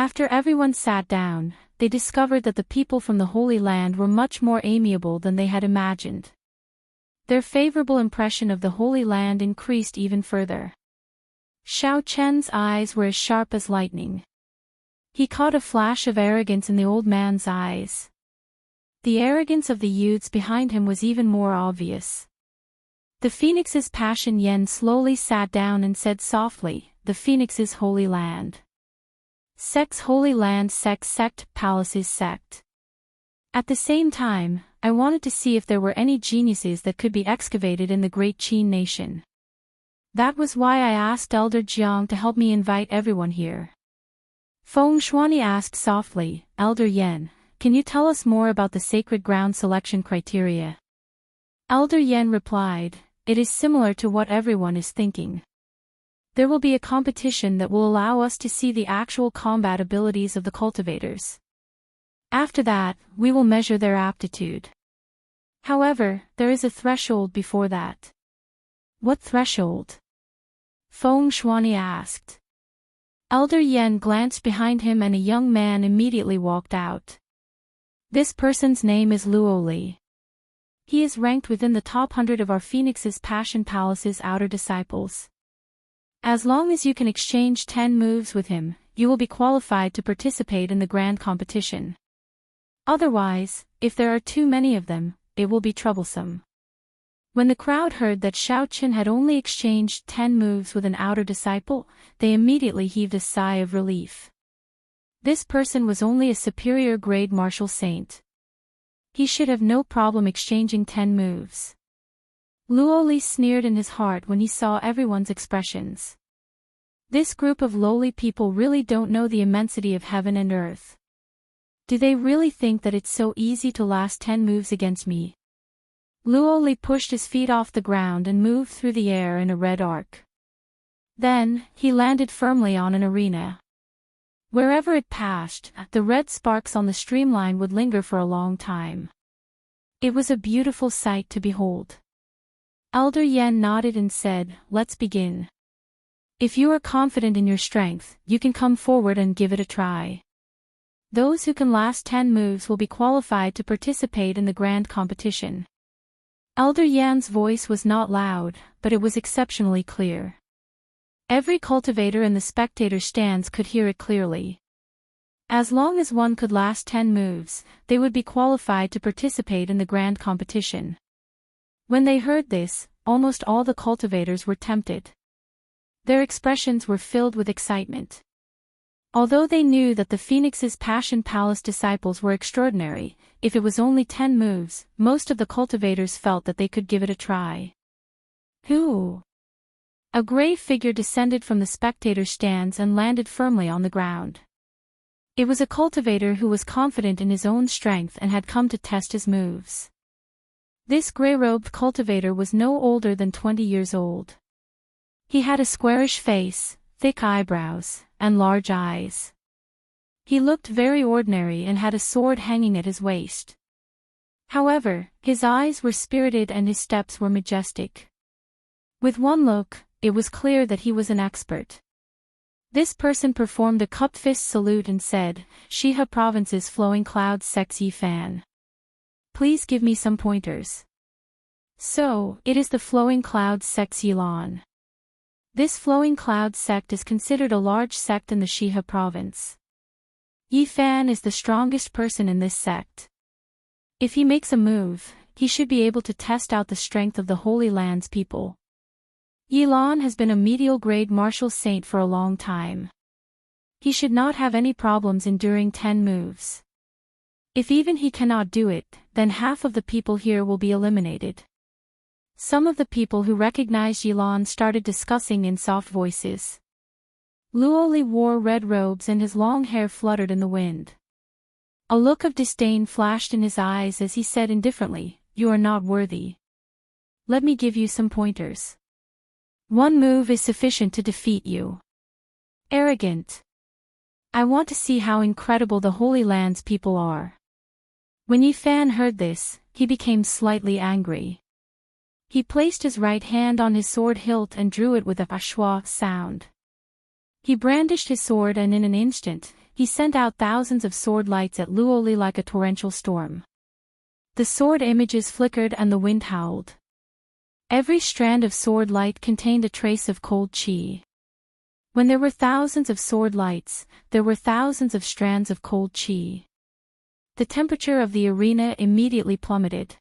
After everyone sat down, they discovered that the people from the Holy Land were much more amiable than they had imagined. Their favorable impression of the Holy Land increased even further. Xiaochen's eyes were as sharp as lightning. He caught a flash of arrogance in the old man's eyes. The arrogance of the youths behind him was even more obvious. The Phoenix's Passion Yen slowly sat down and said softly, "The Phoenix's Holy Land. Sect's Holy Land, sect, Palace's sect." At the same time, I wanted to see if there were any geniuses that could be excavated in the great Qin nation. That was why I asked Elder Jiang to help me invite everyone here. Feng Shuani asked softly, "Elder Yen, can you tell us more about the sacred ground selection criteria?" Elder Yen replied, "It is similar to what everyone is thinking. There will be a competition that will allow us to see the actual combat abilities of the cultivators. After that, we will measure their aptitude. However, there is a threshold before that. What threshold? Feng Shuani asked. Elder Yan glanced behind him and a young man immediately walked out. This person's name is Luoli. He is ranked within the top 100 of our Phoenix's Passion Palace's outer disciples. As long as you can exchange 10 moves with him, you will be qualified to participate in the grand competition. Otherwise, if there are too many of them, it will be troublesome. When the crowd heard that Xiaoqin had only exchanged 10 moves with an outer disciple, they immediately heaved a sigh of relief. This person was only a superior grade martial saint. He should have no problem exchanging 10 moves. Luoli sneered in his heart when he saw everyone's expressions. This group of lowly people really don't know the immensity of heaven and earth. Do they really think that it's so easy to last 10 moves against me? Luoli pushed his feet off the ground and moved through the air in a red arc. Then, he landed firmly on an arena. Wherever it passed, the red sparks on the streamline would linger for a long time. It was a beautiful sight to behold. Elder Yan nodded and said, "Let's begin. If you are confident in your strength, you can come forward and give it a try. Those who can last 10 moves will be qualified to participate in the grand competition." Elder Yan's voice was not loud, but it was exceptionally clear. Every cultivator in the spectator stands could hear it clearly. As long as one could last 10 moves, they would be qualified to participate in the grand competition. When they heard this, almost all the cultivators were tempted. Their expressions were filled with excitement. Although they knew that the Phoenix's Passion Palace disciples were extraordinary, if it was only 10 moves, most of the cultivators felt that they could give it a try. Who? A gray figure descended from the spectator stands and landed firmly on the ground. It was a cultivator who was confident in his own strength and had come to test his moves. This gray-robed cultivator was no older than 20 years old. He had a squarish face, thick eyebrows, and large eyes. He looked very ordinary and had a sword hanging at his waist. However, his eyes were spirited and his steps were majestic. With one look, it was clear that he was an expert. This person performed a cupped fist salute and said, "Shiha Province's Flowing Clouds Sect Yi Fan. Please give me some pointers." So, it is the Flowing Clouds Sect Yilan. This Flowing Clouds sect is considered a large sect in the Shiha province. Yi Fan is the strongest person in this sect. If he makes a move, he should be able to test out the strength of the Holy Land's people. Yilan has been a medial grade martial saint for a long time. He should not have any problems enduring 10 moves. If even he cannot do it, then half of the people here will be eliminated. Some of the people who recognized Yilan started discussing in soft voices. Luoli wore red robes and his long hair fluttered in the wind. A look of disdain flashed in his eyes as he said indifferently, "You are not worthy. Let me give you some pointers. One move is sufficient to defeat you. Arrogant. I want to see how incredible the Holy Land's people are." When Yi Fan heard this, he became slightly angry. He placed his right hand on his sword hilt and drew it with a schwa sound. He brandished his sword and in an instant, he sent out thousands of sword lights at Luoli like a torrential storm. The sword images flickered and the wind howled. Every strand of sword light contained a trace of cold chi. When there were thousands of sword lights, there were thousands of strands of cold chi. The temperature of the arena immediately plummeted.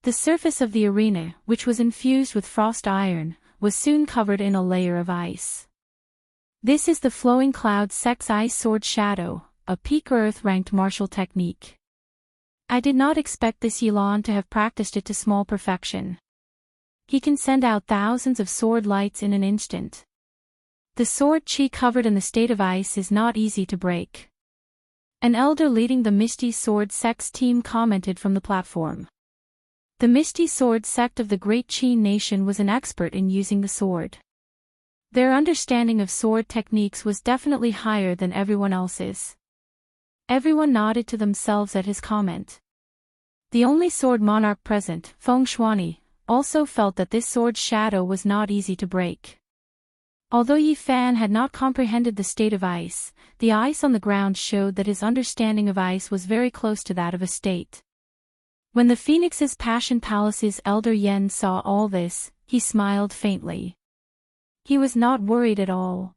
The surface of the arena, which was infused with frost iron, was soon covered in a layer of ice. This is the Flowing Cloud Sect's Ice Sword Shadow, a peak Earth-ranked martial technique. I did not expect this Yilan to have practiced it to small perfection. He can send out thousands of sword lights in an instant. The sword chi covered in the state of ice is not easy to break. An elder leading the Misty Sword Sect's team commented from the platform. The Misty Sword sect of the Great Qin nation was an expert in using the sword. Their understanding of sword techniques was definitely higher than everyone else's. Everyone nodded to themselves at his comment. The only sword monarch present, Feng Shuani, also felt that this sword's shadow was not easy to break. Although Yi Fan had not comprehended the state of ice, the ice on the ground showed that his understanding of ice was very close to that of a state. When the Phoenix's Passion Palace's elder Yen saw all this, he smiled faintly. He was not worried at all.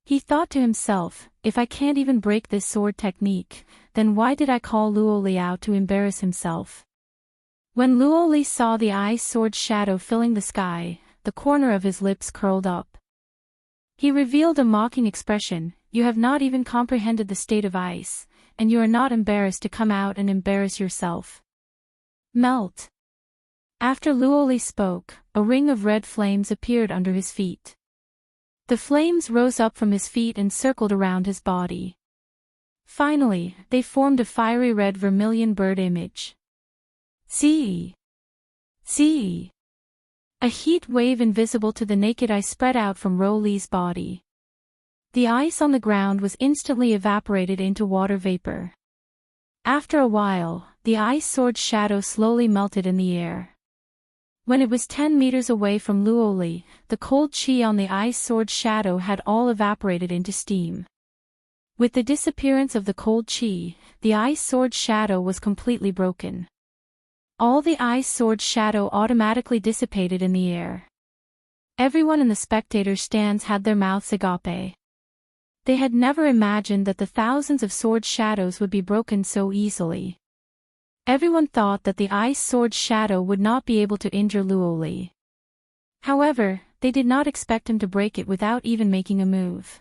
He thought to himself, if I can't even break this sword technique, then why did I call Luoli out to embarrass himself? When Luoli saw the ice sword's shadow filling the sky, the corner of his lips curled up. He revealed a mocking expression, you have not even comprehended the state of ice, and you are not embarrassed to come out and embarrass yourself. Melt. After Luoli spoke, a ring of red flames appeared under his feet. The flames rose up from his feet and circled around his body. Finally, they formed a fiery red vermilion bird image. See! See! A heat wave invisible to the naked eye spread out from Ro Li's body. The ice on the ground was instantly evaporated into water vapor. After a while, the ice sword's shadow slowly melted in the air. When it was 10 meters away from Luoli, the cold chi on the ice sword's shadow had all evaporated into steam. With the disappearance of the cold chi, the ice sword's shadow was completely broken. All the ice sword's shadow automatically dissipated in the air. Everyone in the spectator stands had their mouths agape. They had never imagined that the thousands of sword shadows would be broken so easily. Everyone thought that the ice sword's shadow would not be able to injure Luoli. However, they did not expect him to break it without even making a move.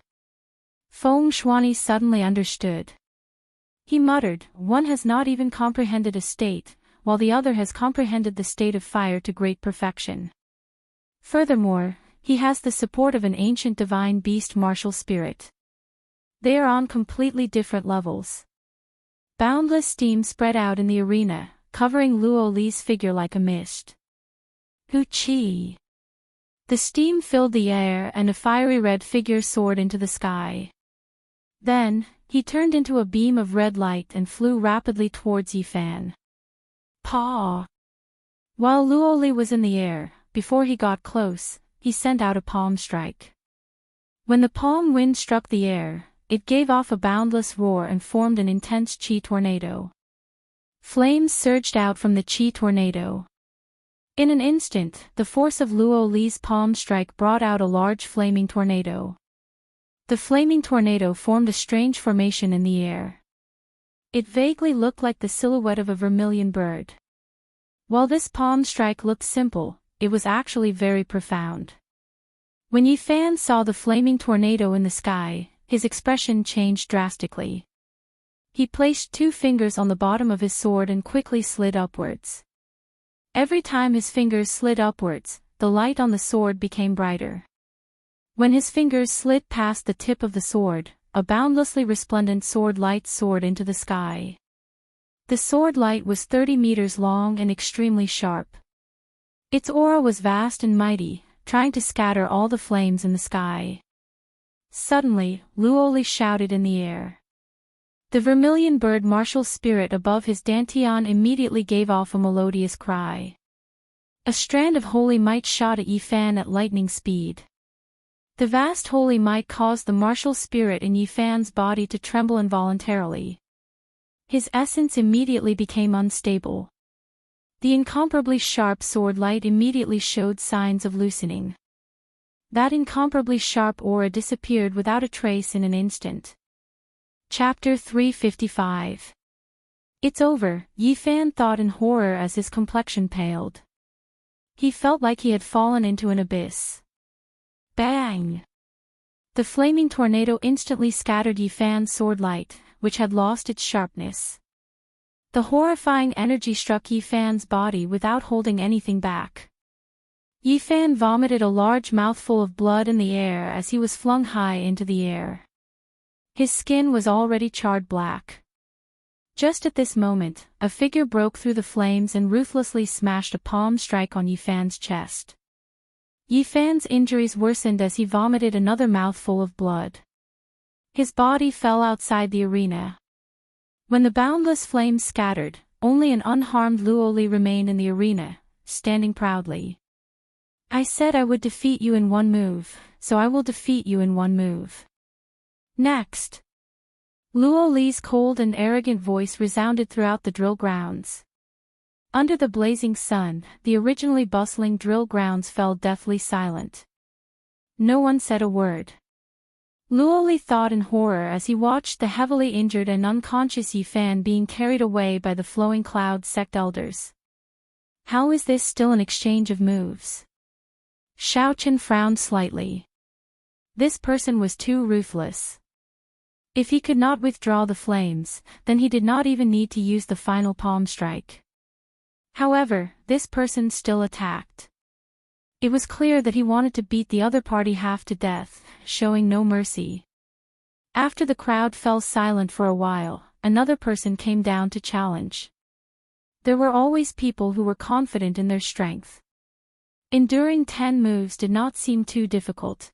Feng Shuani suddenly understood. He muttered, one has not even comprehended a state, while the other has comprehended the state of fire to great perfection. Furthermore, he has the support of an ancient divine beast martial spirit. They are on completely different levels. Boundless steam spread out in the arena, covering Luoli's figure like a mist. Hu Chi! The steam filled the air and a fiery red figure soared into the sky. Then, he turned into a beam of red light and flew rapidly towards Yi Fan. Paw! While Luoli was in the air, before he got close, he sent out a palm strike. When the palm wind struck the air, it gave off a boundless roar and formed an intense chi tornado. Flames surged out from the chi tornado. In an instant, the force of Luoli's palm strike brought out a large flaming tornado. The flaming tornado formed a strange formation in the air. It vaguely looked like the silhouette of a vermilion bird. While this palm strike looked simple, it was actually very profound. When Yi Fan saw the flaming tornado in the sky, his expression changed drastically. He placed 2 fingers on the bottom of his sword and quickly slid upwards. Every time his fingers slid upwards, the light on the sword became brighter. When his fingers slid past the tip of the sword, a boundlessly resplendent sword light soared into the sky. The sword light was 30 meters long and extremely sharp. Its aura was vast and mighty, trying to scatter all the flames in the sky. Suddenly, Luoli shouted in the air. The vermilion bird martial spirit above his dantian immediately gave off a melodious cry. A strand of holy might shot at Yi Fan at lightning speed. The vast holy might caused the martial spirit in Yi Fan's body to tremble involuntarily. His essence immediately became unstable. The incomparably sharp sword light immediately showed signs of loosening. That incomparably sharp aura disappeared without a trace in an instant. Chapter 355. It's over, Yi Fan thought in horror as his complexion paled. He felt like he had fallen into an abyss. Bang! The flaming tornado instantly scattered Yi Fan's sword light, which had lost its sharpness. The horrifying energy struck Yi Fan's body without holding anything back. Yi Fan vomited a large mouthful of blood in the air as he was flung high into the air. His skin was already charred black. Just at this moment, a figure broke through the flames and ruthlessly smashed a palm strike on Yi Fan's chest. Yi Fan's injuries worsened as he vomited another mouthful of blood. His body fell outside the arena. When the boundless flames scattered, only an unharmed Luoli remained in the arena, standing proudly. I said I would defeat you in one move, so I will defeat you in one move. Next. Luoli's cold and arrogant voice resounded throughout the drill grounds. Under the blazing sun, the originally bustling drill grounds fell deathly silent. No one said a word. Luoli thought in horror as he watched the heavily injured and unconscious Yifan being carried away by the flowing cloud sect elders. How is this still an exchange of moves? Xiaoqian frowned slightly. This person was too ruthless. If he could not withdraw the flames, then he did not even need to use the final palm strike. However, this person still attacked. It was clear that he wanted to beat the other party half to death, showing no mercy. After the crowd fell silent for a while, another person came down to challenge. There were always people who were confident in their strength. Enduring 10 moves did not seem too difficult.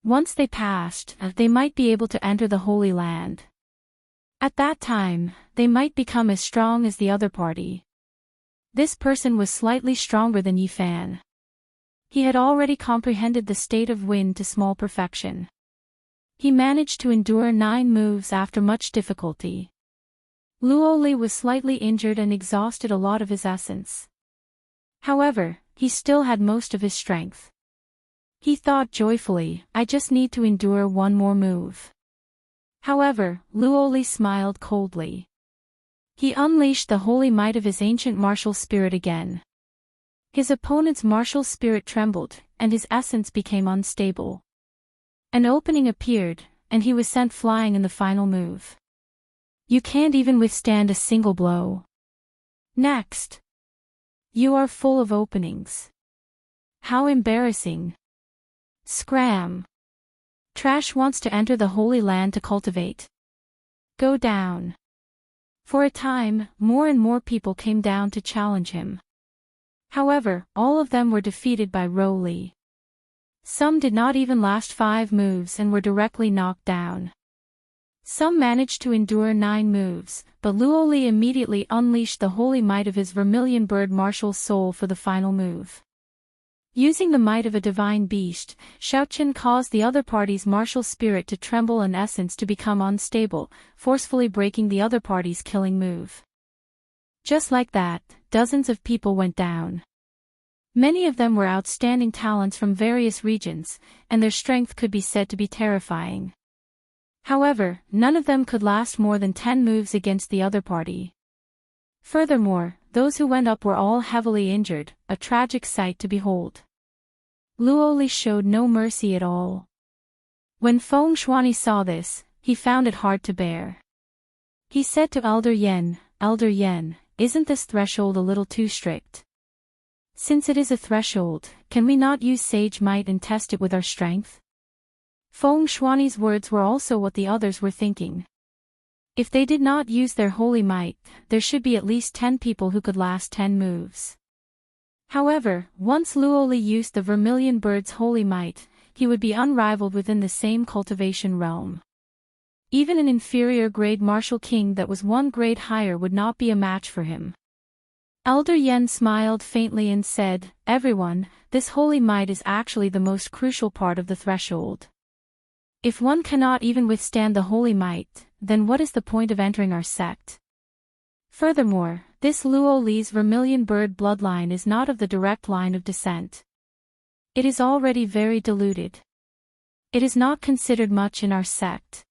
Once they passed, they might be able to enter the Holy Land. At that time, they might become as strong as the other party. This person was slightly stronger than Yifan. He had already comprehended the state of wind to small perfection. He managed to endure 9 moves after much difficulty. Luoli was slightly injured and exhausted a lot of his essence. However, he still had most of his strength. He thought joyfully, I just need to endure 1 more move. However, Luoli smiled coldly. He unleashed the holy might of his ancient martial spirit again. His opponent's martial spirit trembled, and his essence became unstable. An opening appeared, and he was sent flying in the final move. You can't even withstand a single blow. Next. You are full of openings. How embarrassing. Scram. Trash wants to enter the Holy Land to cultivate. Go down. For a time, more and more people came down to challenge him. However, all of them were defeated by Rowley. Some did not even last 5 moves and were directly knocked down. Some managed to endure 9 moves, but Luoli immediately unleashed the holy might of his vermilion bird martial soul for the final move. Using the might of a divine beast, Xiaoqian caused the other party's martial spirit to tremble and essence to become unstable, forcefully breaking the other party's killing move. Just like that, dozens of people went down. Many of them were outstanding talents from various regions, and their strength could be said to be terrifying. However, none of them could last more than 10 moves against the other party. Furthermore, those who went up were all heavily injured, a tragic sight to behold. Luoli showed no mercy at all. When Feng Shuani saw this, he found it hard to bear. He said to Elder Yen, isn't this threshold a little too strict? Since it is a threshold, can we not use sage might and test it with our strength? Feng Shuani's words were also what the others were thinking. If they did not use their holy might, there should be at least 10 people who could last 10 moves. However, once Luoli used the vermilion bird's holy might, he would be unrivaled within the same cultivation realm. Even an inferior grade martial king that was 1 grade higher would not be a match for him. Elder Yen smiled faintly and said, Everyone, this holy might is actually the most crucial part of the threshold. If one cannot even withstand the holy might, then what is the point of entering our sect? Furthermore, this Luoli's vermilion bird bloodline is not of the direct line of descent. It is already very diluted. It is not considered much in our sect.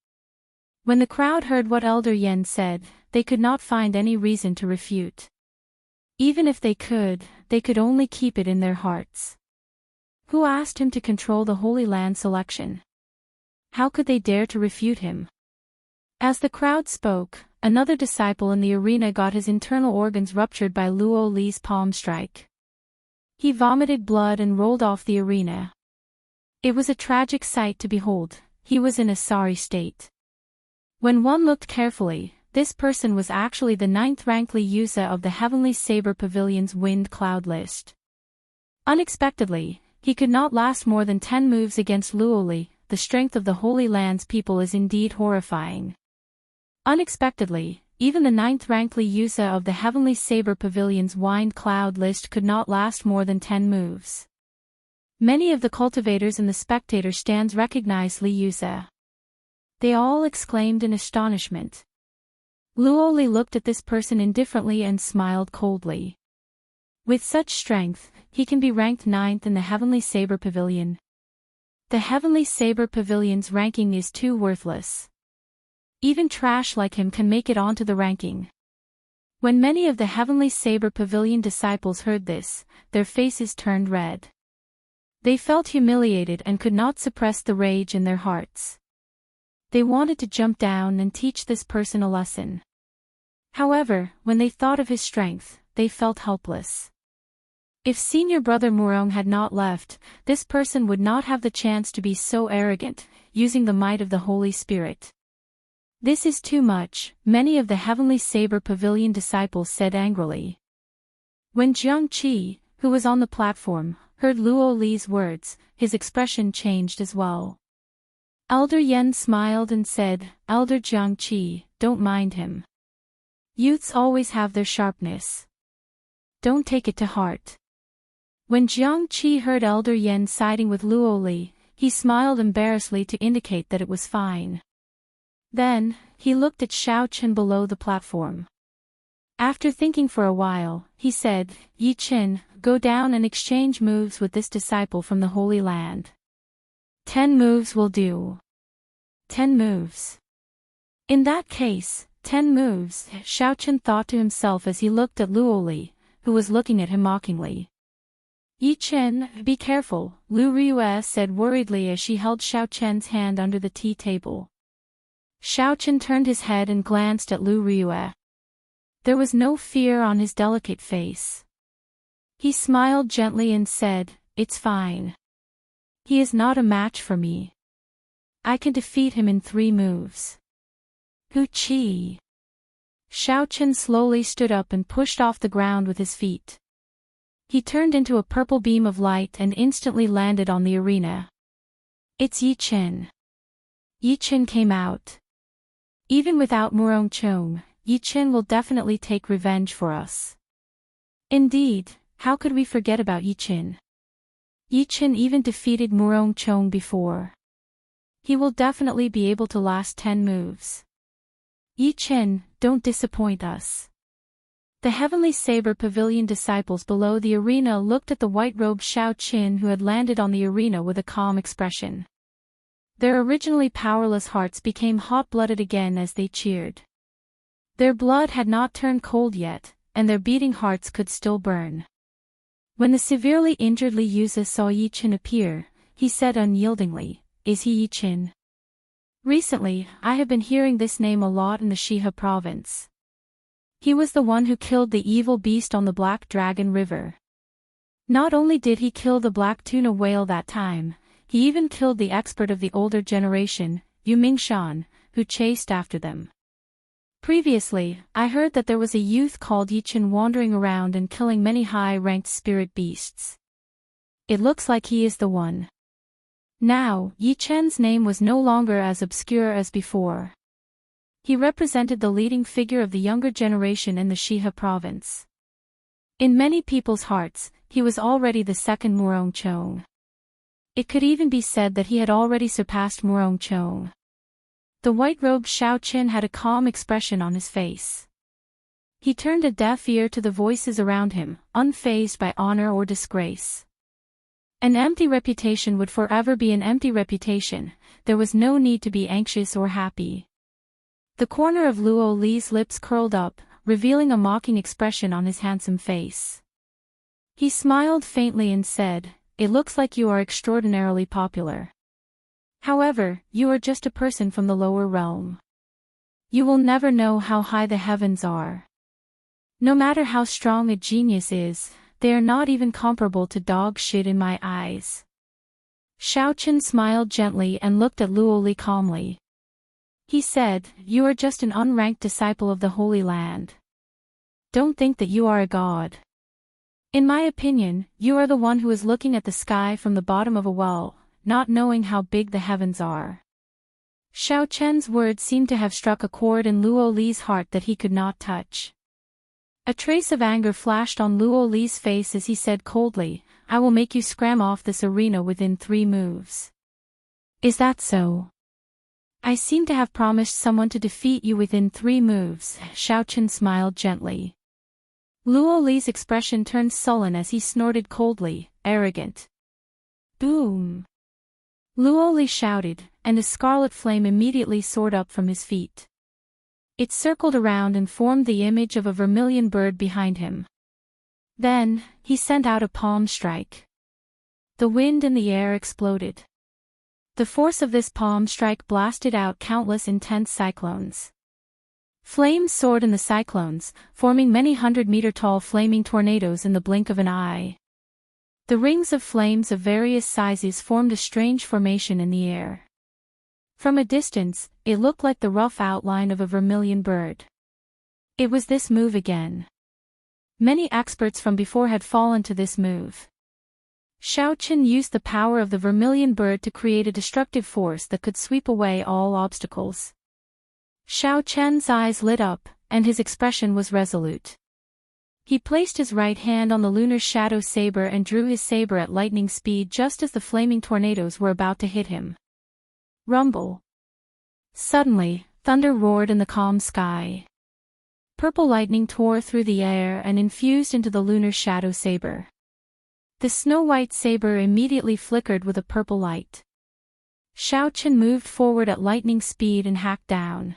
When the crowd heard what Elder Yen said, they could not find any reason to refute. Even if they could only keep it in their hearts. Who asked him to control the Holy Land selection? How could they dare to refute him? As the crowd spoke, another disciple in the arena got his internal organs ruptured by Luoli's palm strike. He vomited blood and rolled off the arena. It was a tragic sight to behold. He was in a sorry state. When one looked carefully, this person was actually the 9th-ranked Liuza of the Heavenly Saber Pavilion's Wind Cloud list. Unexpectedly, he could not last more than 10 moves against Luoli. The strength of the Holy Land's people is indeed horrifying. Unexpectedly, even the ninth-ranked Li Yusa of the Heavenly Saber Pavilion's Wind Cloud list could not last more than 10 moves. Many of the cultivators in the spectator stands recognized Li Yusa. They all exclaimed in astonishment. Luo Li looked at this person indifferently and smiled coldly. With such strength, he can be ranked 9th in the Heavenly Saber Pavilion. The Heavenly Saber Pavilion's ranking is too worthless. Even trash like him can make it onto the ranking. When many of the Heavenly Saber Pavilion disciples heard this, their faces turned red. They felt humiliated and could not suppress the rage in their hearts. They wanted to jump down and teach this person a lesson. However, when they thought of his strength, they felt helpless. If senior brother Murong had not left, this person would not have the chance to be so arrogant, using the might of the Holy Spirit. This is too much, many of the Heavenly Saber Pavilion disciples said angrily. When Jiang Qi, who was on the platform, heard Luo Li's words, his expression changed as well. Elder Yen smiled and said, "Elder Jiang Qi, don't mind him. Youths always have their sharpness. Don't take it to heart." When Jiang Qi heard Elder Yen siding with Luo Li, he smiled embarrassedly to indicate that it was fine. Then, he looked at Xiao Chen below the platform. After thinking for a while, he said, "Yi Chen, go down and exchange moves with this disciple from the Holy Land. 10 moves will do." 10 moves. In that case, 10 moves, Xiao Chen thought to himself as he looked at Luo Li, who was looking at him mockingly. "Yi Chen, be careful," Lu Riyue said worriedly as she held Xiao Chen's hand under the tea table. Xiao Chen turned his head and glanced at Lu Riyue. There was no fear on his delicate face. He smiled gently and said, "It's fine. He is not a match for me. I can defeat him in 3 moves." Hu Qi. Xiao Chen slowly stood up and pushed off the ground with his feet. He turned into a purple beam of light and instantly landed on the arena. "It's Yi Chen." Yi Chen came out. "Even without Murong Chong, Yi Chen will definitely take revenge for us." Indeed, how could we forget about Yi Chen? Yi Chen even defeated Murong Chong before. He will definitely be able to last 10 moves. Yi Chen, don't disappoint us. The Heavenly Saber Pavilion disciples below the arena looked at the white-robed Xiao Qin who had landed on the arena with a calm expression. Their originally powerless hearts became hot-blooded again as they cheered. Their blood had not turned cold yet, and their beating hearts could still burn. When the severely injured Li Yusa saw Yi Chen appear, he said unyieldingly, "Is he Yi Chen?" "Recently, I have been hearing this name a lot in the Shihe province. He was the one who killed the evil beast on the Black Dragon River. Not only did he kill the black tuna whale that time, he even killed the expert of the older generation, Yu Mingshan, who chased after them. Previously, I heard that there was a youth called Yi Chen wandering around and killing many high-ranked spirit beasts. It looks like he is the one." Now, Yi Chen's name was no longer as obscure as before. He represented the leading figure of the younger generation in the Shihe province. In many people's hearts, he was already the second Murong Chong. It could even be said that he had already surpassed Murong Chong. The white-robed Xiao Qin had a calm expression on his face. He turned a deaf ear to the voices around him, unfazed by honor or disgrace. An empty reputation would forever be an empty reputation, there was no need to be anxious or happy. The corner of Luo Li's lips curled up, revealing a mocking expression on his handsome face. He smiled faintly and said, "It looks like you are extraordinarily popular. However, you are just a person from the lower realm. You will never know how high the heavens are. No matter how strong a genius is, they are not even comparable to dog shit in my eyes." Xiao Chen smiled gently and looked at Luo Li calmly. He said, "You are just an unranked disciple of the Holy Land. Don't think that you are a god. In my opinion, you are the one who is looking at the sky from the bottom of a well, not knowing how big the heavens are." Xiao Chen's words seemed to have struck a chord in Luo Li's heart that he could not touch. A trace of anger flashed on Luo Li's face as he said coldly, "I will make you scram off this arena within 3 moves. Is that so? I seem to have promised someone to defeat you within 3 moves." Xiao Chen smiled gently. Luo Li's expression turned sullen as he snorted coldly, "Arrogant." Boom! Luo Li shouted, and a scarlet flame immediately soared up from his feet. It circled around and formed the image of a vermilion bird behind him. Then, he sent out a palm strike. The wind and the air exploded. The force of this palm strike blasted out countless intense cyclones. Flames soared in the cyclones, forming many 100-meter-tall flaming tornadoes in the blink of an eye. The rings of flames of various sizes formed a strange formation in the air. From a distance, it looked like the rough outline of a vermilion bird. It was this move again. Many experts from before had fallen to this move. Xiao Chen used the power of the vermilion bird to create a destructive force that could sweep away all obstacles. Xiao Chen's eyes lit up, and his expression was resolute. He placed his right hand on the lunar shadow saber and drew his saber at lightning speed just as the flaming tornadoes were about to hit him. Rumble! Suddenly, thunder roared in the calm sky. Purple lightning tore through the air and infused into the lunar shadow saber. The snow-white saber immediately flickered with a purple light. Xiao Chen moved forward at lightning speed and hacked down.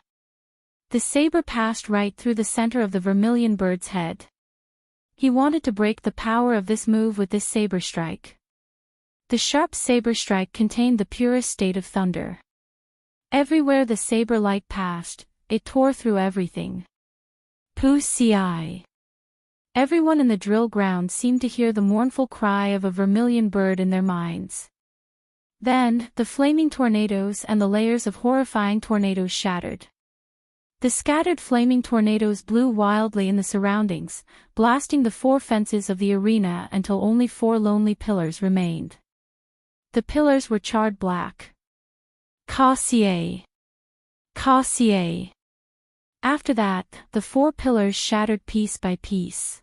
The saber passed right through the center of the vermilion bird's head. He wanted to break the power of this move with this saber strike. The sharp saber strike contained the purest state of thunder. Everywhere the saber light passed, it tore through everything. Pu ci. Everyone in the drill ground seemed to hear the mournful cry of a vermilion bird in their minds. Then, the flaming tornadoes and the layers of horrifying tornadoes shattered. The scattered flaming tornadoes blew wildly in the surroundings, blasting the 4 fences of the arena until only 4 lonely pillars remained. The pillars were charred black. Ka-xie! Ka-xie! After that, the 4 pillars shattered piece by piece.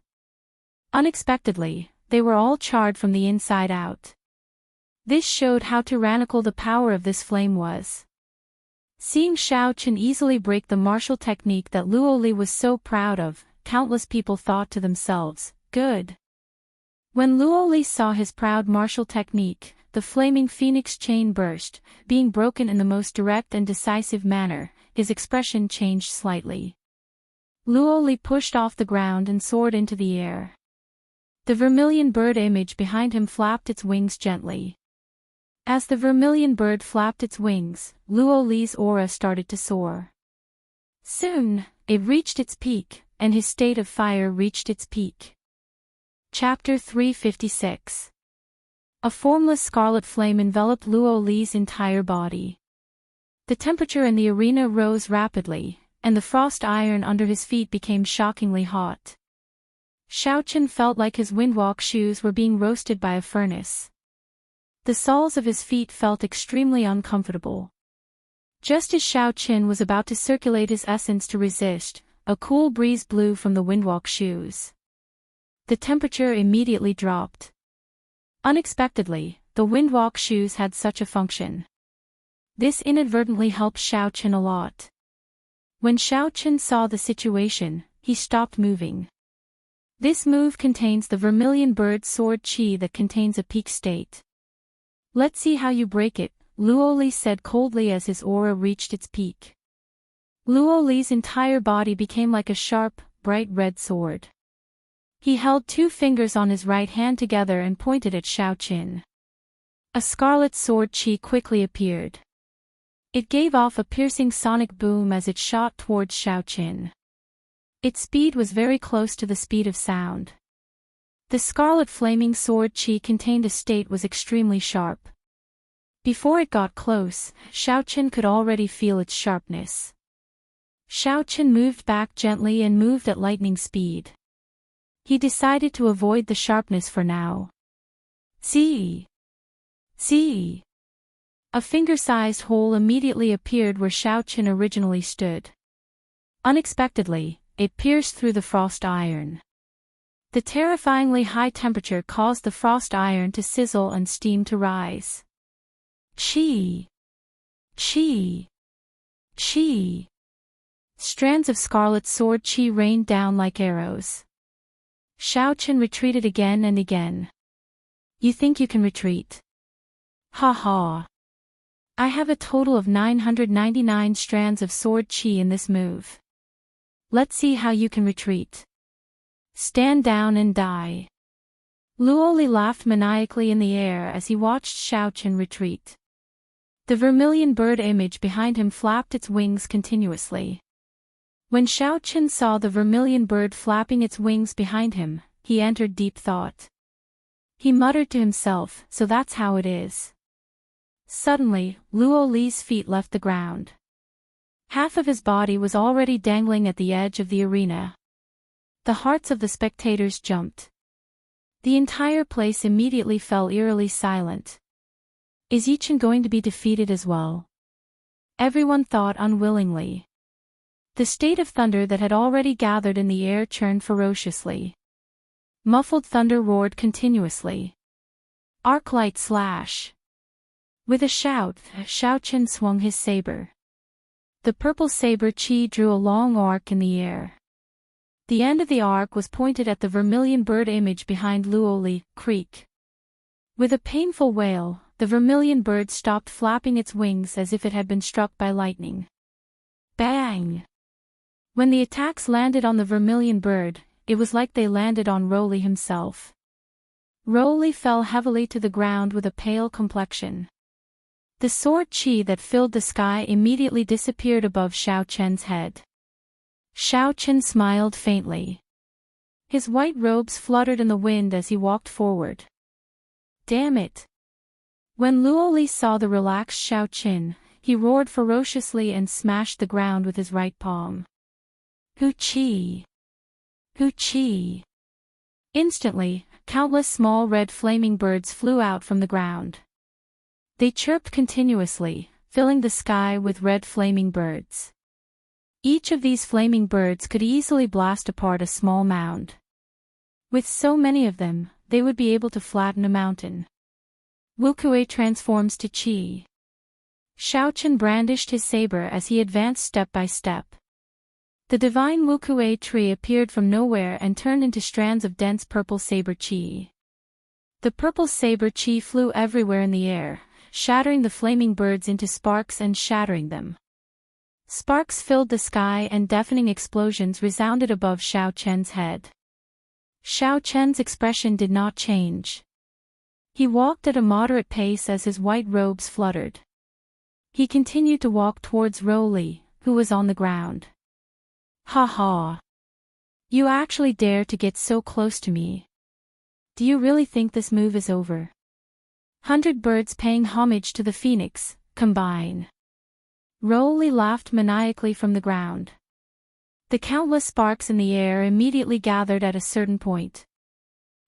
Unexpectedly, they were all charred from the inside out. This showed how tyrannical the power of this flame was. Seeing Xiao Chen easily break the martial technique that Luo Li was so proud of, countless people thought to themselves, "Good." When Luo Li saw his proud martial technique, the flaming phoenix chain burst, being broken in the most direct and decisive manner. His expression changed slightly. Luo Li pushed off the ground and soared into the air. The vermilion bird image behind him flapped its wings gently. As the vermilion bird flapped its wings, Luo Li's aura started to soar. Soon, it reached its peak, and his state of fire reached its peak. Chapter 356. A formless scarlet flame enveloped Luo Li's entire body. The temperature in the arena rose rapidly, and the frost iron under his feet became shockingly hot. Xiao Chen felt like his windwalk shoes were being roasted by a furnace. The soles of his feet felt extremely uncomfortable. Just as Xiao Chen was about to circulate his essence to resist, a cool breeze blew from the windwalk shoes. The temperature immediately dropped. Unexpectedly, the windwalk shoes had such a function. This inadvertently helped Xiao Chen a lot. When Xiao Chen saw the situation, he stopped moving. This move contains the vermilion bird sword chi that contains a peak state. "Let's see how you break it," Luo Li said coldly as his aura reached its peak. Luo Li's entire body became like a sharp, bright red sword. He held 2 fingers on his right hand together and pointed at Xiao Chen. A scarlet sword chi quickly appeared. It gave off a piercing sonic boom as it shot towards Xiao Chen. Its speed was very close to the speed of sound. The scarlet flaming sword chi contained a state was extremely sharp. Before it got close, Xiao Chen could already feel its sharpness. Xiao Chen moved back gently and moved at lightning speed. He decided to avoid the sharpness for now. See! See! A finger-sized hole immediately appeared where Xiao Chen originally stood. Unexpectedly, it pierced through the frost iron. The terrifyingly high temperature caused the frost iron to sizzle and steam to rise. Chi! Chi! Chi! Strands of scarlet sword chi rained down like arrows. Xiao Chen retreated again and again. You think you can retreat? Ha ha! I have a total of 999 strands of sword chi in this move. Let's see how you can retreat. Stand down and die. Luoli laughed maniacally in the air as he watched Xiao Chen retreat. The vermilion bird image behind him flapped its wings continuously. When Xiao Chen saw the vermilion bird flapping its wings behind him, he entered deep thought. He muttered to himself, so that's how it is. Suddenly, Luo Li's feet left the ground. Half of his body was already dangling at the edge of the arena. The hearts of the spectators jumped. The entire place immediately fell eerily silent. Is Yichen going to be defeated as well? Everyone thought unwillingly. The state of thunder that had already gathered in the air churned ferociously. Muffled thunder roared continuously. Arc-light slash. With a shout, Xiao Chen swung his saber. The purple saber chi drew a long arc in the air. The end of the arc was pointed at the vermilion bird image behind Luoli, Creek. With a painful wail, the vermilion bird stopped flapping its wings as if it had been struck by lightning. Bang! When the attacks landed on the vermilion bird, it was like they landed on Rowley himself. Rowley fell heavily to the ground with a pale complexion. The sword chi that filled the sky immediately disappeared above Xiao Chen's head. Xiao Chen smiled faintly. His white robes fluttered in the wind as he walked forward. Damn it! When Luoli saw the relaxed Xiao Chen, he roared ferociously and smashed the ground with his right palm. Hu chi! Hu chi! Instantly, countless small red flaming birds flew out from the ground. They chirped continuously, filling the sky with red flaming birds. Each of these flaming birds could easily blast apart a small mound. With so many of them, they would be able to flatten a mountain. Wukue transforms to Qi. Xiao Chen brandished his saber as he advanced step by step. The divine Wukue tree appeared from nowhere and turned into strands of dense purple saber Qi. The purple saber Qi flew everywhere in the air, shattering the flaming birds into sparks and shattering them. Sparks filled the sky and deafening explosions resounded above Xiao Chen's head. Xiao Chen's expression did not change. He walked at a moderate pace as his white robes fluttered. He continued to walk towards Rowley, who was on the ground. Ha ha! You actually dare to get so close to me. Do you really think this move is over? 100 birds paying homage to the phoenix, combine. Rowley laughed maniacally from the ground. The countless sparks in the air immediately gathered at a certain point.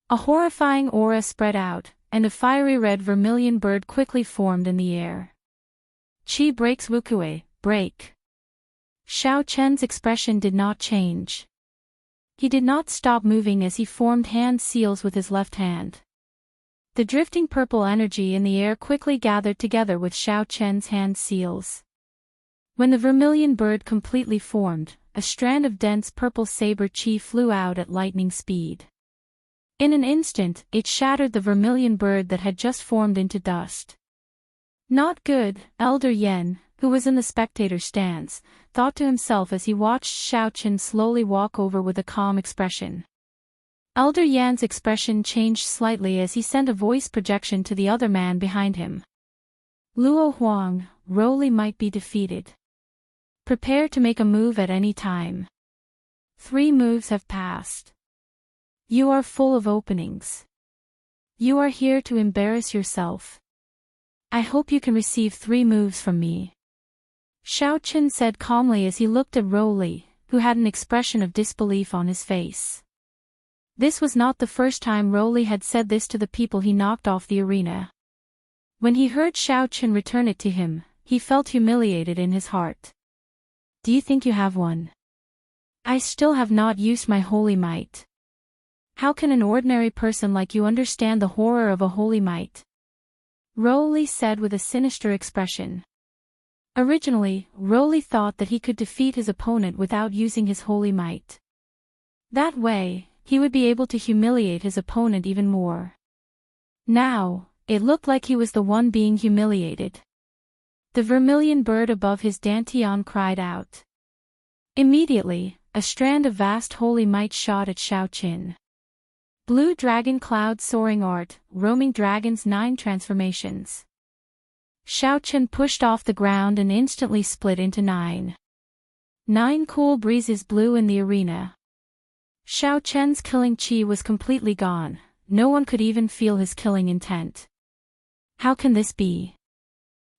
A horrifying aura spread out, and a fiery red vermilion bird quickly formed in the air. Qi breaks Wukue, break. Xiao Chen's expression did not change. He did not stop moving as he formed hand seals with his left hand. The drifting purple energy in the air quickly gathered together with Xiao Chen's hand seals. When the vermilion bird completely formed, a strand of dense purple saber chi flew out at lightning speed. In an instant, it shattered the vermilion bird that had just formed into dust. Not good, Elder Yen, who was in the spectator stands, thought to himself as he watched Xiao Chen slowly walk over with a calm expression. Elder Yan's expression changed slightly as he sent a voice projection to the other man behind him. Luo Huang, Rowley might be defeated. Prepare to make a move at any time. 3 moves have passed. You are full of openings. You are here to embarrass yourself. I hope you can receive 3 moves from me. Xiao Chen said calmly as he looked at Rowley, who had an expression of disbelief on his face. This was not the first time Rowley had said this to the people he knocked off the arena. When he heard Xiao Chen return it to him, he felt humiliated in his heart. Do you think you have one? I still have not used my holy might. How can an ordinary person like you understand the horror of a holy might? Rowley said with a sinister expression. Originally, Rowley thought that he could defeat his opponent without using his holy might. That way, he would be able to humiliate his opponent even more. Now, it looked like he was the one being humiliated. The vermilion bird above his dantian cried out. Immediately, a strand of vast holy might shot at Xiao Qin. Blue dragon cloud soaring art, roaming dragons 9 transformations. Xiao Qin pushed off the ground and instantly split into 9. 9 cool breezes blew in the arena. Xiao Chen's killing chi was completely gone, no one could even feel his killing intent. How can this be?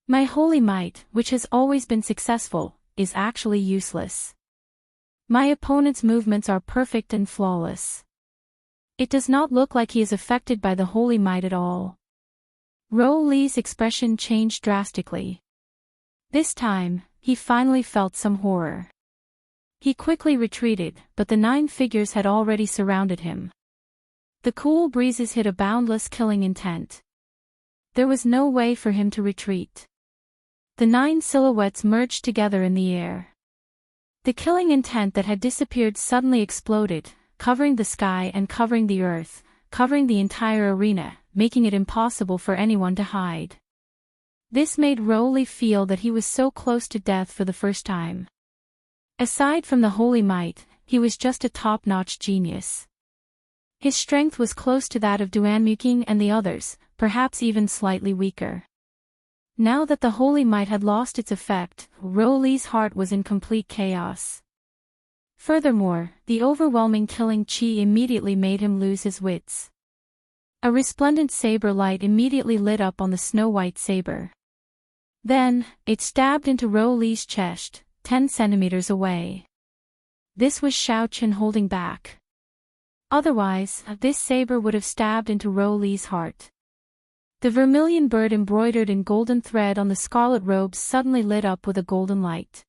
My holy might, which has always been successful, is actually useless. My opponent's movements are perfect and flawless. It does not look like he is affected by the holy might at all. Rowley's expression changed drastically. This time, he finally felt some horror. He quickly retreated, but the 9 figures had already surrounded him. The cool breezes hid a boundless killing intent. There was no way for him to retreat. The 9 silhouettes merged together in the air. The killing intent that had disappeared suddenly exploded, covering the sky and covering the earth, covering the entire arena, making it impossible for anyone to hide. This made Rowley feel that he was so close to death for the first time. Aside from the holy might, he was just a top-notch genius. His strength was close to that of Duanmuking and the others, perhaps even slightly weaker. Now that the holy might had lost its effect, Rowley's heart was in complete chaos. Furthermore, the overwhelming killing chi immediately made him lose his wits. A resplendent saber light immediately lit up on the snow-white saber. Then, it stabbed into Rowley's chest, 10 centimeters away. This was Xiao Chen holding back. Otherwise, this saber would have stabbed into Rowley's heart. The vermilion bird embroidered in golden thread on the scarlet robes suddenly lit up with a golden light.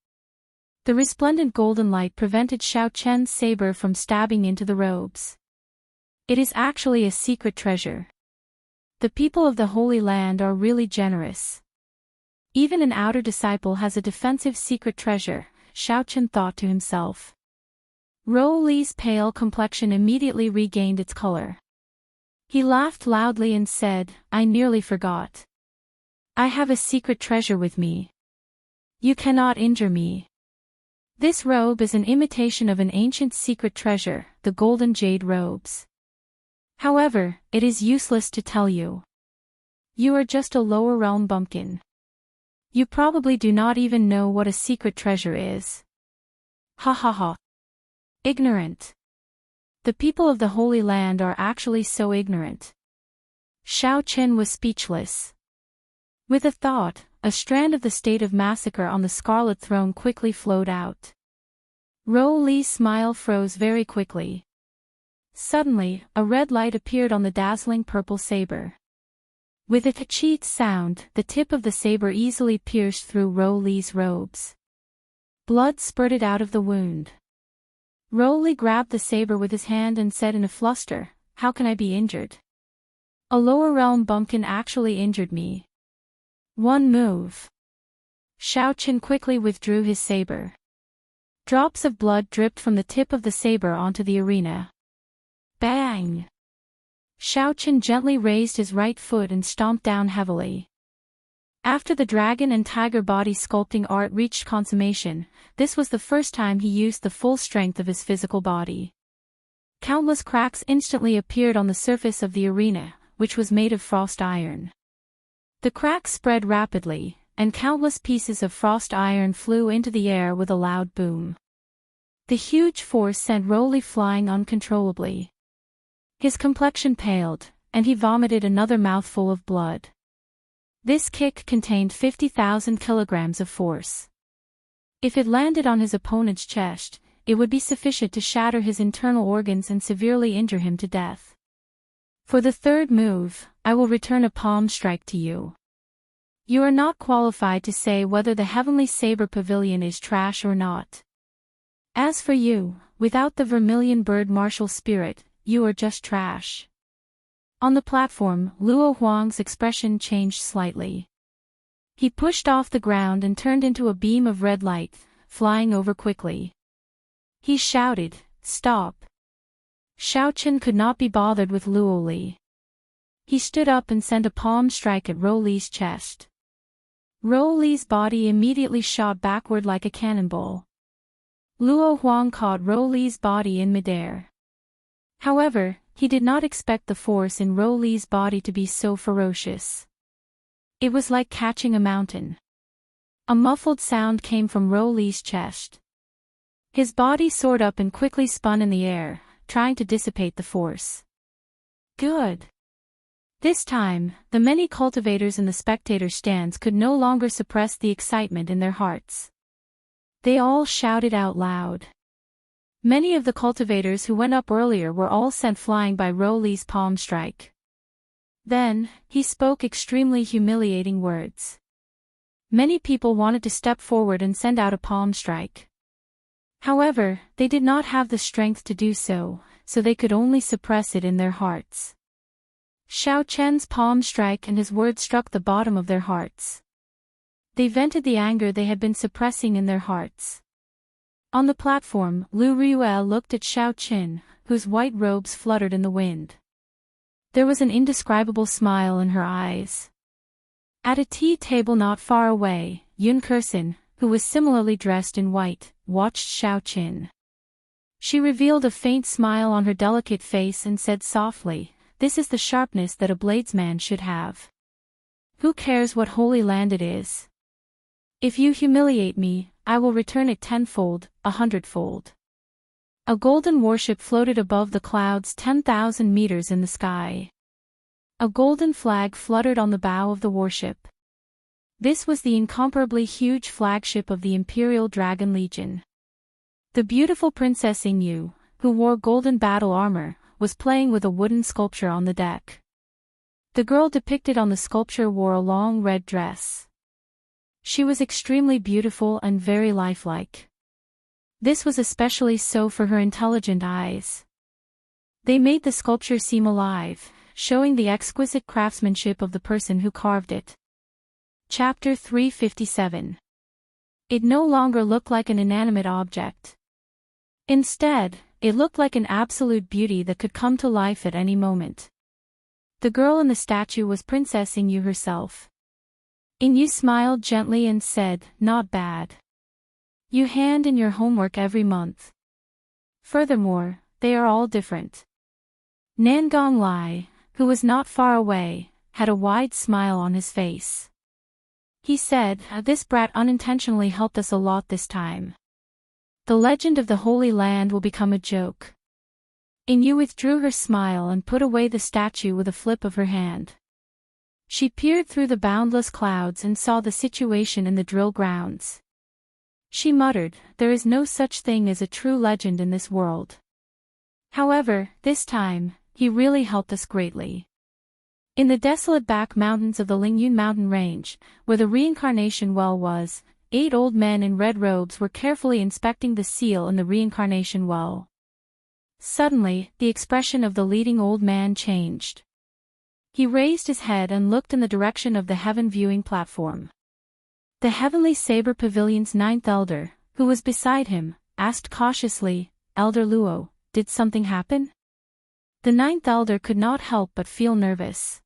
The resplendent golden light prevented Xiao Chen's saber from stabbing into the robes. It is actually a secret treasure. The people of the Holy Land are really generous. Even an outer disciple has a defensive secret treasure, Xiao Chen thought to himself. Rowley's pale complexion immediately regained its color. He laughed loudly and said, I nearly forgot. I have a secret treasure with me. You cannot injure me. This robe is an imitation of an ancient secret treasure, the golden jade robes. However, it is useless to tell you. You are just a lower realm bumpkin. You probably do not even know what a secret treasure is. Ha ha ha. Ignorant. The people of the Holy Land are actually so ignorant. Xiao Chen was speechless. With a thought, a strand of the state of massacre on the scarlet throne quickly flowed out. Rowley's smile froze very quickly. Suddenly, a red light appeared on the dazzling purple saber. With a ka-cheet sound, the tip of the saber easily pierced through Rowley's robes. Blood spurted out of the wound. Rowley grabbed the saber with his hand and said in a fluster, How can I be injured? A lower realm bumpkin actually injured me. One move. Xiao Chen quickly withdrew his saber. Drops of blood dripped from the tip of the saber onto the arena. Bang! Xiao Chen gently raised his right foot and stomped down heavily. After the dragon and tiger body sculpting art reached consummation, this was the first time he used the full strength of his physical body. Countless cracks instantly appeared on the surface of the arena, which was made of frost iron. The cracks spread rapidly, and countless pieces of frost iron flew into the air with a loud boom. The huge force sent Rowley flying uncontrollably. His complexion paled, and he vomited another mouthful of blood. This kick contained 50,000 kilograms of force. If it landed on his opponent's chest, it would be sufficient to shatter his internal organs and severely injure him to death. For the third move, I will return a palm strike to you. You are not qualified to say whether the Heavenly Saber Pavilion is trash or not. As for you, without the vermilion bird martial spirit, you are just trash. On the platform, Luo Huang's expression changed slightly. He pushed off the ground and turned into a beam of red light, flying over quickly. He shouted, "Stop!" Xiao Chen could not be bothered with Luo Li. He stood up and sent a palm strike at Ro Li's chest. Ro Li's body immediately shot backward like a cannonball. Luo Huang caught Ro Li's body in midair. However, he did not expect the force in Ro Li's body to be so ferocious. It was like catching a mountain. A muffled sound came from Ro Li's chest. His body soared up and quickly spun in the air, trying to dissipate the force. Good. This time, the many cultivators in the spectator stands could no longer suppress the excitement in their hearts. They all shouted out loud. Many of the cultivators who went up earlier were all sent flying by Ro Li's palm strike. Then, he spoke extremely humiliating words. Many people wanted to step forward and send out a palm strike. However, they did not have the strength to do so, so they could only suppress it in their hearts. Xiao Chen's palm strike and his words struck the bottom of their hearts. They vented the anger they had been suppressing in their hearts. On the platform, Lu Ruel looked at Xiao Chen, whose white robes fluttered in the wind. There was an indescribable smile in her eyes. At a tea table not far away, Yun Kersen, who was similarly dressed in white, watched Xiao Chen. She revealed a faint smile on her delicate face and said softly, "This is the sharpness that a bladesman should have. Who cares what holy land it is? If you humiliate me, I will return it tenfold, 100-fold." A golden warship floated above the clouds 10,000 meters in the sky. A golden flag fluttered on the bow of the warship. This was the incomparably huge flagship of the Imperial Dragon Legion. The beautiful Princess Ingyu, who wore golden battle armor, was playing with a wooden sculpture on the deck. The girl depicted on the sculpture wore a long red dress. She was extremely beautiful and very lifelike. This was especially so for her intelligent eyes. They made the sculpture seem alive, showing the exquisite craftsmanship of the person who carved it. Chapter 357. It no longer looked like an inanimate object. Instead, it looked like an absolute beauty that could come to life at any moment. The girl in the statue was Princess Ingyu herself. Ingyu smiled gently and said, "Not bad. You hand in your homework every month. Furthermore, they are all different." Nangong Lai, who was not far away, had a wide smile on his face. He said, "This brat unintentionally helped us a lot this time. The legend of the Holy Land will become a joke." Ingyu withdrew her smile and put away the statue with a flip of her hand. She peered through the boundless clouds and saw the situation in the drill grounds. She muttered, "There is no such thing as a true legend in this world. However, this time, he really helped us greatly." In the desolate back mountains of the Lingyun mountain range, where the reincarnation well was, 8 old men in red robes were carefully inspecting the seal in the reincarnation well. Suddenly, the expression of the leading old man changed. He raised his head and looked in the direction of the heaven viewing platform. The Heavenly Saber Pavilion's 9th elder, who was beside him, asked cautiously, "Elder Luo, did something happen?" The 9th elder could not help but feel nervous.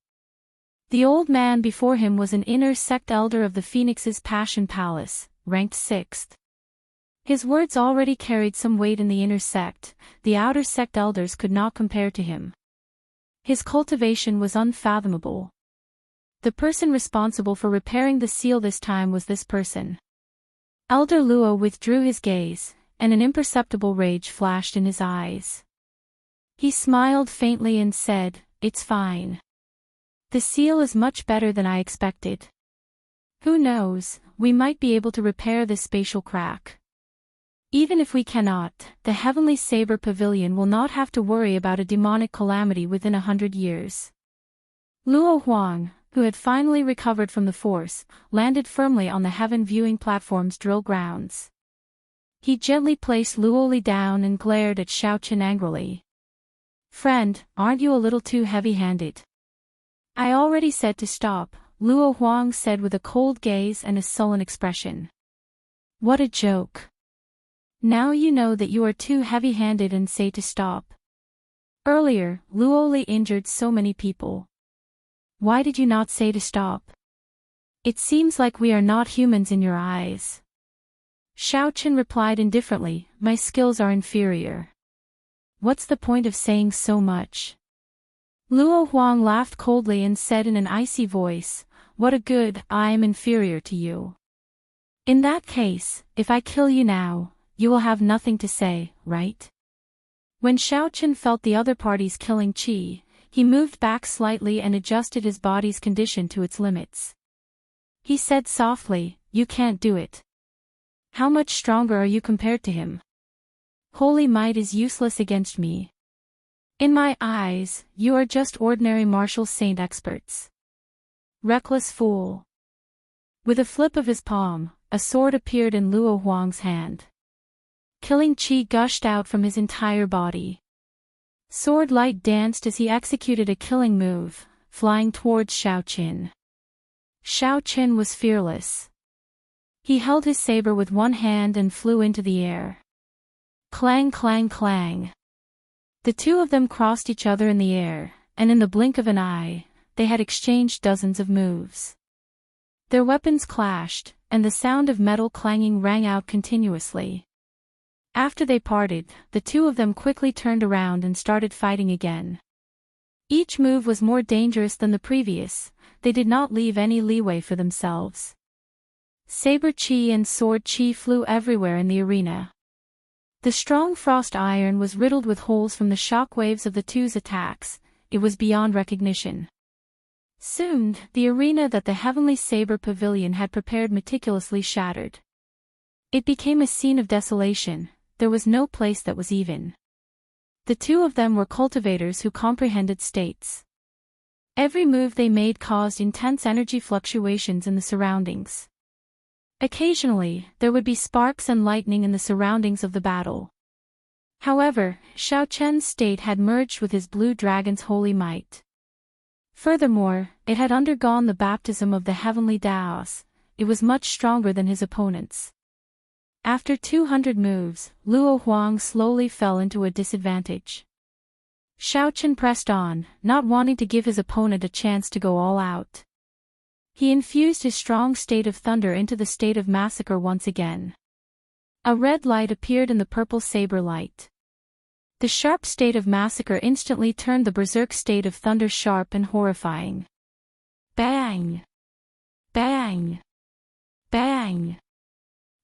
The old man before him was an inner sect elder of the Phoenix's Passion Palace, ranked 6th. His words already carried some weight in the inner sect, the outer sect elders could not compare to him. His cultivation was unfathomable. The person responsible for repairing the seal this time was this person. Elder Luo withdrew his gaze, and an imperceptible rage flashed in his eyes. He smiled faintly and said, "It's fine. The seal is much better than I expected. Who knows, we might be able to repair this spatial crack. Even if we cannot, the Heavenly Saber Pavilion will not have to worry about a demonic calamity within 100 years. Luo Huang, who had finally recovered from the force, landed firmly on the heaven viewing platform's drill grounds. He gently placed Luoli down and glared at Xiaochen angrily. "Friend, aren't you a little too heavy-handed?" "I already said to stop," Luo Huang said with a cold gaze and a sullen expression. "What a joke. Now you know that you are too heavy-handed and say to stop. Earlier, Luoli injured so many people. Why did you not say to stop? It seems like we are not humans in your eyes." Xiaochen replied indifferently, "My skills are inferior. What's the point of saying so much?" Luo Huang laughed coldly and said in an icy voice, "What a good, I am inferior to you. In that case, if I kill you now, you will have nothing to say, right?" When Xiaochen felt the other parties killing Qi, he moved back slightly and adjusted his body's condition to its limits. He said softly, "You can't do it. How much stronger are you compared to him? Holy might is useless against me. In my eyes, you are just ordinary martial saint experts. Reckless fool." With a flip of his palm, a sword appeared in Luo Huang's hand. Killing Qi gushed out from his entire body. Sword light danced as he executed a killing move, flying towards Xiaochen. Xiaochen was fearless. He held his saber with one hand and flew into the air. Clang, clang, clang. The two of them crossed each other in the air, and in the blink of an eye, they had exchanged dozens of moves. Their weapons clashed, and the sound of metal clanging rang out continuously. After they parted, the two of them quickly turned around and started fighting again. Each move was more dangerous than the previous, they did not leave any leeway for themselves. Saber Qi and sword Qi flew everywhere in the arena. The strong frost iron was riddled with holes from the shock waves of the two's attacks, it was beyond recognition. Soon, the arena that the Heavenly Saber Pavilion had prepared meticulously shattered. It became a scene of desolation, there was no place that was even. The two of them were cultivators who comprehended states. Every move they made caused intense energy fluctuations in the surroundings. Occasionally, there would be sparks and lightning in the surroundings of the battle. However, Xiaochen's state had merged with his blue dragon's holy might. Furthermore, it had undergone the baptism of the heavenly Daos, it was much stronger than his opponents. After 200 moves, Luo Huang slowly fell into a disadvantage. Xiaochen pressed on, not wanting to give his opponent a chance to go all out. He infused his strong state of thunder into the state of massacre once again. A red light appeared in the purple saber light. The sharp state of massacre instantly turned the berserk state of thunder sharp and horrifying. Bang! Bang! Bang!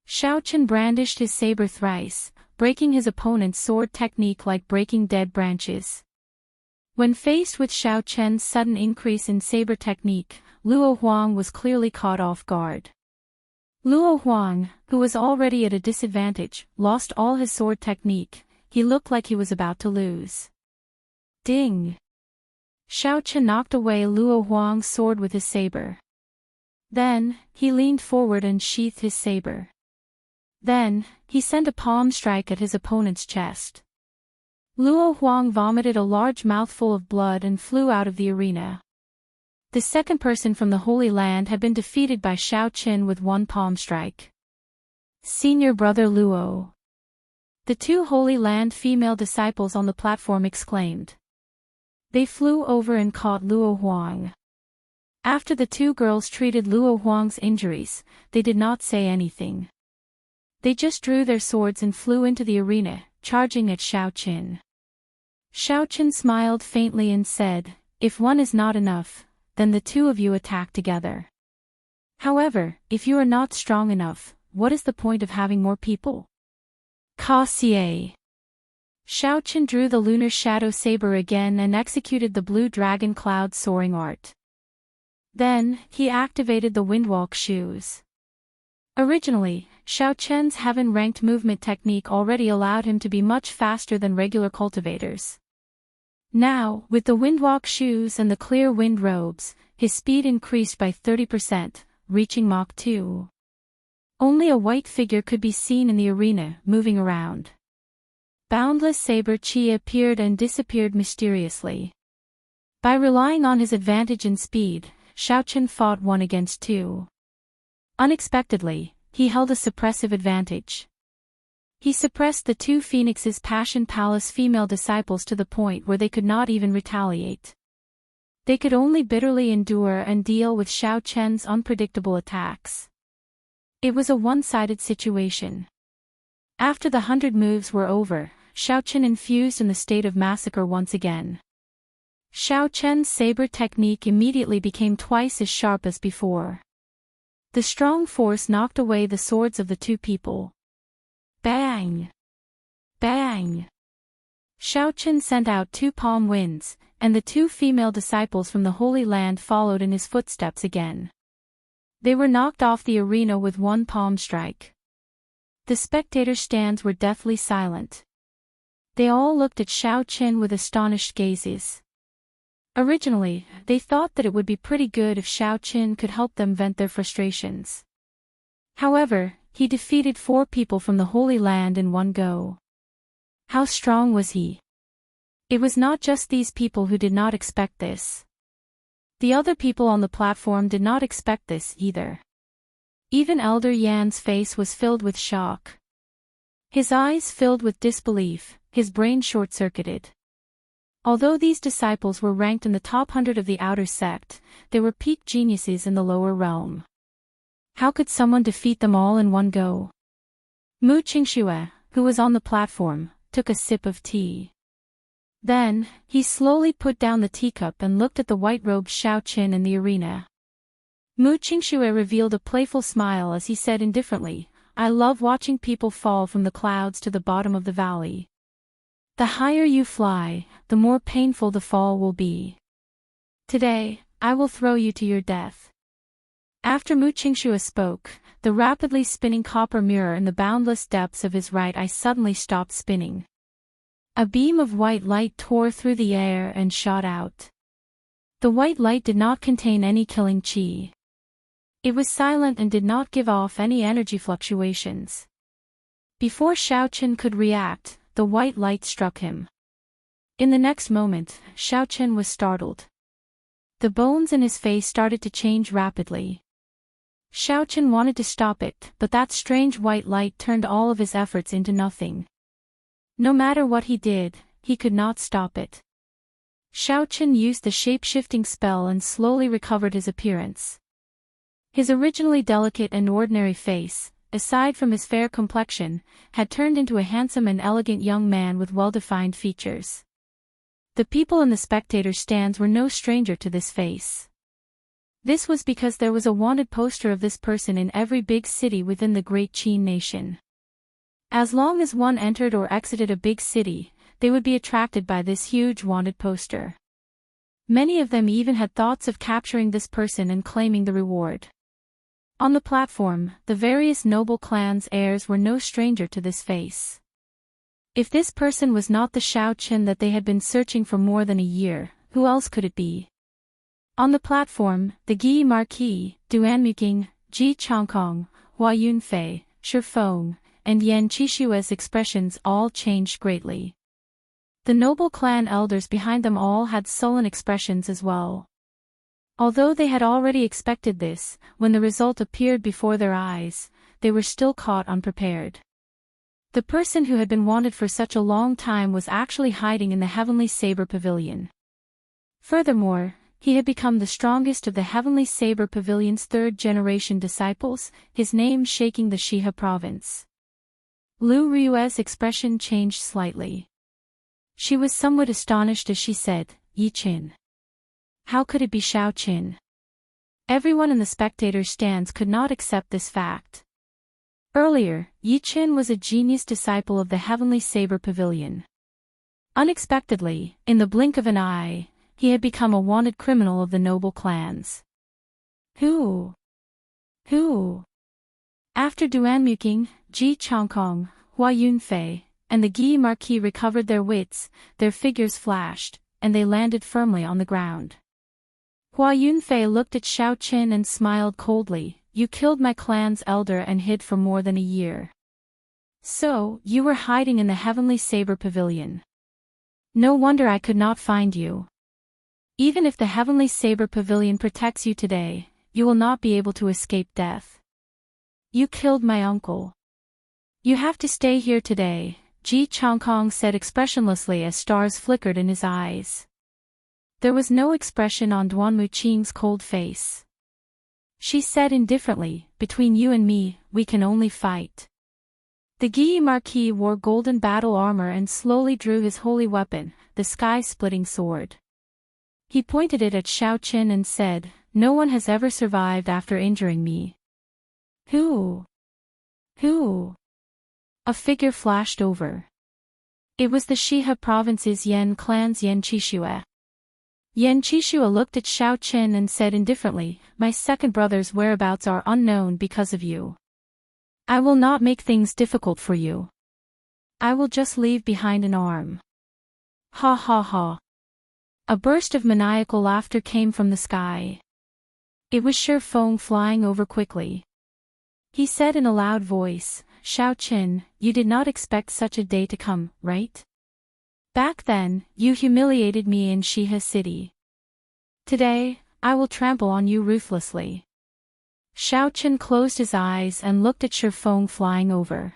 Xiaochen brandished his saber thrice, breaking his opponent's sword technique like breaking dead branches. When faced with Xiaochen's sudden increase in saber technique, Luo Huang was clearly caught off guard. Luo Huang, who was already at a disadvantage, lost all his sword technique, he looked like he was about to lose. Ding! Xiaochen knocked away Luo Huang's sword with his saber. Then, he leaned forward and sheathed his saber. Then, he sent a palm strike at his opponent's chest. Luo Huang vomited a large mouthful of blood and flew out of the arena. The second person from the Holy Land had been defeated by Xiaochen with one palm strike. Senior brother Luo. The two Holy Land female disciples on the platform exclaimed. They flew over and caught Luo Huang. After the two girls treated Luo Huang's injuries, they did not say anything. They just drew their swords and flew into the arena, charging at Xiaochen. Xiaochen smiled faintly and said, "If one is not enough, then the two of you attack together. However, if you are not strong enough, what is the point of having more people?" Cassier. Xiaochen drew the lunar shadow saber again and executed the blue dragon cloud soaring art. Then, he activated the windwalk shoes. Originally, Xiaochen's heaven-ranked movement technique already allowed him to be much faster than regular cultivators. Now, with the windwalk shoes and the clear wind robes, his speed increased by 30%, reaching Mach 2. Only a white figure could be seen in the arena, moving around. Boundless saber chi appeared and disappeared mysteriously. By relying on his advantage in speed, Xiaochen fought 1 against 2. Unexpectedly, he held a suppressive advantage. He suppressed the 2 Phoenix's Passion Palace female disciples to the point where they could not even retaliate. They could only bitterly endure and deal with Xiaochen's unpredictable attacks. It was a one-sided situation. After the 100 moves were over, Xiaochen infused in the state of massacre once again. Xiaochen's saber technique immediately became twice as sharp as before. The strong force knocked away the swords of the 2 people. Bang! Bang! Xiaochen sent out 2 palm winds, and the 2 female disciples from the Holy Land followed in his footsteps again. They were knocked off the arena with 1 palm strike. The spectator stands were deathly silent. They all looked at Xiaochen with astonished gazes. Originally, they thought that it would be pretty good if Xiaochen could help them vent their frustrations. However, he defeated 4 people from the Holy Land in one go. How strong was he? It was not just these people who did not expect this. The other people on the platform did not expect this either. Even Elder Yan's face was filled with shock. His eyes filled with disbelief, his brain short-circuited. Although these disciples were ranked in the top 100 of the outer sect, they were peak geniuses in the lower realm. How could someone defeat them all in one go? Mu Qingxue, who was on the platform, took a sip of tea. Then, he slowly put down the teacup and looked at the white-robed Xiaochen in the arena. Mu Qingxue revealed a playful smile as he said indifferently, "I love watching people fall from the clouds to the bottom of the valley. The higher you fly, the more painful the fall will be. Today, I will throw you to your death." After Mu Qingxue spoke, the rapidly spinning copper mirror in the boundless depths of his right eye suddenly stopped spinning. A beam of white light tore through the air and shot out. The white light did not contain any killing chi. It was silent and did not give off any energy fluctuations. Before Xiaochen could react, the white light struck him. In the next moment, Xiaochen was startled. The bones in his face started to change rapidly. Xiaochen wanted to stop it, but that strange white light turned all of his efforts into nothing. No matter what he did, he could not stop it. Xiaochen used the shape-shifting spell and slowly recovered his appearance. His originally delicate and ordinary face, aside from his fair complexion, had turned into a handsome and elegant young man with well-defined features. The people in the spectator stands were no stranger to this face. This was because there was a wanted poster of this person in every big city within the Great Qin nation. As long as one entered or exited a big city, they would be attracted by this huge wanted poster. Many of them even had thoughts of capturing this person and claiming the reward. On the platform, the various noble clans' heirs were no stranger to this face. If this person was not the Xiaochen that they had been searching for more than a year, who else could it be? On the platform, the Guy Marquis, Duanmuking, Ji Chongkong, Hua Yunfei, Shi Feng, and Yan Qishue's expressions all changed greatly. The noble clan elders behind them all had sullen expressions as well. Although they had already expected this, when the result appeared before their eyes, they were still caught unprepared. The person who had been wanted for such a long time was actually hiding in the Heavenly Saber Pavilion. Furthermore, he had become the strongest of the Heavenly Saber Pavilion's third-generation disciples, his name shaking the Shihe province. Lu Ryue's expression changed slightly. She was somewhat astonished as she said, "Yi Qin. How could it be Xiaochen?" Everyone in the spectator's stands could not accept this fact. Earlier, Yi Qin was a genius disciple of the Heavenly Saber Pavilion. Unexpectedly, in the blink of an eye, he had become a wanted criminal of the noble clans. Who? After Duanmuking, Ji Chongkong, Hua Yunfei, and the Guy Marquis recovered their wits, their figures flashed, and they landed firmly on the ground. Hua Yunfei looked at Xiao Qin and smiled coldly. You killed my clan's elder and hid for more than a year. So, you were hiding in the Heavenly Saber Pavilion. No wonder I could not find you. Even if the Heavenly Saber Pavilion protects you today, you will not be able to escape death. You killed my uncle. You have to stay here today, Ji Changkong said expressionlessly as stars flickered in his eyes. There was no expression on Duan Muqing's cold face. She said indifferently, between you and me, we can only fight. The Guy Marquis wore golden battle armor and slowly drew his holy weapon, the sky-splitting sword. He pointed it at Xiao Qin and said, no one has ever survived after injuring me. Who? Who? A figure flashed over. It was the Shihe province's Yan clan's Yan Qishue. Yan Qishue looked at Xiao Qin and said indifferently, my second brother's whereabouts are unknown because of you. I will not make things difficult for you. I will just leave behind an arm. Ha ha ha. A burst of maniacal laughter came from the sky. It was Shi Feng flying over quickly. He said in a loud voice, Xiao Qin, you did not expect such a day to come, right? Back then, you humiliated me in Shihe City. Today, I will trample on you ruthlessly. Xiao Qin closed his eyes and looked at Shi Feng flying over.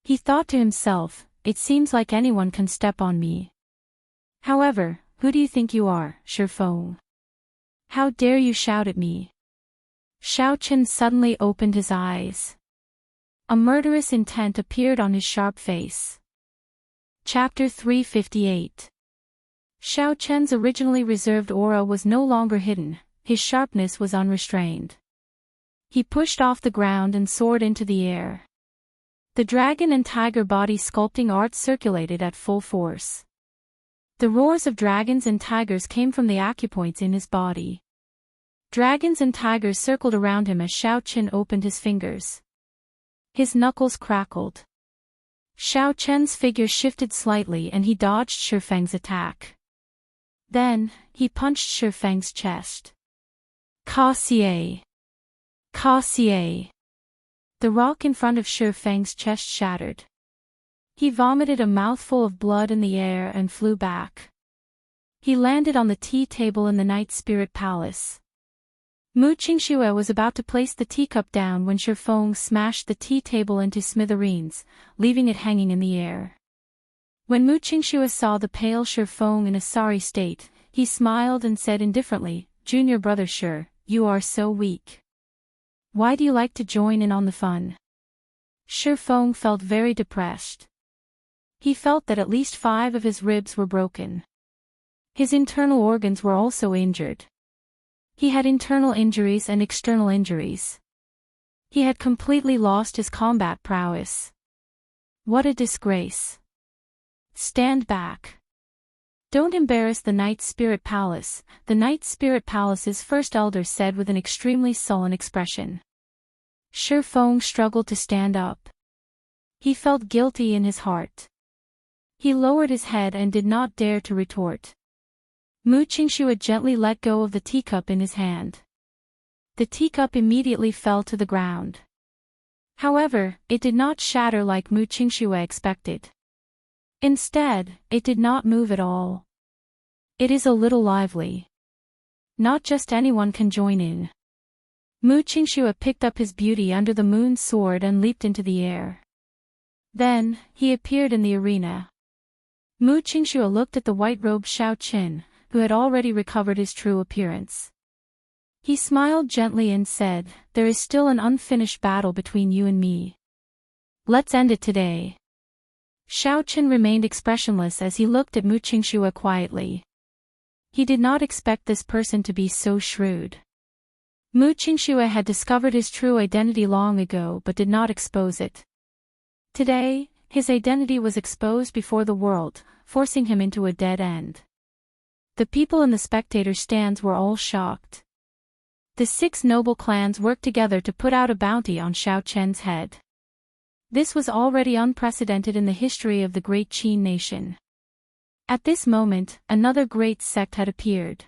He thought to himself, it seems like anyone can step on me. However, who do you think you are, Shi Feng? How dare you shout at me? Xiao Qin suddenly opened his eyes. A murderous intent appeared on his sharp face. Chapter 358. Xiao Qian's originally reserved aura was no longer hidden, his sharpness was unrestrained. He pushed off the ground and soared into the air. The dragon and tiger body sculpting art circulated at full force. The roars of dragons and tigers came from the acupoints in his body. Dragons and tigers circled around him as Xiao Qin opened his fingers. His knuckles crackled. Xiao Qian's figure shifted slightly and he dodged Shi Feng's attack. Then, he punched Shi Feng's chest. Ka Xie! Ka Xie! The rock in front of Shi Feng's chest shattered. He vomited a mouthful of blood in the air and flew back. He landed on the tea table in the Night Spirit Palace. Mu Qingxue was about to place the teacup down when Shi Feng smashed the tea table into smithereens, leaving it hanging in the air. When Mu Qingxue saw the pale Shi Feng in a sorry state, he smiled and said indifferently, Junior brother Shi, you are so weak. Why do you like to join in on the fun? Shi Feng felt very depressed. He felt that at least 5 of his ribs were broken. His internal organs were also injured. He had internal injuries and external injuries. He had completely lost his combat prowess. What a disgrace. Stand back. Don't embarrass the Night Spirit Palace, the Night Spirit Palace's first elder said with an extremely sullen expression. Shi Feng struggled to stand up. He felt guilty in his heart. He lowered his head and did not dare to retort. Mu Qingxue gently let go of the teacup in his hand. The teacup immediately fell to the ground. However, it did not shatter like Mu Qingxue expected. Instead, it did not move at all. It is a little lively. Not just anyone can join in. Mu Qingxue picked up his beauty under the moon's sword and leaped into the air. Then, he appeared in the arena. Mu Qingxue looked at the white-robed Xiao Qin, who had already recovered his true appearance. He smiled gently and said, there is still an unfinished battle between you and me. Let's end it today. Xiao Qin remained expressionless as he looked at Mu Qingxue quietly. He did not expect this person to be so shrewd. Mu Qingxue had discovered his true identity long ago but did not expose it. Today, his identity was exposed before the world, forcing him into a dead end. The people in the spectator stands were all shocked. The 6 noble clans worked together to put out a bounty on Xiao Qian's head. This was already unprecedented in the history of the great Qin nation. At this moment, another great sect had appeared.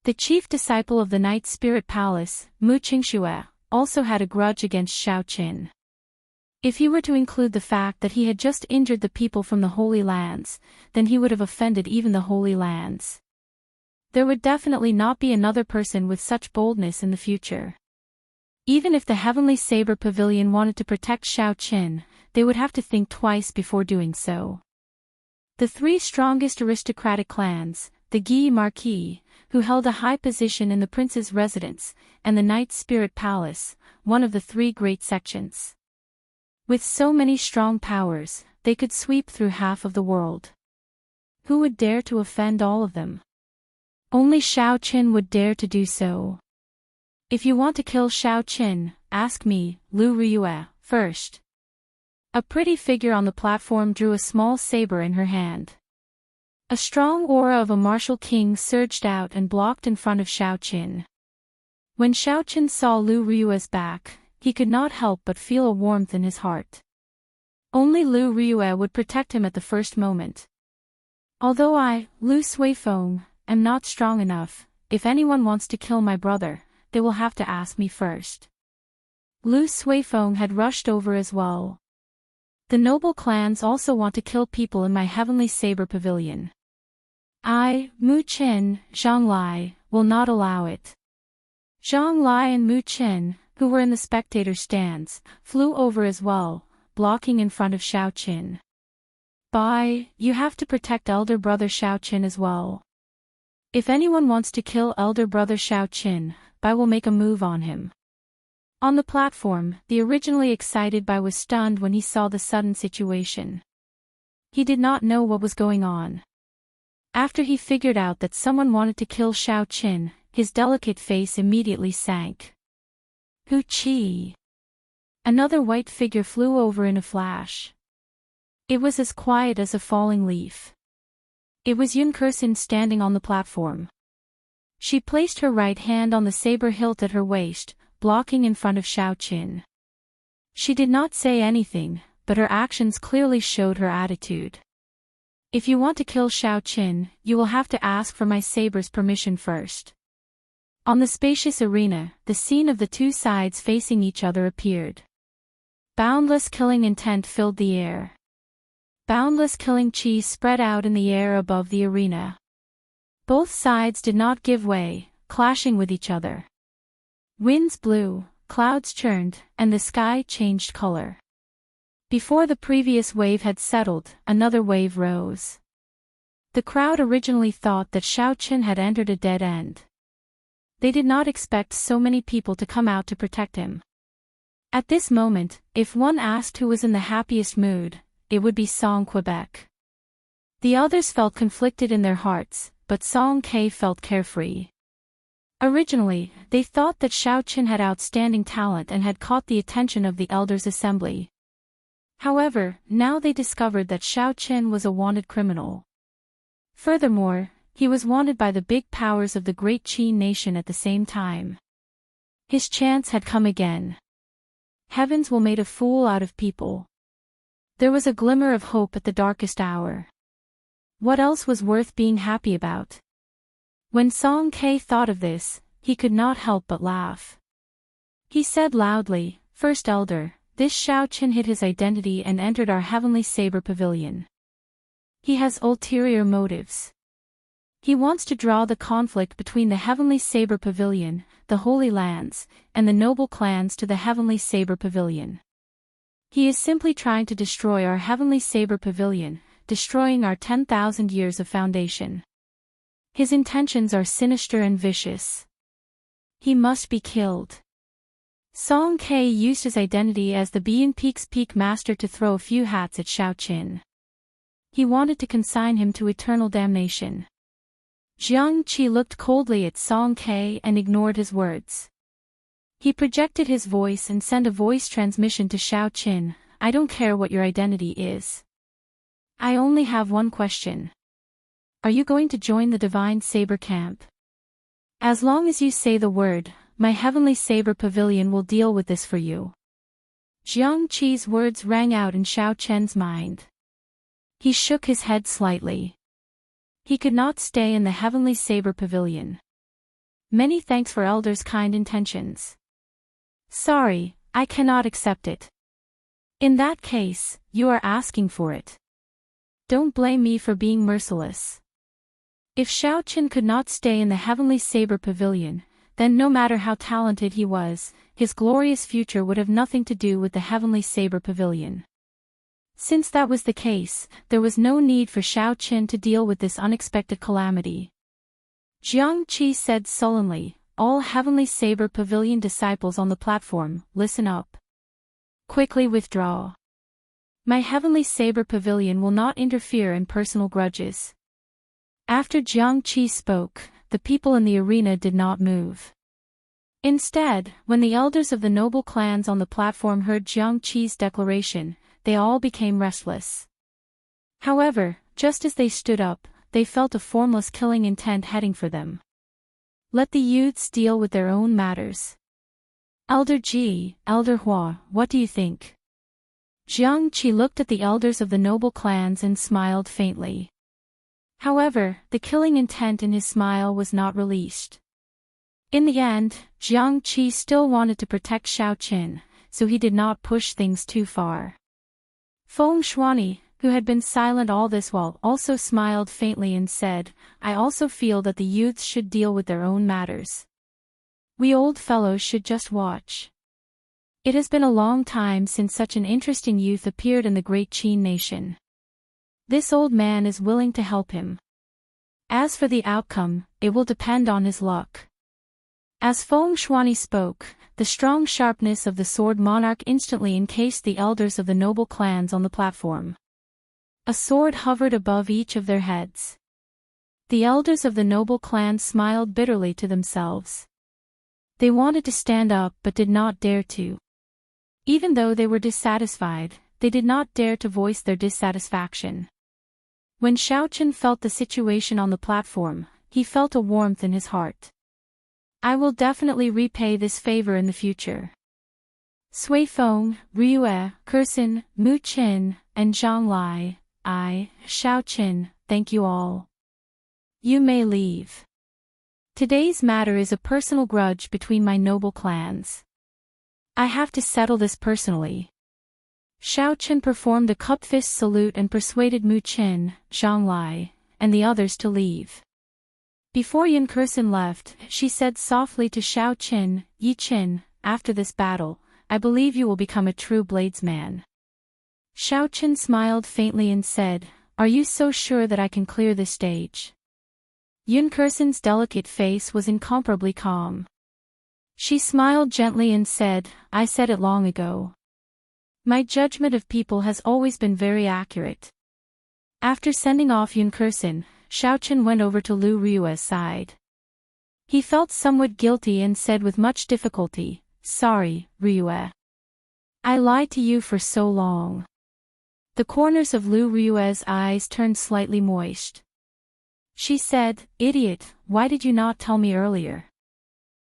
The chief disciple of the Night Spirit Palace, Mu Qingxue, also had a grudge against Xiao Qin. If he were to include the fact that he had just injured the people from the Holy Lands, then he would have offended even the Holy Lands. There would definitely not be another person with such boldness in the future. Even if the Heavenly Saber Pavilion wanted to protect Xiao Qin, they would have to think twice before doing so. The three strongest aristocratic clans, the Guy Marquis, who held a high position in the prince's residence, and the Night Spirit Palace, one of the three great sections. With so many strong powers, they could sweep through half of the world. Who would dare to offend all of them? Only Xiao Qin would dare to do so. If you want to kill Xiao Qin, ask me, Lu Riyue, first. A pretty figure on the platform drew a small saber in her hand. A strong aura of a martial king surged out and blocked in front of Xiao Qin. When Xiao Qin saw Lu Riyue's back, he could not help but feel a warmth in his heart. Only Lu Riyue would protect him at the first moment. Although I, Lu Suifeng, am not strong enough, if anyone wants to kill my brother, they will have to ask me first. Lu Suifeng had rushed over as well. The noble clans also want to kill people in my Heavenly Saber Pavilion. I, Mu Qin, Zhang Lai, will not allow it. Zhang Lai and Mu Qin, who were in the spectator stands, flew over as well, blocking in front of Xiao Qin. Bai, you have to protect elder brother Xiao Qin as well. If anyone wants to kill elder brother Xiao Qin, Bai will make a move on him. On the platform, the originally excited Bai was stunned when he saw the sudden situation. He did not know what was going on. After he figured out that someone wanted to kill Xiao Qin, his delicate face immediately sank. Hu Qi. Another white figure flew over in a flash. It was as quiet as a falling leaf. It was Yun Kersin standing on the platform. She placed her right hand on the saber hilt at her waist, blocking in front of Xiao Qin. She did not say anything, but her actions clearly showed her attitude. If you want to kill Xiao Qin, you will have to ask for my saber's permission first. On the spacious arena, the scene of the two sides facing each other appeared. Boundless killing intent filled the air. Boundless killing chi spread out in the air above the arena. Both sides did not give way, clashing with each other. Winds blew, clouds churned, and the sky changed color. Before the previous wave had settled, another wave rose. The crowd originally thought that Xiao Qin had entered a dead end. They did not expect so many people to come out to protect him. At this moment, if one asked who was in the happiest mood, it would be Song Quebec. The others felt conflicted in their hearts, but Song Ke felt carefree. Originally, they thought that Xiao Qin had outstanding talent and had caught the attention of the elders' assembly. However, now they discovered that Xiao Qin was a wanted criminal. Furthermore, he was wanted by the big powers of the great Qin nation at the same time. His chance had come again. Heavens will make a fool out of people. There was a glimmer of hope at the darkest hour. What else was worth being happy about? When Song Ke thought of this, he could not help but laugh. He said loudly, "First Elder, this Xiao Qin hid his identity and entered our Heavenly Saber Pavilion. He has ulterior motives. He wants to draw the conflict between the Heavenly Saber Pavilion, the Holy Lands, and the noble clans to the Heavenly Saber Pavilion. He is simply trying to destroy our Heavenly Saber Pavilion, destroying our 10,000 years of foundation. His intentions are sinister and vicious. He must be killed." Song Ke used his identity as the Being Peak's peak master to throw a few hats at Xiao Qin. He wanted to consign him to eternal damnation. Jiang Qi looked coldly at Song Ke and ignored his words. He projected his voice and sent a voice transmission to Xiao Qin, "I don't care what your identity is. I only have one question. Are you going to join the Divine Saber Camp? As long as you say the word, my Heavenly Saber Pavilion will deal with this for you." Jiang Qi's words rang out in Xiao Qin's mind. He shook his head slightly. He could not stay in the Heavenly Saber Pavilion. Many thanks for Elder's kind intentions. Sorry, I cannot accept it. In that case, you are asking for it. Don't blame me for being merciless. If Xiaoqin could not stay in the Heavenly Saber Pavilion, then no matter how talented he was, his glorious future would have nothing to do with the Heavenly Saber Pavilion. Since that was the case, there was no need for Xiaoqin to deal with this unexpected calamity. Jiang Qi said sullenly, "All Heavenly Saber Pavilion disciples on the platform, listen up. Quickly withdraw. My Heavenly Saber Pavilion will not interfere in personal grudges." After Jiang Qi spoke, the people in the arena did not move. Instead, when the elders of the noble clans on the platform heard Jiang Qi's declaration, they all became restless. However, just as they stood up, they felt a formless killing intent heading for them. Let the youths deal with their own matters. Elder Ji, Elder Hua, what do you think? Jiang Qi looked at the elders of the noble clans and smiled faintly. However, the killing intent in his smile was not released. In the end, Jiang Qi still wanted to protect Xiaoqin, so he did not push things too far. Feng Shuani, who had been silent all this while, also smiled faintly and said, "I also feel that the youths should deal with their own matters. We old fellows should just watch. It has been a long time since such an interesting youth appeared in the great Qin nation. This old man is willing to help him. As for the outcome, it will depend on his luck." As Feng Shuani spoke, the strong sharpness of the sword monarch instantly encased the elders of the noble clans on the platform. A sword hovered above each of their heads. The elders of the noble clans smiled bitterly to themselves. They wanted to stand up but did not dare to. Even though they were dissatisfied, they did not dare to voice their dissatisfaction. When Xiaoqin felt the situation on the platform, he felt a warmth in his heart. "I will definitely repay this favor in the future." Sui Feng, Ryue, Kursin, Mu Qin, and Zhang Lai, Xiaoqin, thank you all. You may leave. Today's matter is a personal grudge between my noble clans. I have to settle this personally. Xiaoqin performed a cup-fist salute and persuaded Mu Qin, Zhang Lai, and the others to leave. Before Yin Kursin left, she said softly to Xiaoqin, "Yi Qin, after this battle, I believe you will become a true bladesman." Xiaoqin smiled faintly and said, "Are you so sure that I can clear this stage?" Yin Kursin's delicate face was incomparably calm. She smiled gently and said, "I said it long ago. My judgment of people has always been very accurate." After sending off Yin Kursin, Xiaoqin went over to Lu Ryue's side. He felt somewhat guilty and said with much difficulty, "Sorry, Ryue. I lied to you for so long." The corners of Lu Ryue's eyes turned slightly moist. She said, "Idiot, why did you not tell me earlier?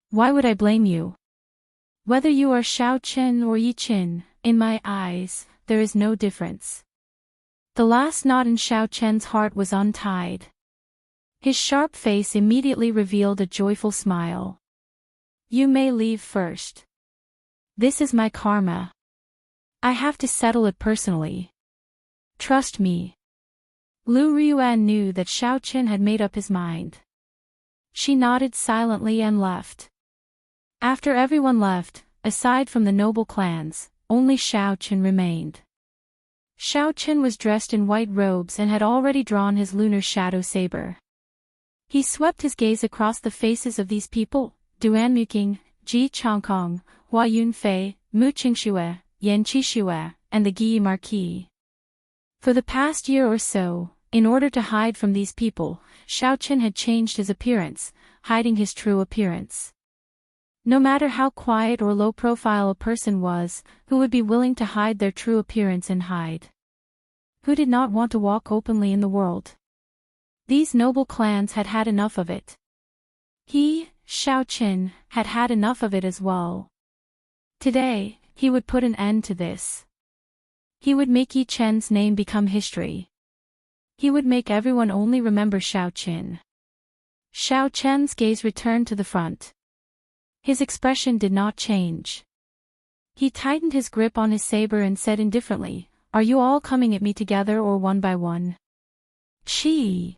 Why would I blame you? Whether you are Xiaoqin or Yi Qin, in my eyes, there is no difference." The last knot in Xiaoqin's heart was untied. His sharp face immediately revealed a joyful smile. "You may leave first. This is my karma. I have to settle it personally. Trust me." Lu Ryue knew that Xiaoqin had made up his mind. She nodded silently and left. After everyone left, aside from the noble clans, only Xiaoqin remained. Xiaoqin was dressed in white robes and had already drawn his lunar shadow saber. He swept his gaze across the faces of these people, Duan Muqing, Ji Changkong, Hua Yunfei, Mu Qingxue, Yan Qixue, and the Guyi Marquis. For the past year or so, in order to hide from these people, Xiaoqin had changed his appearance, hiding his true appearance. No matter how quiet or low profile a person was, who would be willing to hide their true appearance and hide? Who did not want to walk openly in the world? These noble clans had had enough of it. He, Xiaoqin, had had enough of it as well. Today, he would put an end to this. He would make Yi Chen's name become history. He would make everyone only remember Xiaoqin. Xiao Chen's gaze returned to the front. His expression did not change. He tightened his grip on his saber and said indifferently, "Are you all coming at me together or one by one?" Chi.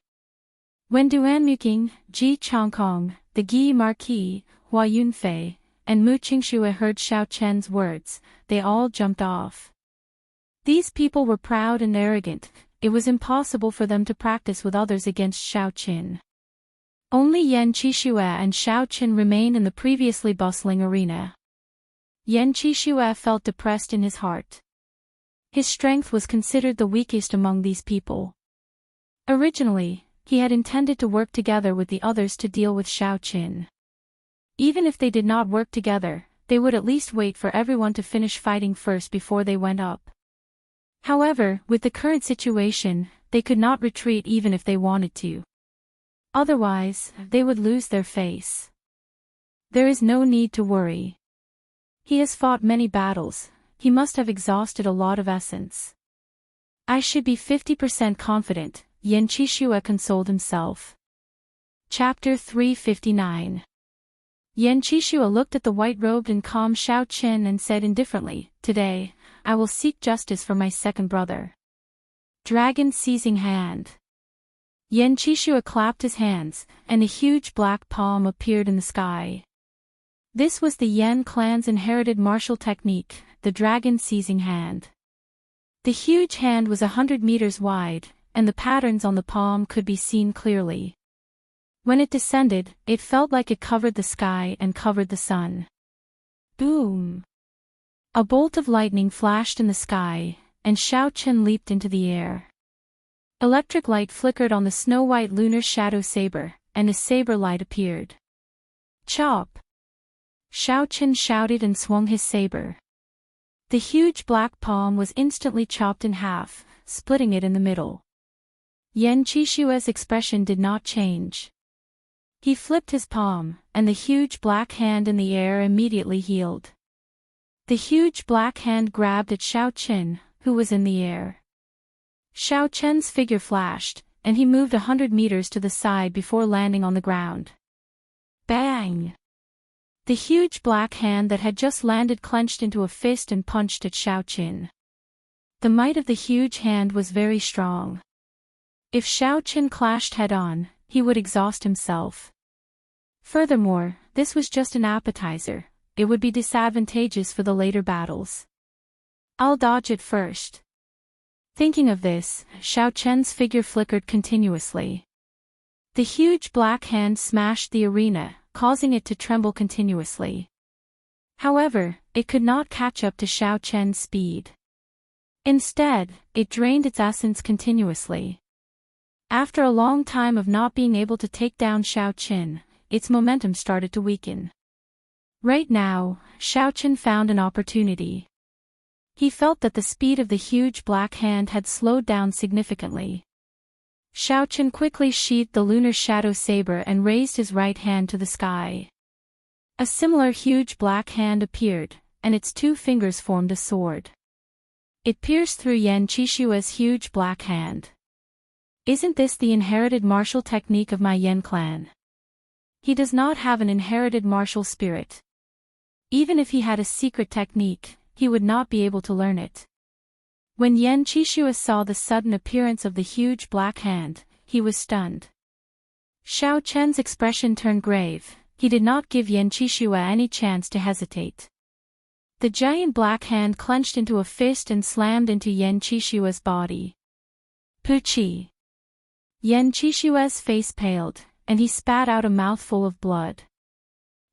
When Duanmuking, Ji Chongkong, the Gi Marquis, Hua Yunfei, and Mu Qingxue heard Xiao Chen's words, they all jumped off. These people were proud and arrogant. It was impossible for them to practice with others against Xiao Qin. Only Yan Qixue and Xiao Qin remained in the previously bustling arena. Yan Qixue felt depressed in his heart. His strength was considered the weakest among these people. Originally, he had intended to work together with the others to deal with Xiao Qin. Even if they did not work together, they would at least wait for everyone to finish fighting first before they went up. However, with the current situation, they could not retreat even if they wanted to. Otherwise, they would lose their face. There is no need to worry. He has fought many battles, he must have exhausted a lot of essence. I should be 50% confident, Yan Qixue consoled himself. Chapter 359. Yan Qixue looked at the white-robed and calm Xiao Qin and said indifferently, "Today, I will seek justice for my second brother." Dragon seizing hand. Yan Qixue clapped his hands, and a huge black palm appeared in the sky. This was the Yan clan's inherited martial technique, the dragon seizing hand. The huge hand was 100 meters wide, and the patterns on the palm could be seen clearly. When it descended, it felt like it covered the sky and covered the sun. Boom! A bolt of lightning flashed in the sky, and Xiao Qin leaped into the air. Electric light flickered on the snow-white lunar shadow saber, and a saber light appeared. Chop! Xiao Qin shouted and swung his saber. The huge black palm was instantly chopped in half, splitting it in the middle. Yan Qixue's expression did not change. He flipped his palm, and the huge black hand in the air immediately healed. The huge black hand grabbed at Xiao Qin, who was in the air. Xiao Chen's figure flashed, and he moved 100 meters to the side before landing on the ground. Bang! The huge black hand that had just landed clenched into a fist and punched at Xiao Qin. The might of the huge hand was very strong. If Xiao Qin clashed head-on, he would exhaust himself. Furthermore, this was just an appetizer, it would be disadvantageous for the later battles. I'll dodge it first. Thinking of this, Xiao Chen's figure flickered continuously. The huge black hand smashed the arena, causing it to tremble continuously. However, it could not catch up to Xiao Chen's speed. Instead, it drained its essence continuously. After a long time of not being able to take down Xiao Qin, its momentum started to weaken. Right now, Xiao Qin found an opportunity. He felt that the speed of the huge black hand had slowed down significantly. Xiao Qin quickly sheathed the lunar shadow saber and raised his right hand to the sky. A similar huge black hand appeared, and its two fingers formed a sword. It pierced through Yan Qixue's huge black hand. Isn't this the inherited martial technique of my Yan clan? He does not have an inherited martial spirit. Even if he had a secret technique, he would not be able to learn it. When Yan Qixue saw the sudden appearance of the huge black hand, he was stunned. Xiao Chen's expression turned grave, he did not give Yan Qixue any chance to hesitate. The giant black hand clenched into a fist and slammed into Yan Qixue's body. Puchi! Yan Qixue's face paled, and he spat out a mouthful of blood.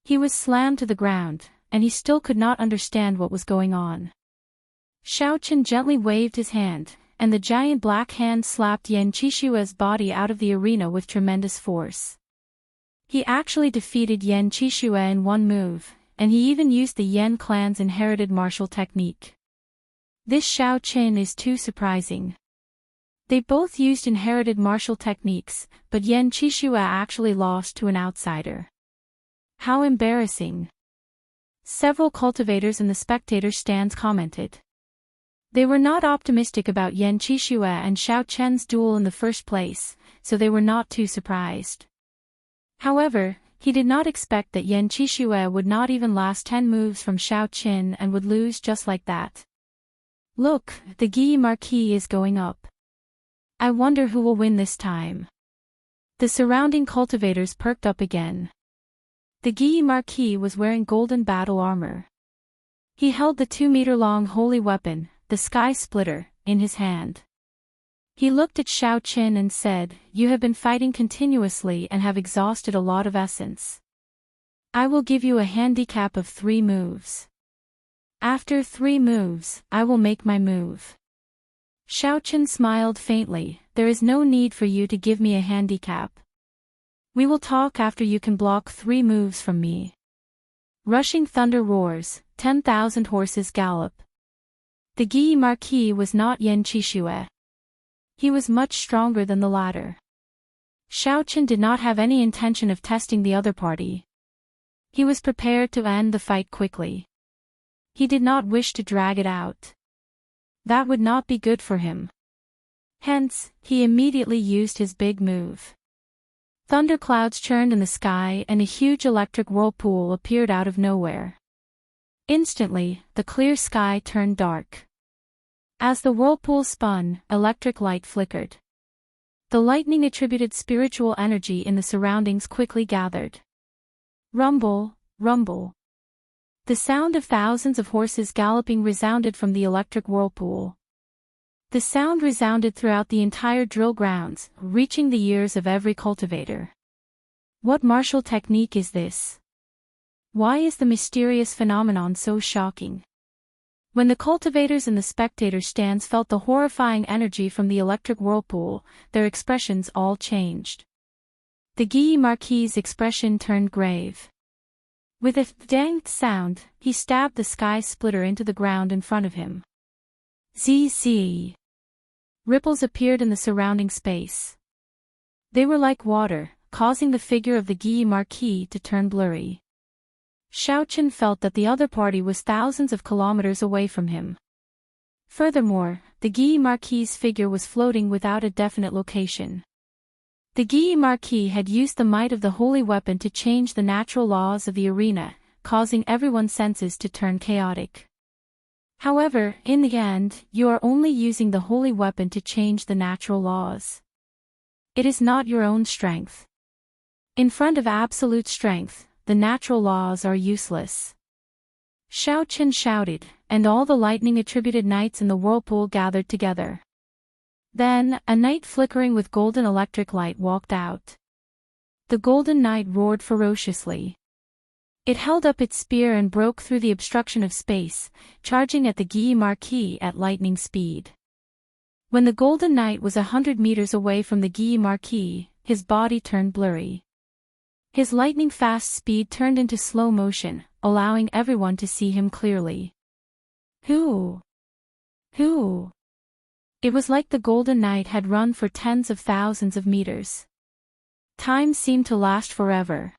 He was slammed to the ground, and he still could not understand what was going on. Xiao Qin gently waved his hand, and the giant black hand slapped Yan Qixue's body out of the arena with tremendous force. He actually defeated Yan Qixue in one move, and he even used the Yan clan's inherited martial technique. This Xiao Qin is too surprising. They both used inherited martial techniques, but Yan Qixue actually lost to an outsider. How embarrassing! Several cultivators in the spectator stands commented. They were not optimistic about Yan Qixue and Xiao Chen's duel in the first place, so they were not too surprised. However, he did not expect that Yan Qixue would not even last 10 moves from Xiao Qin and would lose just like that. Look, the Guy Marquis is going up. I wonder who will win this time. The surrounding cultivators perked up again. The Guy Marquis was wearing golden battle armor. He held the 2-meter-long holy weapon, the Sky Splitter, in his hand. He looked at Xiao Qin and said, "You have been fighting continuously and have exhausted a lot of essence. I will give you a handicap of 3 moves. After 3 moves, I will make my move." Xiao Qin smiled faintly. "There is no need for you to give me a handicap. We will talk after you can block 3 moves from me." Rushing thunder roars, 10,000 horses gallop. The Guy Marquis was not Yan Qixue. He was much stronger than the latter. Xiao Qin did not have any intention of testing the other party. He was prepared to end the fight quickly. He did not wish to drag it out. That would not be good for him. Hence, he immediately used his big move. Thunderclouds churned in the sky and a huge electric whirlpool appeared out of nowhere. Instantly, the clear sky turned dark. As the whirlpool spun, electric light flickered. The lightning attributed spiritual energy in the surroundings quickly gathered. Rumble, rumble. The sound of thousands of horses galloping resounded from the electric whirlpool. The sound resounded throughout the entire drill grounds, reaching the ears of every cultivator. What martial technique is this? Why is the mysterious phenomenon so shocking? When the cultivators in the spectator stands felt the horrifying energy from the electric whirlpool, their expressions all changed. The Guy Marquis' expression turned grave. With a danged sound, he stabbed the Sky Splitter into the ground in front of him. Zzz. Ripples appeared in the surrounding space. They were like water, causing the figure of the Guy Marquis to turn blurry. Xiao Qin felt that the other party was thousands of kilometers away from him. Furthermore, the Guy Marquis' figure was floating without a definite location. The Guy Marquis had used the might of the holy weapon to change the natural laws of the arena, causing everyone's senses to turn chaotic. However, in the end, you are only using the holy weapon to change the natural laws. It is not your own strength. In front of absolute strength, the natural laws are useless. Xiao Qin shouted, and all the lightning-attributed knights in the whirlpool gathered together. Then, a knight flickering with golden electric light walked out. The golden knight roared ferociously. It held up its spear and broke through the obstruction of space, charging at the Guy Marquis at lightning speed. When the golden knight was 100 meters away from the Guy Marquis, his body turned blurry. His lightning-fast speed turned into slow motion, allowing everyone to see him clearly. Who? It was like the golden knight had run for tens of thousands of meters. Time seemed to last forever.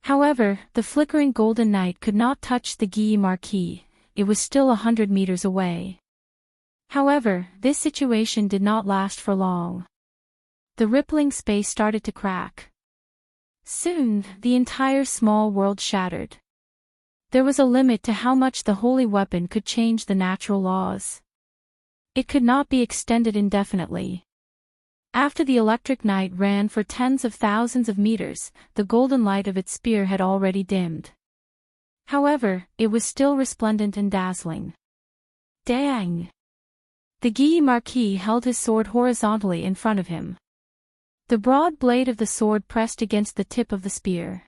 However, the flickering golden knight could not touch the Guy Marquis. It was still 100 meters away. However, this situation did not last for long. The rippling space started to crack. Soon, the entire small world shattered. There was a limit to how much the holy weapon could change the natural laws. It could not be extended indefinitely. After the electric knight ran for tens of thousands of meters, the golden light of its spear had already dimmed. However, it was still resplendent and dazzling. Dang! The Guy Marquis held his sword horizontally in front of him. The broad blade of the sword pressed against the tip of the spear.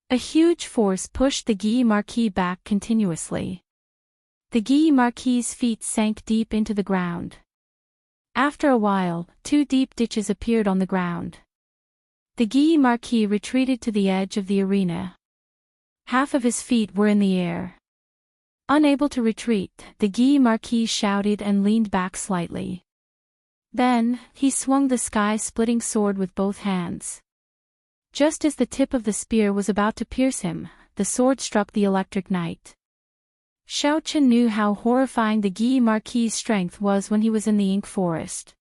A huge force pushed the Guy Marquis back continuously. The Guy Marquis' feet sank deep into the ground. After a while, 2 deep ditches appeared on the ground. The Guy Marquis retreated to the edge of the arena. Half of his feet were in the air. Unable to retreat, the Guy Marquis shouted and leaned back slightly. Then, he swung the sky-splitting sword with both hands. Just as the tip of the spear was about to pierce him, the sword struck the electric knight. Xiao Qin knew how horrifying the Guy Marquis' strength was when he was in the ink forest.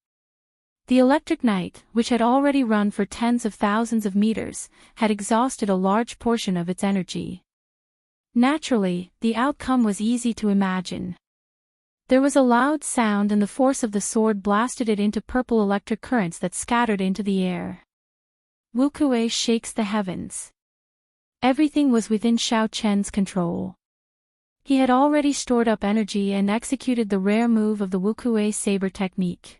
The electric knight, which had already run for tens of thousands of meters, had exhausted a large portion of its energy. Naturally, the outcome was easy to imagine. There was a loud sound and the force of the sword blasted it into purple electric currents that scattered into the air. Wukuei shakes the heavens. Everything was within Xiao Chen's control. He had already stored up energy and executed the rare move of the Wukuei saber technique.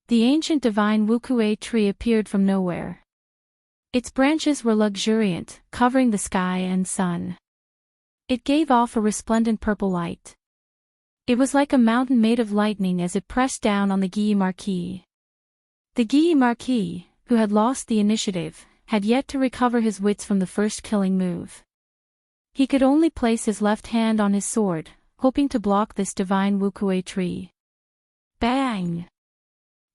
The ancient divine Wukuei tree appeared from nowhere. Its branches were luxuriant, covering the sky and sun. It gave off a resplendent purple light. It was like a mountain made of lightning as it pressed down on the Guy Marquis. The Guy Marquis, who had lost the initiative, had yet to recover his wits from the first killing move. He could only place his left hand on his sword, hoping to block this divine Wukuei tree. Bang!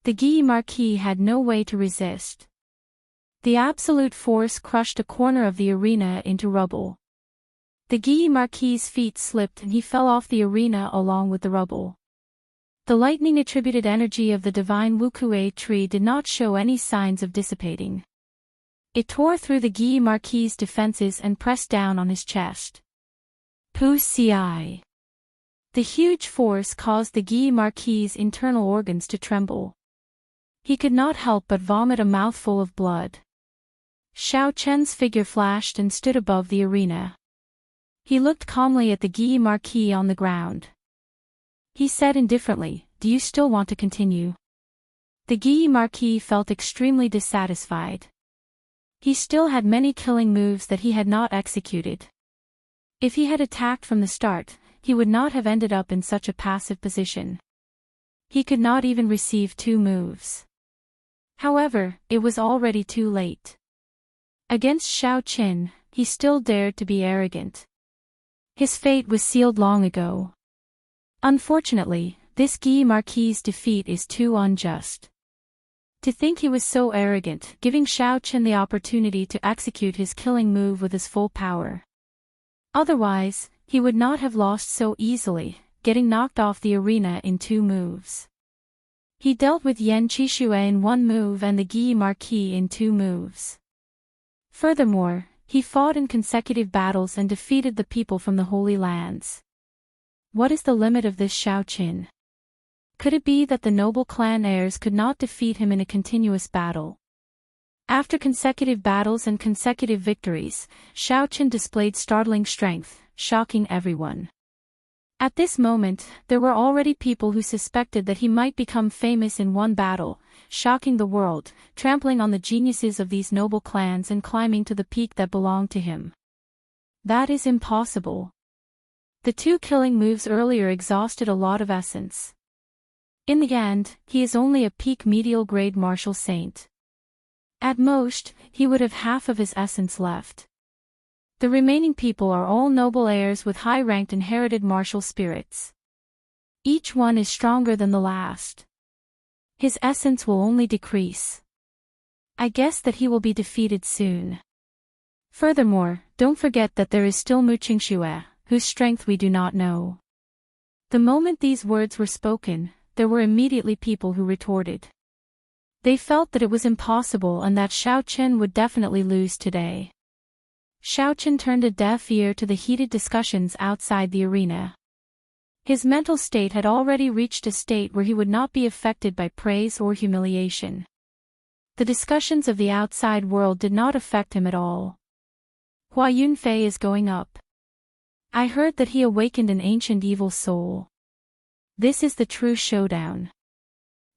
The Guy Marquis had no way to resist. The absolute force crushed a corner of the arena into rubble. The Guy Marquis's feet slipped and he fell off the arena along with the rubble. The lightning-attributed energy of the divine Wukuei tree did not show any signs of dissipating. It tore through the Guy Marquis's defenses and pressed down on his chest. Pu-ci. The huge force caused the Guy Marquis's internal organs to tremble. He could not help but vomit a mouthful of blood. Xiao Chen's figure flashed and stood above the arena. He looked calmly at the Guy Marquis on the ground. He said indifferently, "Do you still want to continue?" The Guy Marquis felt extremely dissatisfied. He still had many killing moves that he had not executed. If he had attacked from the start, he would not have ended up in such a passive position. He could not even receive 2 moves. However, it was already too late. Against Xiao Chen, he still dared to be arrogant. His fate was sealed long ago. Unfortunately, this Guy Marquis's defeat is too unjust. To think he was so arrogant, giving Xiao Chen the opportunity to execute his killing move with his full power. Otherwise, he would not have lost so easily, getting knocked off the arena in 2 moves. He dealt with Yan Qixue in 1 move and the Guy Marquis in 2 moves. Furthermore, he fought in consecutive battles and defeated the people from the Holy Lands. What is the limit of this Xiao Chen? Could it be that the noble clan heirs could not defeat him in a continuous battle? After consecutive battles and consecutive victories, Xiao Chen displayed startling strength, shocking everyone. At this moment, there were already people who suspected that he might become famous in 1 battle, shocking the world, trampling on the geniuses of these noble clans and climbing to the peak that belonged to him. That is impossible. The 2 killing moves earlier exhausted a lot of essence. In the end, he is only a peak medial grade martial saint. At most, he would have half of his essence left. The remaining people are all noble heirs with high-ranked inherited martial spirits. Each one is stronger than the last. His essence will only decrease. I guess that he will be defeated soon. Furthermore, don't forget that there is still Mu Qingxue, whose strength we do not know. The moment these words were spoken, there were immediately people who retorted. They felt that it was impossible and that Xiao Chen would definitely lose today. Xiao Chen turned a deaf ear to the heated discussions outside the arena. His mental state had already reached a state where he would not be affected by praise or humiliation. The discussions of the outside world did not affect him at all. Hua Yunfei is going up. I heard that he awakened an ancient evil soul. This is the true showdown.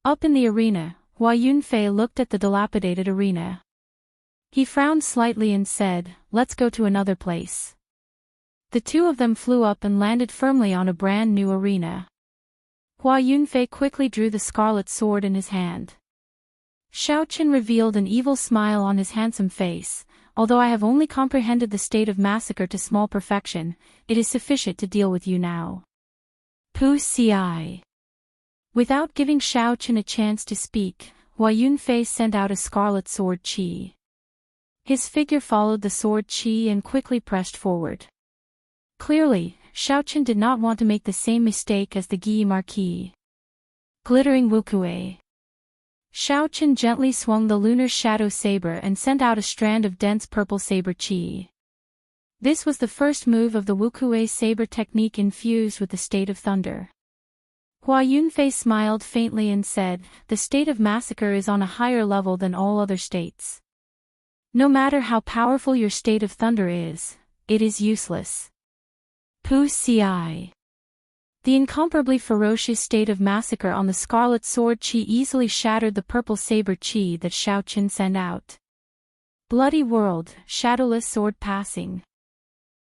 Up in the arena, Hua Yunfei looked at the dilapidated arena. He frowned slightly and said, "Let's go to another place." The 2 of them flew up and landed firmly on a brand new arena. Hua Yunfei quickly drew the scarlet sword in his hand. Xiao Chen revealed an evil smile on his handsome face. Although I have only comprehended the state of massacre to small perfection, it is sufficient to deal with you now. Pu-ci. Without giving Xiao Chen a chance to speak, Hua Yunfei sent out a scarlet sword qi. His figure followed the sword qi and quickly pressed forward. Clearly, Xiao Chen did not want to make the same mistake as the Guy Marquis. Glittering Wukuei. Shao Qin gently swung the lunar shadow saber and sent out a strand of dense purple saber chi. This was the first move of the Wukuei saber technique infused with the state of thunder. Hua Yunfei smiled faintly and said, "The state of massacre is on a higher level than all other states. No matter how powerful your state of thunder is, it is useless." Pu Ci. The incomparably ferocious state of massacre on the scarlet sword chi easily shattered the purple saber chi that Shao Qin sent out. Bloody world, shadowless sword passing.